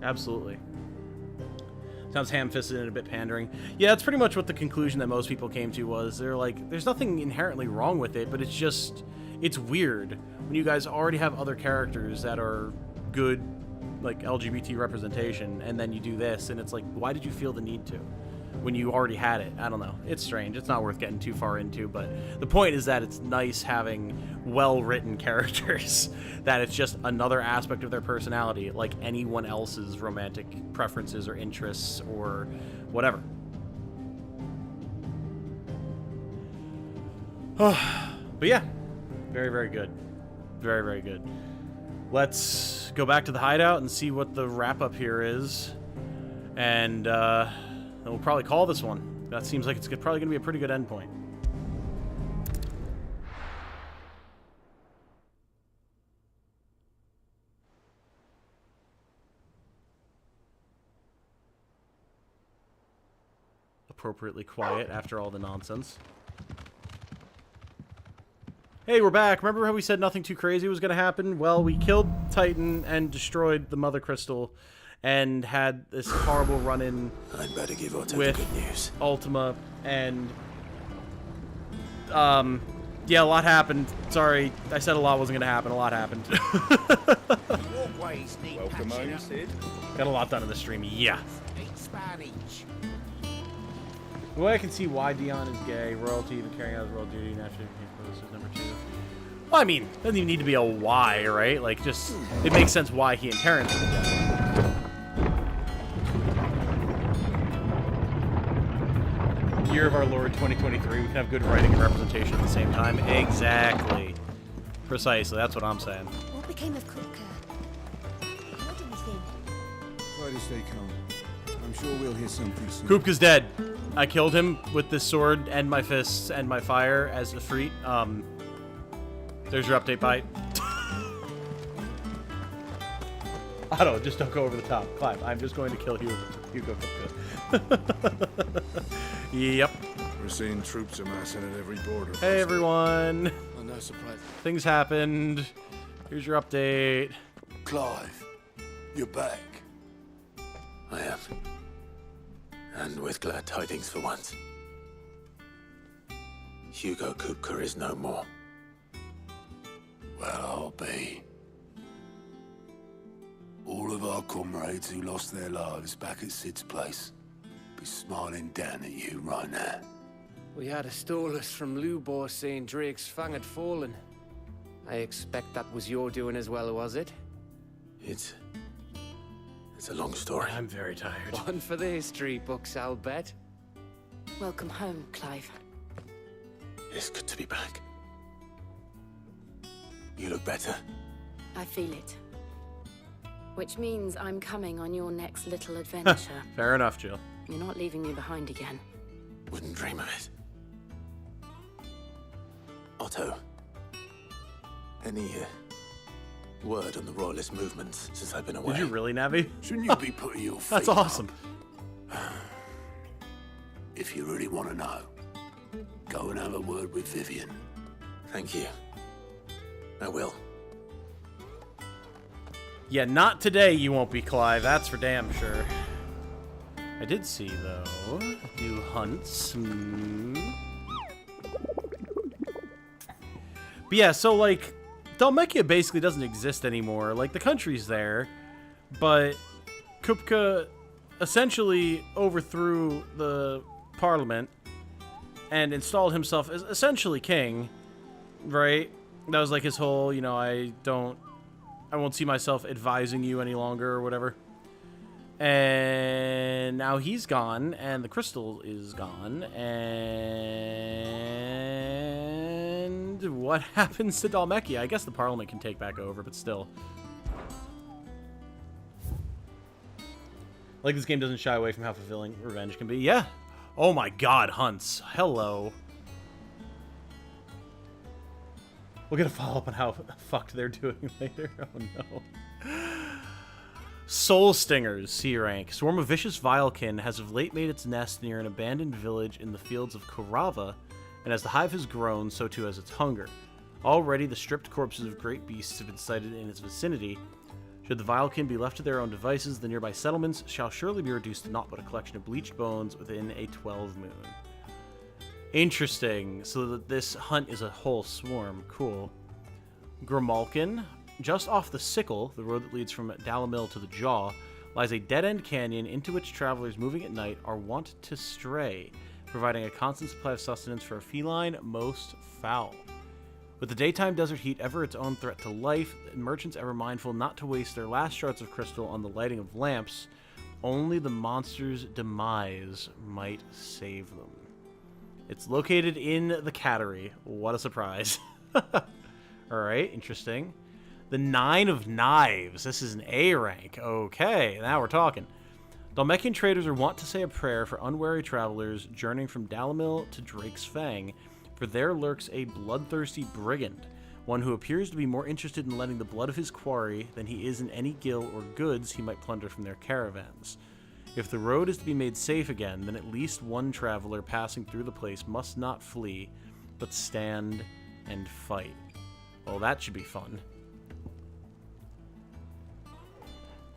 Speaker 1: Absolutely. Sounds ham-fisted and a bit pandering. Yeah, that's pretty much what the conclusion that most people came to was. They're like, there's nothing inherently wrong with it, but it's just, it's weird when you guys already have other characters that are good, like, LGBT representation, and then you do this, and it's like, why did you feel the need to when you already had it? I don't know. It's strange. It's not worth getting too far into, but the point is that it's nice having well-written characters, that it's just another aspect of their personality, like anyone else's romantic preferences or interests or whatever. But yeah, very, very good. Very, very good. Let's go back to the hideout and see what the wrap-up here is. And then we'll probably call this one. That seems like it's probably going to be a pretty good endpoint. Appropriately quiet after all the nonsense. Hey, we're back. Remember how we said nothing too crazy was going to happen? Well, we killed Titan and destroyed the Mother Crystal and had this horrible run-in with Ultima, and yeah, a lot happened. Sorry, I said a lot wasn't going to happen. A lot happened.
Speaker 19: Welcome home, Sid.
Speaker 1: Got a lot done in the stream, yeah. The way I can see why Dion is gay, royalty, even carrying out his royal duty, naturally this is number 2. Well, I mean, it doesn't even need to be a why, right? Like, just, it makes sense why he and Terrence are together. Year of our Lord 2023, we can have good writing and representation at the same time. Exactly. Precisely, that's what I'm saying.
Speaker 21: What became of Kupka? Heard anything?
Speaker 10: Try to stay calm. I'm sure we'll hear something soon.
Speaker 1: Kupka's dead. I killed him with this sword and my fists and my fire as a freet. There's your update, Bite. I don't know, just don't go over the top. Clive, I'm just going to kill Hugo Kupka. Yep.
Speaker 19: We're seeing troops amassing at every border.
Speaker 1: Hey, everyone.
Speaker 22: Oh, no surprise.
Speaker 1: Things happened. Here's your update.
Speaker 10: Clive, you're back.
Speaker 3: I am. And with glad tidings for once. Hugo Kupka is no more.
Speaker 10: Well, I'll be. All of our comrades who lost their lives back at Sid's place be smiling down at you right now.
Speaker 9: We had a stolus from Lubor saying Drake's Fang had fallen. I expect that was your doing as well, was it?
Speaker 3: It's a long story.
Speaker 1: I'm very tired.
Speaker 9: One for the history books, I'll bet.
Speaker 7: Welcome home, Clive.
Speaker 3: It's good to be back. You look better.
Speaker 7: I feel it. Which means I'm coming on your next little adventure.
Speaker 1: Fair enough, Jill.
Speaker 7: You're not leaving me behind again.
Speaker 3: Wouldn't dream of it. Otto, any word on the Royalist movement since I've been away?
Speaker 1: Did you really, Navi?
Speaker 10: Shouldn't you be putting your feet
Speaker 1: That's awesome.
Speaker 10: up? If you really want to know, go and have a word with Vivian.
Speaker 3: Thank you. I will.
Speaker 1: Yeah, not today you won't be, Clive. That's for damn sure. I did see, though, new hunts. But yeah, so, like, Dhalmekia basically doesn't exist anymore. Like, the country's there, but Kupka essentially overthrew the parliament and installed himself as essentially king, right? That was like his whole, you know, I won't see myself advising you any longer or whatever. And now he's gone, and the crystal is gone, and what happens to Dhalmekia? I guess the Parliament can take back over, but still. Like, this game doesn't shy away from how fulfilling revenge can be. Yeah. Oh my god, hunts. Hello. We'll get a follow-up on how fucked they're doing later. Oh no. Soul Stingers, C rank. Swarm of vicious Vilekin has of late made its nest near an abandoned village in the fields of Korava, and as the hive has grown, so too has its hunger. Already the stripped corpses of great beasts have been sighted in its vicinity. Should the Vilekin be left to their own devices, the nearby settlements shall surely be reduced to naught but a collection of bleached bones within a 12 moon. Interesting. So that this hunt is a whole swarm. Cool. Grimalkin. Just off the Sickle, the road that leads from Dalimil to the Jaw, lies a dead-end canyon into which travelers moving at night are wont to stray, providing a constant supply of sustenance for a feline most foul. With the daytime desert heat ever its own threat to life, and merchants ever mindful not to waste their last shards of crystal on the lighting of lamps, only the monster's demise might save them. It's located in the Cattery. What a surprise. Alright, interesting. The 9 of Knives. This is an A rank. Okay, now we're talking. Dhalmekian traders are wont to say a prayer for unwary travelers journeying from Dalimil to Drake's Fang, for there lurks a bloodthirsty brigand, one who appears to be more interested in letting the blood of his quarry than he is in any gil or goods he might plunder from their caravans. If the road is to be made safe again, then at least one traveler passing through the place must not flee, but stand and fight. Well, that should be fun.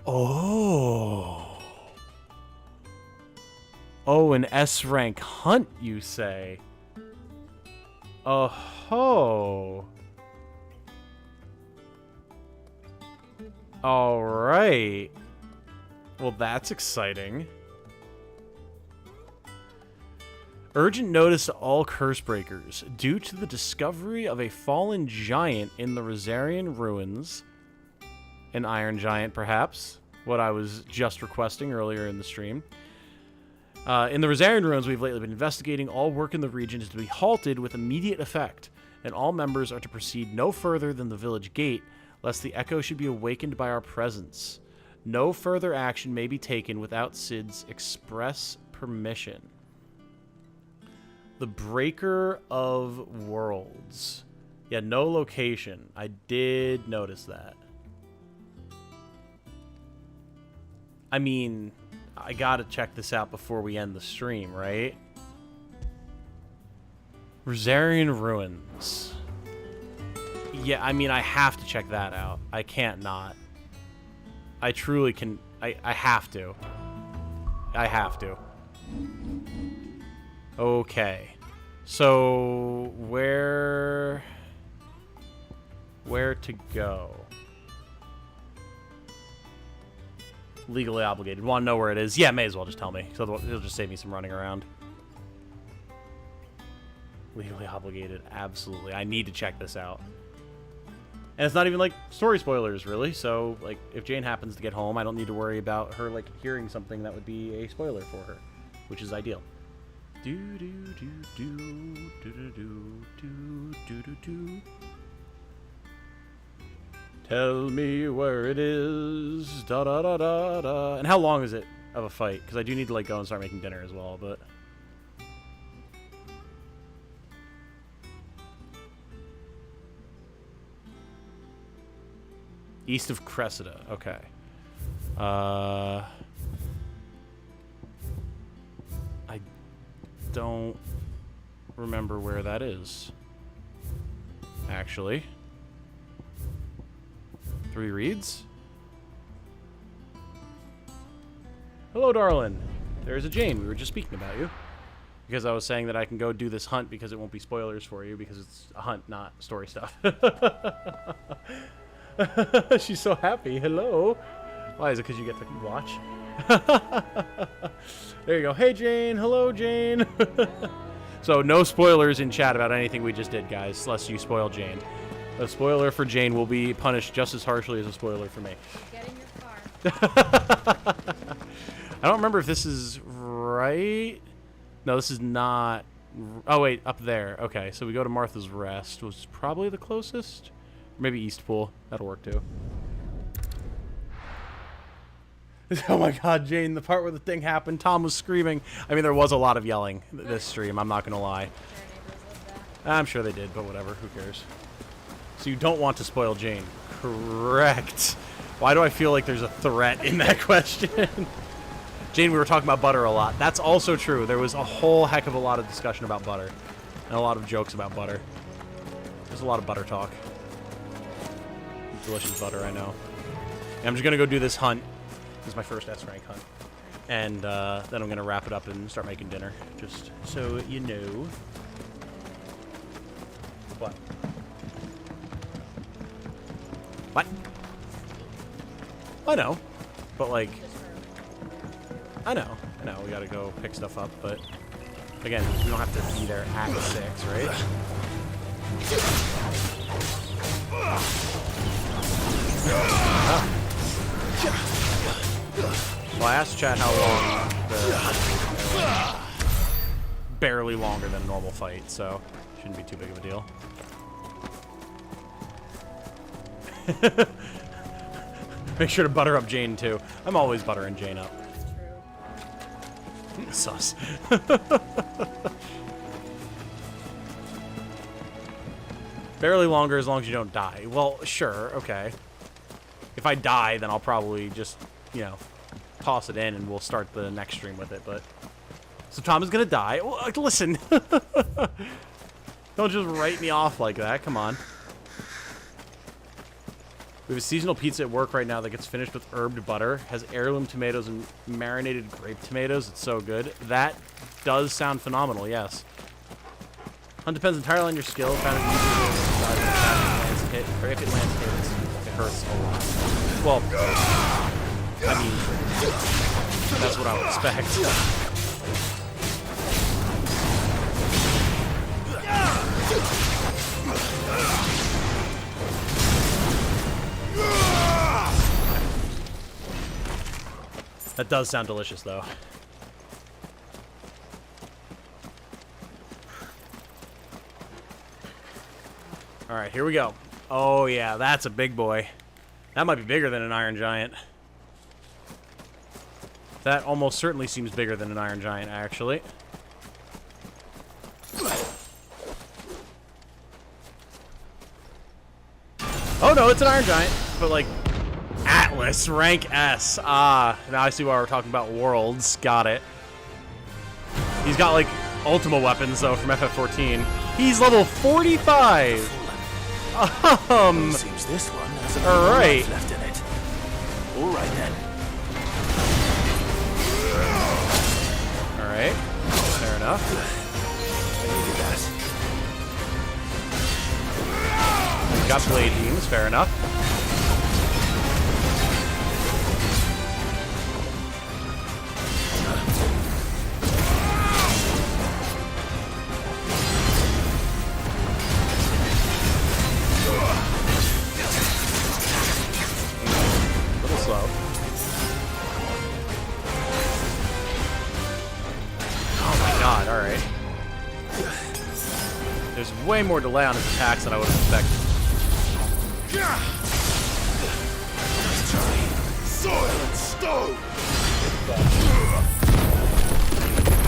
Speaker 1: Oh. Oh, an S rank hunt, you say? Oh ho. All right. Well, that's exciting. Urgent notice to all Cursebreakers. Due to the discovery of a fallen giant in the Rosarian ruins, an iron giant perhaps, what I was just requesting earlier in the stream. In the Rosarian ruins we've lately been investigating, all work in the region is to be halted with immediate effect, and all members are to proceed no further than the village gate, lest the echo should be awakened by our presence. No further action may be taken without Sid's express permission. The Breaker of Worlds. Yeah, no location. I did notice that. I mean, I gotta check this out before we end the stream, right? Rosarian Ruins. Yeah, I mean, I have to check that out. I can't not. I truly can. I have to. I have to. Okay. So, where to go? Legally obligated. Want to know where it is? Yeah, may as well just tell me. So it'll just save me some running around. Legally obligated. Absolutely. I need to check this out. And it's not even, like, story spoilers, really. So, like, if Jane happens to get home, I don't need to worry about her, like, hearing something that would be a spoiler for her, which is ideal. Tell me where it is. Da da da da da. And how long is it of a fight? Because I do need to, like, go and start making dinner as well, but... East of Cressida. Okay. I don't remember where that is. Actually. 3 reads? Hello, darling. There's a Jane. We were just speaking about you. Because I was saying that I can go do this hunt because it won't be spoilers for you because it's a hunt, not story stuff. She's so happy. Hello. Why is it because you get to watch? There you go. Hey, Jane. Hello, Jane. So no spoilers in chat about anything we just did, guys, lest you spoil Jane. A spoiler for Jane will be punished just as harshly as a spoiler for me.
Speaker 14: Get in your car.
Speaker 1: I don't remember if this is right. No, this is not. Oh, wait, up there. Okay, so we go to Martha's Rest, which is probably the closest. Maybe Eastpool. That'll work too. Oh my god, Jane, the part where the thing happened, Tom was screaming. I mean, there was a lot of yelling this stream, I'm not going to lie. I'm sure they did, but whatever, who cares? So you don't want to spoil Jane. Correct. Why do I feel like there's a threat in that question? Jane, we were talking about butter a lot. That's also true. There was a whole heck of a lot of discussion about butter. And a lot of jokes about butter. There's a lot of butter talk. Delicious butter, I know. And I'm just going to go do this hunt. This is my first S-rank hunt. And then I'm going to wrap it up and start making dinner. Just so you know. What? What? I know. But, like... I know. We got to go pick stuff up, but... Again, we don't have to be there at 6, right? Well, I asked chat how long the barely longer than a normal fight, so shouldn't be too big of a deal. Make sure to butter up Jane, too. I'm always buttering Jane up. Sus. Barely longer as long as you don't die. Well, sure, okay. If I die, then I'll probably just, you know, toss it in and we'll start the next stream with it, but... So Tom is gonna die. Well, listen. Don't just write me off like that. Come on. We have a seasonal pizza at work right now that gets finished with herbed butter, has heirloom tomatoes and marinated grape tomatoes. It's so good. That does sound phenomenal, yes. Hunt depends entirely on your skill. If it lands hits, it hurts a lot. Well, I mean, that's what I would expect. That does sound delicious, though. Alright, here we go. Oh, yeah, that's a big boy. That might be bigger than an Iron Giant. That almost certainly seems bigger than an Iron Giant, actually. Oh, no, it's an Iron Giant. But, like, Atlas, rank S. Ah, now I see why we're talking about worlds. Got it. He's got, like, Ultima weapons, though, from FF14. He's level 45!
Speaker 3: Seems this one has
Speaker 1: all right.
Speaker 3: left in it. All right, then.
Speaker 1: All right. Fair enough.
Speaker 3: I needed that.
Speaker 1: He's got blade beams. Fair enough. Way more delay on his attacks than I would have expected.
Speaker 19: Soil and stone.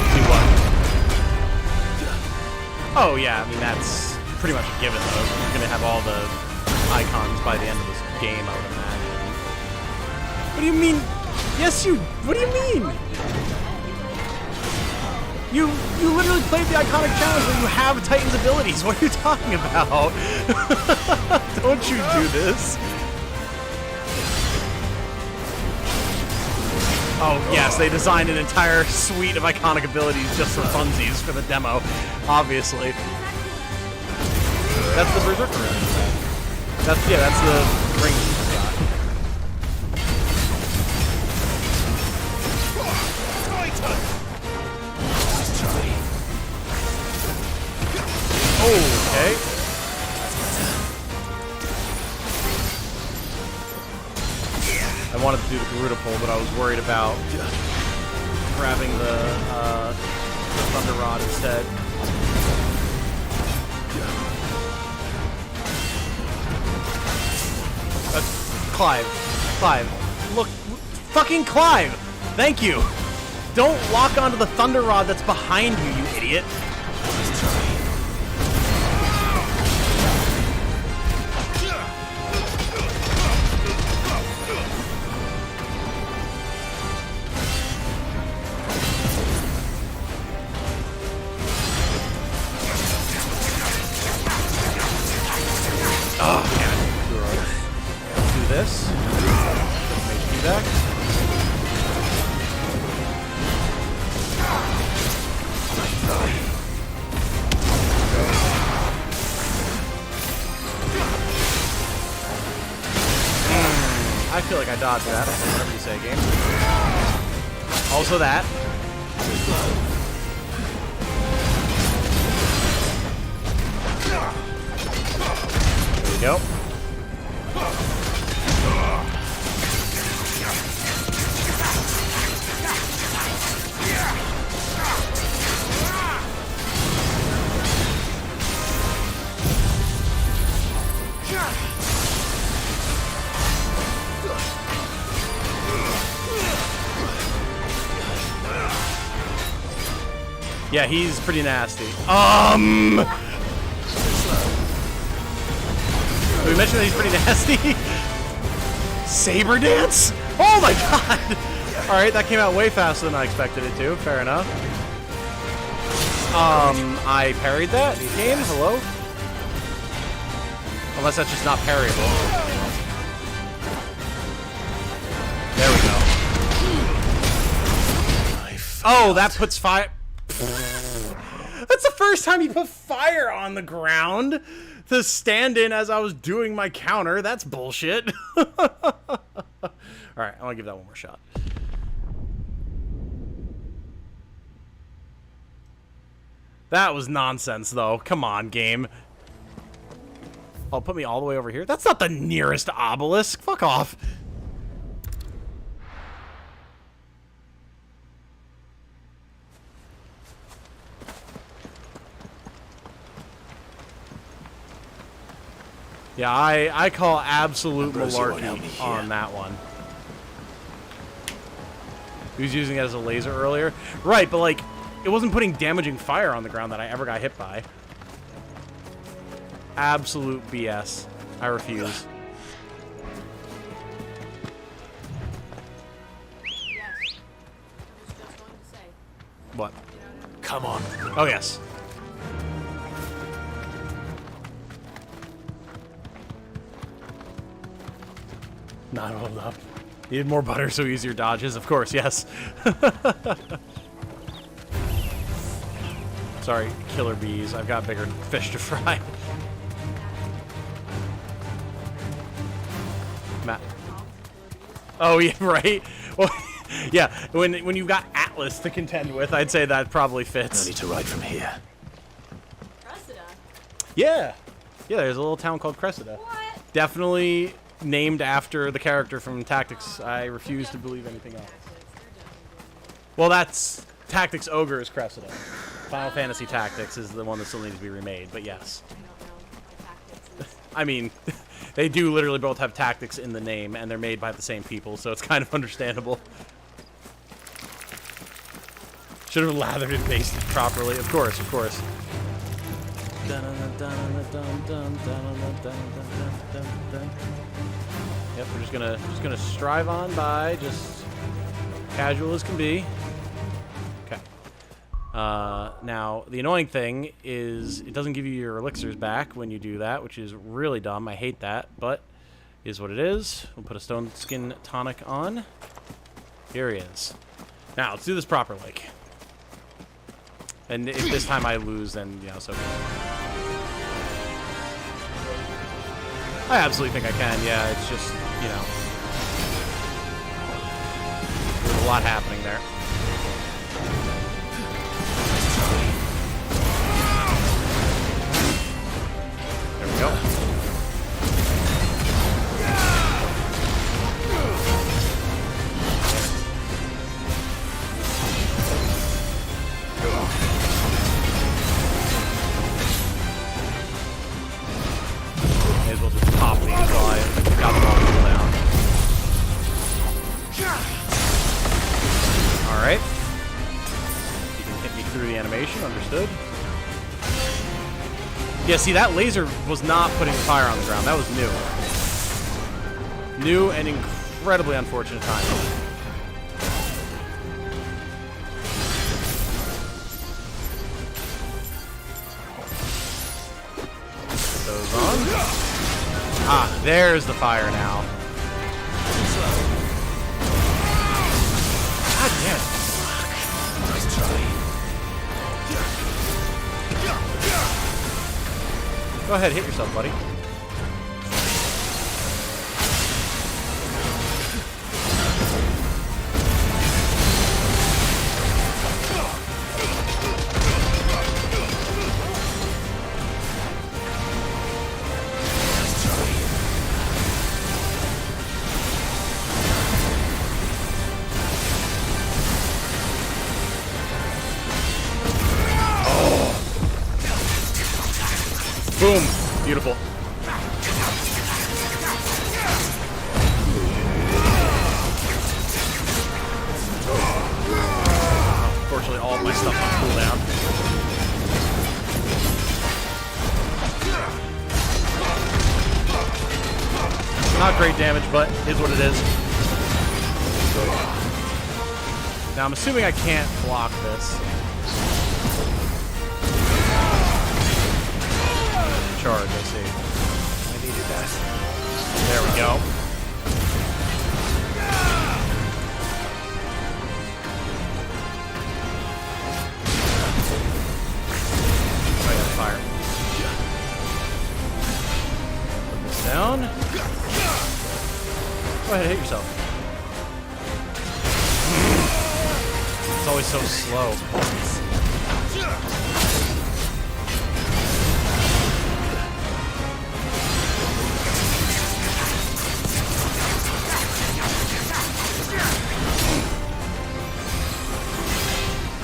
Speaker 1: See what? Oh yeah, I mean that's pretty much a given though. You're gonna have all the icons by the end of this game, I would imagine. What do you mean? Yes, you. What do you mean? You literally played the iconic challenge where you have Titan's abilities. What are you talking about? Don't you do this? Oh yes, they designed an entire suite of iconic abilities just for funsies for the demo. Obviously, that's the Berserker ring. That's the ring he's got. Okay. I wanted to do the Garuda pull, but I was worried about grabbing the Thunder Rod instead. Clive. Clive. Look. Fucking Clive! Thank you! Don't lock onto the Thunder Rod that's behind you, you idiot! I feel like I dodged that. Whatever you say, game. Also that. There we go. Yeah, he's pretty nasty. Did we mention that he's pretty nasty? Saber dance? Oh my god! Alright, that came out way faster than I expected it to. Fair enough. I parried that game? Hello? Unless that's just not parryable. There we go. Oh, that puts fire... That's the first time you put fire on the ground to stand in as I was doing my counter. That's bullshit. Alright, I want to give that one more shot. That was nonsense, though. Come on, game. Oh, put me all the way over here? That's not the nearest obelisk. Fuck off. Yeah, I call absolute malarkey on that one. He was using it as a laser earlier. Right, but like, it wasn't putting damaging fire on the ground that I ever got hit by. Absolute BS. I refuse. What?
Speaker 3: Come on.
Speaker 1: Oh, yes. Not hold up. Needed more butter so easier dodges, of course, yes. Sorry, killer bees. I've got bigger fish to fry. Matt. Oh, yeah, right? Well, yeah, when you've got Atlas to contend with, I'd say that probably fits.
Speaker 3: No need to ride from here.
Speaker 12: Cressida?
Speaker 1: Yeah. Yeah, there's a little town called Cressida.
Speaker 12: What?
Speaker 1: Definitely named after the character from Tactics. I refuse to believe anything else. Well, that's Tactics Ogre is Cressida. Final Fantasy Tactics is the one that still needs to be remade, but yes. I mean, they do literally both have Tactics in the name, and they're made by the same people, so it's kind of understandable. Should have lathered and basted properly. Of course, of course. Yep, we're just gonna strive on by, just casual as can be. Okay. Now the annoying thing is it doesn't give you your elixirs back when you do that, which is really dumb. I hate that, but is what it is. We'll put a stone skin tonic on. Here he is. Now let's do this proper, like. And if this time I lose, then you know, so. I absolutely think I can, yeah, it's just, you know, there's a lot happening there. There we go. May as well just pop these while I got them all cool down. Alright. You can hit me through the animation, understood. Yeah, see, that laser was not putting fire on the ground. That was new. New and incredibly unfortunate timing. Those on. Ah, there's the fire now. God damn it. Nice try. Go ahead, hit yourself, buddy. Boom. Beautiful. Unfortunately, all of my stuff stuff on cooldown. Not great damage, but is what it is. Now I'm assuming I can't block this. Charge, I see. I needed that. There we go. Oh yeah, fire. Put this down. Go ahead, hit yourself. It's always so slow.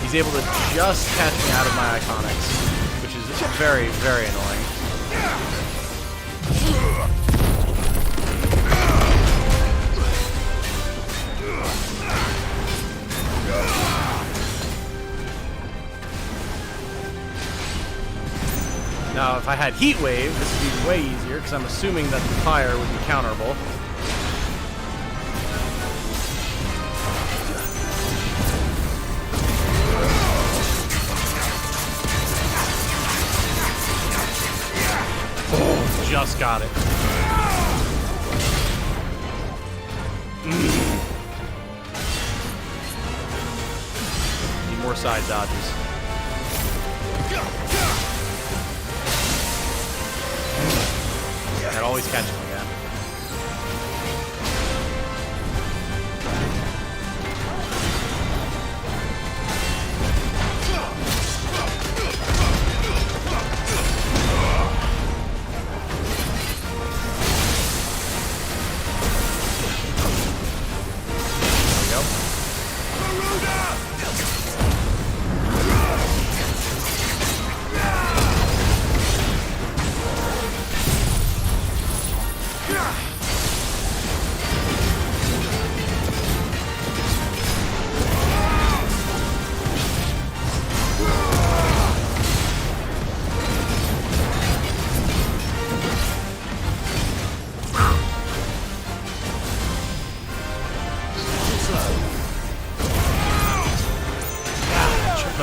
Speaker 1: He's able to just catch me out of my iconics, which is very, very annoying. Now, if I had Heat Wave, this would be way easier, because I'm assuming that the fire would be counterable. Oh, just got it. Need more side dodges. That always catches me again. There we go.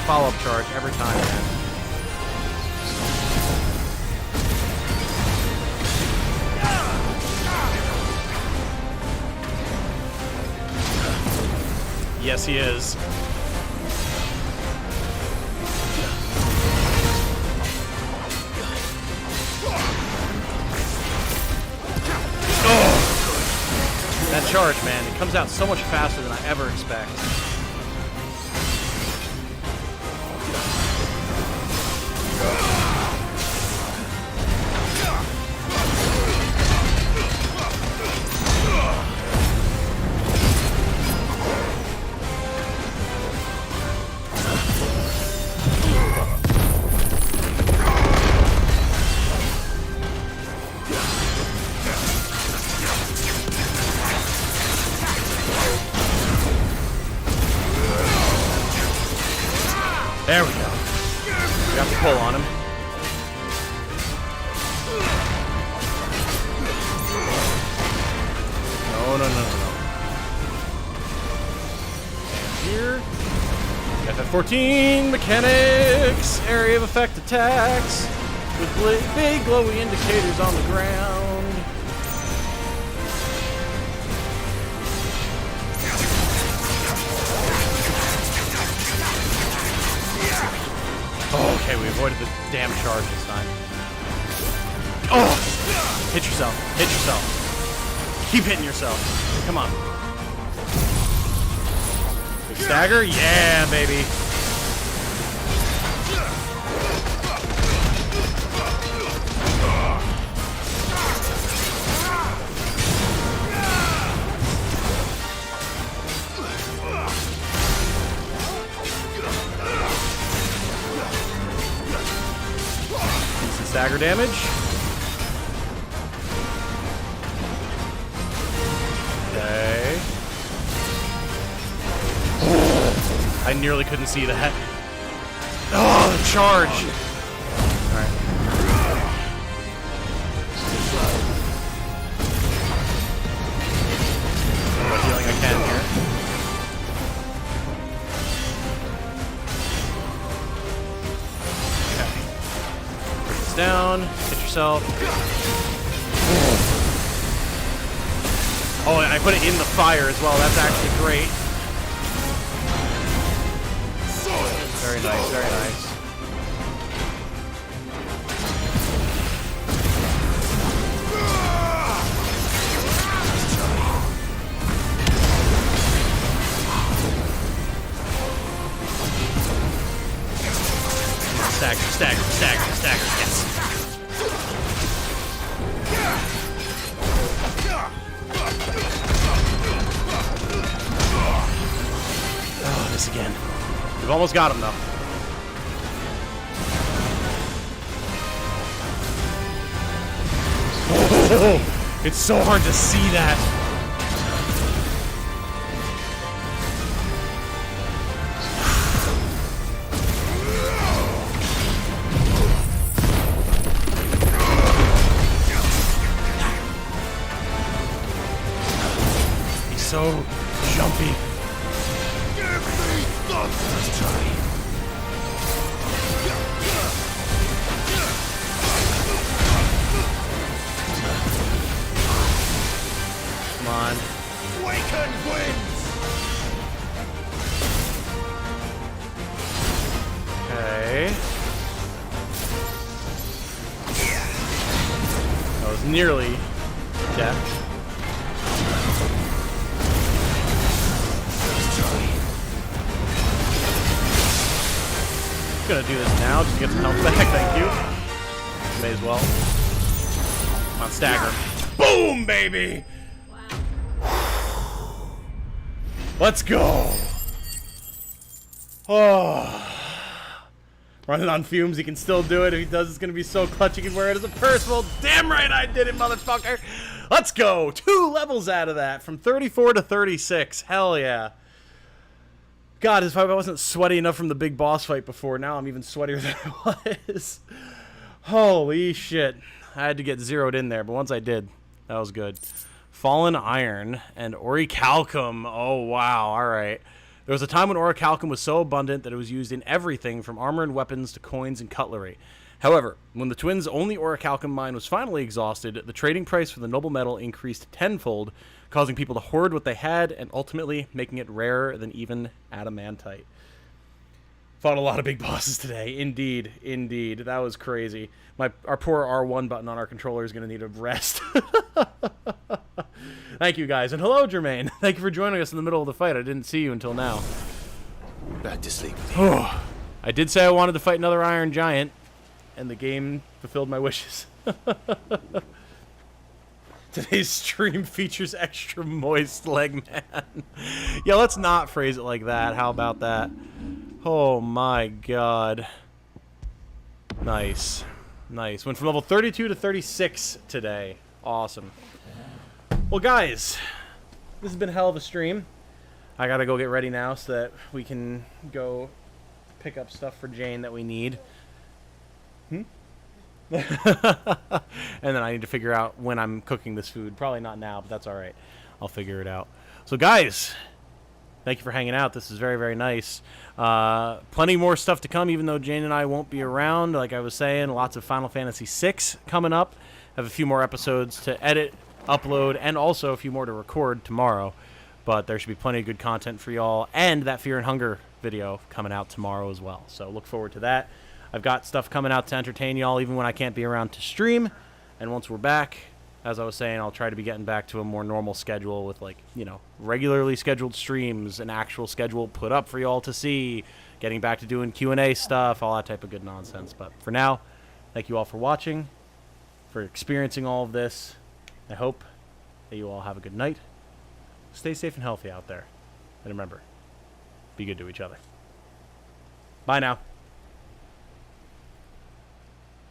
Speaker 1: Follow-up charge every time, man. Yes, he is. Oh! That charge, man, it comes out so much faster than I ever expect. There we go. We got the pull on him. No. Here. FF14 mechanics. Area of effect attacks. With big glowy indicators on the ground. Oh, okay, we avoided the damn charge this time. Oh! Hit yourself. Hit yourself. Keep hitting yourself. Come on. Big stagger? Yeah, baby. Stagger damage. Okay. I nearly couldn't see that. charge. Alright. What healing I can here. Okay. Break this down. Hit yourself. Oh, and I put it in the fire as well. That's actually great. Very nice, very nice. Stagger, yes. Oh, this again. We've almost got him, though. Oh, it's so hard to see that. He's so jumpy. Let's try. Come on.
Speaker 19: Waken winds.
Speaker 1: Okay. That was nearly death. Gonna do this now just to get some health back, thank you. May as well. Come on, stagger. Boom, baby! Wow. Let's go! Oh. Running on fumes, he can still do it. If he does, it's gonna be so clutch he can wear it as a purse. Well, damn right I did it, motherfucker! Let's go! 2 levels out of that, from 34 to 36. Hell yeah. God, if I wasn't sweaty enough from the big boss fight before, now I'm even sweatier than I was. Holy shit. I had to get zeroed in there, but once I did, that was good. Fallen Iron and Orichalcum. Oh, wow. All right. There was a time when Orichalcum was so abundant that it was used in everything from armor and weapons to coins and cutlery. However, when the twins' only Orichalcum mine was finally exhausted, the trading price for the noble metal increased tenfold, causing people to hoard what they had and ultimately making it rarer than even adamantite. Fought a lot of big bosses today. Indeed, indeed. That was crazy. Our poor R1 button on our controller is going to need a rest. Thank you, guys. And hello, Jermaine. Thank you for joining us in the middle of the fight. I didn't see you until now.
Speaker 3: Back to sleep.
Speaker 1: I did say I wanted to fight another Iron Giant, and the game fulfilled my wishes. Today's stream features extra moist leg man. Yeah, let's not phrase it like that. How about that? Oh my god. Nice. Nice. Went from level 32 to 36 today. Awesome. Well, guys, this has been a hell of a stream. I gotta go get ready now so that we can go pick up stuff for Jane that we need. And then I need to figure out when I'm cooking this food. Probably not now, but that's all right. I'll figure it out. So, guys, thank you for hanging out. This is very, very nice. Plenty more stuff to come, even though Jane and I won't be around. Like I was saying, lots of Final Fantasy VI coming up. Have a few more episodes to edit, upload, and also a few more to record tomorrow. But there should be plenty of good content for y'all. And that Fear and Hunger video coming out tomorrow as well. So look forward to that. I've got stuff coming out to entertain y'all even when I can't be around to stream. And once we're back, as I was saying, I'll try to be getting back to a more normal schedule with, like, you know, regularly scheduled streams, an actual schedule put up for y'all to see, getting back to doing Q&A stuff, all that type of good nonsense. But for now, thank you all for watching, for experiencing all of this. I hope that you all have a good night. Stay safe and healthy out there. And remember, be good to each other. Bye now.